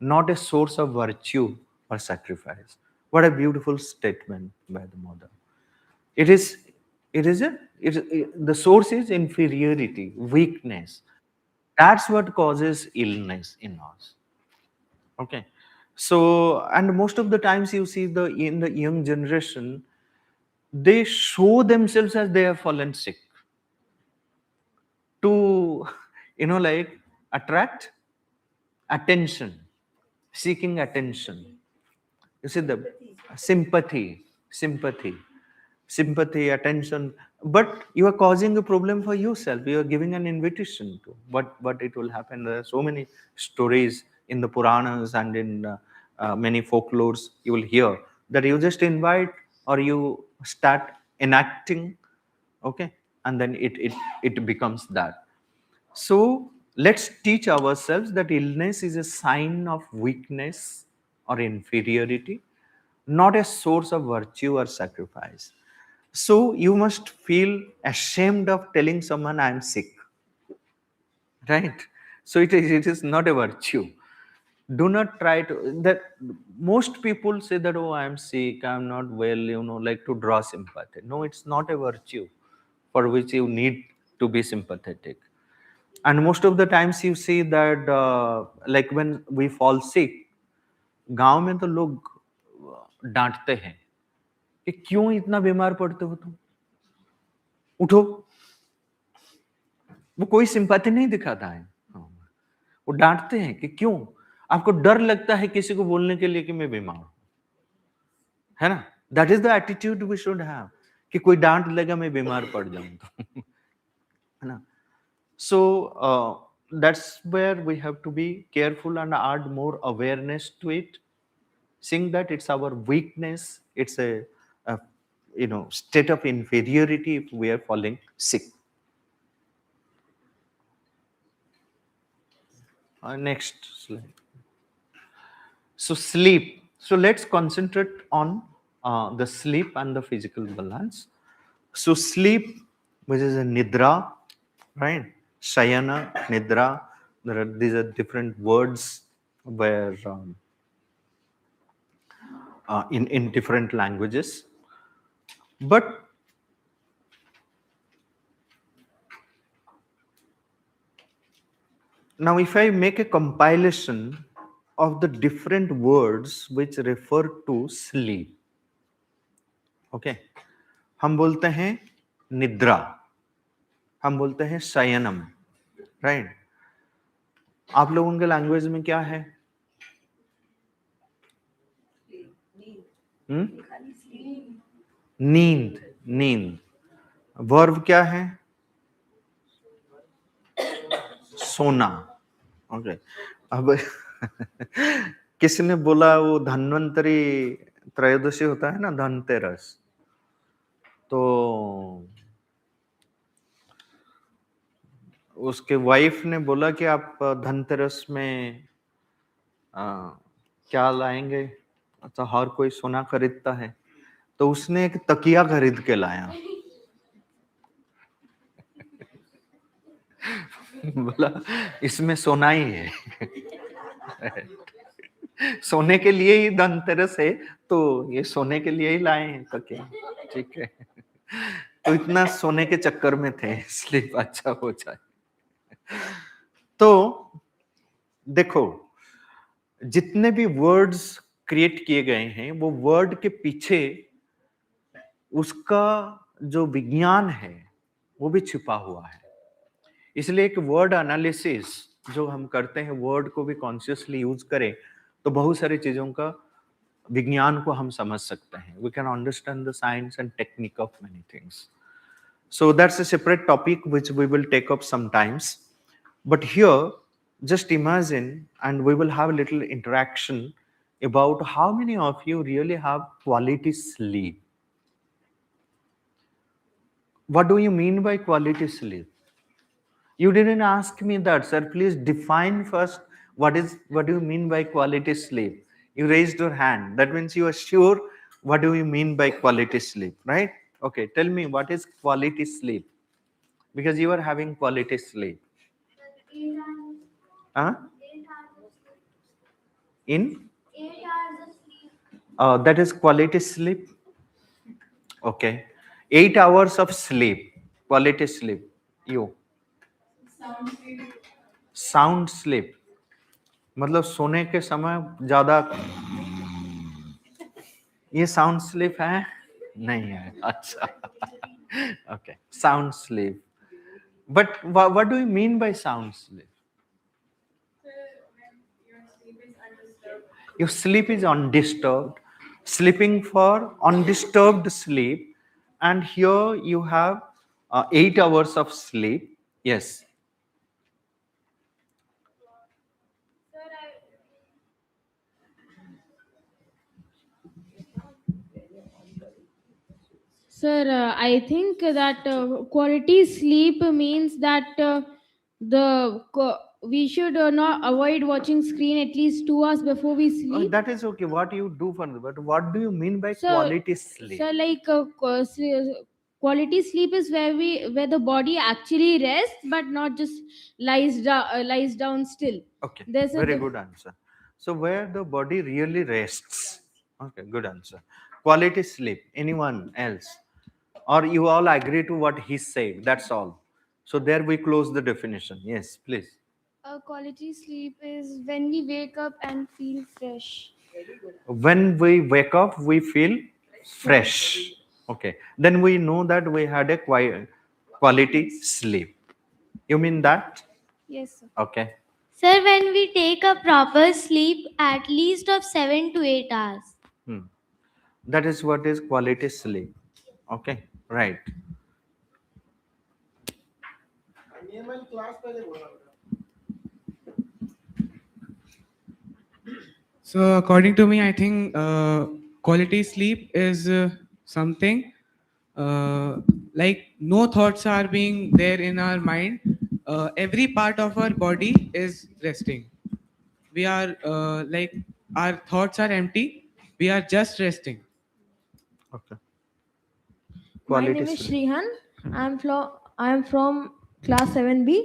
not a source of virtue or sacrifice. What a beautiful statement by the mother. It is, the source is inferiority, weakness. That's what causes illness in us. Okay. So, and most of the times you see in the young generation, they show themselves as they have fallen sick to, like, attract attention, seeking attention. You see the sympathy, attention. But you are causing a problem for yourself. You are giving an invitation to what it will happen. There are so many stories in the Puranas and in many folklores you will hear that you just invite or you start enacting, okay, and then it becomes that. So let's teach ourselves that illness is a sign of weakness or inferiority, not a source of virtue or sacrifice. So you must feel ashamed of telling someone I am sick, right? So it is not a virtue. Do not try to that. Most people say that, oh, I am sick, I am not well, like to draw sympathy. No, it's not a virtue for which you need to be sympathetic. And most of the times you see that like when we fall sick, गांव में तो लोग डांटते हैं कि क्यों इतना बीमार पड़ते हो तुम, उठो. वो कोई सिंपैथी नहीं दिखाता है, वो डांटते हैं कि क्यों, आपको डर लगता है किसी को बोलने के लिए कि मैं बीमार हूं, है ना? That is the attitude we should have, कि कोई डांट लेगा मैं बीमार पड़ जाऊं तो, है ना? So that's where we have to be careful and add more awareness to it, seeing that it's our weakness, it's a state of inferiority if we are falling sick. Next slide. So sleep. So let's concentrate on the sleep and the physical balance. So sleep, which is a nidra, right? Shayana, nidra. These are different words where in different languages. But now if I make a compilation of the different words which refer to sleep, okay, हम बोलते हैं निद्रा, हम बोलते हैं शयनम, right? आप लोगों के लैंग्वेज में क्या है? नींद, नींद। वर्ब क्या है? सोना। ओके, अब किसने बोला वो धन्वंतरी त्रयोदशी होता है ना, धनतेरस, तो उसके वाइफ ने बोला कि आप धनतेरस में क्या लाएंगे? अच्छा, हर कोई सोना खरीदता है, तो उसने एक तकिया खरीद के लाया। बोला इसमें सोना ही है। सोने के लिए ही धनतेरस है, तो ये सोने के लिए ही लाए हैं तकिया, ठीक है? तो इतना सोने के चक्कर में थे, इसलिए अच्छा हो जाए। तो देखो, जितने भी वर्ड्स क्रिएट किए गए हैं, वो वर्ड के पीछे उसका जो विज्ञान है वो भी छिपा हुआ है। इसलिए एक वर्ड एनालिसिस जो हम करते हैं, वर्ड को भी कॉन्शियसली यूज करें, तो बहुत सारी चीजों का विज्ञान को हम समझ सकते हैं। We can understand the science and technique of many things. So that's a separate topic which we will take up sometimes. But here, just imagine, and we will have a little interaction about how many of you really have quality sleep. What do you mean by quality sleep? You didn't ask me that, sir. Please define first what do you mean by quality sleep? You raised your hand. That means you are sure what do you mean by quality sleep, right? Okay, tell me what is quality sleep? Because you are having quality sleep. Huh? In? That is quality sleep. Okay. 8 hours of sleep. Quality sleep. You. Sound sleep. मतलब सोने के समय ज्यादा, ये sound sleep है? नहीं है, अच्छा। Okay, sound sleep. But what do you mean by sound sleep? Your sleep is undisturbed. Sleeping for undisturbed sleep, and here you have 8 hours of sleep. Yes. Sir, I think that quality sleep means that we should not avoid watching screen at least 2 hours before we sleep. That is okay. What you do for me, but what do you mean by So, quality sleep? so like quality sleep is where the body actually rests, but not just lies down still. Okay, There's very good answer. So where the body really rests. Okay, good answer. Quality sleep. Anyone else? Or you all agree to what he said? That's all. So there we close the definition. Yes, please. A quality sleep is when we wake up and feel fresh. When we wake up, we feel fresh. Okay, then we know that we had a quality sleep. You mean that? Yes, sir. Okay. Sir, when we take a proper sleep at least of 7 to 8 hours. That is what is quality sleep. Okay, right. So, according to me, I think quality sleep is something like no thoughts are being there in our mind. Every part of our body is resting. We are like our thoughts are empty. We are just resting. Okay. My name is Shrihan. I am from class 7B.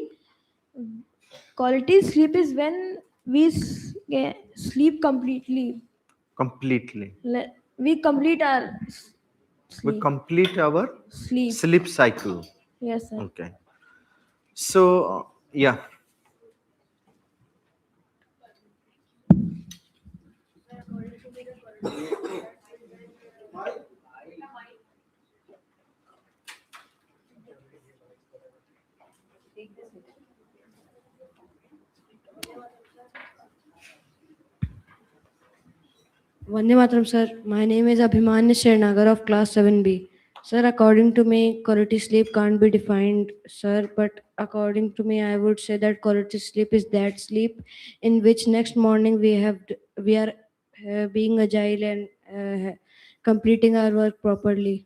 Quality sleep is when we sleep completely. Completely. We complete our We sleep. complete our sleep cycle. Yes, sir. Okay. So, yeah. Vande Mataram, sir. My name is Abhimanyu Srinagar of class 7B. Sir, according to me, quality sleep can't be defined, sir. But according to me, I would say that quality sleep is that sleep in which next morning we are being agile and completing our work properly.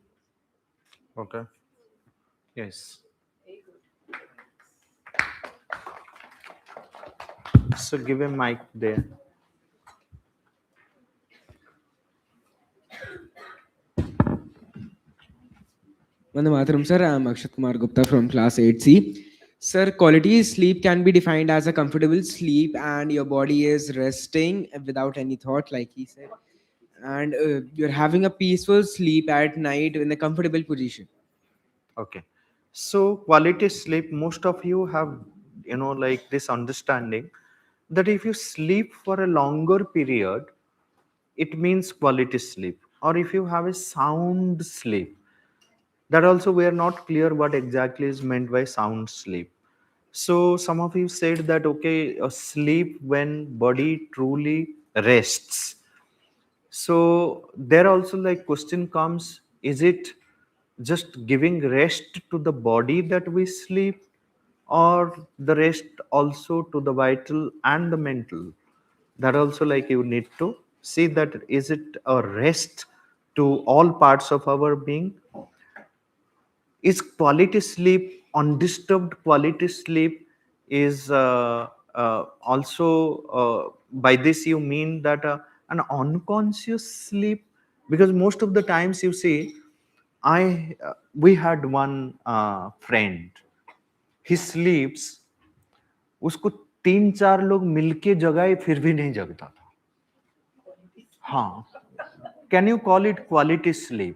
Okay. Yes. So give a mic there. Vande Mataram, sir. I'm Akshat Kumar Gupta from class 8C. Sir, quality sleep can be defined as a comfortable sleep and your body is resting without any thought, like he said. And you're having a peaceful sleep at night in a comfortable position. Okay. So quality sleep, most of you have, like this understanding that if you sleep for a longer period, it means quality sleep. Or if you have a sound sleep, that also we are not clear what exactly is meant by sound sleep. So some of you said that, okay, a sleep when body truly rests. So there also like question comes, is it just giving rest to the body that we sleep, or the rest also to the vital and the mental? That also like you need to see that, is it a rest to all parts of our being? Is quality sleep, undisturbed quality sleep, is also by this you mean that an unconscious sleep? Because most of the times you see, we had one friend, he sleeps, उसको 3-4 लोग मिलके जगाए फिर भी नहीं जगता था. हाँ, can you call it quality sleep?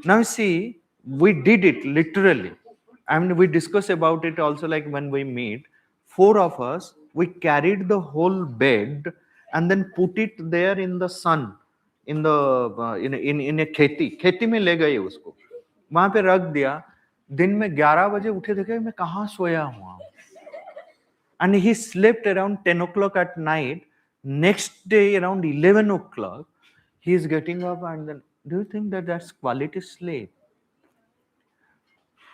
Now see, we did it literally. I mean, we discuss about it also, like when we meet, 4 of us, we carried the whole bed and then put it there in the sun, in the in a खेती में ले गए उसको, वहां पे रख दिया. दिन में 11 बजे उठे, देखे मैं कहाँ सोया हुआ. And he slept around 10 o'clock at night. Next day around 11 o'clock he is getting up, and then, do you think that that's quality sleep?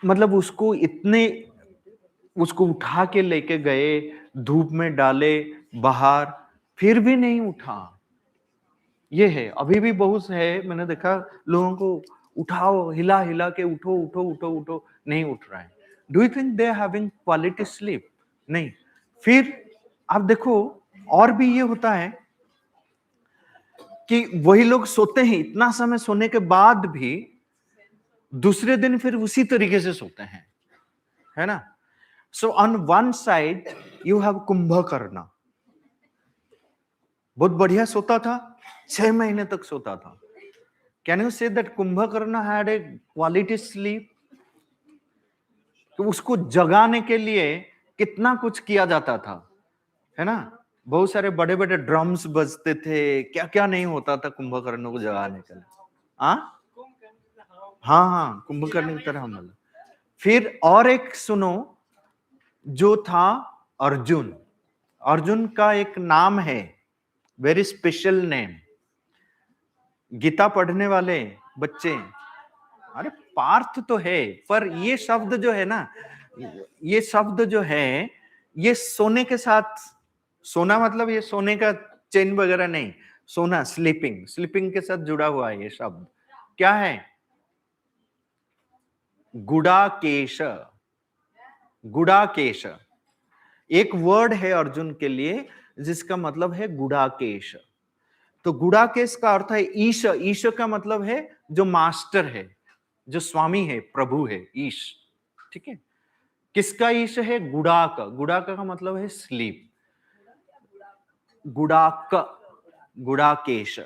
मतलब उसको उठा के लेके गए, धूप में डाले बाहर, फिर भी नहीं उठा. ये है, अभी भी बहुत है, मैंने देखा लोगों को उठाओ, हिला हिला के उठो उठो उठो उठो, नहीं उठ रहा है. Do you think they are having quality sleep? नहीं. फिर आप देखो, और भी ये होता है कि वही लोग सोते हैं, इतना समय सोने के बाद भी दूसरे दिन फिर उसी तरीके से सोते हैं, है ना? So on one side you have Kumbhakarna, बहुत बढ़िया सोता था, 6 महीने तक सोता था. Can you say that Kumbhakarna had a quality sleep? तो उसको जगाने के लिए कितना कुछ किया जाता था, है ना? बहुत सारे बड़े बड़े ड्रम्स बजते थे, क्या क्या नहीं होता था कुंभकर्ण को जगाने के लिए. हाँ, कुंभकर्ण की तरह हमला. फिर और एक सुनो, जो था अर्जुन. अर्जुन का एक नाम है, वेरी स्पेशल नेम. गीता पढ़ने वाले बच्चे, अरे पार्थ तो है, पर ये शब्द जो है ना, ये शब्द जो है, ये सोने के साथ, सोना मतलब ये सोने का चेन वगैरह नहीं, सोना, स्लीपिंग के साथ जुड़ा हुआ है. ये शब्द क्या है? गुडाकेश. गुडाकेश एक वर्ड है अर्जुन के लिए, जिसका मतलब है गुडाकेश. तो गुडाकेश का अर्थ है ईश. ईश का मतलब है जो मास्टर है, जो स्वामी है, प्रभु है, ईश. ठीक है? किसका ईश है? गुडाक. गुडाक का मतलब है स्लीप. गुडाक, गुडाकेश.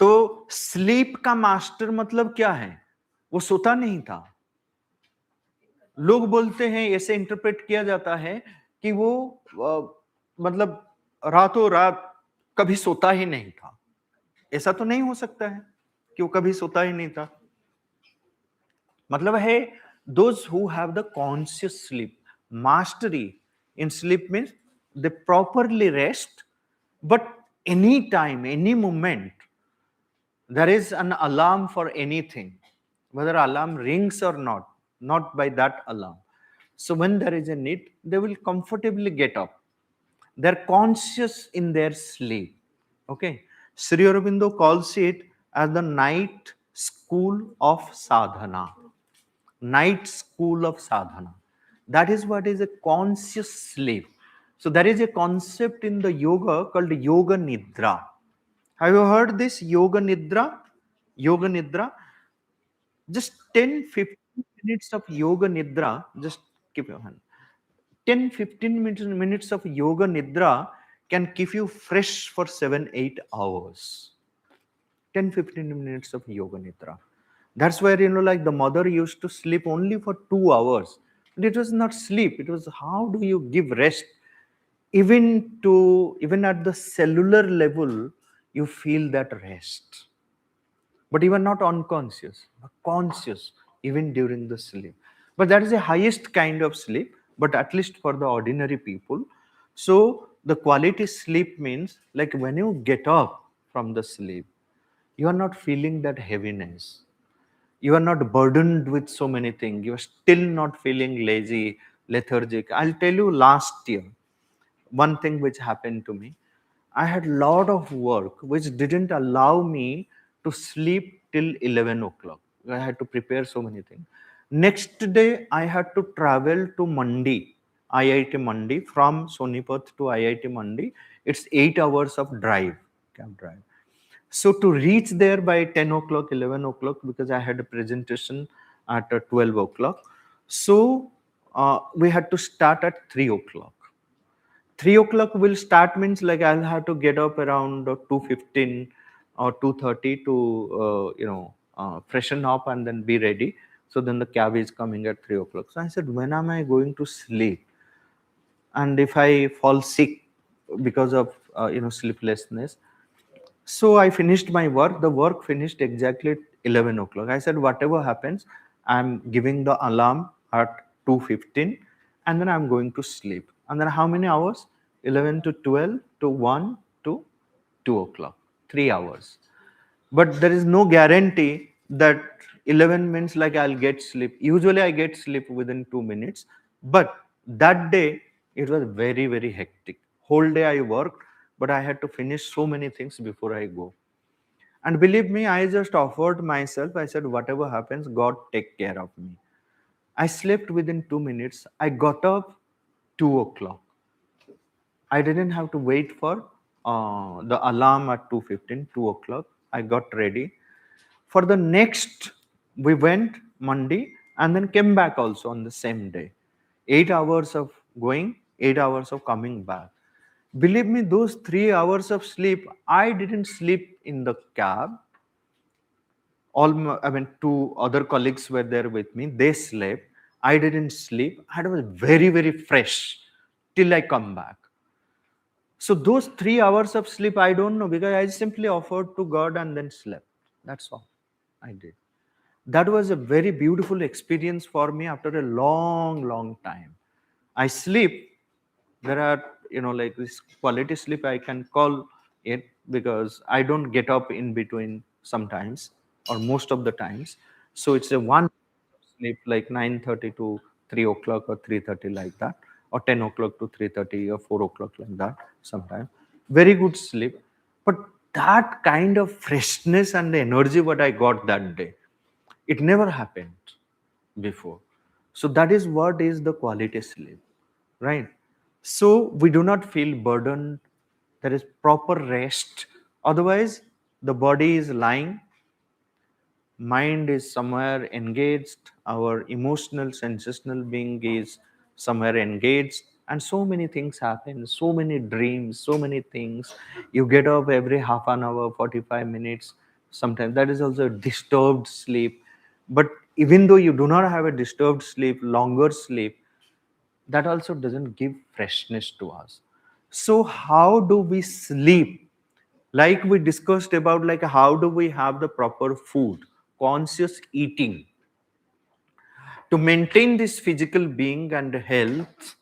तो स्लीप का मास्टर मतलब क्या है? वो सोता नहीं था. लोग बोलते हैं, ऐसे इंटरप्रेट किया जाता है कि वो मतलब रातों रात कभी सोता ही नहीं था. ऐसा तो नहीं हो सकता है कि वो कभी सोता ही नहीं था. मतलब है those who have the conscious sleep, mastery in sleep means they properly rest, but any time, any moment, there is an alarm for anything, whether alarm rings or not by that alarm. So when there is a need, they will comfortably get up. They're conscious in their sleep. Okay. Sri Aurobindo calls it as the night school of sadhana. Night school of sadhana. That is what is a conscious sleep. So there is a concept in the yoga called yoga nidra. Have you heard this yoga nidra? Yoga nidra. Just 10-15 minutes of yoga nidra. Just keep your hand. 10-15 minutes of yoga nidra can keep you fresh for 7-8 hours. 10-15 minutes of yoga nidra. That's where, like the mother used to sleep only for 2 hours. And it was not sleep. It was how do you give rest? Even at the cellular level, you feel that rest. But you are not unconscious, but conscious even during the sleep. But that is the highest kind of sleep, but at least for the ordinary people. So the quality sleep means like when you get up from the sleep, you are not feeling that heaviness. You are not burdened with so many things. You are still not feeling lazy, lethargic. I'll tell you last year, one thing which happened to me. I had a lot of work which didn't allow me to sleep till 11 o'clock. I had to prepare so many things. Next day, I had to travel to Mandi, IIT Mandi, from Sonipat to IIT Mandi. It's 8 hours of drive, cab drive. So to reach there by 10 o'clock, 11 o'clock, because I had a presentation at 12 o'clock. So we had to start at 3 o'clock. 3 o'clock will start means like I'll have to get up around 2:15 or 2:30 to freshen up and then be ready. So then the cab is coming at 3 o'clock. So I said, when am I going to sleep? And if I fall sick because of sleeplessness. So I finished my work. The work finished exactly at 11 o'clock. I said, whatever happens, I'm giving the alarm at 2:15 and then I'm going to sleep. And then how many hours? 11 to 12 to 1 to 2 o'clock. 3 hours. But there is no guarantee that 11 means like I'll get sleep. Usually I get sleep within 2 minutes. But that day, it was very, very hectic. Whole day I worked, but I had to finish so many things before I go. And believe me, I just offered myself. I said, whatever happens, God take care of me. I slept within 2 minutes. I got up 2 o'clock. I didn't have to wait for the alarm at 2:15, 2 o'clock. I got ready. For the next, we went Monday and then came back also on the same day. 8 hours of going, 8 hours of coming back. Believe me, those 3 hours of sleep, I didn't sleep in the cab. Two other colleagues were there with me. They slept. I didn't sleep. I was very, very fresh till I come back. So those 3 hours of sleep, I don't know, because I simply offered to God and then slept. That's all I did. That was a very beautiful experience for me after a long, long time. I sleep. There are, like this quality sleep, I can call it, because I don't get up in between sometimes or most of the times. So it's a one sleep like 9:30 to 3 o'clock or 3:30 like that, or 10 o'clock to 3:30 or 4 o'clock like that sometimes. Very good sleep. But that kind of freshness and the energy what I got that day, it never happened before. So that is what is the quality sleep, right? So we do not feel burdened. There is proper rest. Otherwise, the body is lying, mind is somewhere engaged, our emotional sensational being is somewhere engaged, and so many things happen, so many dreams, so many things. You get up every half an hour, 45 minutes sometimes. That is also a disturbed sleep. But even though you do not have a disturbed sleep, longer sleep, that also doesn't give freshness to us. So how do we sleep? Like we discussed about, like how do we have the proper food, conscious eating. To maintain this physical being and health,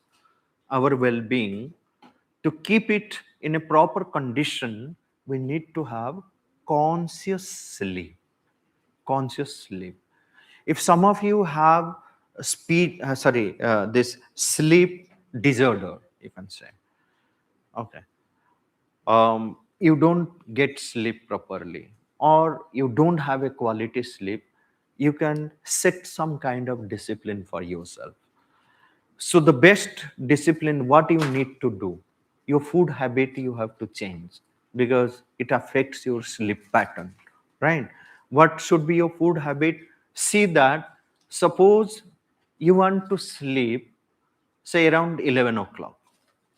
our well-being, to keep it in a proper condition, we need to have conscious sleep. Conscious sleep. If some of you have this sleep disorder, you can say, okay, you don't get sleep properly, or you don't have a quality sleep, you can set some kind of discipline for yourself. So the best discipline, what you need to do, your food habit you have to change, because it affects your sleep pattern, right? What should be your food habit? See that, suppose you want to sleep, say around 11 o'clock.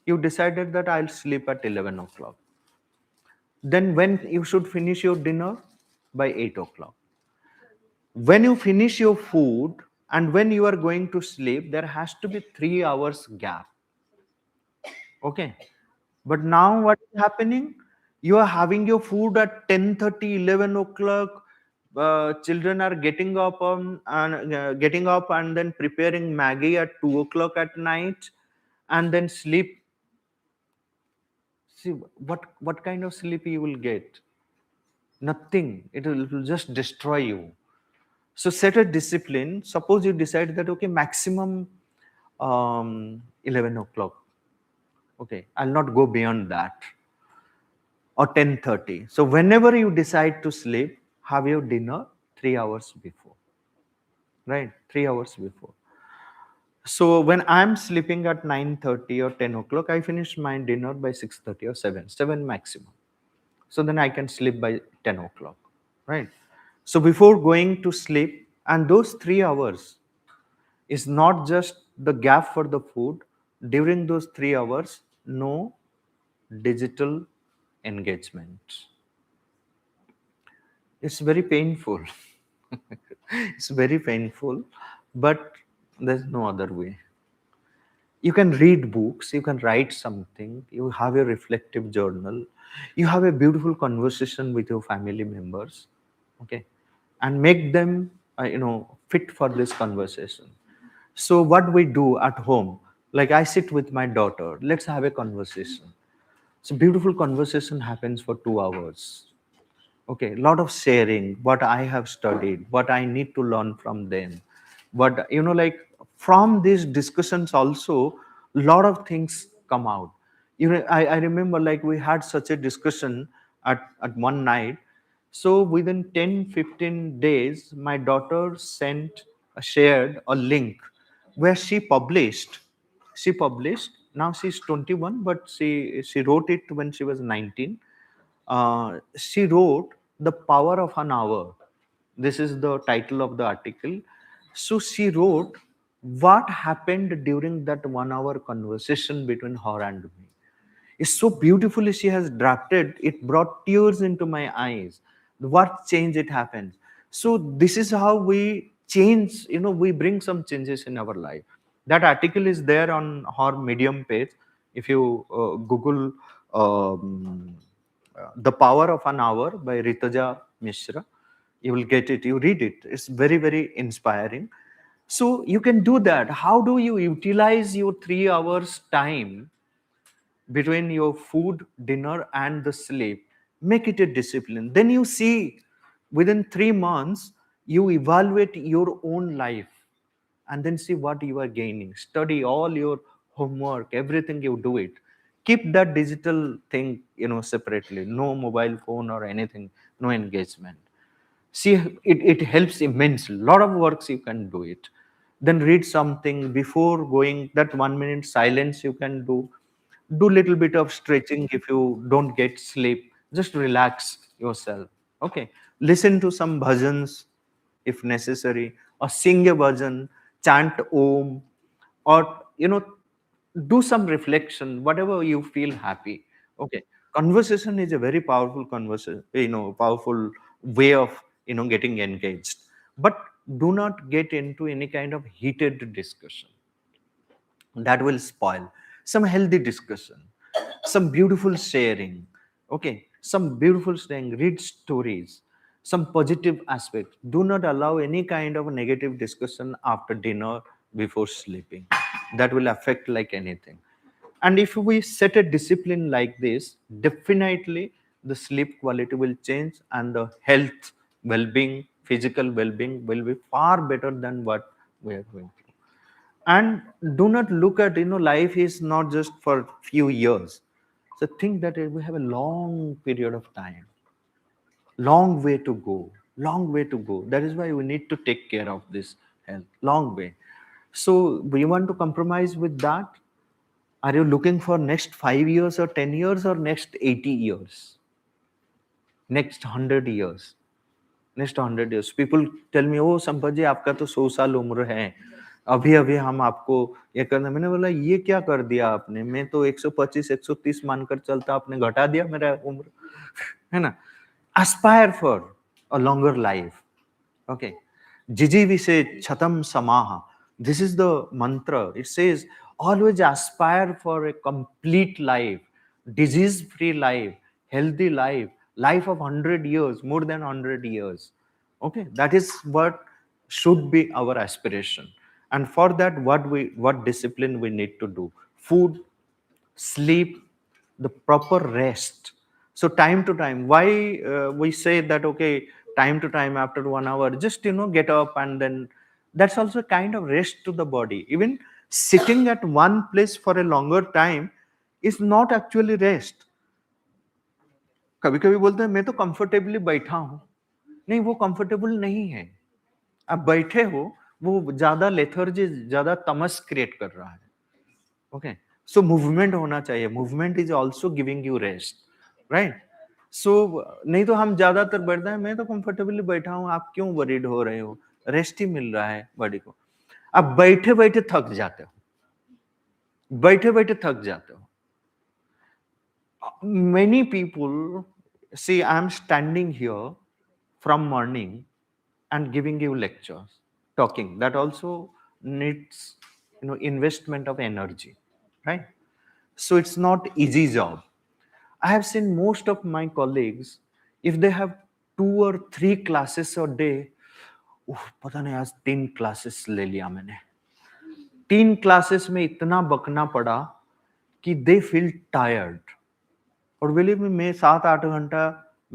You decided that I'll sleep at 11 o'clock. Then when you should finish your dinner? By 8 o'clock. When you finish your food and when you are going to sleep, there has to be 3 hours gap. Okay. But now what is happening? You are having your food at 10:30, 11 o'clock. Children are getting up and then preparing Maggie at 2 o'clock at night, and then sleep. See what kind of sleep you will get? Nothing. It will just destroy you. So set a discipline. Suppose you decide that, okay, maximum 11 o'clock. Okay, I'll not go beyond that. Or 10:30. So whenever you decide to sleep, have your dinner 3 hours before. Right? 3 hours before. So when I'm sleeping at 9:30 or 10 o'clock, I finish my dinner by 6:30 or 7 maximum. So then I can sleep by 10 o'clock. Right? So before going to sleep, and those 3 hours is not just the gap for the food. During those 3 hours, no digital engagement. It's very painful. It's very painful, but there's no other way. You can read books, you can write something, you have a reflective journal, you have a beautiful conversation with your family members, okay, and make them, fit for this conversation. So what we do at home, like I sit with my daughter, let's have a conversation. So beautiful conversation happens for 2 hours. Okay, a lot of sharing, what I have studied, what I need to learn from them. But like from these discussions also, a lot of things come out. I remember, like, we had such a discussion at one night. So within 10-15 days, my daughter shared a link where she published. Now she's 21, but she wrote it when she was 19. She wrote The Power of an Hour. This is the title of the article. So she wrote what happened during that 1 hour conversation between her and me. It's so beautifully she has drafted. It brought tears into my eyes. What change it happens. So this is how we change, we bring some changes in our life. That article is there on her Medium page. If you Google The Power of an Hour by Ritaja Mishra, you will get it. You read it. It's very, very inspiring. So you can do that. How do you utilize your 3 hours time between your food, dinner, and the sleep? Make it a discipline. Then you see, within 3 months, you evaluate your own life and then see what you are gaining. Study all your homework, everything, you do it. Keep that digital thing, separately. No mobile phone or anything, no engagement. See, it helps immensely. A lot of works you can do it. Then read something before going. That 1 minute silence you can do little bit of stretching. If you don't get sleep, just relax yourself. Okay, listen to some bhajans if necessary, or sing a bhajan, chant om, or do some reflection, whatever you feel happy. Okay, conversation is a very powerful conversation, powerful way of getting engaged. But do not get into any kind of heated discussion. That will spoil. Some healthy discussion, some beautiful sharing. Okay, some beautiful sharing. Read stories. some positive aspects. Do not allow any kind of negative discussion after dinner, before sleeping. That will affect like anything. And if we set a discipline like this, definitely the sleep quality will change, and the health well-being, physical well-being will be far better than what we are going through. And do not look at, life is not just for few years. So think that we have a long period of time, long way to go, long way to go. That is why we need to take care of this health, long way. So we want to compromise with that? Are you looking for next 5 years or 10 years or next 80 years, next 100 years? Next 100 years people tell me, ओ संपत जी आपका तो 100 साल उम्र है, अभी अभी हम आपको ये करना। मैंने बोला ये क्या कर दिया आपने, मैं तो 125 130 मानकर चलता, आपने घटा दिया मेरा उम्र, है ना। aspire for a longer life. Okay. Jijivise chatam samaha. This is the mantra. It says, always aspire for a complete life, disease-free life, healthy life, life of 100 years, more than 100 years. Okay. That is what should be our aspiration. And for that, what discipline we need to do? Food, sleep, the proper rest. So time to time, why we say that, okay, time to time after 1 hour, just get up, and then that's also a kind of rest to the body. Even sitting at one place for a longer time is not actually rest. कभी कभी बोलते हैं मैं तो comfortably बैठा हूं, नहीं, वो कंफर्टेबल नहीं है। आप बैठे हो, वो ज्यादा लेथर्जी, ज्यादा तमस क्रिएट कर रहा है। ओके, सो मूवमेंट होना चाहिए। Movement is also giving you rest, right. So नहीं तो हम ज्यादातर बैठते हैं, मैं तो कंफर्टेबली बैठा हूं, आप क्यों वरीड हो रहे हो, रेस्ट ही मिल रहा है बॉडी को। आप बैठे बैठे थक जाते हो, बैठे बैठे थक जाते हो। Many people see, I am standing here from morning and giving you lectures, talking. That also needs, investment of energy, right? So it's not easy job. I have seen most of my colleagues, if they have 2 or 3 classes a day, पता नहीं आज 3 classes ले लिया मैंने, 3 classes में इतना बकना पड़ा कि they feel tired. और बिलीव मी, मैं 7-8 घंटा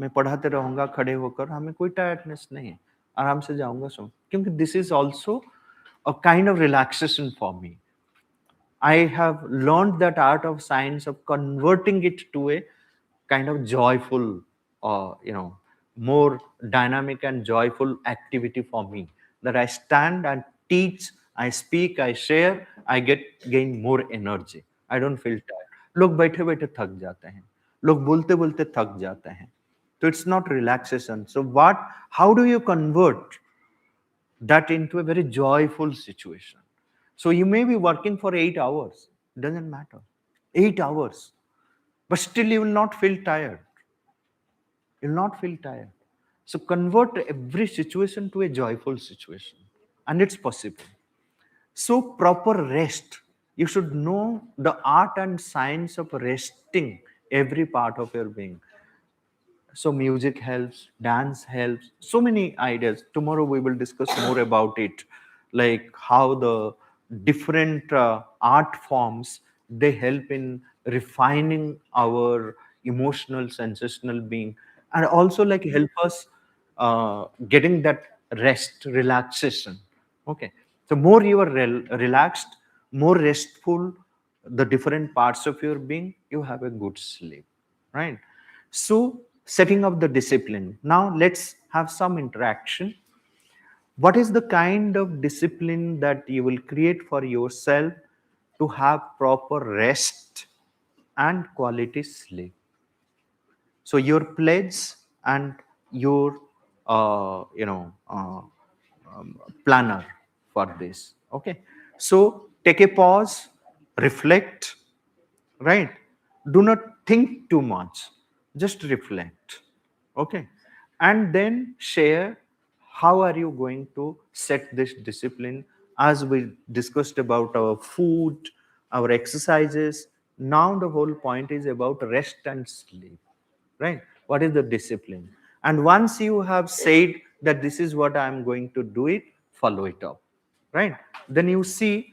मैं पढ़ाते रहूंगा खड़े होकर, हमें कोई टायर्डनेस नहीं है, आराम से जाऊंगा सो, क्योंकि this is also a kind of relaxation for me. I have learned that art of science of converting it to a kind of joyful, more dynamic and joyful activity for me. That I stand and teach, I speak, I share, I gain more energy. I don't feel tired. लोग बैठे बैठे थक जाते हैं, लोग बोलते बोलते थक जाते हैं, तो it's not relaxation. So how do you convert that into a very joyful situation? So you may be working for 8 hours, doesn't matter, 8 hours, but still you will not feel tired. You'll not feel tired. So convert every situation to a joyful situation, and it's possible. So proper rest. You should know the art and science of resting every part of your being. So music helps, dance helps, so many ideas. Tomorrow we will discuss more about it, like how the different art forms, they help in refining our emotional, sensational being, and also like help us getting that rest, relaxation. Okay, so more you are relaxed, more restful, the different parts of your being, you have a good sleep, right? So setting up the discipline. Now let's have some interaction. What is the kind of discipline that you will create for yourself to have proper rest and quality sleep? So your pledge and your planner for this. Okay, so take a pause, reflect, right? Do not think too much, just reflect. Okay, and then share how are you going to set this discipline. As we discussed about our food, our exercises, now the whole point is about rest and sleep, right? What is the discipline? And once you have said that this is what I am going to do it, follow it up, right? Then you see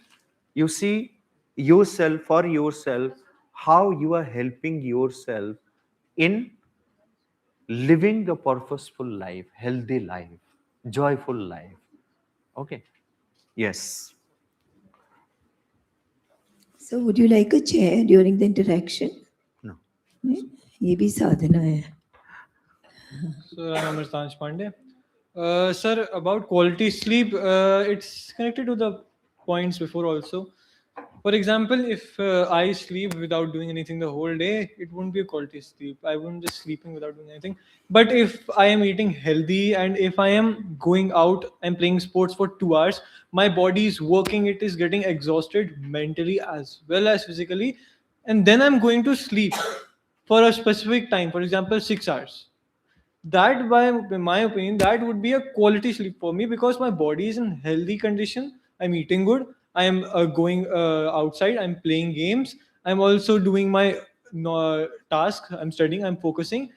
yourself, for yourself, how you are helping yourself in living a purposeful life, healthy life, joyful life. Okay. Yes. So would you like a chair during the interaction? No. नहीं? ये भी साधना है. So I'm Amritansh Pandey. Sir, about quality sleep, it's connected to the points before also. For example, if I sleep without doing anything the whole day, it won't be a quality sleep. I won't just sleeping without doing anything. But if I am eating healthy and if I am going out and playing sports for 2 hours, my body is working, it is getting exhausted mentally as well as physically. And then I'm going to sleep for a specific time, for example, 6 hours. That, by in my opinion, that would be a quality sleep for me because my body is in healthy condition. I'm eating good. I am going outside. I'm playing games. I'm also doing my task. I'm studying. I'm focusing.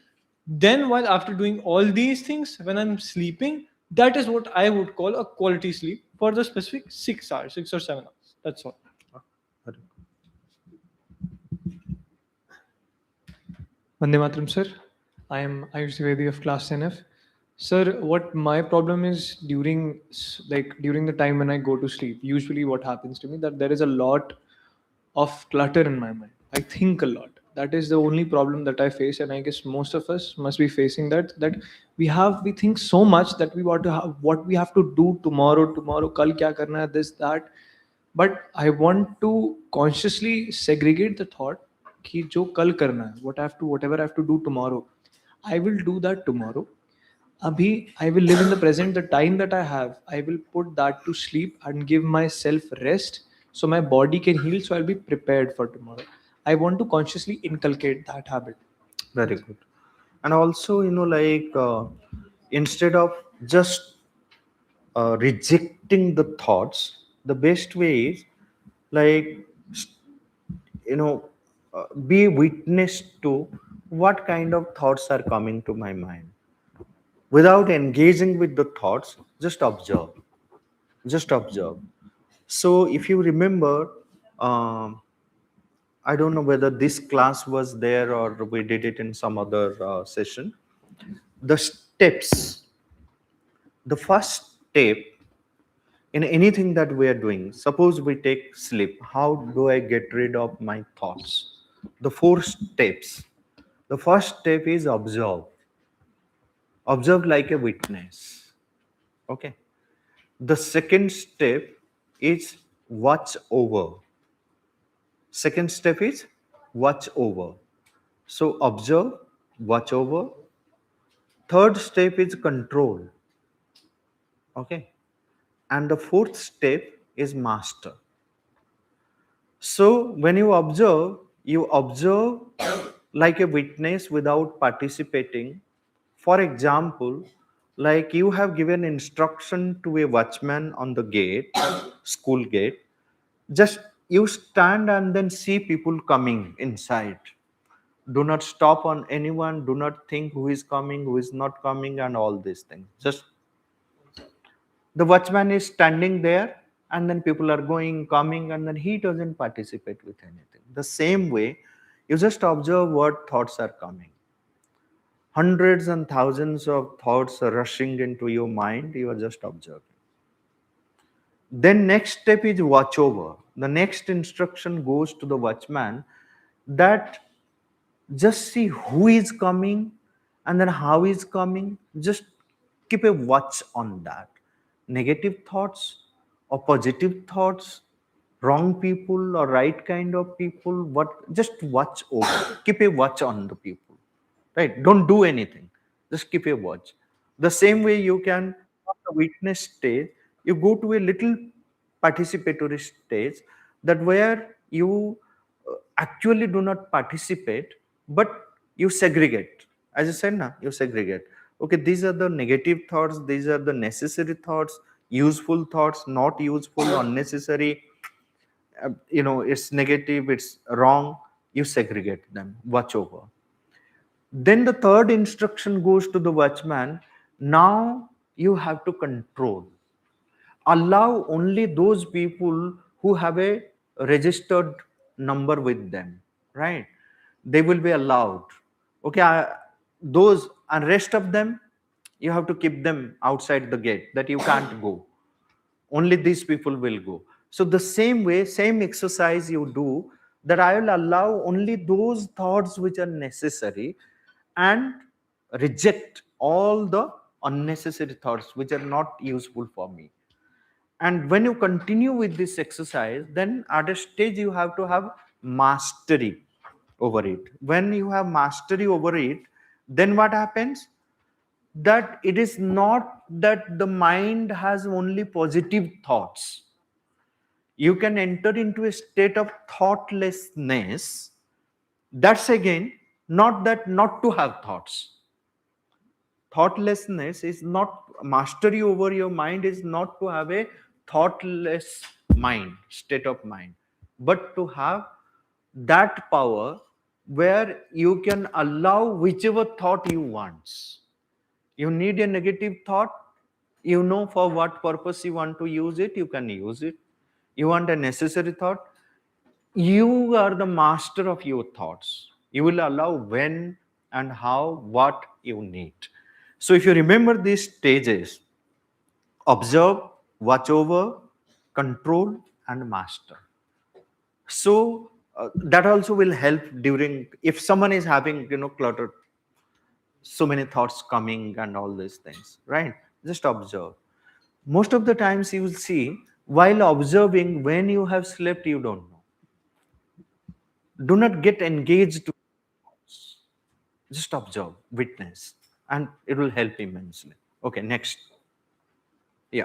Then, while after doing all these things, when I'm sleeping, that is what I would call a quality sleep for the specific 6 hours, 6 or 7 hours. That's all. Vande Mataram, sir. I am Ayush Dwivedi of class 10F. Sir, what my problem is during the time when I go to sleep, usually what happens to me that there is a lot of clutter in my mind. I think a lot. That is the only problem that I face, and I guess most of us must be facing that. That we think so much that we want to have what we have to do tomorrow, kal kya karna hai, this, that. But I want to consciously segregate the thought कि जो कल करना है, whatever I have to do tomorrow, I will do that tomorrow. Abhi, I will live in the present. The time that I have, I will put that to sleep and give myself rest so my body can heal. So I'll be prepared for tomorrow. I want to consciously inculcate that habit. Very good. And also, instead of just rejecting the thoughts, the best way is like, you know, be witness to what kind of thoughts are coming to my mind. Without engaging with the thoughts, just observe. Just observe. So, if you remember, I don't know whether this class was there or we did it in some other session. The steps, the first step in anything that we are doing, suppose we take sleep, how do I get rid of my thoughts? The 4 steps. The first step is observe. Observe like a witness. Okay. The second step is watch over. Second step is watch over. So observe, watch over. Third step is control. Okay. And the fourth step is master. So when you observe like a witness without participating. For example, like you have given instruction to a watchman on the gate, school gate, just you stand and then see people coming inside. Do not stop on anyone, do not think who is coming, who is not coming, and all these things. Just the watchman is standing there, and then people are going, coming, and then he doesn't participate with anything. The same way, you just observe what thoughts are coming. Hundreds and thousands of thoughts are rushing into your mind, you are just observing. Then next step is watch over. The next instruction goes to the watchman that just see who is coming and then how is coming. Just keep a watch on that. Negative thoughts or positive thoughts, wrong people or right kind of people, what, just watch over. Keep a watch on the people. Right? Don't do anything. Just keep a watch. The same way you can, from the witness stage, you go to a little participatory stage, that where you actually do not participate, but you segregate. As I said, na, you segregate. Okay, these are the negative thoughts, these are the necessary thoughts, useful thoughts, not useful, unnecessary. It's negative, it's wrong. You segregate them, watch over. Then the third instruction goes to the watchman. Now you have to control. Allow only those people who have a registered number with them, right? They will be allowed. Okay, those and rest of them, you have to keep them outside the gate, that you can't go. Only these people will go. So the same way, same exercise you do, that I will allow only those thoughts which are necessary and reject all the unnecessary thoughts which are not useful for me. And when you continue with this exercise, then at a stage you have to have mastery over it. When you have mastery over it, then what happens? That it is not that the mind has only positive thoughts. You can enter into a state of thoughtlessness. That's again not that not to have thoughts. Thoughtlessness is not, mastery over your mind is not to have a thoughtless mind, state of mind, but to have that power where you can allow whichever thought you want. You need a negative thought, you know for what purpose you want to use it, you can use it. You want a necessary thought, you are the master of your thoughts. You will allow when and how, what you need. So if you remember these stages, observe, watch over, control, and master. So that also will help during, if someone is having, cluttered, so many thoughts coming and all these things, right? Just observe. Most of the times you will see, while observing, when you have slept, you don't know. Do not get engaged. Just observe, witness, and it will help immensely. Okay, next. Yeah.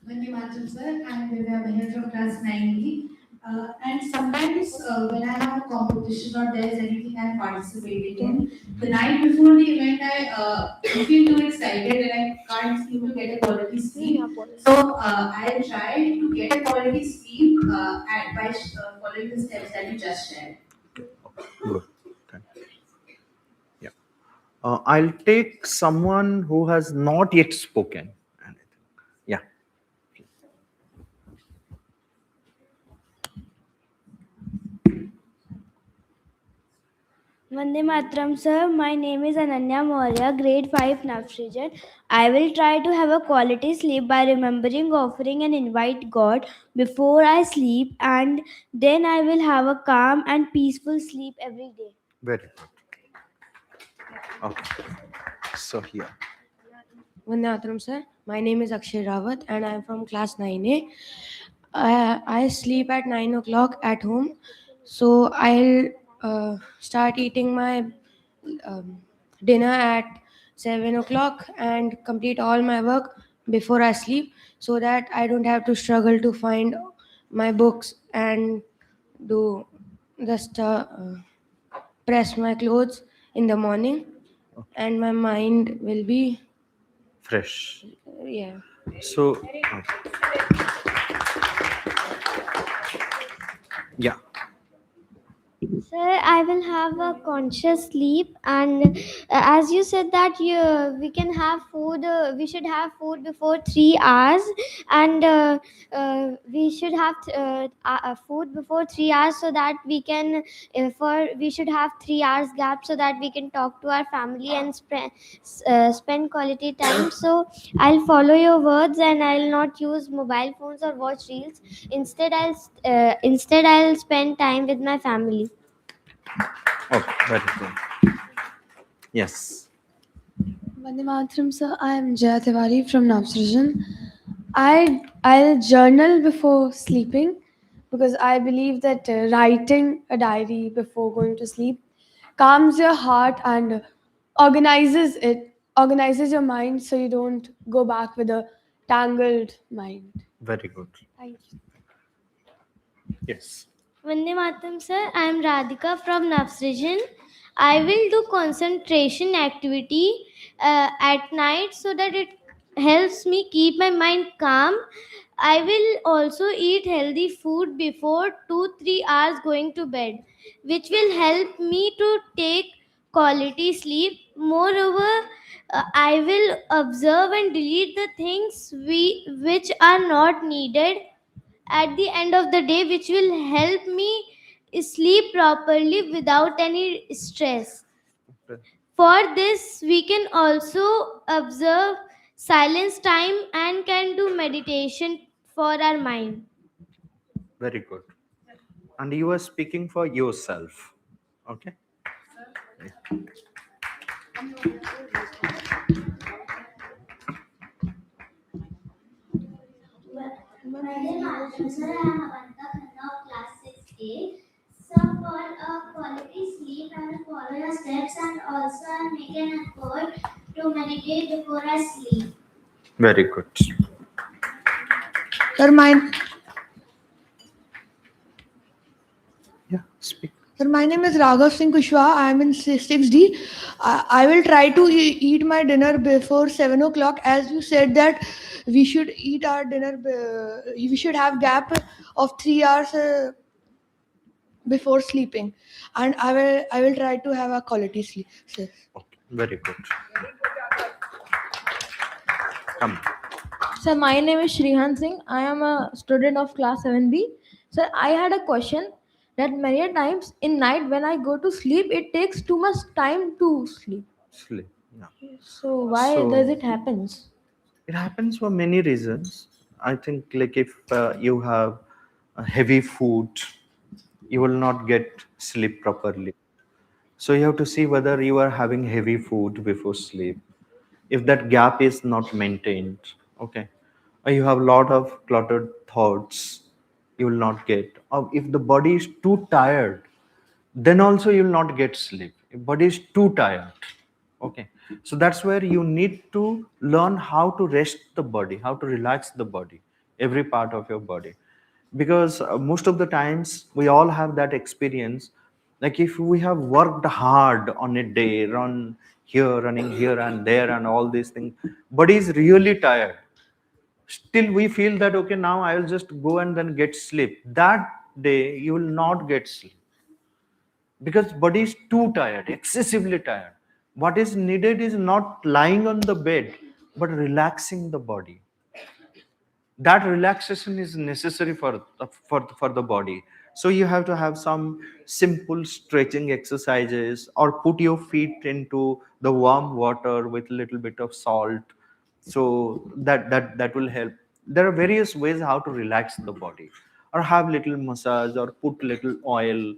When you imagine, sir, and we are here from class 9B. And sometimes when I have a competition or there is anything I'm participating in, the night before the event I feel too excited and I can't seem to get a quality sleep. So I try to get a quality sleep by following the steps that you just shared. Good. Okay. Yeah. I'll take someone who has not yet spoken. Yeah. Vande Matram, sir. My name is Ananya Maurya, grade 5, Navsrijan. I will try to have a quality sleep by remembering, offering, and invite God before I sleep, and then I will have a calm and peaceful sleep every day. Very good. Okay. So here. Vande Matram, sir. My name is Akshay Rawat and I am from class 9A. I sleep at 9 o'clock at home. So I'll start eating my dinner at 7 o'clock and complete all my work before I sleep so that I don't have to struggle to find my books and do just press my clothes in the morning, and my mind will be fresh. Yeah. So, yeah. Sir, I will have a conscious sleep, and as you said that we can have food. We should have food before 3 hours, and we should have food before 3 hours so that we can. We should have 3 hours gap so that we can talk to our family and spend quality time. So I'll follow your words, and I'll not use mobile phones or watch reels. Instead I'll spend time with my family. Okay, very good. Yes. Vande Matram, sir. I am Jaya Tiwari from Navsrijan. I'll journal before sleeping because I believe that writing a diary before going to sleep calms your heart and organizes your mind so you don't go back with a tangled mind. Very good. Thank you. Yes. Vande Matram, sir. I am Radhika from Navsrijan. I will do concentration activity at night so that it helps me keep my mind calm. I will also eat healthy food before 2-3 hours going to bed, which will help me to take quality sleep. Moreover, I will observe and delete the things which are not needed at the end of the day, which will help me sleep properly without any stress. For this, we can also observe silence time and can do meditation for our mind. Very good. And you are speaking for yourself. Okay. My dear Madam, sir, I am Avanta Khanna of class 6A. Some for a quality sleep and follow the steps, and also I make an effort to meditate before I sleep. Very good. Sir, Yeah, speak. Sir, my name is Raghav Singh Kushwaha. I am in 6D. I will try to eat my dinner before 7 o'clock. As you said that we should eat our dinner, we should have gap of 3 hours before sleeping. And I will try to have a quality sleep, sir. Very good. Come. Sir, my name is Shrihan Singh. I am a student of class 7B. Sir, I had a question that many a times in night when I go to sleep, it takes too much time to sleep. Sleep. Yeah. So why does it happen? It happens for many reasons. I think like if you have a heavy food, you will not get sleep properly. So you have to see whether you are having heavy food before sleep. If that gap is not maintained, okay, or you have a lot of cluttered thoughts, you will not get. Or if the body is too tired, then also you will not get sleep. If body is too tired, okay, so that's where you need to learn how to rest the body, how to relax the body, every part of your body, because most of the times we all have that experience. Like if we have worked hard on a day, running here and there and all these things, body is really tired, still we feel that okay, now I will just go and then get sleep. That day you will not get sleep because body is too tired, excessively tired. What is needed is not lying on the bed but relaxing the body. That relaxation is necessary for the body. So you have to have some simple stretching exercises, or put your feet into the warm water with a little bit of salt, so that will help. There are various ways how to relax the body, or have little massage, or put little oil,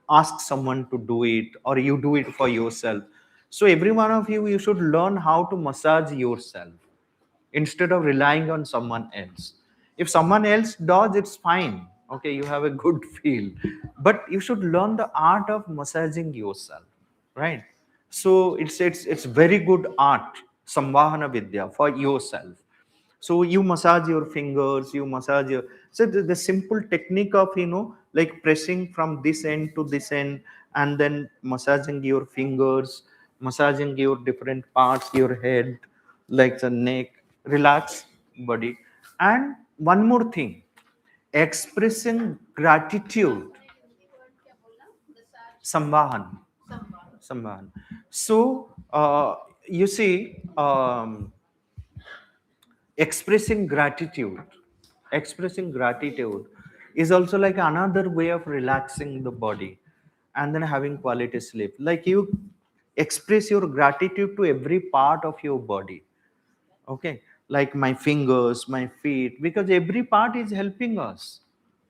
ask someone to do it, or you do it for yourself. So every one of you should learn how to massage yourself instead of relying on someone else. If someone else does, it's fine. Okay, you have a good feel. But you should learn the art of massaging yourself, right? So it's very good art, Samvahana Vidya, for yourself. So you massage your fingers, you massage your, so the simple technique of like pressing from this end to this end, and then massaging your fingers, massaging your different parts, your head, like the neck, relax body. And one more thing, expressing gratitude, samvahan. Samvahan. So you see, expressing gratitude is also like another way of relaxing the body and then having quality sleep. Like you express your gratitude to every part of your body, okay, like my fingers, my feet, because every part is helping us,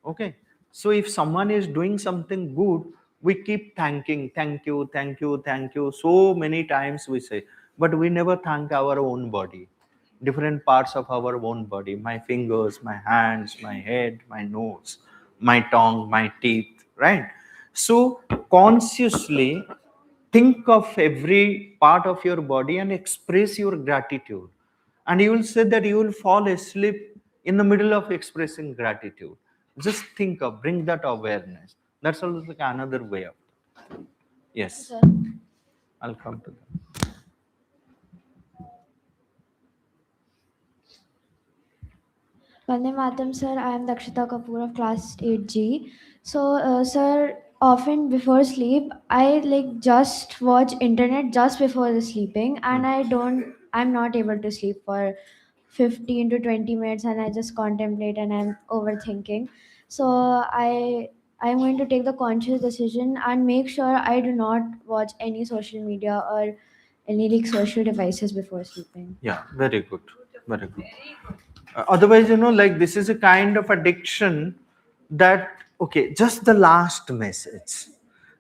okay. So if someone is doing something good, we keep thanking, thank you, thank you, thank you, so many times we say, but we never thank our own body, different parts of our own body, my fingers, my hands, my head, my nose, my tongue, my teeth, right? So consciously think of every part of your body and express your gratitude, and you will say that you will fall asleep in the middle of expressing gratitude. Just think of, bring that awareness. That's also like another way of, yes, I'll come to that. Vande Mataram, sir. I am Dakshita Kapoor of class 8G. So, sir, often before sleep, I just watch internet just before the sleeping, and I'm not able to sleep for 15 to 20 minutes, and I just contemplate and I'm overthinking. So, I'm going to take the conscious decision and make sure I do not watch any social media or any social devices before sleeping. Yeah, very good. Very good. Otherwise, like this is a kind of addiction that, okay, just the last message,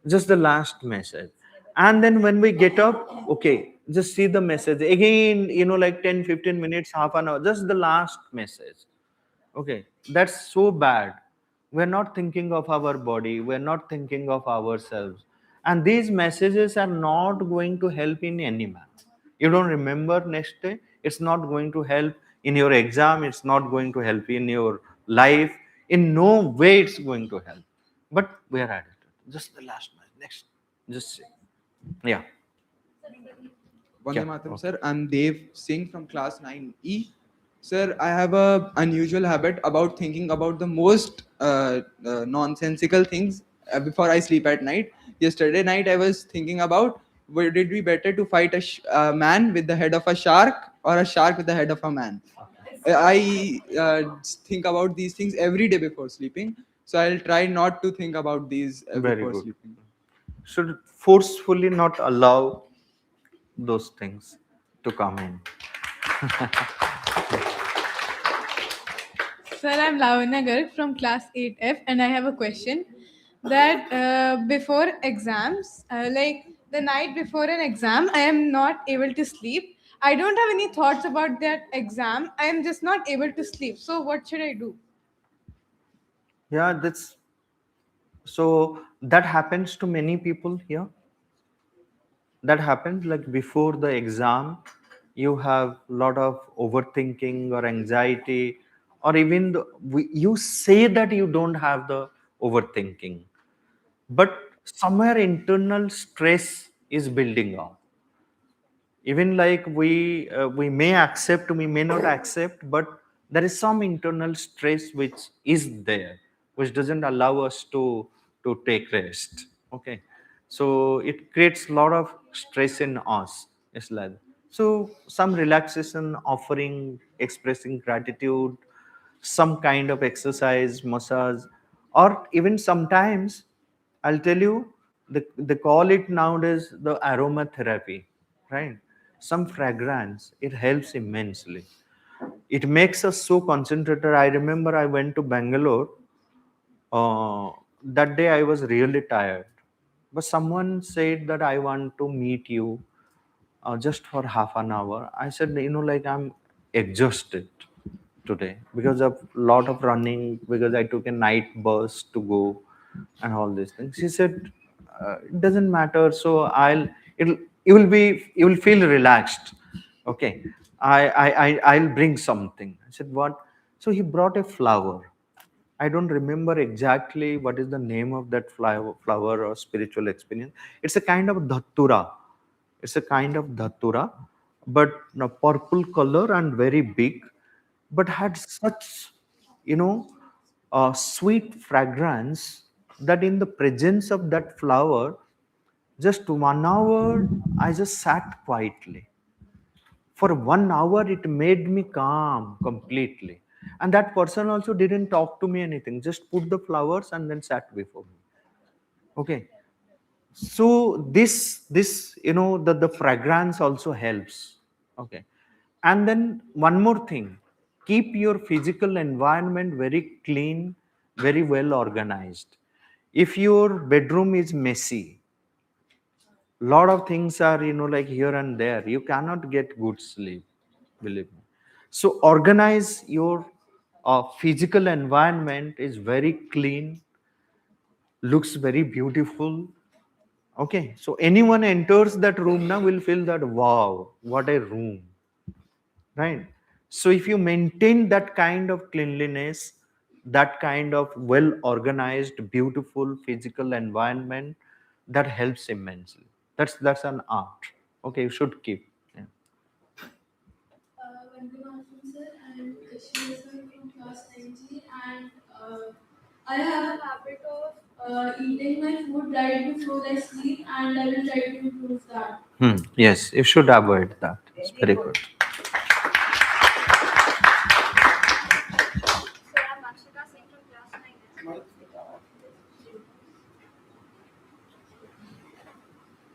just the last message. And then when we get up, okay, just see the message again, like 10, 15 minutes, half an hour, just the last message. Okay, that's so bad. We're not thinking of our body, we're not thinking of ourselves. And these messages are not going to help in any manner. You don't remember next day, it's not going to help in your exam, it's not going to help in your life. In no way it's going to help. But we are addicted. Just the last one. Next. Just say. Yeah. Vande Yeah, Mataram, okay. sir. I'm Dev Singh from class 9E. Sir, I have a unusual habit about thinking about the most nonsensical things before I sleep at night. Yesterday night, I was thinking about would it be better to fight a man with the head of a shark or a shark with the head of a man? I think about these things every day before sleeping. So I'll try not to think about these Very before good. sleeping. Should forcefully not allow those things to come in. Sir, I'm Lavanya Garg from class 8F, and I have a question that before exams, like the night before an exam, I am not able to sleep. I don't have any thoughts about that exam. I am just not able to sleep. So, what should I do? Yeah, that's so that happens to many people here. That happens like before the exam, you have a lot of overthinking or anxiety, or even you say that you don't have the overthinking, but somewhere internal stress is building up. Even like we may accept, we may not accept, but there is some internal stress which is there, which doesn't allow us to take rest. Okay, so it creates a lot of stress in us. It's like, so some relaxation, offering, expressing gratitude, some kind of exercise, massage, or even sometimes I'll tell you, they call it nowadays the aromatherapy, right? Some fragrance, it helps immensely. It makes us so concentrated. I remember I went to Bangalore. That day I was really tired, but someone said that I want to meet you just for half an hour. I said, like I'm exhausted today because of lot of running, because I took a night bus to go and all these things. She said, it doesn't matter. So you will feel relaxed. Okay. I'll bring something. I said, what? So he brought a flower. I don't remember exactly what is the name of that flower or spiritual experience. It's a kind of dhatura. It's a kind of dhatura, but purple color and very big, but had such, you know, sweet fragrance that in the presence of that flower, just 1 hour, I just sat quietly. For 1 hour, it made me calm completely. And that person also didn't talk to me anything, just put the flowers and then sat before me. Okay. So this the fragrance also helps. Okay. And then one more thing, keep your physical environment very clean, very well organized. If your bedroom is messy, lot of things are like here and there, you cannot get good sleep, believe me. So organize your physical environment is very clean, looks very beautiful. Okay, so anyone enters that room now will feel that, wow, what a room, right? So if you maintain that kind of cleanliness, that kind of well organized, beautiful physical environment, that helps immensely. That's an art. Okay, you should keep. Yeah. class 90, and I have a habit of eating my food right before I sleep, and I will try to improve that. Yes, you should avoid that. It's very good.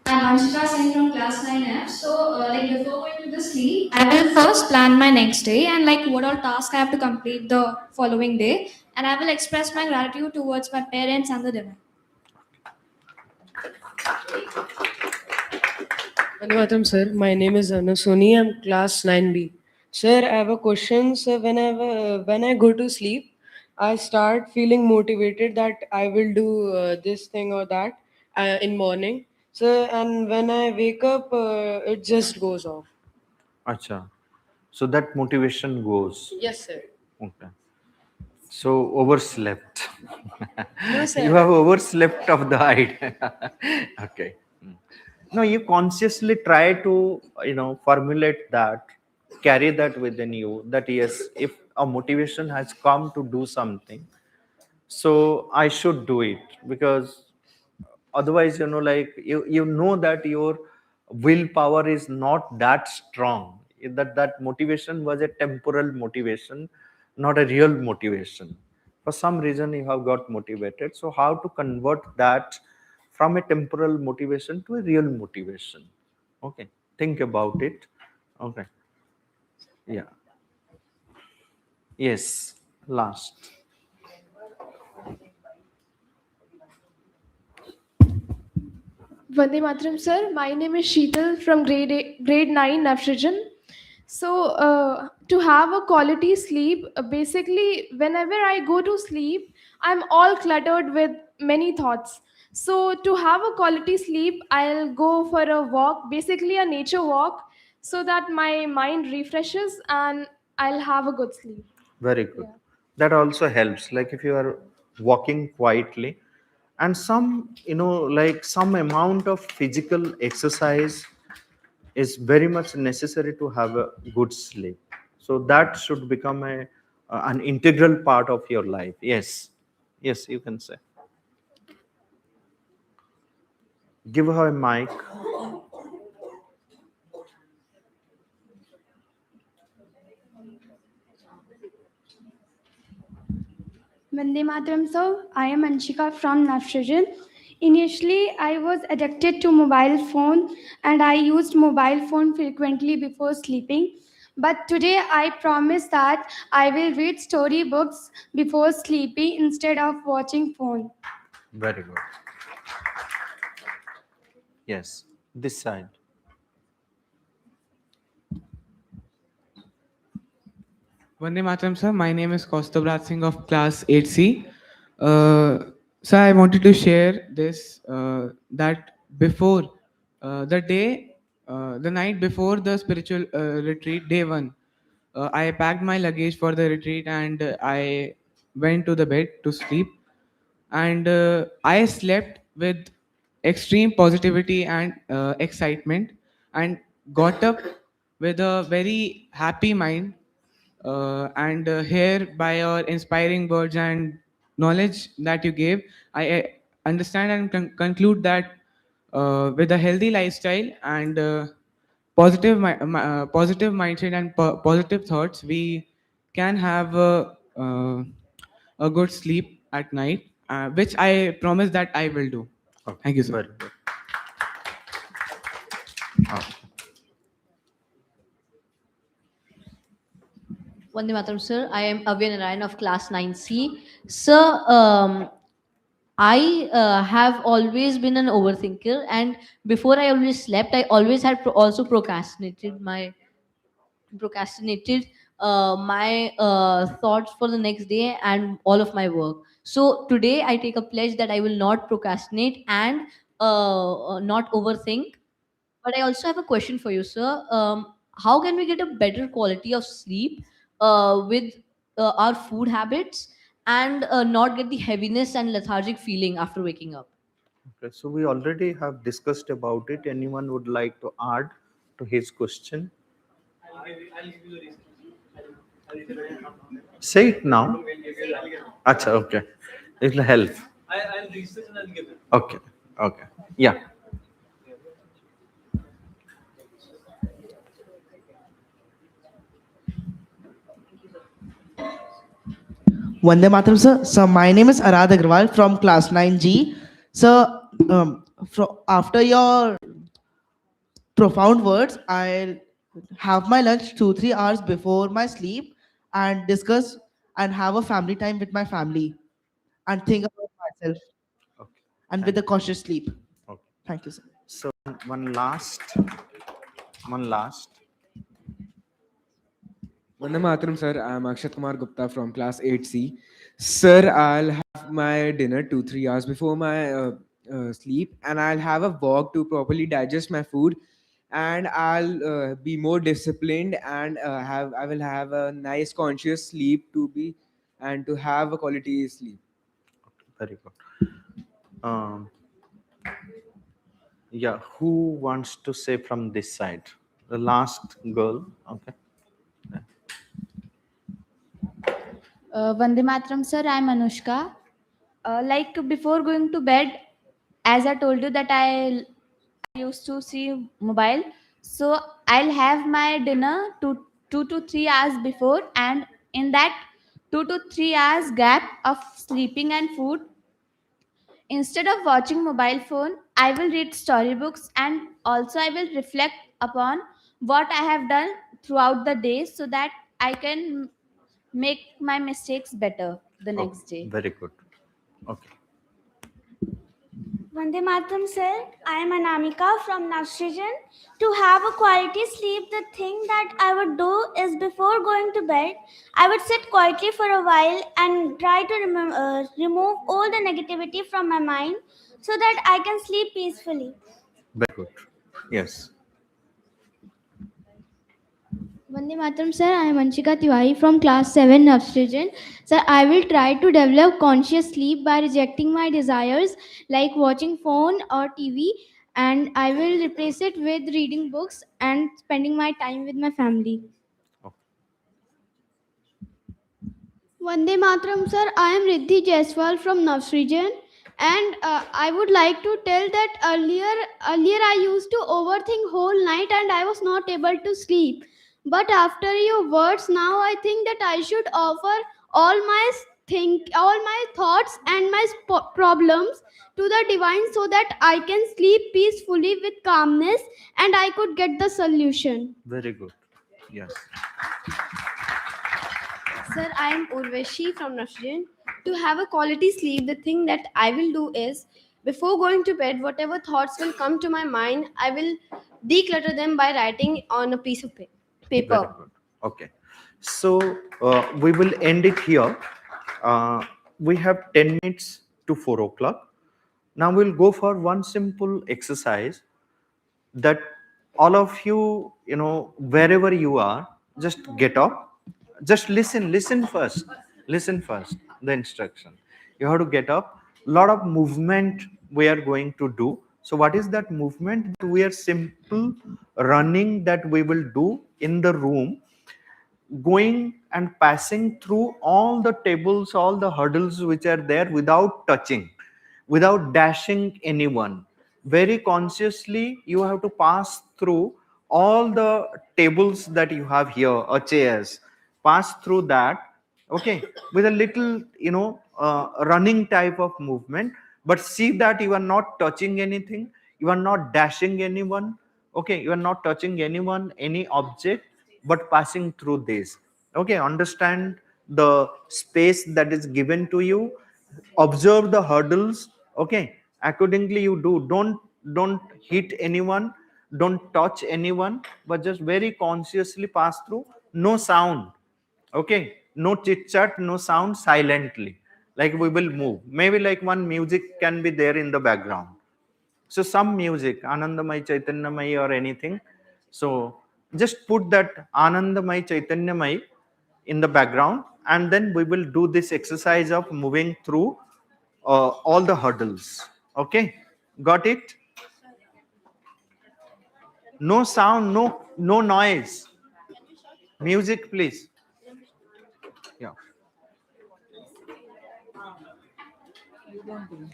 I'm Anshika Singh from class 9F. So, like before going to the sleep, I will first plan my next day and like what all tasks I have to complete the following day, and I will express my gratitude towards my parents and the divine. Vande sir. My name is Anusoni. I'm class 9B. Sir, I have a question. Sir, when I go to sleep, I start feeling motivated that I will do this thing or that in morning. Sir, and when I wake up, it just goes off. Acha. So that motivation goes. Yes, sir. Okay. So overslept. No, sir. You have overslept of the idea. Okay. No, you consciously try to, formulate that, carry that within you, that yes, if a motivation has come to do something, so I should do it, because otherwise, like you know that your willpower is not that strong, that motivation was a temporal motivation, not a real motivation. For some reason you have got motivated, so how to convert that from a temporal motivation to a real motivation? Okay, think about it. Okay. Yeah. Yes. Last. Vande Mataram, sir. My name is Sheetal from grade 9, Navsrijan. So, to have a quality sleep, basically, whenever I go to sleep, I'm all cluttered with many thoughts. So, to have a quality sleep, I'll go for a walk, basically a nature walk, so that my mind refreshes and I'll have a good sleep. Very good. That also helps. Like if you are walking quietly, and some, like some amount of physical exercise is very much necessary to have a good sleep. So that should become an integral part of your life. Yes. Yes, you can say. Give her a mic. Vande Mataram, sir. I am Anshika from Navsrijan. Initially, I was addicted to mobile phone and I used mobile phone frequently before sleeping. But today, I promise that I will read storybooks before sleeping instead of watching phone. Very good. Yes. This side. Vande Mataram, sir. My name is Kaustubh Singh of class 8C. Uh, so I wanted to share this that before the night before the spiritual retreat, day one, I packed my luggage for the retreat and I went to the bed to sleep. And I slept with extreme positivity and excitement and got up with a very happy mind, and here by your inspiring words and knowledge that you gave, I understand and conclude that with a healthy lifestyle and positive mindset and positive thoughts, we can have a good sleep at night, which I promise that I will do. Okay. Thank you, sir. Very good. Okay. Vande Mataram, sir. I am Avya Narayan of class 9C. Sir, I have always been an overthinker, and before I always slept, I always had also procrastinated my thoughts for the next day and all of my work. So today I take a pledge that I will not procrastinate and not overthink. But I also have a question for you, sir. How can we get a better quality of sleep with our food habits and not get the heaviness and lethargic feeling after waking up? Okay, so we already have discussed about it. Anyone would like to add to his question? Say it now. Acha, okay. It will help. I'll research and I'll give it. Okay. Okay. Yeah. Vande Mataram, sir. So my name is Arad Agrawal from class 9G. So after your profound words, I'll have my lunch 2-3 hours before my sleep and discuss and have a family time with my family and think about myself Okay. and with Thank a you. cautious sleep. Okay. Thank you, sir. So one last. Vande Mataram, sir. I'm Akshat Kumar Gupta from class 8C. Sir, I'll have my dinner 2-3 hours before my sleep, and I'll have a walk to properly digest my food, and I'll be more disciplined, and I will have a nice conscious sleep to be and to have a quality sleep. Very good. Yeah. Who wants to say from this side? The last girl. Okay. Vande Matram, sir. I'm Anushka. Like before going to bed, as I told you that I used to see mobile, so I'll have my dinner 2 to 3 hours before, and in that 2 to 3 hours gap of sleeping and food, instead of watching mobile phone, I will read storybooks, and also I will reflect upon what I have done throughout the day so that I can make my mistakes better the Okay. next day. Very good. Okay. Vande Mataram, sir. I am Annamaya from Navsrijan. To have a quality sleep, the thing that I would do is before going to bed, I would sit quietly for a while and try to remove all the negativity from my mind so that I can sleep peacefully. Very good. Yes. Vande Mataram, sir. I am Anshika Tiwari from class 7 Navsrijan. Sir, I will try to develop conscious sleep by rejecting my desires like watching phone or TV, and I will replace it with reading books and spending my time with my family. Vande Mataram, sir. I am Riddhi Jaiswal from Navsrijan, and I would like to tell that earlier I used to overthink whole night and I was not able to sleep. But after your words, now I think that I should offer all my thoughts and my problems to the divine so that I can sleep peacefully with calmness and I could get the solution. Very good. Yes. Sir, I am Urvashi from Nashrin. To have a quality sleep, the thing that I will do is before going to bed, whatever thoughts will come to my mind, I will declutter them by writing on a piece of paper. Very good. Okay. So we will end it here. We have 10 minutes to 4 o'clock. Now we'll go for one simple exercise that all of you, wherever you are, just get up. Just listen first. Listen first, the instruction. You have to get up. Lot of movement we are going to do. So what is that movement? We are simple running that we will do in the room, going and passing through all the tables, all the hurdles which are there without touching, without dashing anyone. Very consciously, you have to pass through all the tables that you have here or chairs. Pass through that, okay, with a little, running type of movement. But see that you are not touching anything, you are not dashing anyone, okay, you are not touching anyone, any object, but passing through this. Okay, understand the space that is given to you, observe the hurdles, okay, accordingly you do. Don't hit anyone, don't touch anyone, but just very consciously pass through. No sound, okay, no chit chat, no sound, silently. Like we will move, maybe like one music can be there in the background. So some music, Anandamay, Chaitanyamay or anything. So just put that Anandamay, Chaitanyamay in the background, and then we will do this exercise of moving through all the hurdles. Okay, got it? No sound, no noise. Music, please. Yeah. You don't do.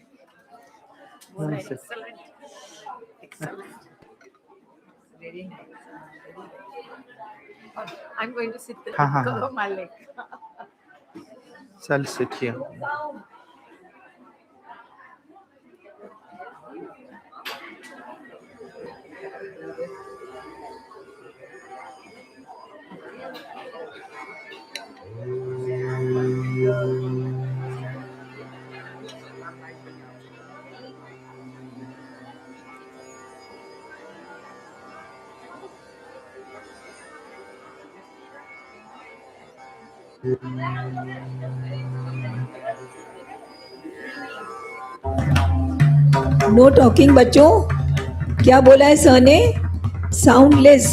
One Right. sec. Excellent. Excellent. Very nice. Very nice. Oh, I'm going to sit there हाँ हाँ because हाँ of my leg. चल sit here. Know talking बच्चों, क्या बोला है sir ने? Soundless.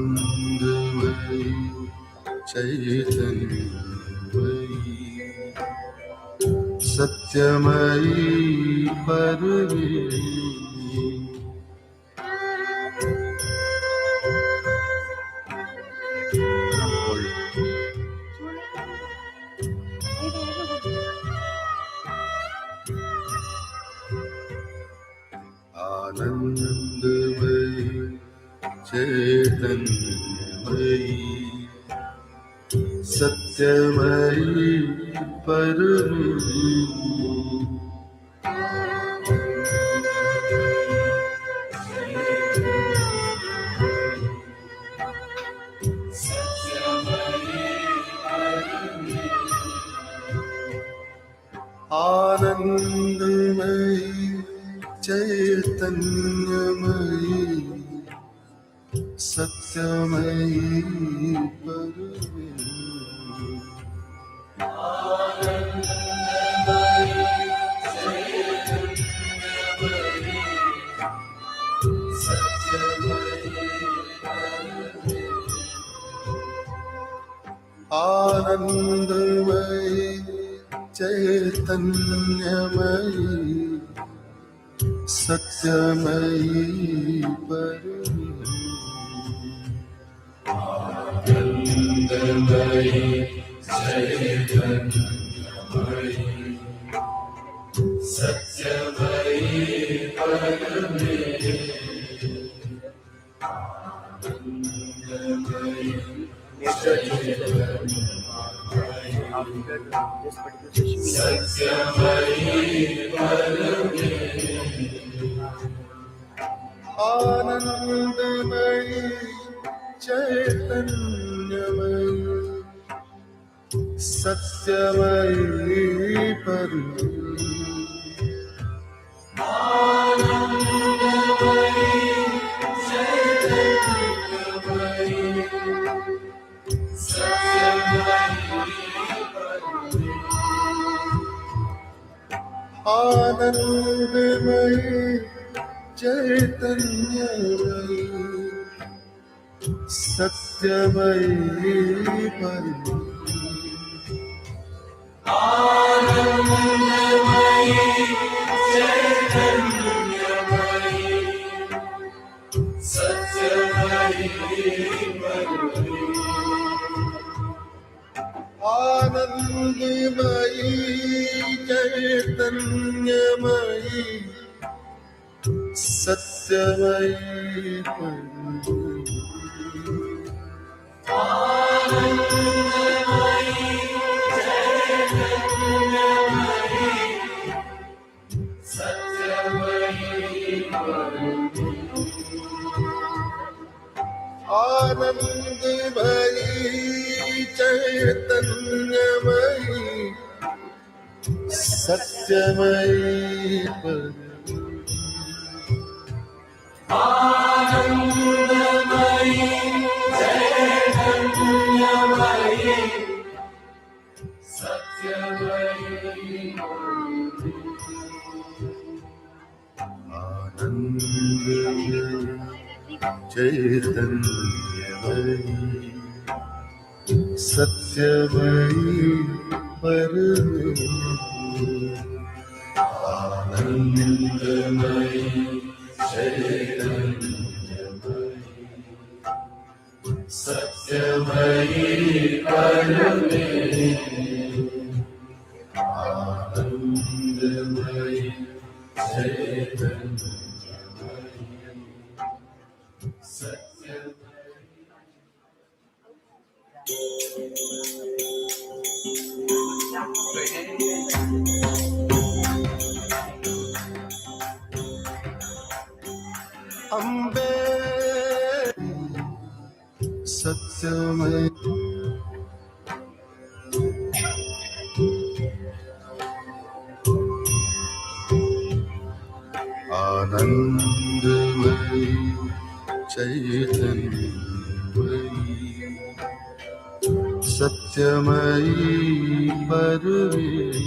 Anandamayi चैतन्यमयी सत्यमयी Parmeshwari Anandamayi चैतन्यमयी सत्यमयी Parmeshwari Anandamayi चैतन्यमयी सत्यमयी Parmeshwari Anandamayi चैतन्यमयी सत्यमयी Parmeshwari Anandamayi चैतन्यमयी सत्यमयी Parmeshwari Anandamayi चैतन्यमयी सत्यमयी Parmeshwari Anandamayi चैतन्यमयी Anandamayi चैतन्यमयी सत्यमयी Parmeshwari Anandamayi चैतन्यमयी सत्यमयी Anandamayi चैतन्यमयी सत्यमयी Anandamayi चैतन्यमयी सत्यमयी Anandamayi चैतन्यमयी सत्यमयी Anandamayi चैतन्यमयी सत्यमयी चैतन्यमयी सत्यमयी Parmeshwari Anandamayi चैतन्यमयी सत्यमयी Parmeshwari Anandamayi चैतन्यमयी सत्यमयी Ambe सत्यमय Anandamayi चैतन्यमयी सत्यमयी Parmeshwari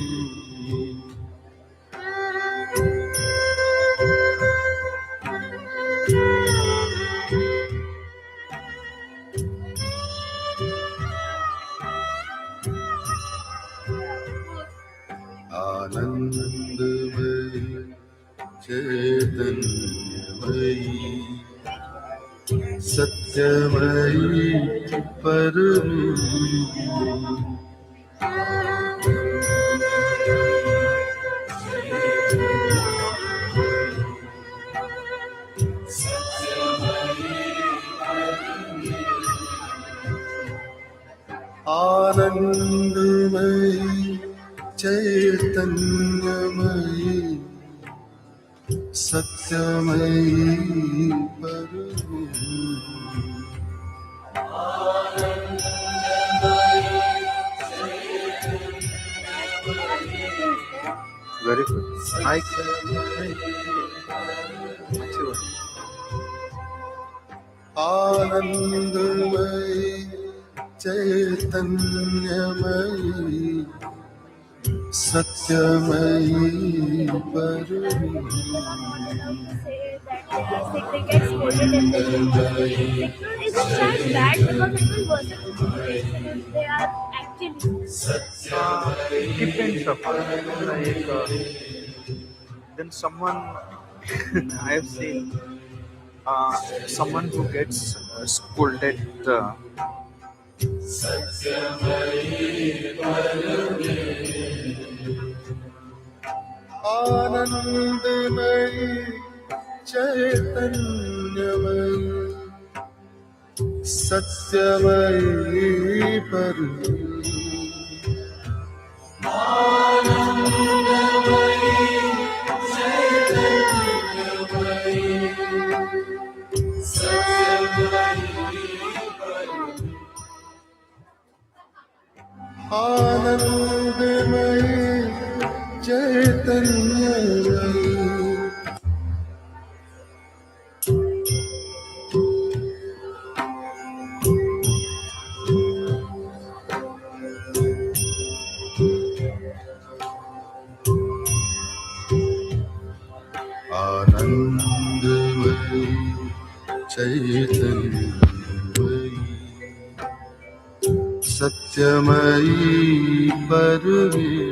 Anandamayi चैतन्यमयी सत्यमयी Parmeshwari Anandamayi चैतन्यमयी सत्यमयी very good mic Anandamayi चैतन्यमयी सत्यमयी Depends upon like then someone I have seen someone who gets scolded आनंदमयी चैतन्यमयी सत्यमयी परमेश्वरी आनंदमयी चैतन्यमयी सत्यमयी आनंदमयी चैतन्यमयी आनंदमयी चैतन्यमयी सत्यमयी परमेश्वरी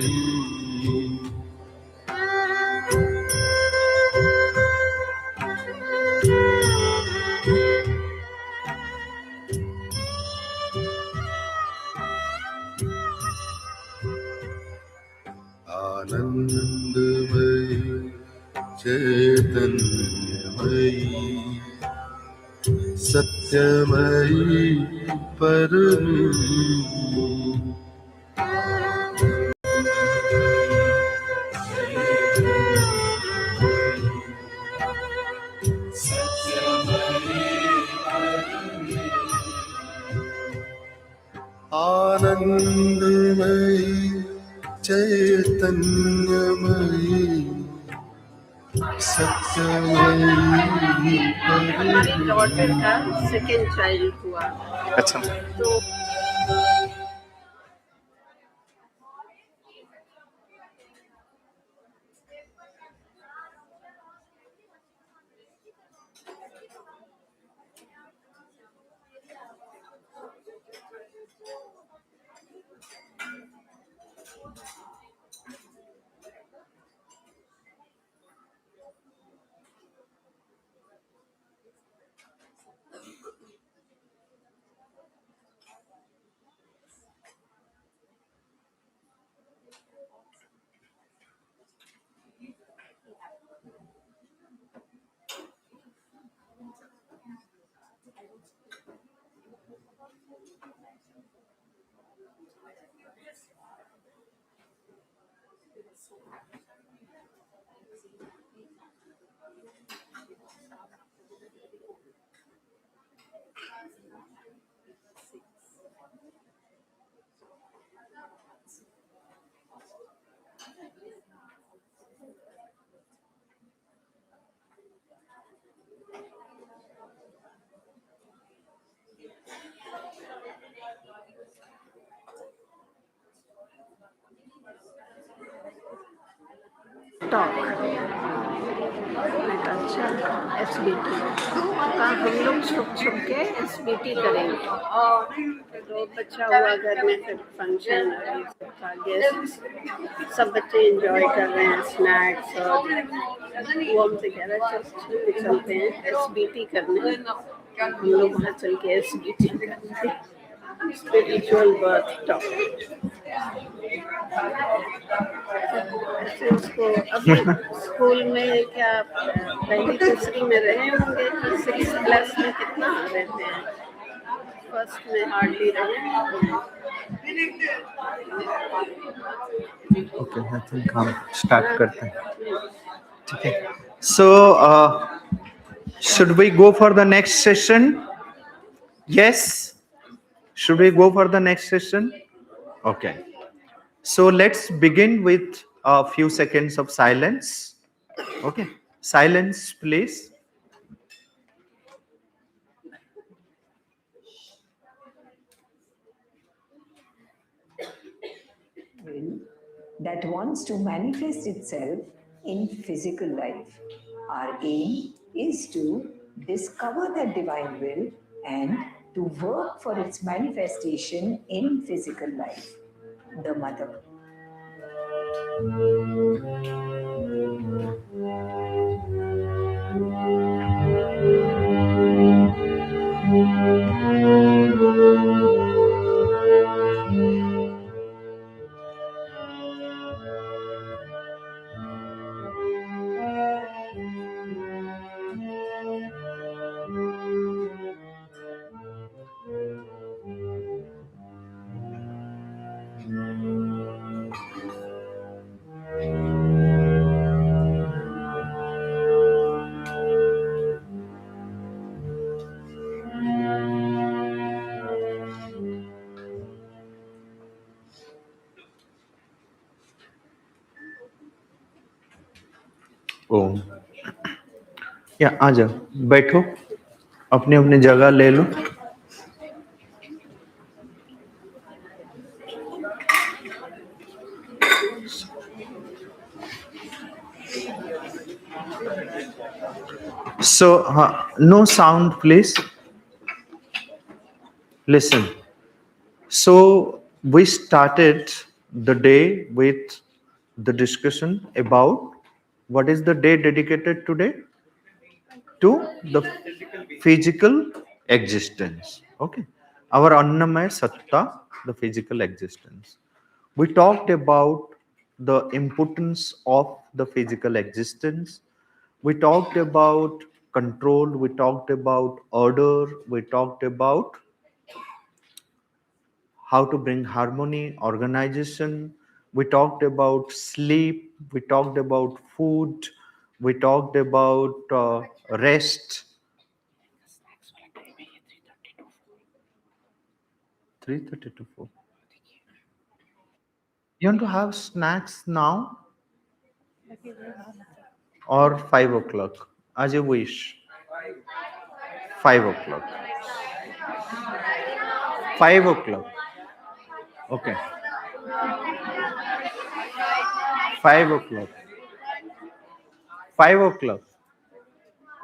आनंदमयी चैतन्यमयी सत्यमयी परमेश्वरी आनंदमयी चैतन्यमयी सत्यमयी हमारी daughter का परमेश्वरी second child हुआ अच्छा तो talk मैं कल अच्छा SBT का हम लोग छुप छुप के SBT करेंगे। तो बच्चा हुआ घर में फिर फंक्शन और ये सब था, गेस्ट सब बच्चे एंजॉय कर रहे हैं स्नैक्स और वो हमसे कह रहे हैं चलते हैं SBT करने। हम लोग वहाँ चल के SBT करते स्पिरिचुअल बर्थ टॉक। ऐसे उसको अभी स्कूल में क्या पहली दूसरी में रहे होंगे, 6th क्लास में कितना रहते हैं, फर्स्ट में हार्डली रहे। ओके, आई थिंक हम स्टार्ट करते हैं। ठीक है, सो should we go for the next session? Yes, should we go for the next session? Okay, so let's begin with a few seconds of silence. Okay, silence please. Will that wants to manifest itself in physical life. Our aim is to discover that divine will and to work for its manifestation in physical life. The Mother. ओम या आ जाओ, बैठो, अपनी अपनी जगह ले लो। So no sound please. Listen, so we started the day with the discussion about what is the day dedicated today to the physical existence. Okay, our Annamaya Satta, the physical existence. We talked about the importance of the physical existence. We talked about control. We talked about order. We talked about how to bring harmony, organization. We talked about sleep. We talked about food. We talked about rest. 3:30 to 4. You want to have snacks now or 5 o'clock? As you wish. 5 o'clock. 5 o'clock. Okay. 5 o'clock. 5 o'clock.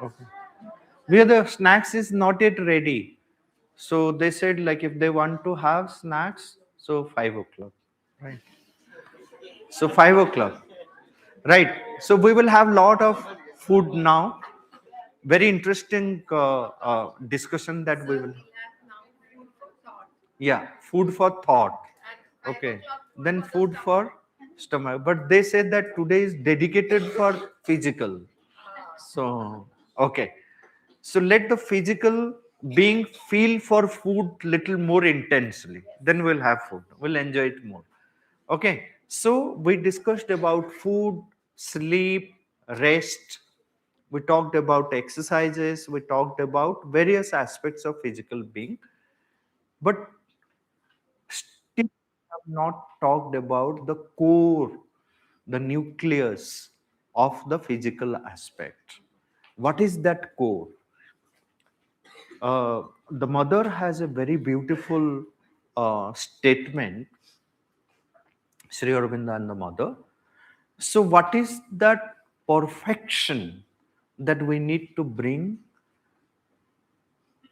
Okay. Where the snacks is not yet ready. So they said like if they want to have snacks, so 5 o'clock. Right. So 5 o'clock. Right. So we will have lot of food now. Very interesting discussion that we will. Yeah, food for thought. Okay. Then food for stomach. But they said that today is dedicated for physical. So, okay. So let the physical being feel for food little more intensely. Then we'll have food. We'll enjoy it more. Okay. So we discussed about food, sleep, rest. We talked about exercises. We talked about various aspects of physical being. But still have not talked about the core, the nucleus of the physical aspect. What is that core? The mother has a very beautiful statement, Sri Aurobindo and the mother. So, what is that perfection that we need to bring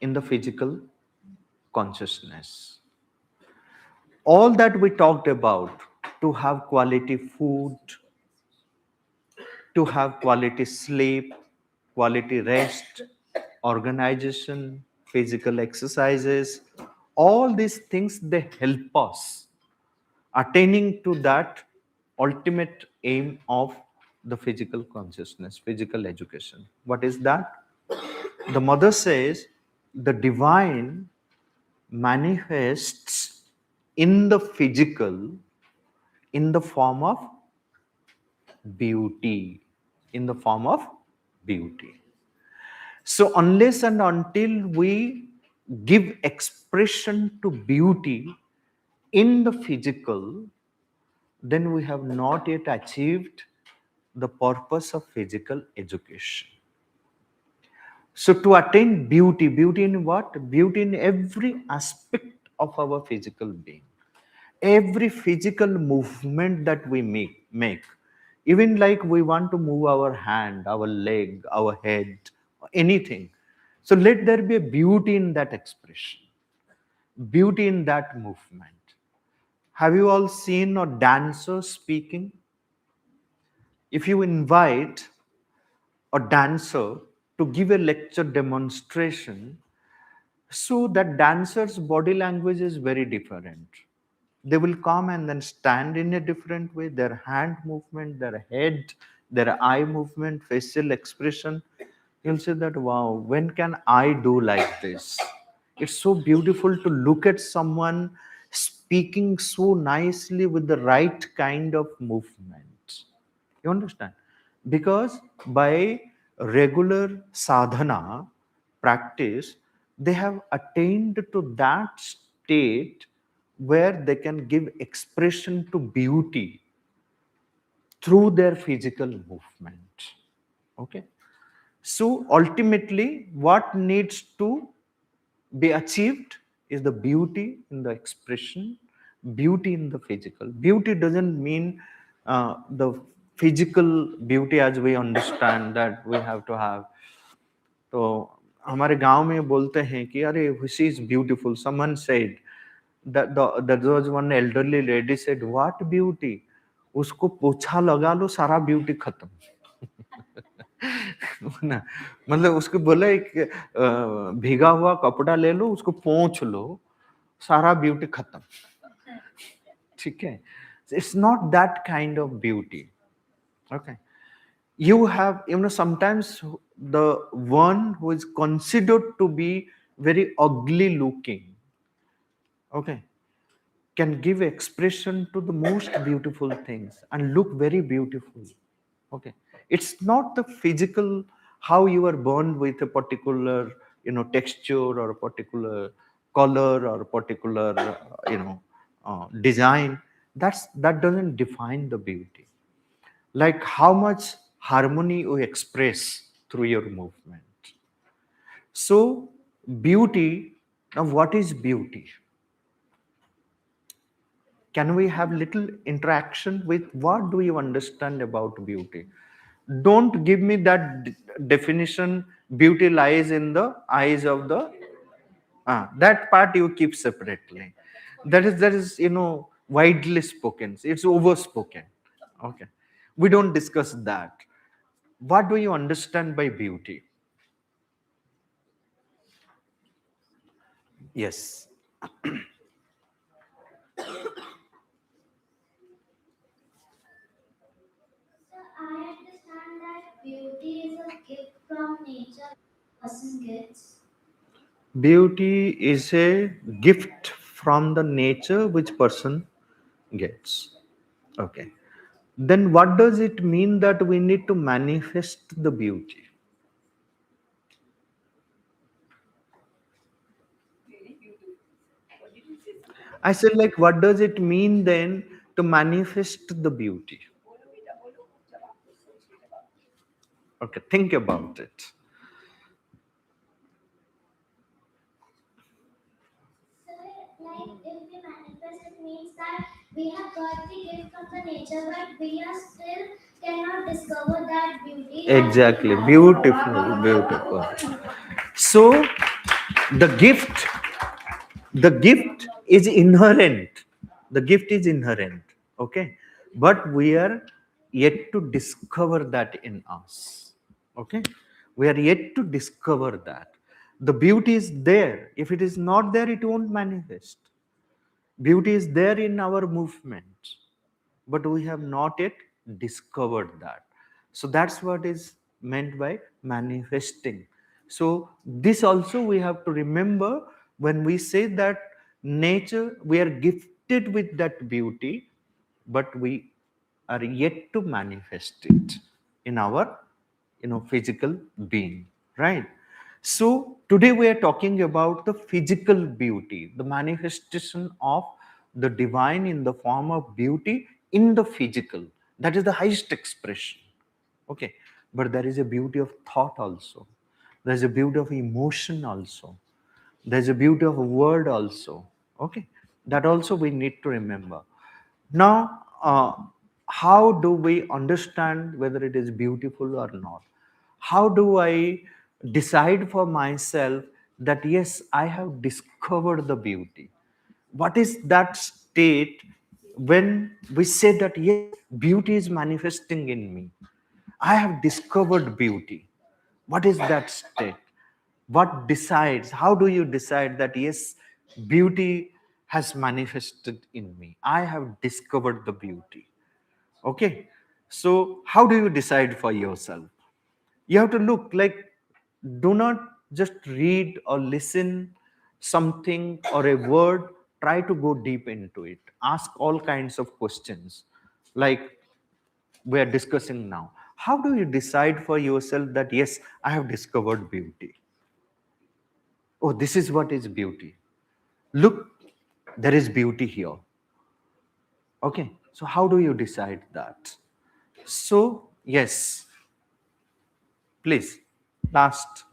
in the physical consciousness? All that we talked about, to have quality food, to have quality sleep, quality rest, organization, physical exercises, all these things, they help us attaining to that ultimate aim of the physical consciousness, physical education. What is that? The mother says the divine manifests in the physical in the form of beauty. In the form of beauty. So, unless and until we give expression to beauty in the physical, then we have not yet achieved the purpose of physical education. So, to attain beauty, beauty in what? Beauty in every aspect of our physical being. Every physical movement that we make, even like we want to move our hand, our leg, our head, anything. So, let there be a beauty in that expression, beauty in that movement. Have you all seen a dancer speaking? If you invite a dancer to give a lecture demonstration, so that dancer's body language is very different. They will come and then stand in a different way, their hand movement, their head, their eye movement, facial expression. You'll say that, wow, when can I do like this? It's so beautiful to look at someone speaking so nicely with the right kind of movement. You understand? Because by regular sadhana practice, they have attained to that state where they can give expression to beauty through their physical movement. Okay. So ultimately, what needs to be achieved is the beauty in the expression, beauty in the physical. Beauty doesn't mean the physical beauty as we understand that we have to have. तो हमारे गांव में बोलते हैं कि अरे she is beautiful. Someone said that there was one elderly lady said, what beauty? उसको पोछा लगा लो सारा ब्यूटी खत्म. ना, मतलब उसको बोला एक भीगा हुआ कपड़ा ले लो, उसको पोंछ लो, सारा ब्यूटी खत्म. ठीक है? It's not that kind of beauty. Okay. You have, sometimes the one who is considered to be very ugly looking, okay, can give expression to the most beautiful things and look very beautiful. Okay. It's not the physical, how you are born with a particular texture or a particular color or a particular design. That doesn't define the beauty. Like how much harmony you express through your movement. So beauty, now what is beauty? Can we have little interaction with what do you understand about beauty? Don't give me that definition, beauty lies in the eyes of the that part you keep separately. That is widely spoken, it's overspoken. Okay, we don't discuss that. What do you understand by beauty? Yes. I understand that beauty is a gift from nature person gets. Beauty is a gift from the nature which person gets. Okay. Then what does it mean that we need to manifest the beauty? I said, like, what does it mean then to manifest the beauty? Okay, think about it. Like if we manifest, it means that we have got the gift from the nature, but we are still cannot discover that beauty. Exactly. Beautiful, beautiful. So the gift, the gift is inherent. The gift is inherent. Okay. But we are yet to discover that in us. Okay. We are yet to discover that. The beauty is there. If it is not there, it won't manifest. Beauty is there in our movement, but we have not yet discovered that. So that's what is meant by manifesting. So this also we have to remember when we say that nature, we are gifted with that beauty, but we are yet to manifest it in our physical being, right? So today we are talking about the physical beauty, the manifestation of the divine in the form of beauty in the physical. That is the highest expression. Okay. But there is a beauty of thought also. There's a beauty of emotion also. There's a beauty of a word also. Okay. That also we need to remember. Now, how do we understand whether it is beautiful or not? How do I decide for myself that yes, I have discovered the beauty? What is that state when we say that yes, beauty is manifesting in me? I have discovered beauty. What is that state? What decides? How do you decide that yes, beauty has manifested in me? I have discovered the beauty. Okay. So, how do you decide for yourself? You have to look like, do not just read or listen something or a word, try to go deep into it. Ask all kinds of questions like we are discussing now. How do you decide for yourself that yes, I have discovered beauty? Oh, this is what is beauty. Look, there is beauty here. Okay, so how do you decide that? So, yes, please, last.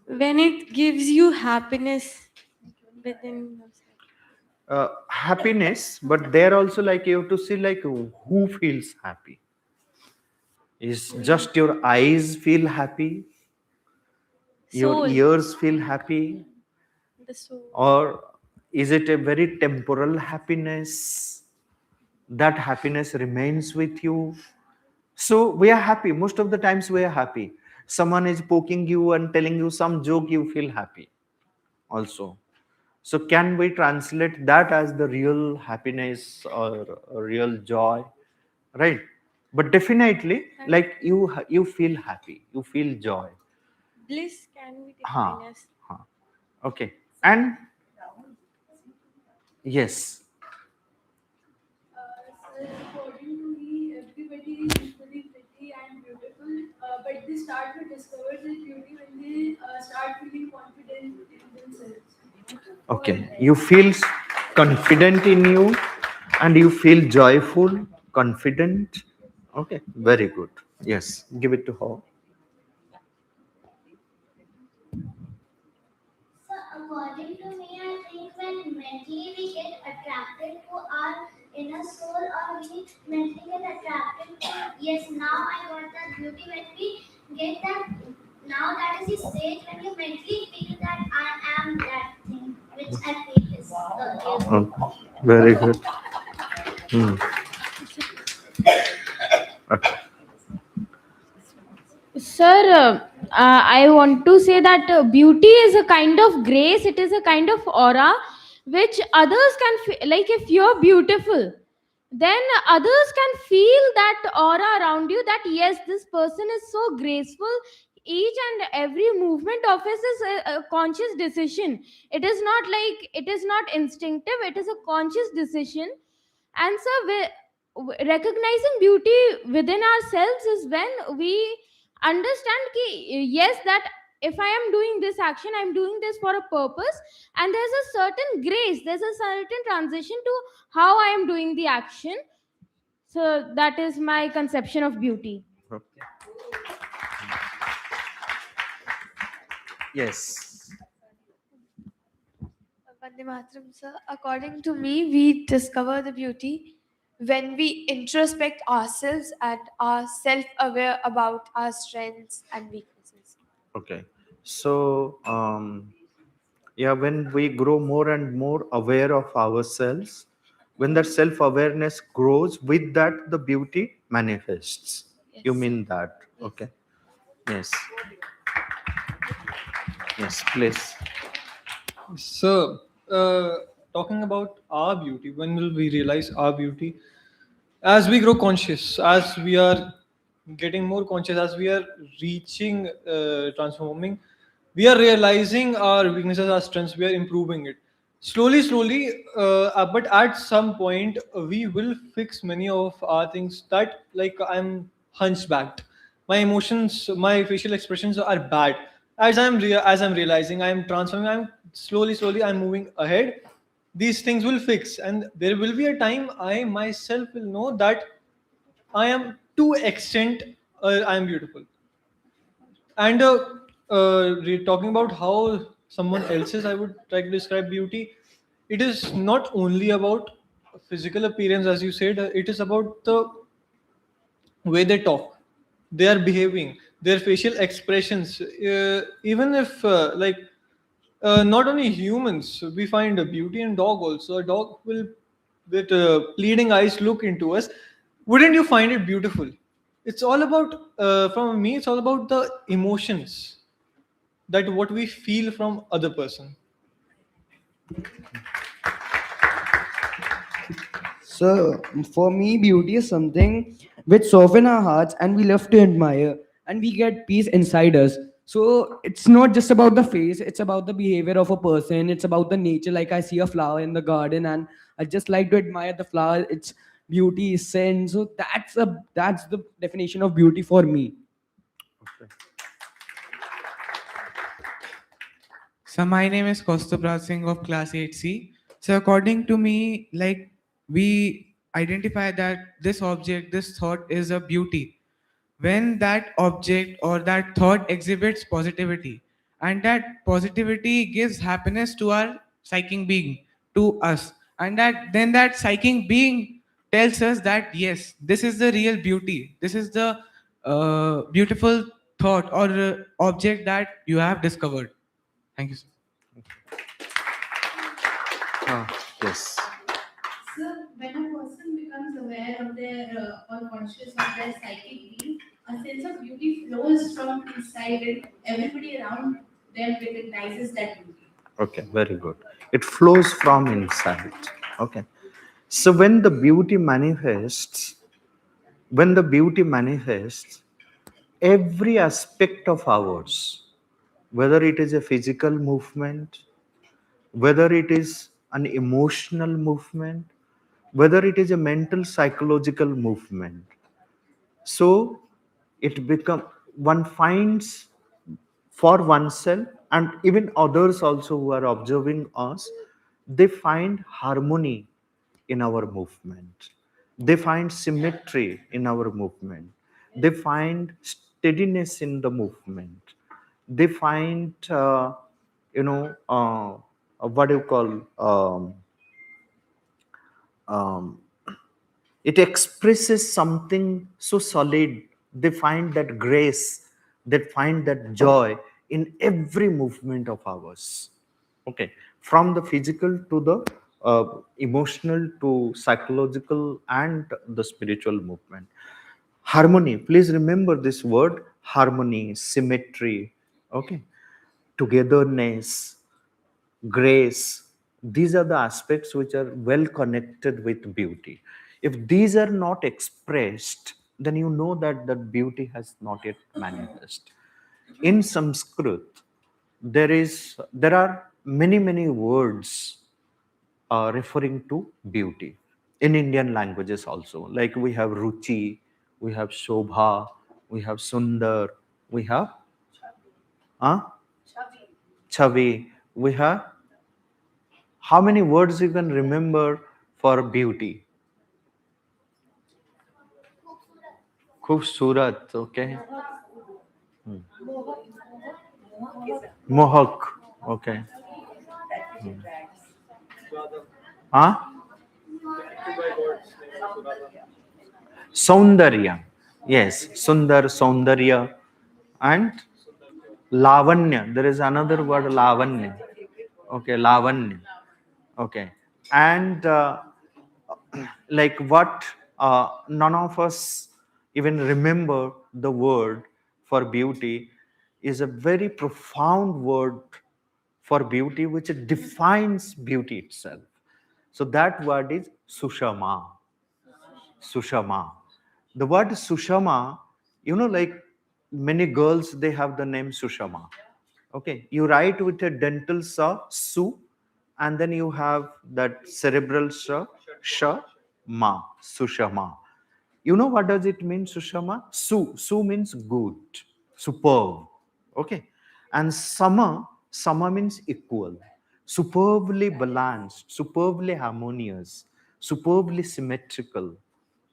When it gives you happiness within yourself. Happiness, but there also, like, you have to see like who feels happy. Is just your eyes feel happy, your Soul. ears feel happy, The soul. or is it a very temporal happiness? That happiness remains with you. So we are happy. Most of the times we are happy. Someone is poking you and telling you some joke, you feel happy also. So can we translate that as the real happiness or a real joy? Right? But definitely, like you feel happy, you feel joy. Bliss can be Huh. defined as Huh. Okay. And yes. Sir, according to me, everybody is equally pretty and beautiful, but they start to discover this beauty when they start feeling confident in themselves. Okay. You feel confident in you and you feel joyful, confident. Okay. Very good. Yes. Give it to her. So according to me, I think when mentally we get attracted to our inner soul, or we mentally get attracted to, yes, now I got that beauty, when we get that, now that is the stage when you mentally feel that I am that thing, which I feel is real. Oh, very good. Hmm. Okay. Sir, I want to say that beauty is a kind of grace, it is a kind of aura which others can feel. Like if you're beautiful, then others can feel that aura around you, that yes, this person is so graceful, each and every movement of us is a conscious decision. It is not like, it is not instinctive, it is a conscious decision. And so recognizing beauty within ourselves is when we understand ki, yes, that if I am doing this action, I'm doing this for a purpose, and there's a certain grace, there's a certain transition to how I am doing the action. So that is my conception of beauty. Yes. Vande Mataram, sir. According to me, we discover the beauty when we introspect ourselves and are self aware about our strengths and weaknesses. Okay. So, yeah, when we grow more and more aware of ourselves, when that self awareness grows, with that, the beauty manifests. You mean that? Okay. Yes. Yes, please. So, talking about our beauty, when will we realize our beauty? As we grow conscious, as we are getting more conscious, as we are reaching, transforming, we are realizing our weaknesses, our strengths, we are improving it. Slowly, slowly, but at some point, we will fix many of our things that, like, I'm hunchbacked. My emotions, my facial expressions are bad. As I'm realizing, I'm transforming, I'm slowly, slowly, I'm moving ahead. These things will fix, and there will be a time I myself will know that I am to extent, I am beautiful. And talking about how someone else's, I would try to describe beauty. It is not only about physical appearance, as you said. It is about the way they talk, they are behaving, their facial expressions. Even if not only humans, we find a beauty in dog also. A dog will, with pleading eyes, look into us. Wouldn't you find it beautiful? It's all about, from me, it's all about the emotions, that what we feel from other person. So for me, beauty is something which soften our hearts and we love to admire and we get peace inside us. So it's not just about the face, it's about the behavior of a person, it's about the nature. Like I see a flower in the garden and I just like to admire the flower, its beauty, scent. So that's the definition of beauty for me. So my name is Kaustubh Singh of class 8C. So according to me, like we identify that this object, this thought is a beauty when that object or that thought exhibits positivity, and that positivity gives happiness to our psychic being, to us, and that psychic being tells us that yes, this is the real beauty, this is the beautiful thought or object that you have discovered. Thank you, sir. Yes. So, when a person becomes aware of their or conscious of their psychic being, a sense of beauty flows from inside and everybody around them recognizes that beauty. Okay, very good. It flows from inside. Okay. So when the beauty manifests, every aspect of ours, whether it is a physical movement, whether it is an emotional movement, whether it is a mental psychological movement, so it become one finds for oneself and even others also who are observing us, they find harmony in our movement, they find symmetry in our movement, they find steadiness in the movement, they find what do you call, um, it expresses something so solid. They find that grace, they find that joy in every movement of ours. Okay, from the physical to the emotional to psychological and the spiritual movement. Harmony, please remember this word: harmony, symmetry, okay, togetherness, grace. These are the aspects which are well connected with beauty. If these are not expressed, then you know that the beauty has not yet manifest. In Sanskrit, there are many words referring to beauty. In Indian languages also, like we have ruchi, we have shobha, we have sundar, we have uh, chavi, we have, how many words you can remember for beauty? Khubsurat, okay. Hmm. Mohak, okay. Hmm. Huh? Saundarya, yes, Sundar, Saundarya, and Lavanya. There is another word, Lavanya. Okay, Lavanya. Okay, and like what none of us even remember the word for beauty is a very profound word for beauty which defines beauty itself. So that word is Sushama. Sushama. The word Sushama, like many girls, they have the name Sushama. Okay, you write with a dental sa, su, and then you have that cerebral sha, ma, Sushama. You know what does it mean, Sushama? Su means good, superb. Okay, and sama means equal, superbly balanced, superbly harmonious, superbly symmetrical.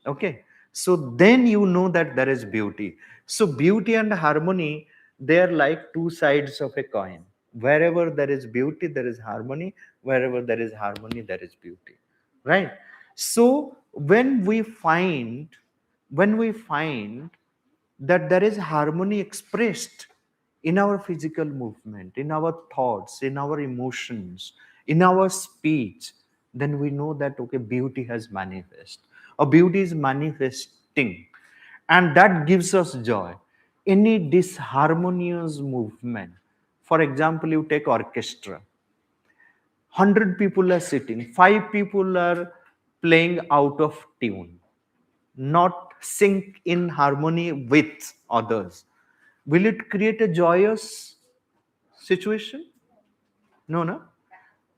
Okay, so then you know that there is beauty. So beauty and harmony, they are like two sides of a coin. Wherever there is beauty, there is harmony. Wherever there is harmony, there is beauty, right? So when we find that there is harmony expressed in our physical movement, in our thoughts, in our emotions, in our speech, then we know that okay, beauty has manifest, or beauty is manifesting, and that gives us joy. Any disharmonious movement, for example, you take orchestra, 100 people are sitting, 5 people are playing out of tune, not sync in harmony with others. Will it create a joyous situation? No, no.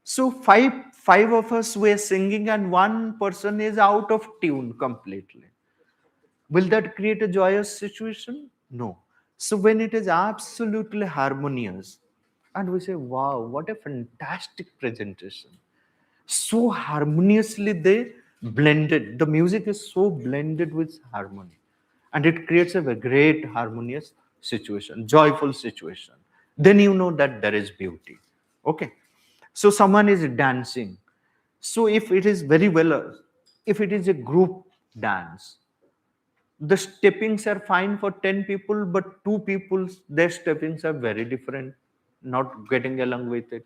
So five of us were singing and one person is out of tune completely. Will that create a joyous situation? No. So when it is absolutely harmonious, and we say, wow, what a fantastic presentation. So harmoniously they blended. The music is so blended with harmony. And it creates a very great harmonious situation, joyful situation. Then you know that there is beauty. Okay. So someone is dancing. So if it is very well, if it is a group dance, the steppings are fine for 10 people, but 2 people, their steppings are very different, not getting along with it.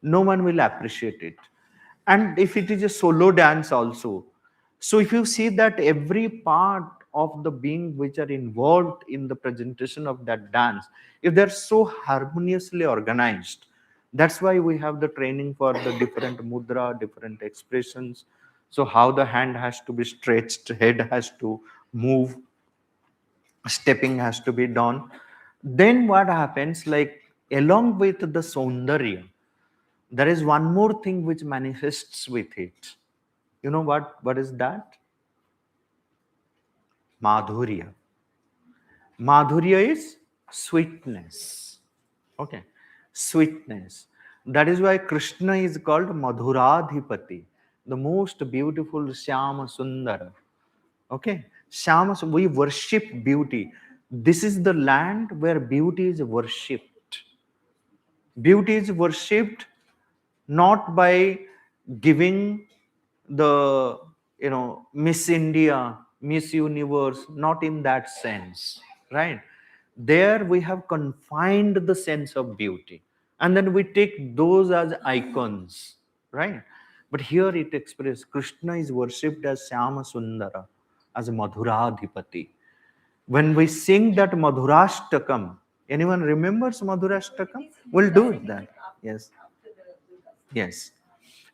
No one will appreciate it. And if it is a solo dance also, so if you see that every part of the being which are involved in the presentation of that dance, if they're so harmoniously organized, that's why we have the training for the different mudra, different expressions. So how the hand has to be stretched, head has to move, stepping has to be done. Then what happens, like along with the saundarya, there is one more thing which manifests with it. You know what is that? Madhurya. Madhurya is sweetness. Okay, sweetness. That is why Krishna is called Madhuradhipati, the most beautiful Shyama Sundara. Okay, Shyama, we worship beauty. This is the land where beauty is worshipped. Beauty is worshipped not by giving the Miss India, Miss Universe, not in that sense, right? There we have confined the sense of beauty, and then we take those as icons, right? But here it expresses Krishna is worshipped as Syama Sundara, as Madhuradhipati. When we sing that Madhurashtakam, anyone remembers Madhurashtakam? We'll do it then. Yes. Yes.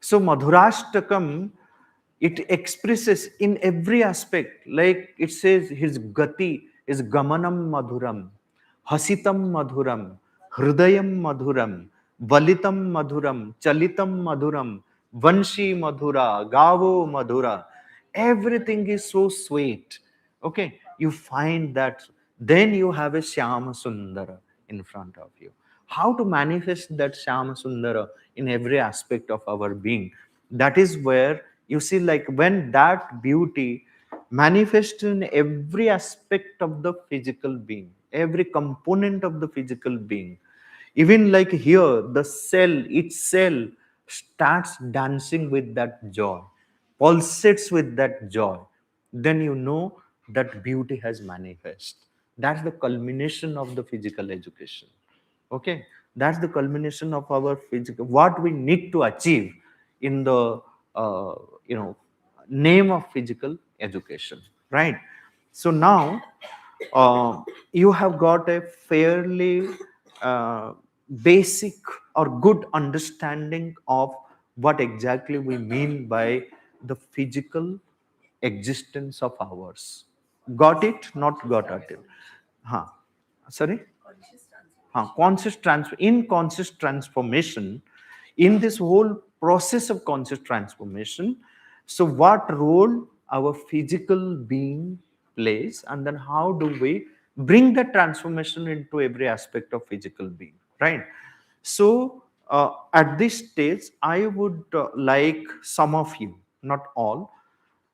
So Madhurashtakam, it expresses in every aspect, like it says his gati is gamanam madhuram, hasitam madhuram, hridayam madhuram, valitam madhuram, chalitam madhuram, vanshi madhura, gavo madhura. Everything is so sweet. Okay, you find that. Then you have a Shyama Sundara in front of you. How to manifest that Shyama Sundara in every aspect of our being? That is where you see, like, when that beauty manifests in every aspect of the physical being, every component of the physical being, even like here, the cell, each cell starts dancing with that joy, pulsates with that joy, then you know that beauty has manifest. That's the culmination of the physical education. Okay, that's the culmination of our physical, what we need to achieve in the uh, you know name of physical education, right? So now you have got a fairly basic or good understanding of what exactly we mean by the physical existence of ours. Got it? Not got it? Huh. Sorry? In conscious transformation, in this whole process of conscious transformation, so what role our physical being plays, and then how do we bring that transformation into every aspect of physical being, right? So at this stage I would like some of you, not all,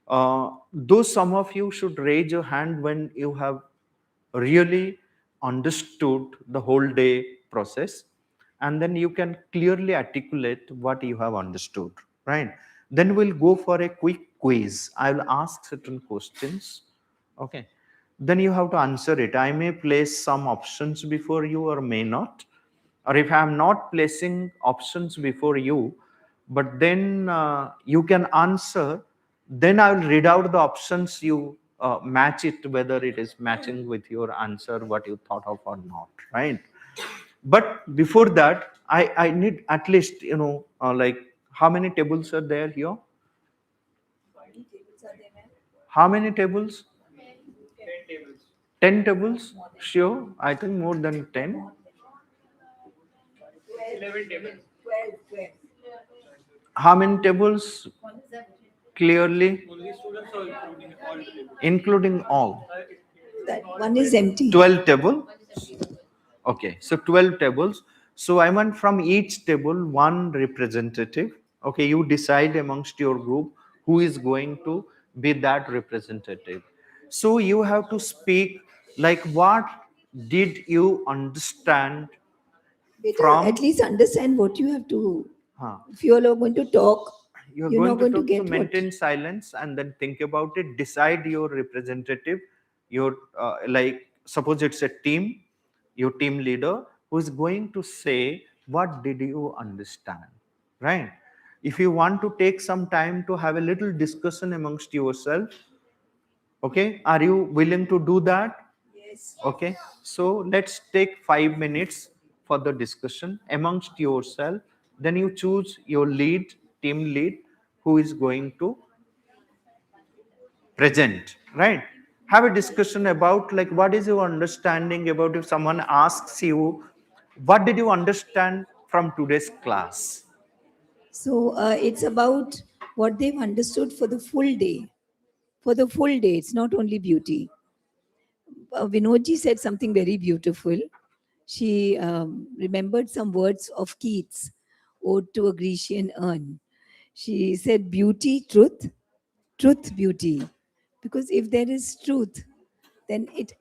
though some of you should raise your hand when you have really understood the whole day process, and then you can clearly articulate what you have understood, right? Then we'll go for a quick quiz. I'll ask certain questions. Okay, then you have to answer it. I may place some options before you or may not, or if I'm not placing options before you, but then you can answer, then I will read out the options, you match it whether it is matching with your answer, what you thought of or not, right? But before that, I need at least, like, how many tables are there here? How many tables? 10 tables? Sure, I think more than 10. 12. How many tables? Clearly, including all. That one is empty. 12 table. Okay, so 12 tables. So I want from each table one representative. Okay, you decide amongst your group who is going to be that representative. So you have to speak like, what did you understand Better from? at least understand what you have to. Huh. If you all are going to talk, You're you're going not to going to talk, so get what. maintain silence and then think about it. Decide your representative. Your like, suppose it's a team, your team leader who is going to say, what did you understand, right? If you want to take some time to have a little discussion amongst yourself, okay, are you willing to do that? Yes. Okay, so let's take 5 minutes for the discussion amongst yourself. Then you choose your lead, team lead, who is going to present, right? Have a discussion about, like, what is your understanding about, if someone asks you, what did you understand from today's class? So it's about what they've understood for the full day. For the full day, it's not only beauty. Vinodji said something very beautiful. She remembered some words of Keats, Ode to a Grecian Urn. She said, beauty, truth, truth, beauty. Because if there is truth, then it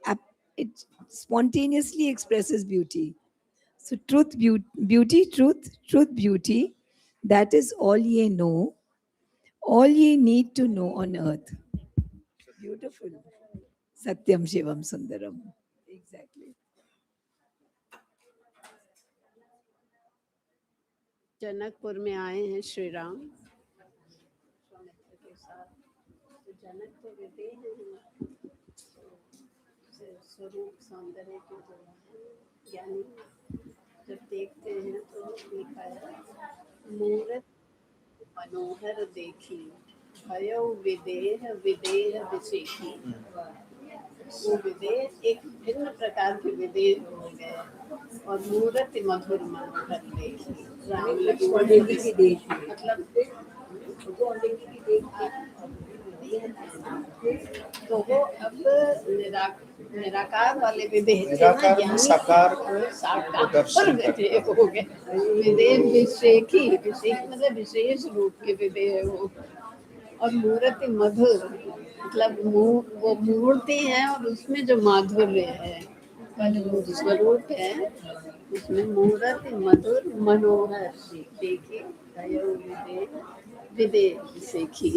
spontaneously expresses beauty. So truth, beauty, truth, truth, beauty, that is all ye know, all ye need to know on earth. Beautiful. Satyam Shivam Sundaram. Exactly. Janakpur में आए हैं श्री राम के साथ, तो जनक तो विदे हैं, स्वरूप सौंदर्य के जो ज्ञानी, जब देखते हैं तो लिखा है, मूरत मनोहर देखी, भयो विदेह विदेह विचेखी। वो विदेह एक भिन्न प्रकार के विदेह हो गए और मूर्ति मधुर मनोहर देखी राम लक्ष्मण मतलब तो वो अब निराकार वाले विदेह थे ना, निराकार में यानी साकार साकार दर्शन विदेह हो गए। विदेह विशेखी, विशेख मतलब विशेष रूप के विदेह हो और मूर्ति मधुर मतलब वो मूर्ति है और उसमें जो माधुर्य है का जो स्वरूप है उसमें मूर्ति मधुर मनोहर देखी दयो विदेह सीखी।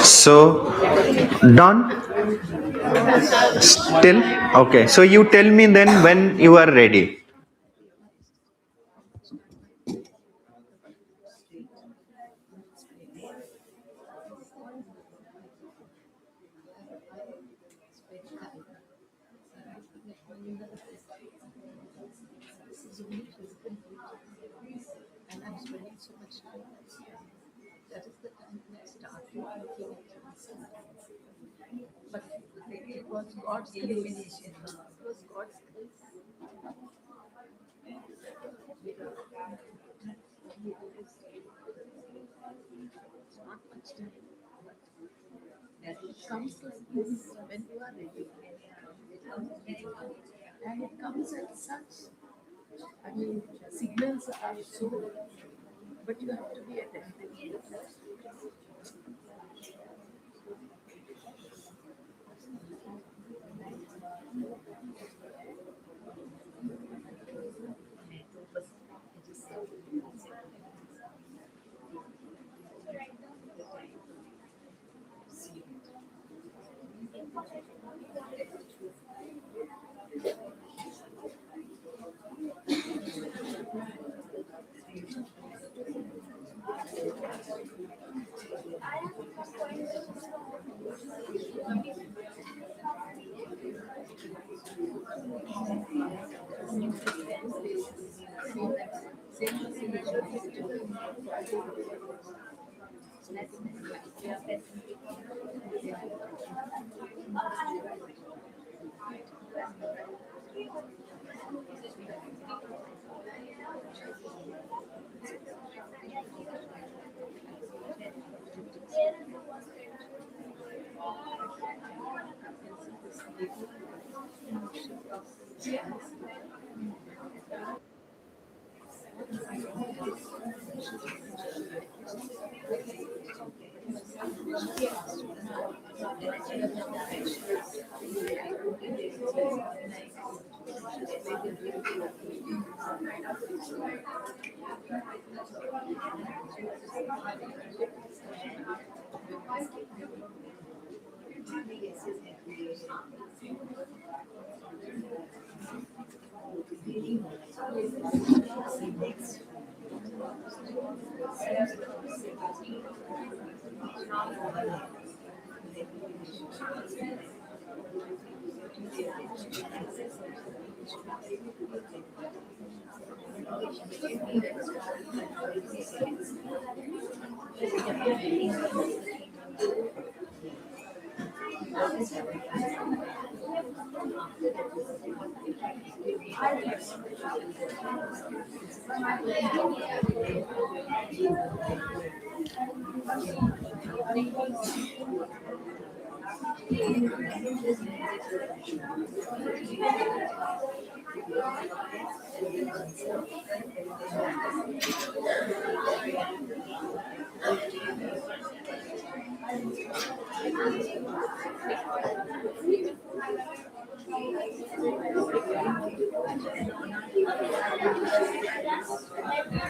So, done? Still? Okay. So you tell me then when you are ready. And I'm spending so much time. That is the time when I started looking at myself. But it was God's illumination. It was God's grace. It's not much time, but it comes like this when you are ready. And it comes at such, I mean, signals are so, but you have to be attentive.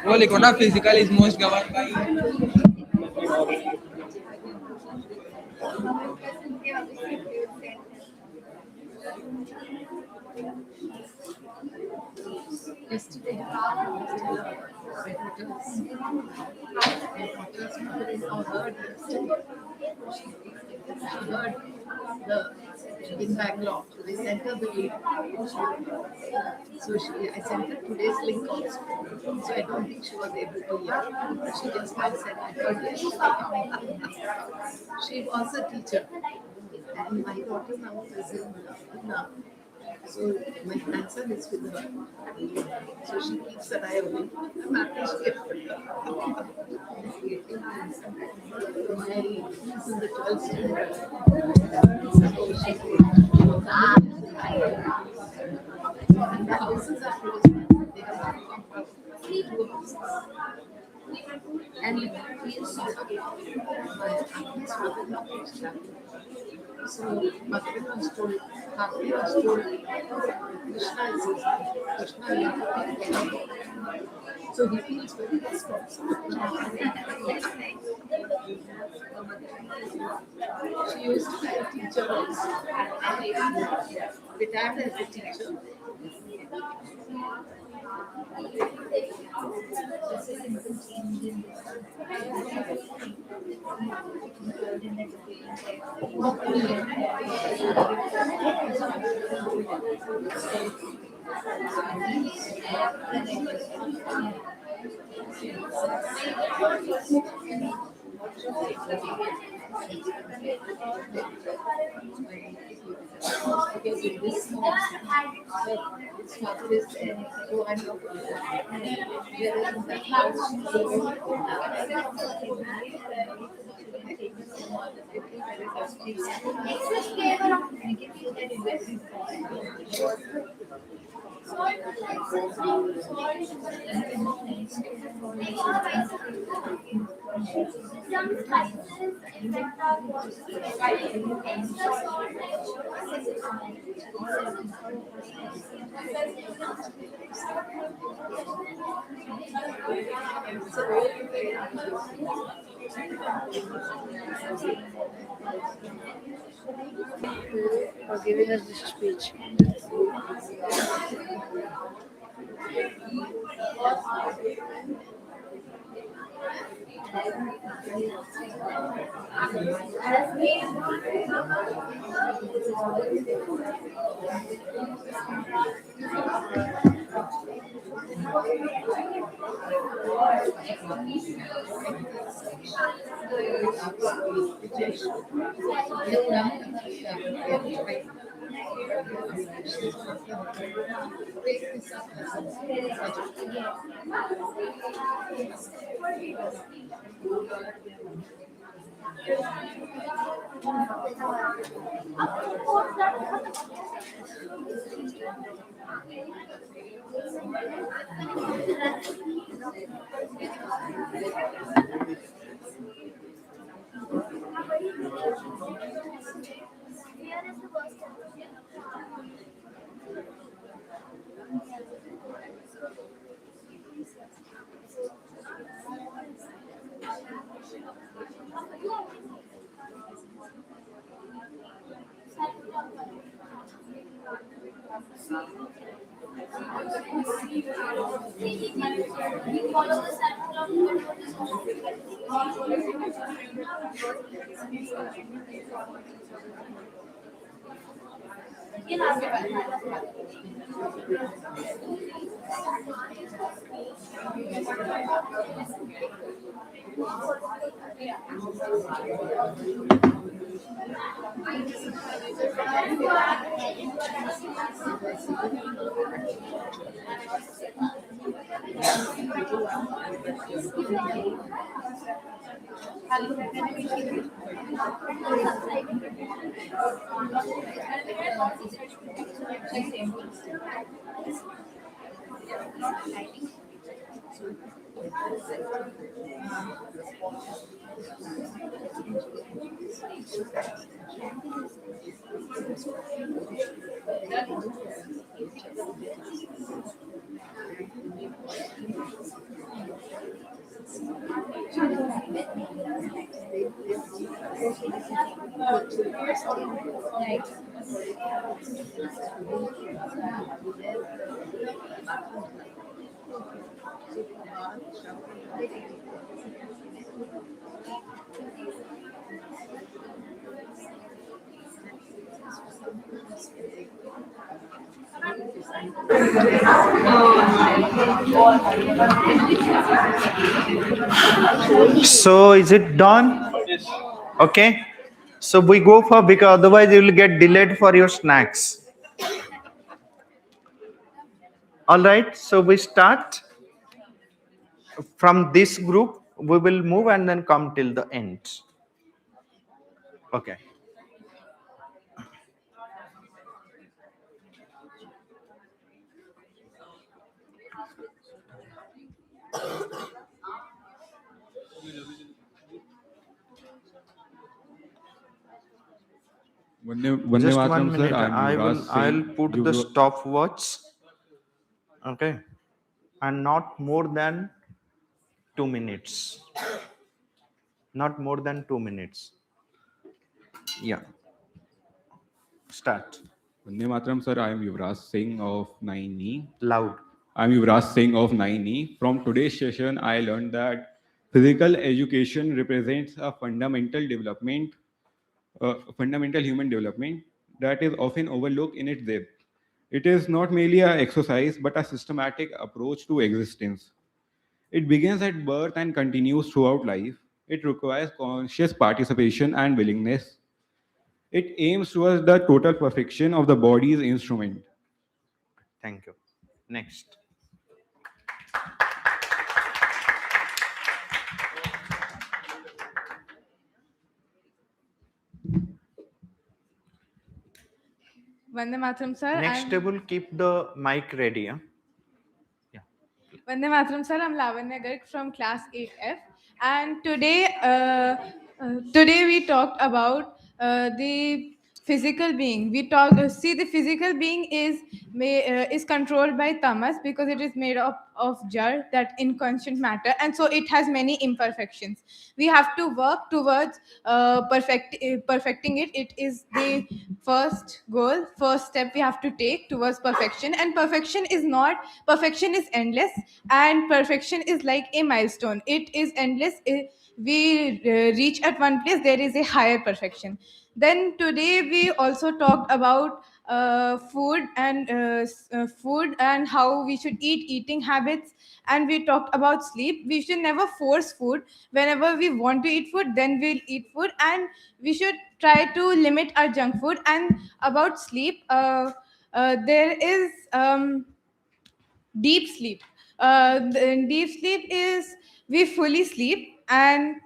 वो लिखो ना physical is most governed by Yesterday, Potter's mother-in-law heard yesterday. She heard in Bangalore. So I sent her the link. I sent her today's link also. So I don't think she was able to hear. She just now said, I heard yesterday. She was a teacher. And my daughter now is in Lucknow. So my grandson is with her. So she keeps an eye on him. I'm appreciative. My he's in the 12th standard. So she's and the houses are close. They have one compound, two houses. And he is my auntie's mother-in-law is traveling. So mother-in-law is told, Auntie was told, Krishna is his name. Krishna you have to take care of him. So he feels very responsible. She used to be a teacher also. Retired as a teacher. Because in this small its mother is there, so I'm not whereas in that house she's alone. For giving us this speech. So is it done? Okay. So we go for, because otherwise you will get delayed for your snacks. All right. So we start from this group. We will move and then come till the end. Okay. Vande Just Mataram, 1 sir. minute. I am Yuvraj I'll Singh. put the stopwatch. Okay. And not more than 2 minutes. Not more than 2 minutes. Yeah. Start. Vande Mataram, sir. I am Yuvraj Singh of 9E. Loud. I am Yuvraj Singh of 9E. From today's session, I learned that physical education represents a fundamental human development that is often overlooked in its depth. It is not merely an exercise, but a systematic approach to existence. It begins at birth and continues throughout life. It requires conscious participation and willingness. It aims towards the total perfection of the body's instrument. Thank you. Next. Vande Mataram, sir. Next table, keep the mic ready. Huh? Vande Mataram, sir. I'm Lavanya Garg from class 8F, and today we talked about the physical being. We talk see the physical being is controlled by tamas because it is made up of jar, that inconscient matter, and so it has many imperfections. We have to work towards perfecting it. It is the first goal, first step we have to take towards perfection. And perfection is endless, and perfection is like a milestone. It is endless. We reach at one place, there is a higher perfection. Then today we also talked about food and how we should eating habits, and we talked about sleep. We should never force food. Whenever we want to eat food, then we'll eat food, and we should try to limit our junk food. And about sleep, there is deep sleep. The deep sleep is we fully sleep, and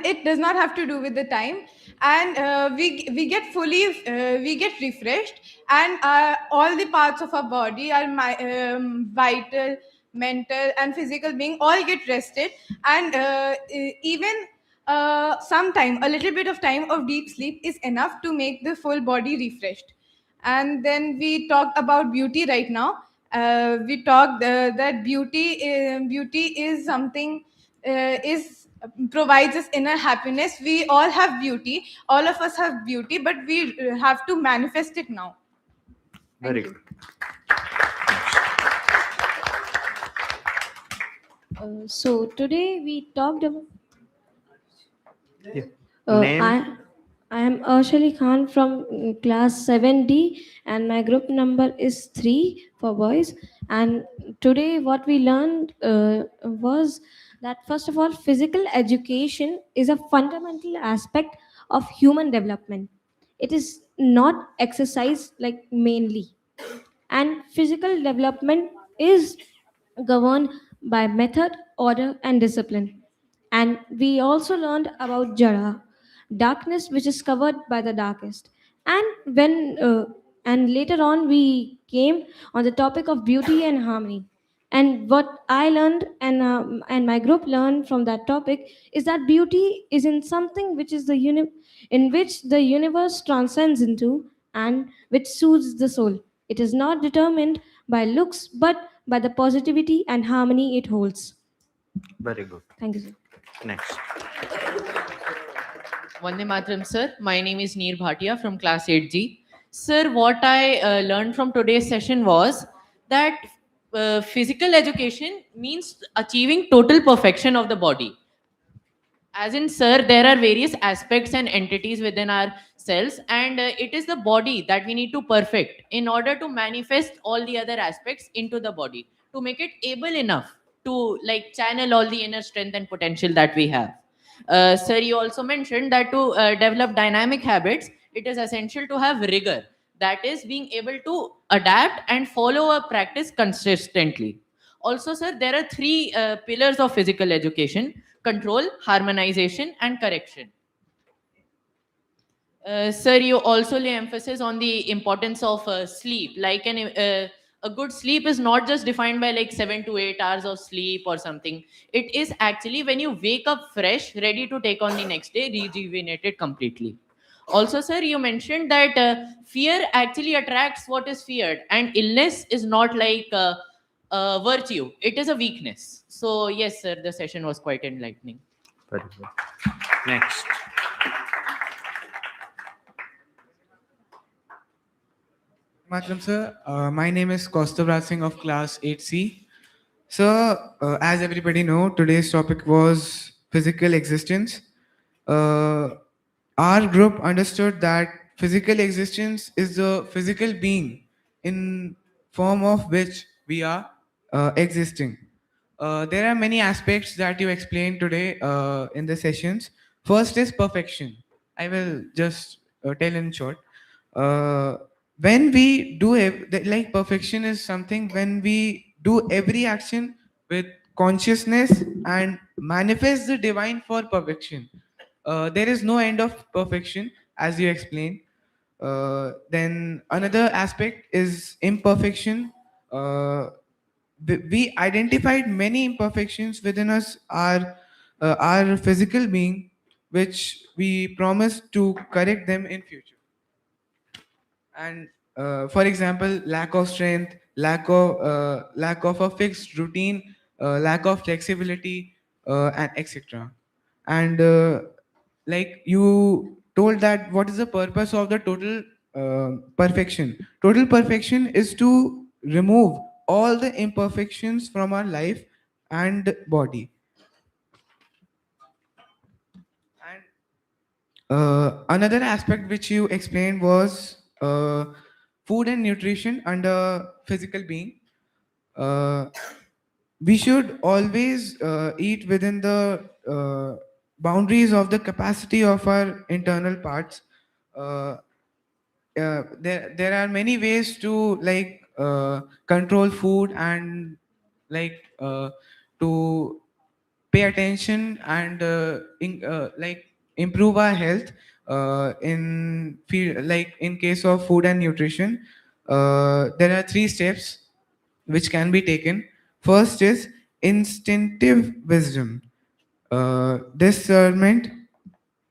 it does not have to do with the time, and we get we get refreshed, and all the parts of our body, our vital, mental and physical being, all get rested. And even some time, a little bit of time of deep sleep is enough to make the full body refreshed. And then we talked about beauty right now. We talked that beauty is something, is provides us inner happiness. We all have beauty, all of us have beauty, but we have to manifest it now. Very good. So today we talked about. Yeah. Uh, Name. I am Arshali Khan from class 7D, and my group number is 3 for boys. And today what we learned was that, first of all, physical education is a fundamental aspect of human development. It is not exercise like mainly. And physical development is governed by method, order, and discipline. And we also learned about Jara, darkness which is covered by the darkest. And and later on we came on the topic of beauty and harmony. And what I learned and my group learned from that topic is that beauty is in something which is in which the universe transcends into, and which soothes the soul. It is not determined by looks, but by the positivity and harmony it holds. Very good. Thank you, sir. Next. Vande Mataram, sir. My name is Neer Bhatia from class 8G. Sir, what I learned from today's session was that physical education means achieving total perfection of the body. As in, sir, there are various aspects and entities within our cells, and it is the body that we need to perfect in order to manifest all the other aspects into the body, to make it able enough to like channel all the inner strength and potential that we have. Sir, you also mentioned that to develop dynamic habits, it is essential to have rigor, that is being able to adapt and follow a practice consistently. Also, sir, there are three pillars of physical education: control, harmonization, and correction. Sir, you also lay emphasis on the importance of sleep. Like a good sleep is not just defined by like 7 to 8 hours of sleep or something. It is actually when you wake up fresh, ready to take on the next day, rejuvenated completely. Also, sir, you mentioned that fear actually attracts what is feared, and illness is not like virtue; it is a weakness. So, yes, sir, the session was quite enlightening. Very good. Next. Matram sir, my name is Kaustav Singh of class 8C. So, as everybody know, today's topic was physical existence. Uh, our group understood that physical existence is the physical being in form of which we are existing. There are many aspects that you explained today in the sessions. First is perfection. I will just tell in short. Uh, when we do like perfection is something when we do every action with consciousness and manifest the divine for perfection. There is no end of perfection, as you explained. Then another aspect is imperfection. We identified many imperfections within us, our physical being, which we promise to correct them in future. And for example, lack of strength, lack of a fixed routine, lack of flexibility, and etc. And like you told that what is the purpose of the total perfection? Total perfection is to remove all the imperfections from our life and body. Another aspect which you explained was food and nutrition under physical being. Uh, we should always eat within the boundaries of the capacity of our internal parts. Uh, there are many ways to like control food and like to pay attention and like improve our health in field like in case of food and nutrition. There are three steps which can be taken. First is instinctive wisdom, discernment,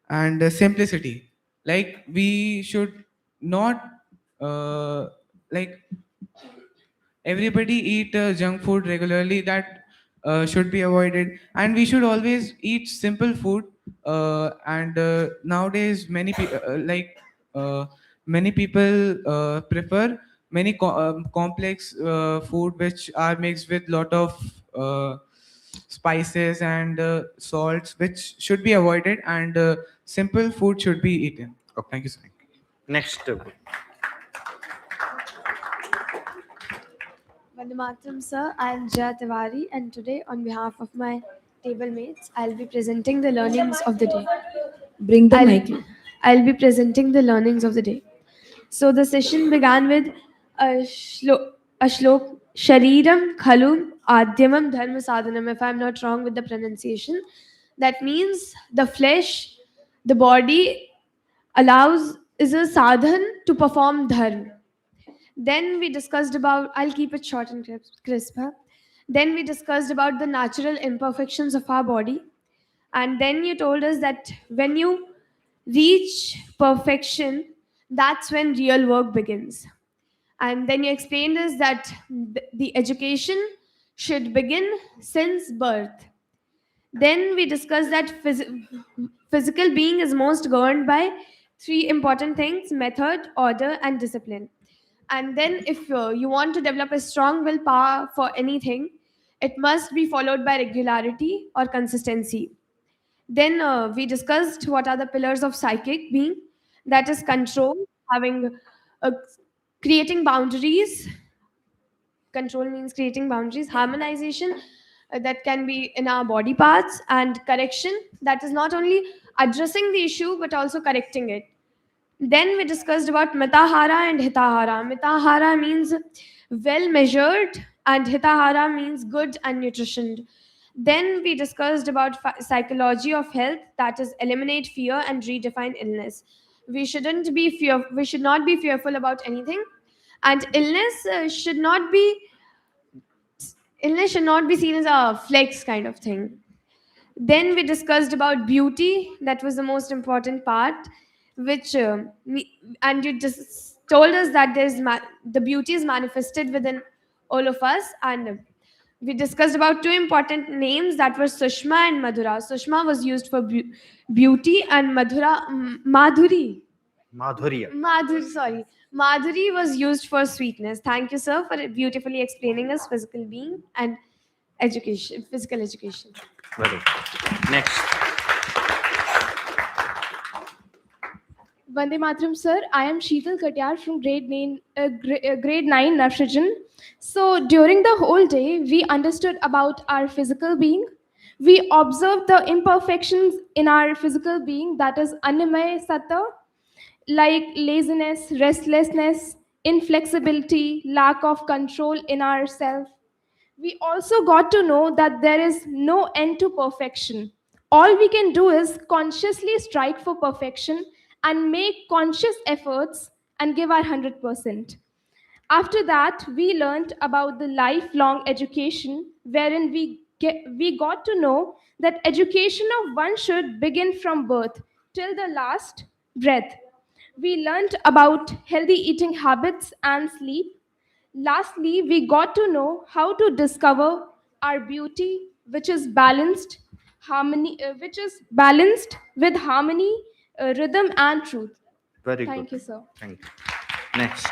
and simplicity. Like we should not uh, like everybody eat junk food regularly, that should be avoided, and we should always eat simple food. And nowadays many people prefer many complex food which are mixed with lot of spices and salts, which should be avoided, and simple food should be eaten. Thank you, sir. Next. Vandamatam sir, I am Jaya Tiwari, and today on behalf of my table mates, I'll be presenting the learnings of the day. Bring the mic. I'll be presenting the learnings of the day. So the session began with a shlok, Shariram Khalum Adyamam Dharma Sadhanam, if I'm not wrong with the pronunciation. That means the flesh, the body is a sadhan to perform dharma. Then we discussed about, I'll keep it short and crisp. Huh? Then we discussed about the natural imperfections of our body. And then you told us that when you reach perfection, that's when real work begins. And then you explained us that the education should begin since birth. Then we discussed that physical being is most governed by three important things: method, order, and discipline. And then, if you want to develop a strong willpower for anything, it must be followed by regularity or consistency. Then we discussed what are the pillars of psychic being. that is control, having uh, creating boundaries. Control means creating boundaries. Harmonization, that can be in our body parts. And correction, that is not only addressing the issue but also correcting it. Then we discussed about Mitahara and Hitahara. Mitahara means well measured, and Hitahara means good and nutritioned. Then we discussed about psychology of health, that is eliminate fear and redefine illness. We should not be fearful about anything, and illness should not be seen as a flex kind of thing. Then we discussed about beauty. That was the most important part, which and you just told us that the beauty is manifested within all of us. And we discussed about two important names, that were Sushma and Madhura. Sushma was used for beauty, and Madhuri. Madhurya. Madhuri was used for sweetness. Thank you, sir, for beautifully explaining us physical being and education, physical education. Very good. Next. Vande Matram, sir. I am Sheetal Katyar from grade 9 Nafrijan. So during the whole day, we understood about our physical being. We observed the imperfections in our physical being, that is Annamaya Satta, like laziness, restlessness, inflexibility, lack of control in ourselves. We also got to know that there is no end to perfection. All we can do is consciously strive for perfection and make conscious efforts and give our 100%. After that, we learned about the lifelong education, wherein we got to know that education of one should begin from birth till the last breath. We learned about healthy eating habits and sleep. Lastly, we got to know how to discover our beauty, which is balanced with harmony, rhythm, and truth. Very Thank good. you, sir. Thank you. Next.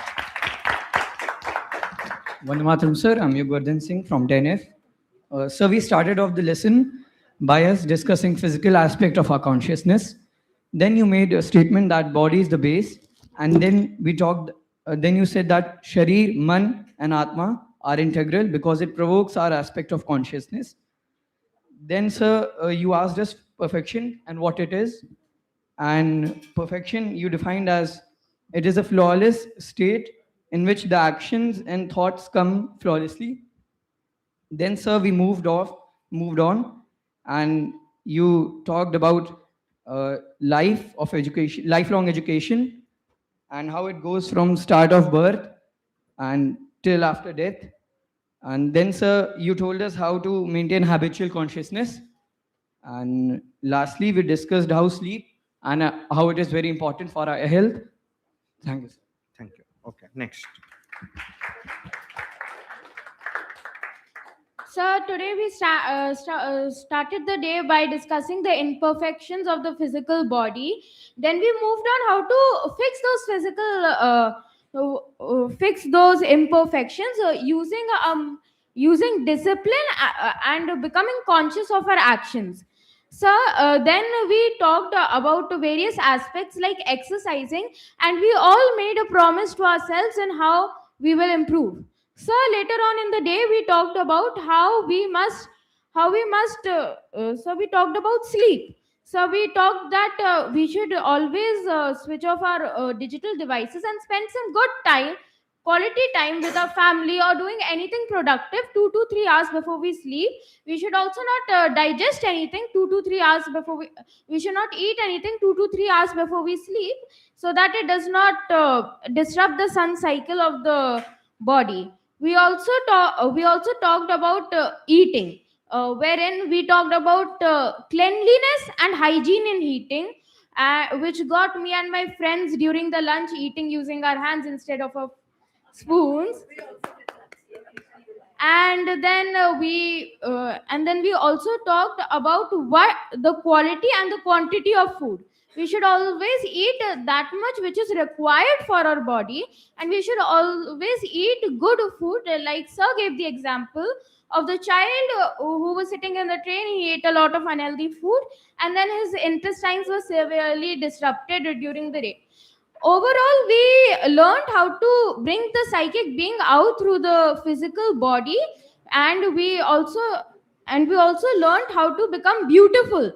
Vande Mataram, sir. I'm Yugvardhan Singh from 10F. So we started off the lesson by us discussing physical aspect of our consciousness. Then you made a statement that body is the base, and then we talked. Then you said that Sharir, Man, and Atma are integral because it provokes our aspect of consciousness. Then, sir, you asked us perfection and what it is. And perfection you defined as it is a flawless state in which the actions and thoughts come flawlessly. Then, sir, we moved on, and you talked about lifelong education, and how it goes from start of birth and till after death. And then, sir, you told us how to maintain habitual consciousness. And lastly, we discussed how sleep and how it is very important for our health. Thank you, sir. Thank you. Okay, next. So today we started the day by discussing the imperfections of the physical body. Then we moved on how to fix those imperfections using discipline and becoming conscious of our actions. So then we talked about various aspects like exercising, and we all made a promise to ourselves and how we will improve. So later on in the day, we talked about so we talked about sleep. So we talked that we should always switch off our digital devices and spend some good time, quality time with our family, or doing anything productive 2 to 3 hours before we sleep. We should also not digest anything 2 to 3 hours before we should not eat anything 2 to 3 hours before we sleep, so that it does not disrupt the sun cycle of the body. We also talked about eating, wherein we talked about cleanliness and hygiene in eating, which got me and my friends during the lunch eating using our hands instead of spoons. And then we also talked about what the quality and the quantity of food. We should always eat that much which is required for our body, and we should always eat good food. Like sir gave the example of the child who was sitting in the train. He ate a lot of unhealthy food, and then his intestines were severely disrupted during the day. Overall, we learned how to bring the psychic being out through the physical body, and we also learned how to become beautiful,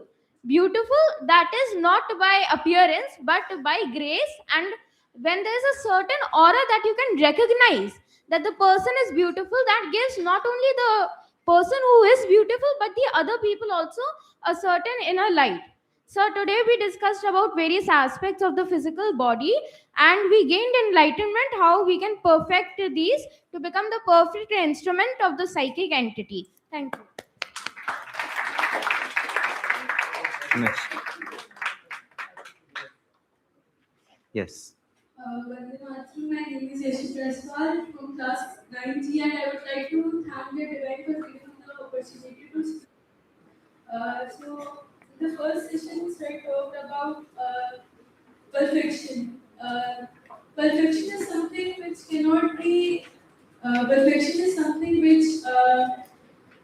that is not by appearance but by grace. And when there's a certain aura that you can recognize that the person is beautiful, that gives not only the person who is beautiful but the other people also a certain inner light. So today we discussed about various aspects of the physical body, and we gained enlightenment how we can perfect these to become the perfect instrument of the psychic entity. Thank you. Next. Yes. Vande Mataram, my name is Jaipuria School from class 9G, and I would like to thank the divine for giving the opportunity to speak. So, the first session, I talked about perfection. Perfection is something which cannot be. Perfection is something which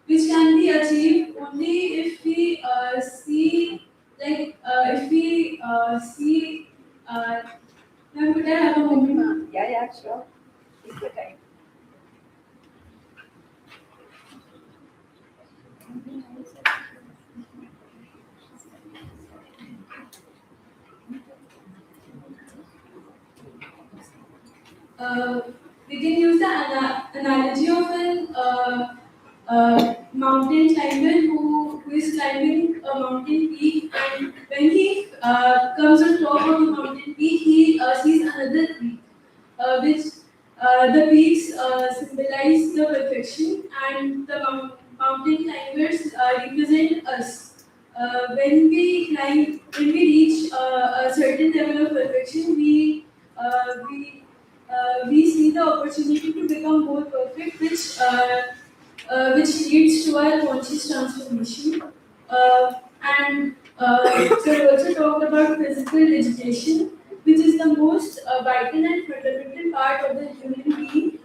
can be achieved only if we see, like, if we see. Ma'am, could I have a moment? Yeah, sure. Take your time. uh, we can use the analogy of an mountain climber who is climbing a mountain peak, and when he comes on top of the mountain peak, he sees another peak, which the peaks symbolize the perfection, and the mountain climbers represent us. When we reach a certain level of perfection, we see the opportunity to become more perfect, which leads to our conscious transformation. So we also talked about physical education, which is the most vital and fundamental part of the human being.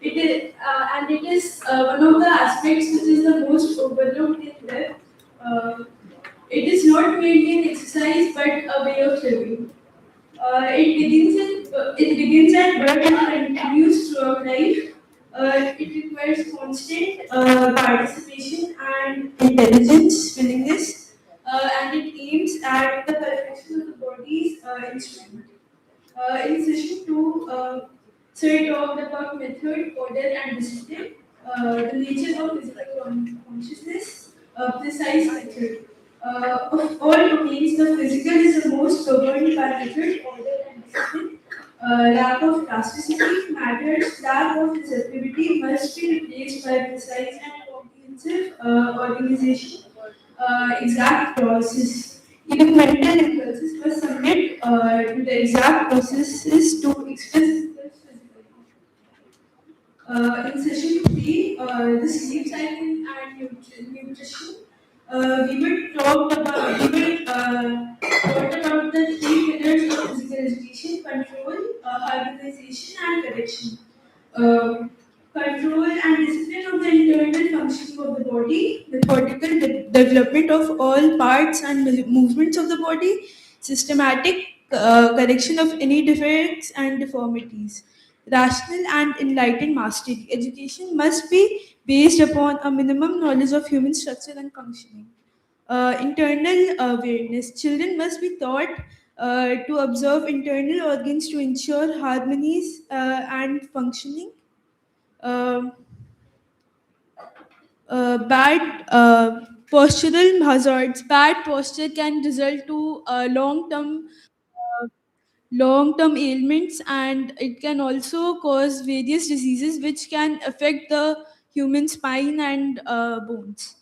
It is one of the aspects which is the most overlooked in life. Uh, it is not merely an exercise but a way of living. It begins at birth and continues throughout life. It requires constant participation and intelligence, willingness, and it aims at the perfection of the body's instrument. In session 2, so we talked about method, order, and discipline, the nature of physical consciousness, precise method. Of all domains, the physical is the most governed by method, order, and discipline. Lack of plasticity matters, lack of receptivity must be replaced by precise and comprehensive organization, exact process. Even mental impulses must submit to the exact processes to express themselves physically. In session 3, the sleep cycle and nutrition, talk about the three pillars of physical education: control, harmonization, and correction. Um, Control and discipline of the internal functioning of the body, methodical development of all parts and movements of the body, systematic correction of any defects and deformities, rational and enlightened mastery. Education must be based upon a minimum knowledge of human structure and functioning. Internal awareness. Children must be taught to observe internal organs to ensure harmonies and functioning. Um Bad postural hazards. Bad posture can result to uh, long-term ailments, and it can also cause various diseases which can affect the human spine and bones.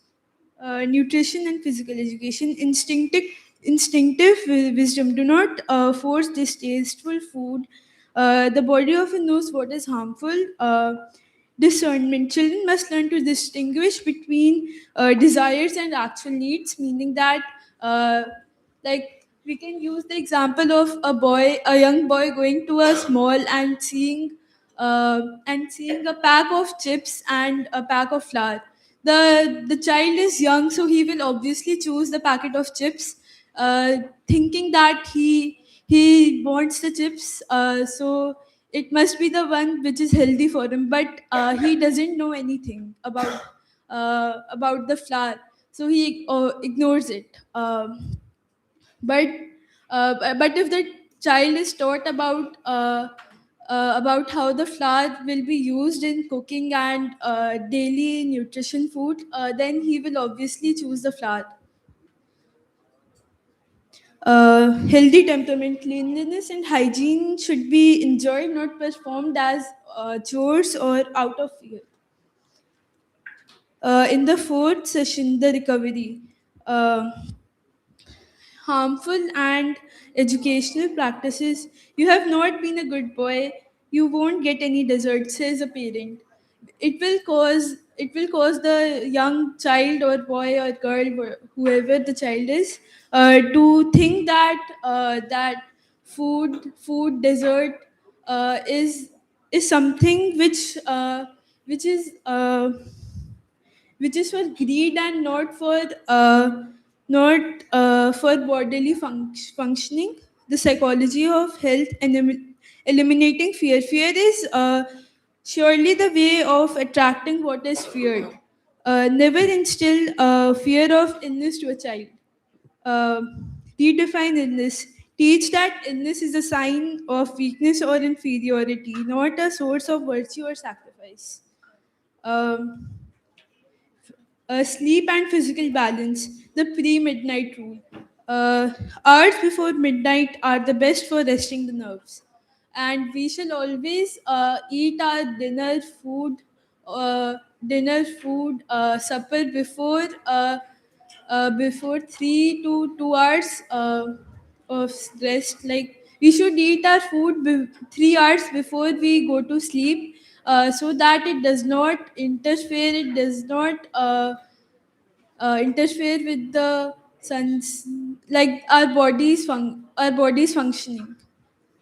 Nutrition and physical education. Instinctive wisdom. Do not force distasteful food. The body often knows what is harmful. Discernment. Children must learn to distinguish between desires and actual needs, meaning that, like, we can use the example of a young boy going to a mall and seeing a pack of chips and a pack of flour. The child is young, so he will obviously choose the packet of chips, thinking that he wants the chips, so it must be the one which is healthy for him. But he doesn't know anything about the flour, so he ignores it. But but if the child is taught about how the flour will be used in cooking and daily nutrition food, then he will obviously choose the flour. Healthy temperament, cleanliness, and hygiene should be enjoyed, not performed as chores or out of fear. In the fourth session, the recovery. Harmful and educational practices. You have not been a good boy. You won't get any dessert, says a parent. It will cause the young child or boy or girl, whoever the child is, to think that dessert is something which is which is for greed and not for bodily functioning. The psychology of health and eliminating fear. Fear is surely the way of attracting what is feared. Never instill fear of illness to a child. uh, Redefine illness. Teach that illness is a sign of weakness or inferiority, not a source of virtue or sacrifice. um, Sleep and physical balance, the pre midnight rule. Hours before midnight are the best for resting the nerves. And we shall always eat our supper before 3 to 2 hours of rest. Like we should eat our food 3 hours before we go to sleep, so that it does not interfere. It does not interfere with the sun's, like our body's functioning.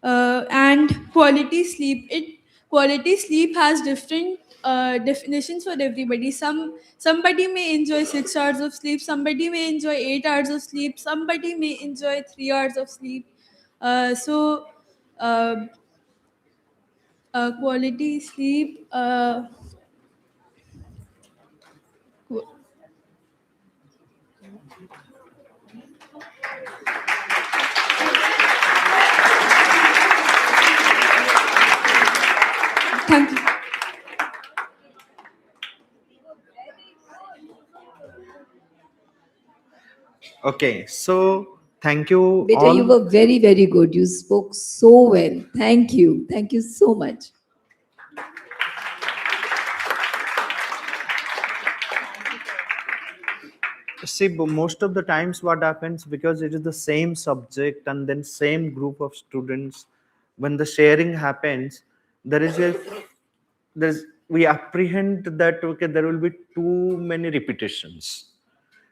And quality sleep has different definitions for everybody. Somebody may enjoy 6 hours of sleep, somebody may enjoy 8 hours of sleep, somebody may enjoy 3 hours of sleep. So uh, quality sleep, qu- thank you. Okay, so thank you Beta, all. you were very, very good. You spoke so well. Thank you. Thank you so much. See, most of the times what happens, because it is the same subject and then same group of students, when the sharing happens, there's we apprehend that okay, there will be too many repetitions,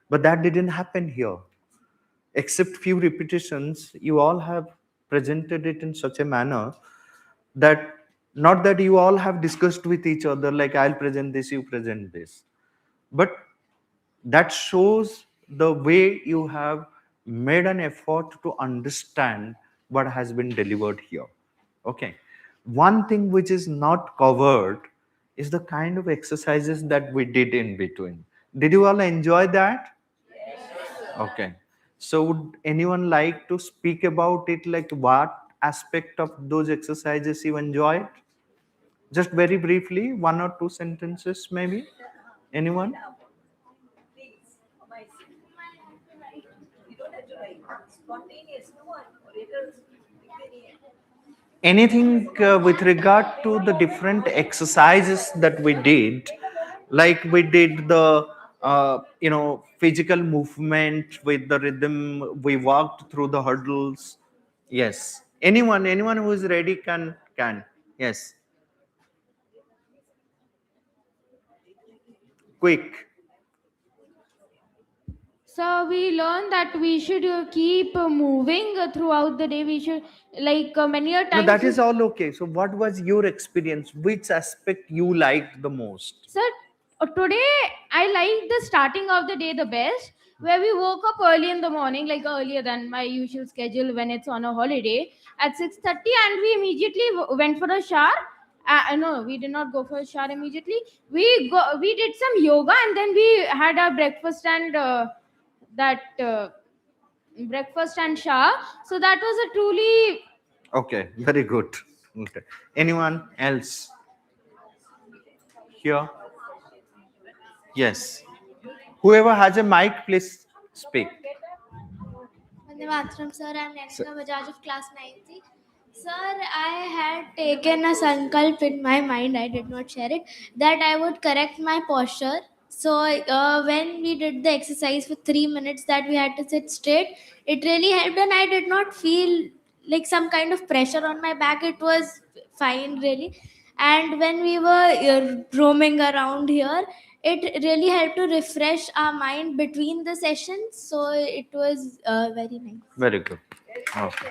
but that didn't happen here. Except few repetitions, you all have presented it in such a manner that not that you all have discussed with each other like I'll present this, you present this, but that shows the way you have made an effort to understand what has been delivered here. Okay, one thing which is not covered is the kind of exercises that we did in between. Did you all enjoy that? Okay, so would anyone like to speak about it, like what aspect of those exercises you enjoyed? Just very briefly, 1 or 2 sentences maybe. Anyone? Anything with regard to the different exercises that we did, like we did the physical movement with the rhythm, we walked through the hurdles. Yes, anyone who is ready can. Yes, quick. So we learned that we should keep moving throughout the day. We should, like, many a No, times. that is all okay. So what was your experience? Which aspect you liked the most? Sir, today I liked the starting of the day the best, where we woke up early in the morning, like earlier than my usual schedule when it's on a holiday, at 6:30, and we immediately went for a shower. No, we did not go for a shower immediately. We did some yoga, and then we had our breakfast and that breakfast and shower. So that was a truly Okay, very good. Okay. Anyone else here? Yes. Whoever has a mic, please speak. Vande Mataram, sir. I'm Nanika Bajaj of class 9th. Sir, I had taken a sankalp in my mind, I did not share it, that I would correct my posture. So, when we did the exercise for 3 minutes that we had to sit straight, it really helped, and I did not feel like some kind of pressure on my back. It was fine, really. And when we were roaming around here, it really helped to refresh our mind between the sessions. So, it was very nice. Very good. Okay.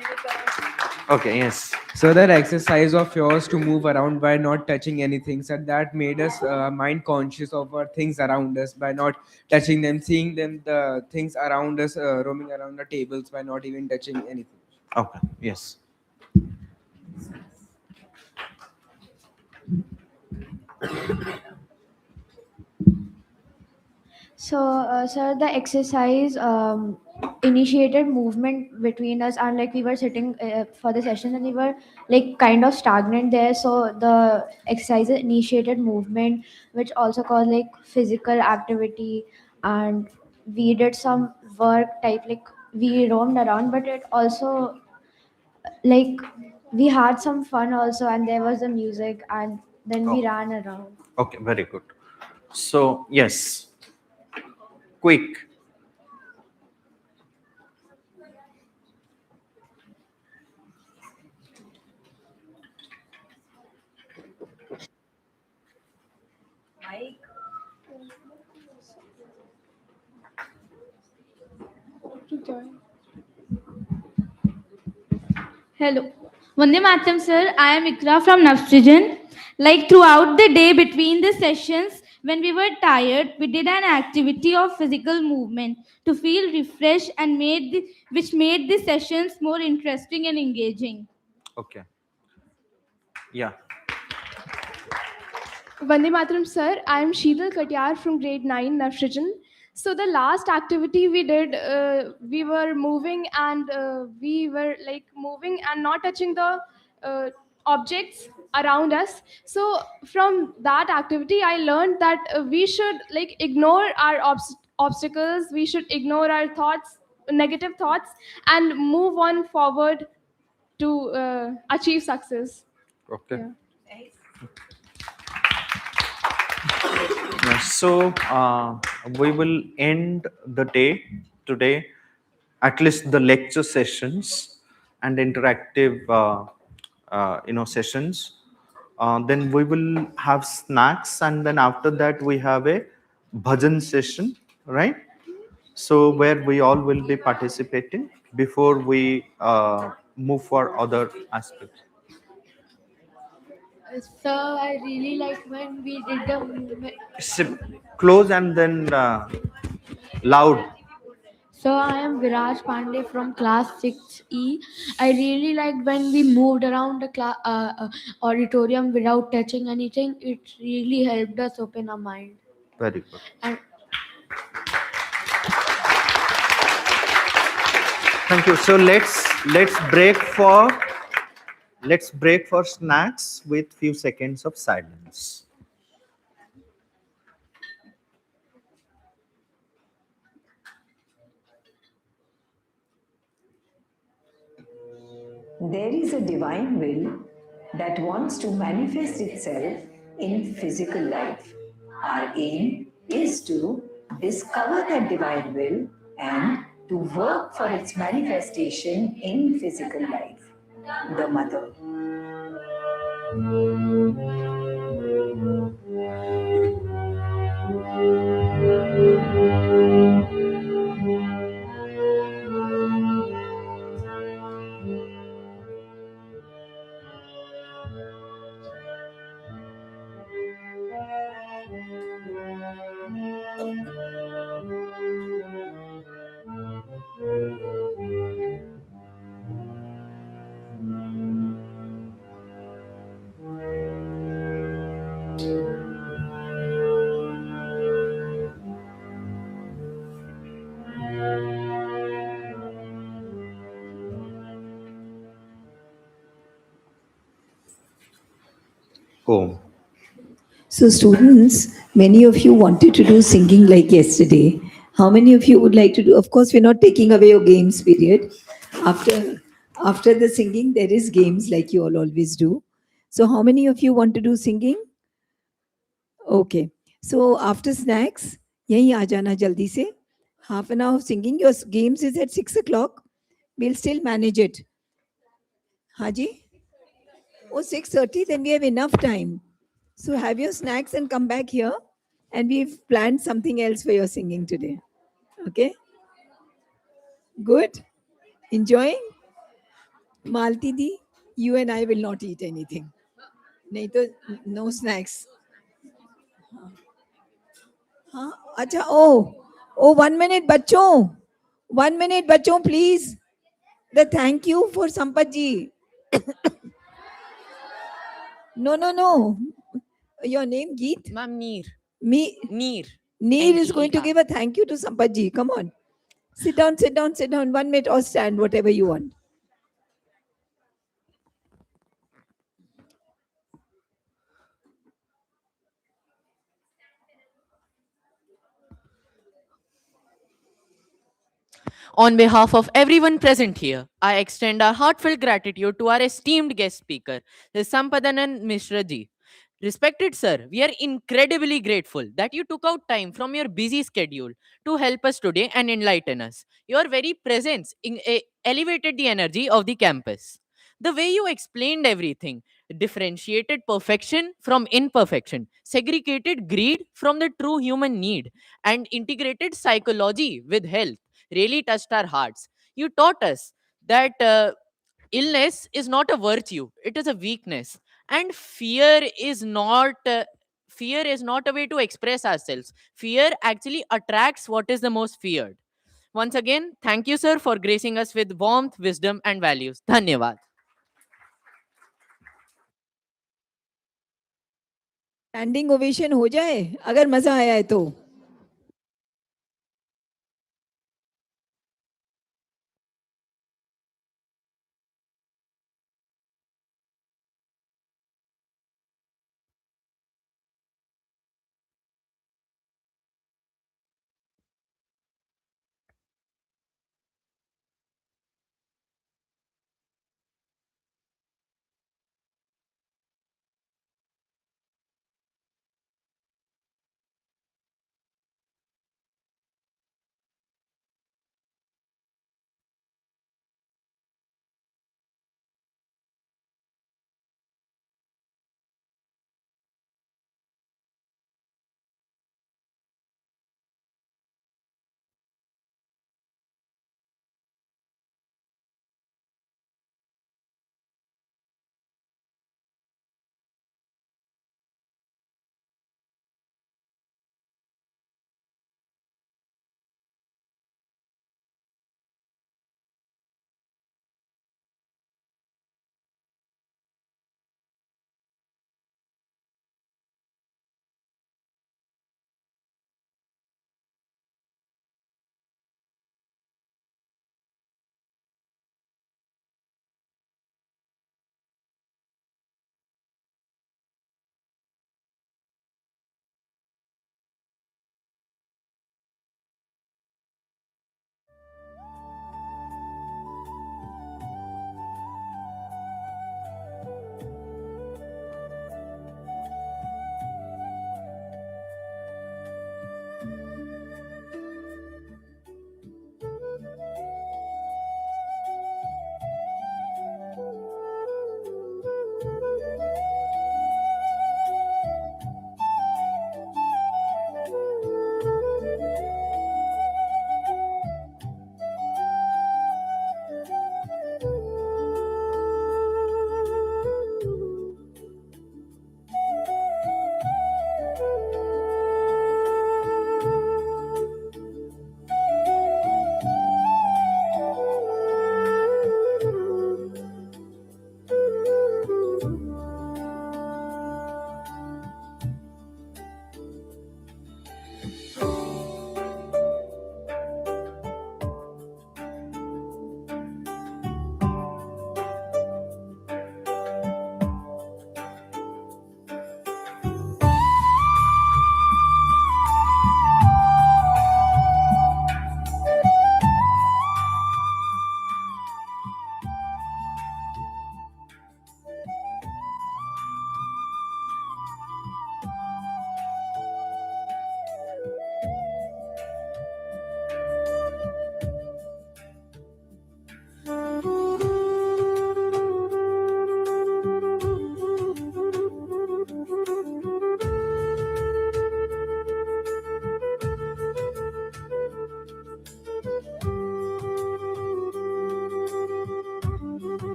Okay, yes. So that exercise of yours to move around by not touching anything, so that made us mind conscious of our things around us by not touching them, seeing them, the things around us, roaming around the tables by not even touching anything. Okay, yes. So, sir, the exercise initiated movement between us, and like we were sitting for the session, and we were like kind of stagnant there. So the exercise initiated movement, which also caused like physical activity, and we did some work type, like we roamed around, but it also like we had some fun also, and there was the music, and then we Oh. ran around. Okay, very good. So, yes. Quick. Hello. Vande Mataram, sir. I am Ikra from Naftrijan. Like throughout the day between the sessions, when we were tired, we did an activity of physical movement to feel refreshed and which made the sessions more interesting and engaging. Okay. Yeah. Vande Mataram, sir. I am Sheetal Katyar from grade 9, Nafrijan. So the last activity we did, we were moving, and we were like moving and not touching the objects around us. So from that activity, I learned that we should like ignore our obstacles. We should ignore our thoughts, negative thoughts, and move on forward to achieve success. Okay. Yeah. Yeah, so we will end the day today, at least the lecture sessions and interactive sessions. Then we will have snacks, and then after that we have a bhajan session, right? So where we all will be participating before we move for other aspects. Sir, I really like when we did the movement. Close and then loud. So I am Viraj Pandey from class 6E. I really liked when we moved around the auditorium without touching anything. It really helped us open our mind. Very good. And Thank you. So let's break for snacks with few seconds of silence. There is a divine will that wants to manifest itself in physical life. Our aim is to discover that divine will and to work for its manifestation in physical life. The Mother. Oh, So, students, many of you wanted to do singing like yesterday. How many of you would like to do? Of course, we're not taking away your games period. After after the singing, there is games like you all always do. So, how many of you want to do singing? Okay. So, after snacks, यहीं आ जाना जल्दी से. Half an hour of singing. Your games is at 6 o'clock. We'll still manage it. Haji? Oh, 6:30, then we have enough time. So have your snacks and come back here. And we've planned something else for your singing today. Okay? Good? Enjoying? Malti di, you and I will not eat anything. नहीं तो no snacks. हाँ अच्छा oh 1 minute बच्चों 1 minute बच्चों please the thank you for Sampath ji. No. Your name Geet? Ma'am, Neer. Me. Neer. Neer is going to NEER. give a thank you to Sampath ji. Come on. Sit down. 1 minute or stand, whatever you want. On behalf of everyone present here, I extend our heartfelt gratitude to our esteemed guest speaker, Sampadanan Mishra ji. Respected sir, we are incredibly grateful that you took out time from your busy schedule to help us today and enlighten us. Your very presence elevated the energy of the campus. The way you explained everything, differentiated perfection from imperfection, segregated greed from the true human need, and integrated psychology with health really touched our hearts. You taught us that illness is not a virtue, it is a weakness, and fear is not a way to express ourselves. Fear actually attracts what is the most feared. Once again, thank you sir for gracing us with warmth, wisdom and values. Dhanyavad. Standing ovation हो जाए अगर मजा आया है तो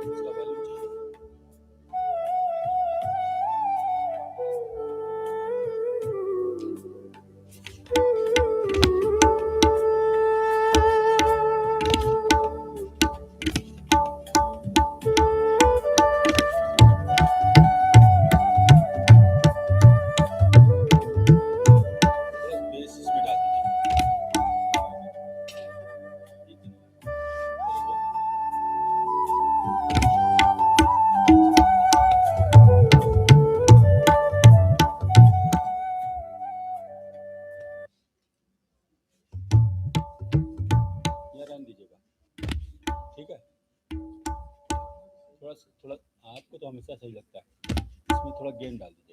इसका value चाहिए। Base इसमें डाल दीजिए। या रहने दीजिएगा, ठीक है। थोड़ा आपको तो हमेशा सही लगता है, इसमें थोड़ा गेम डाल दीजिए।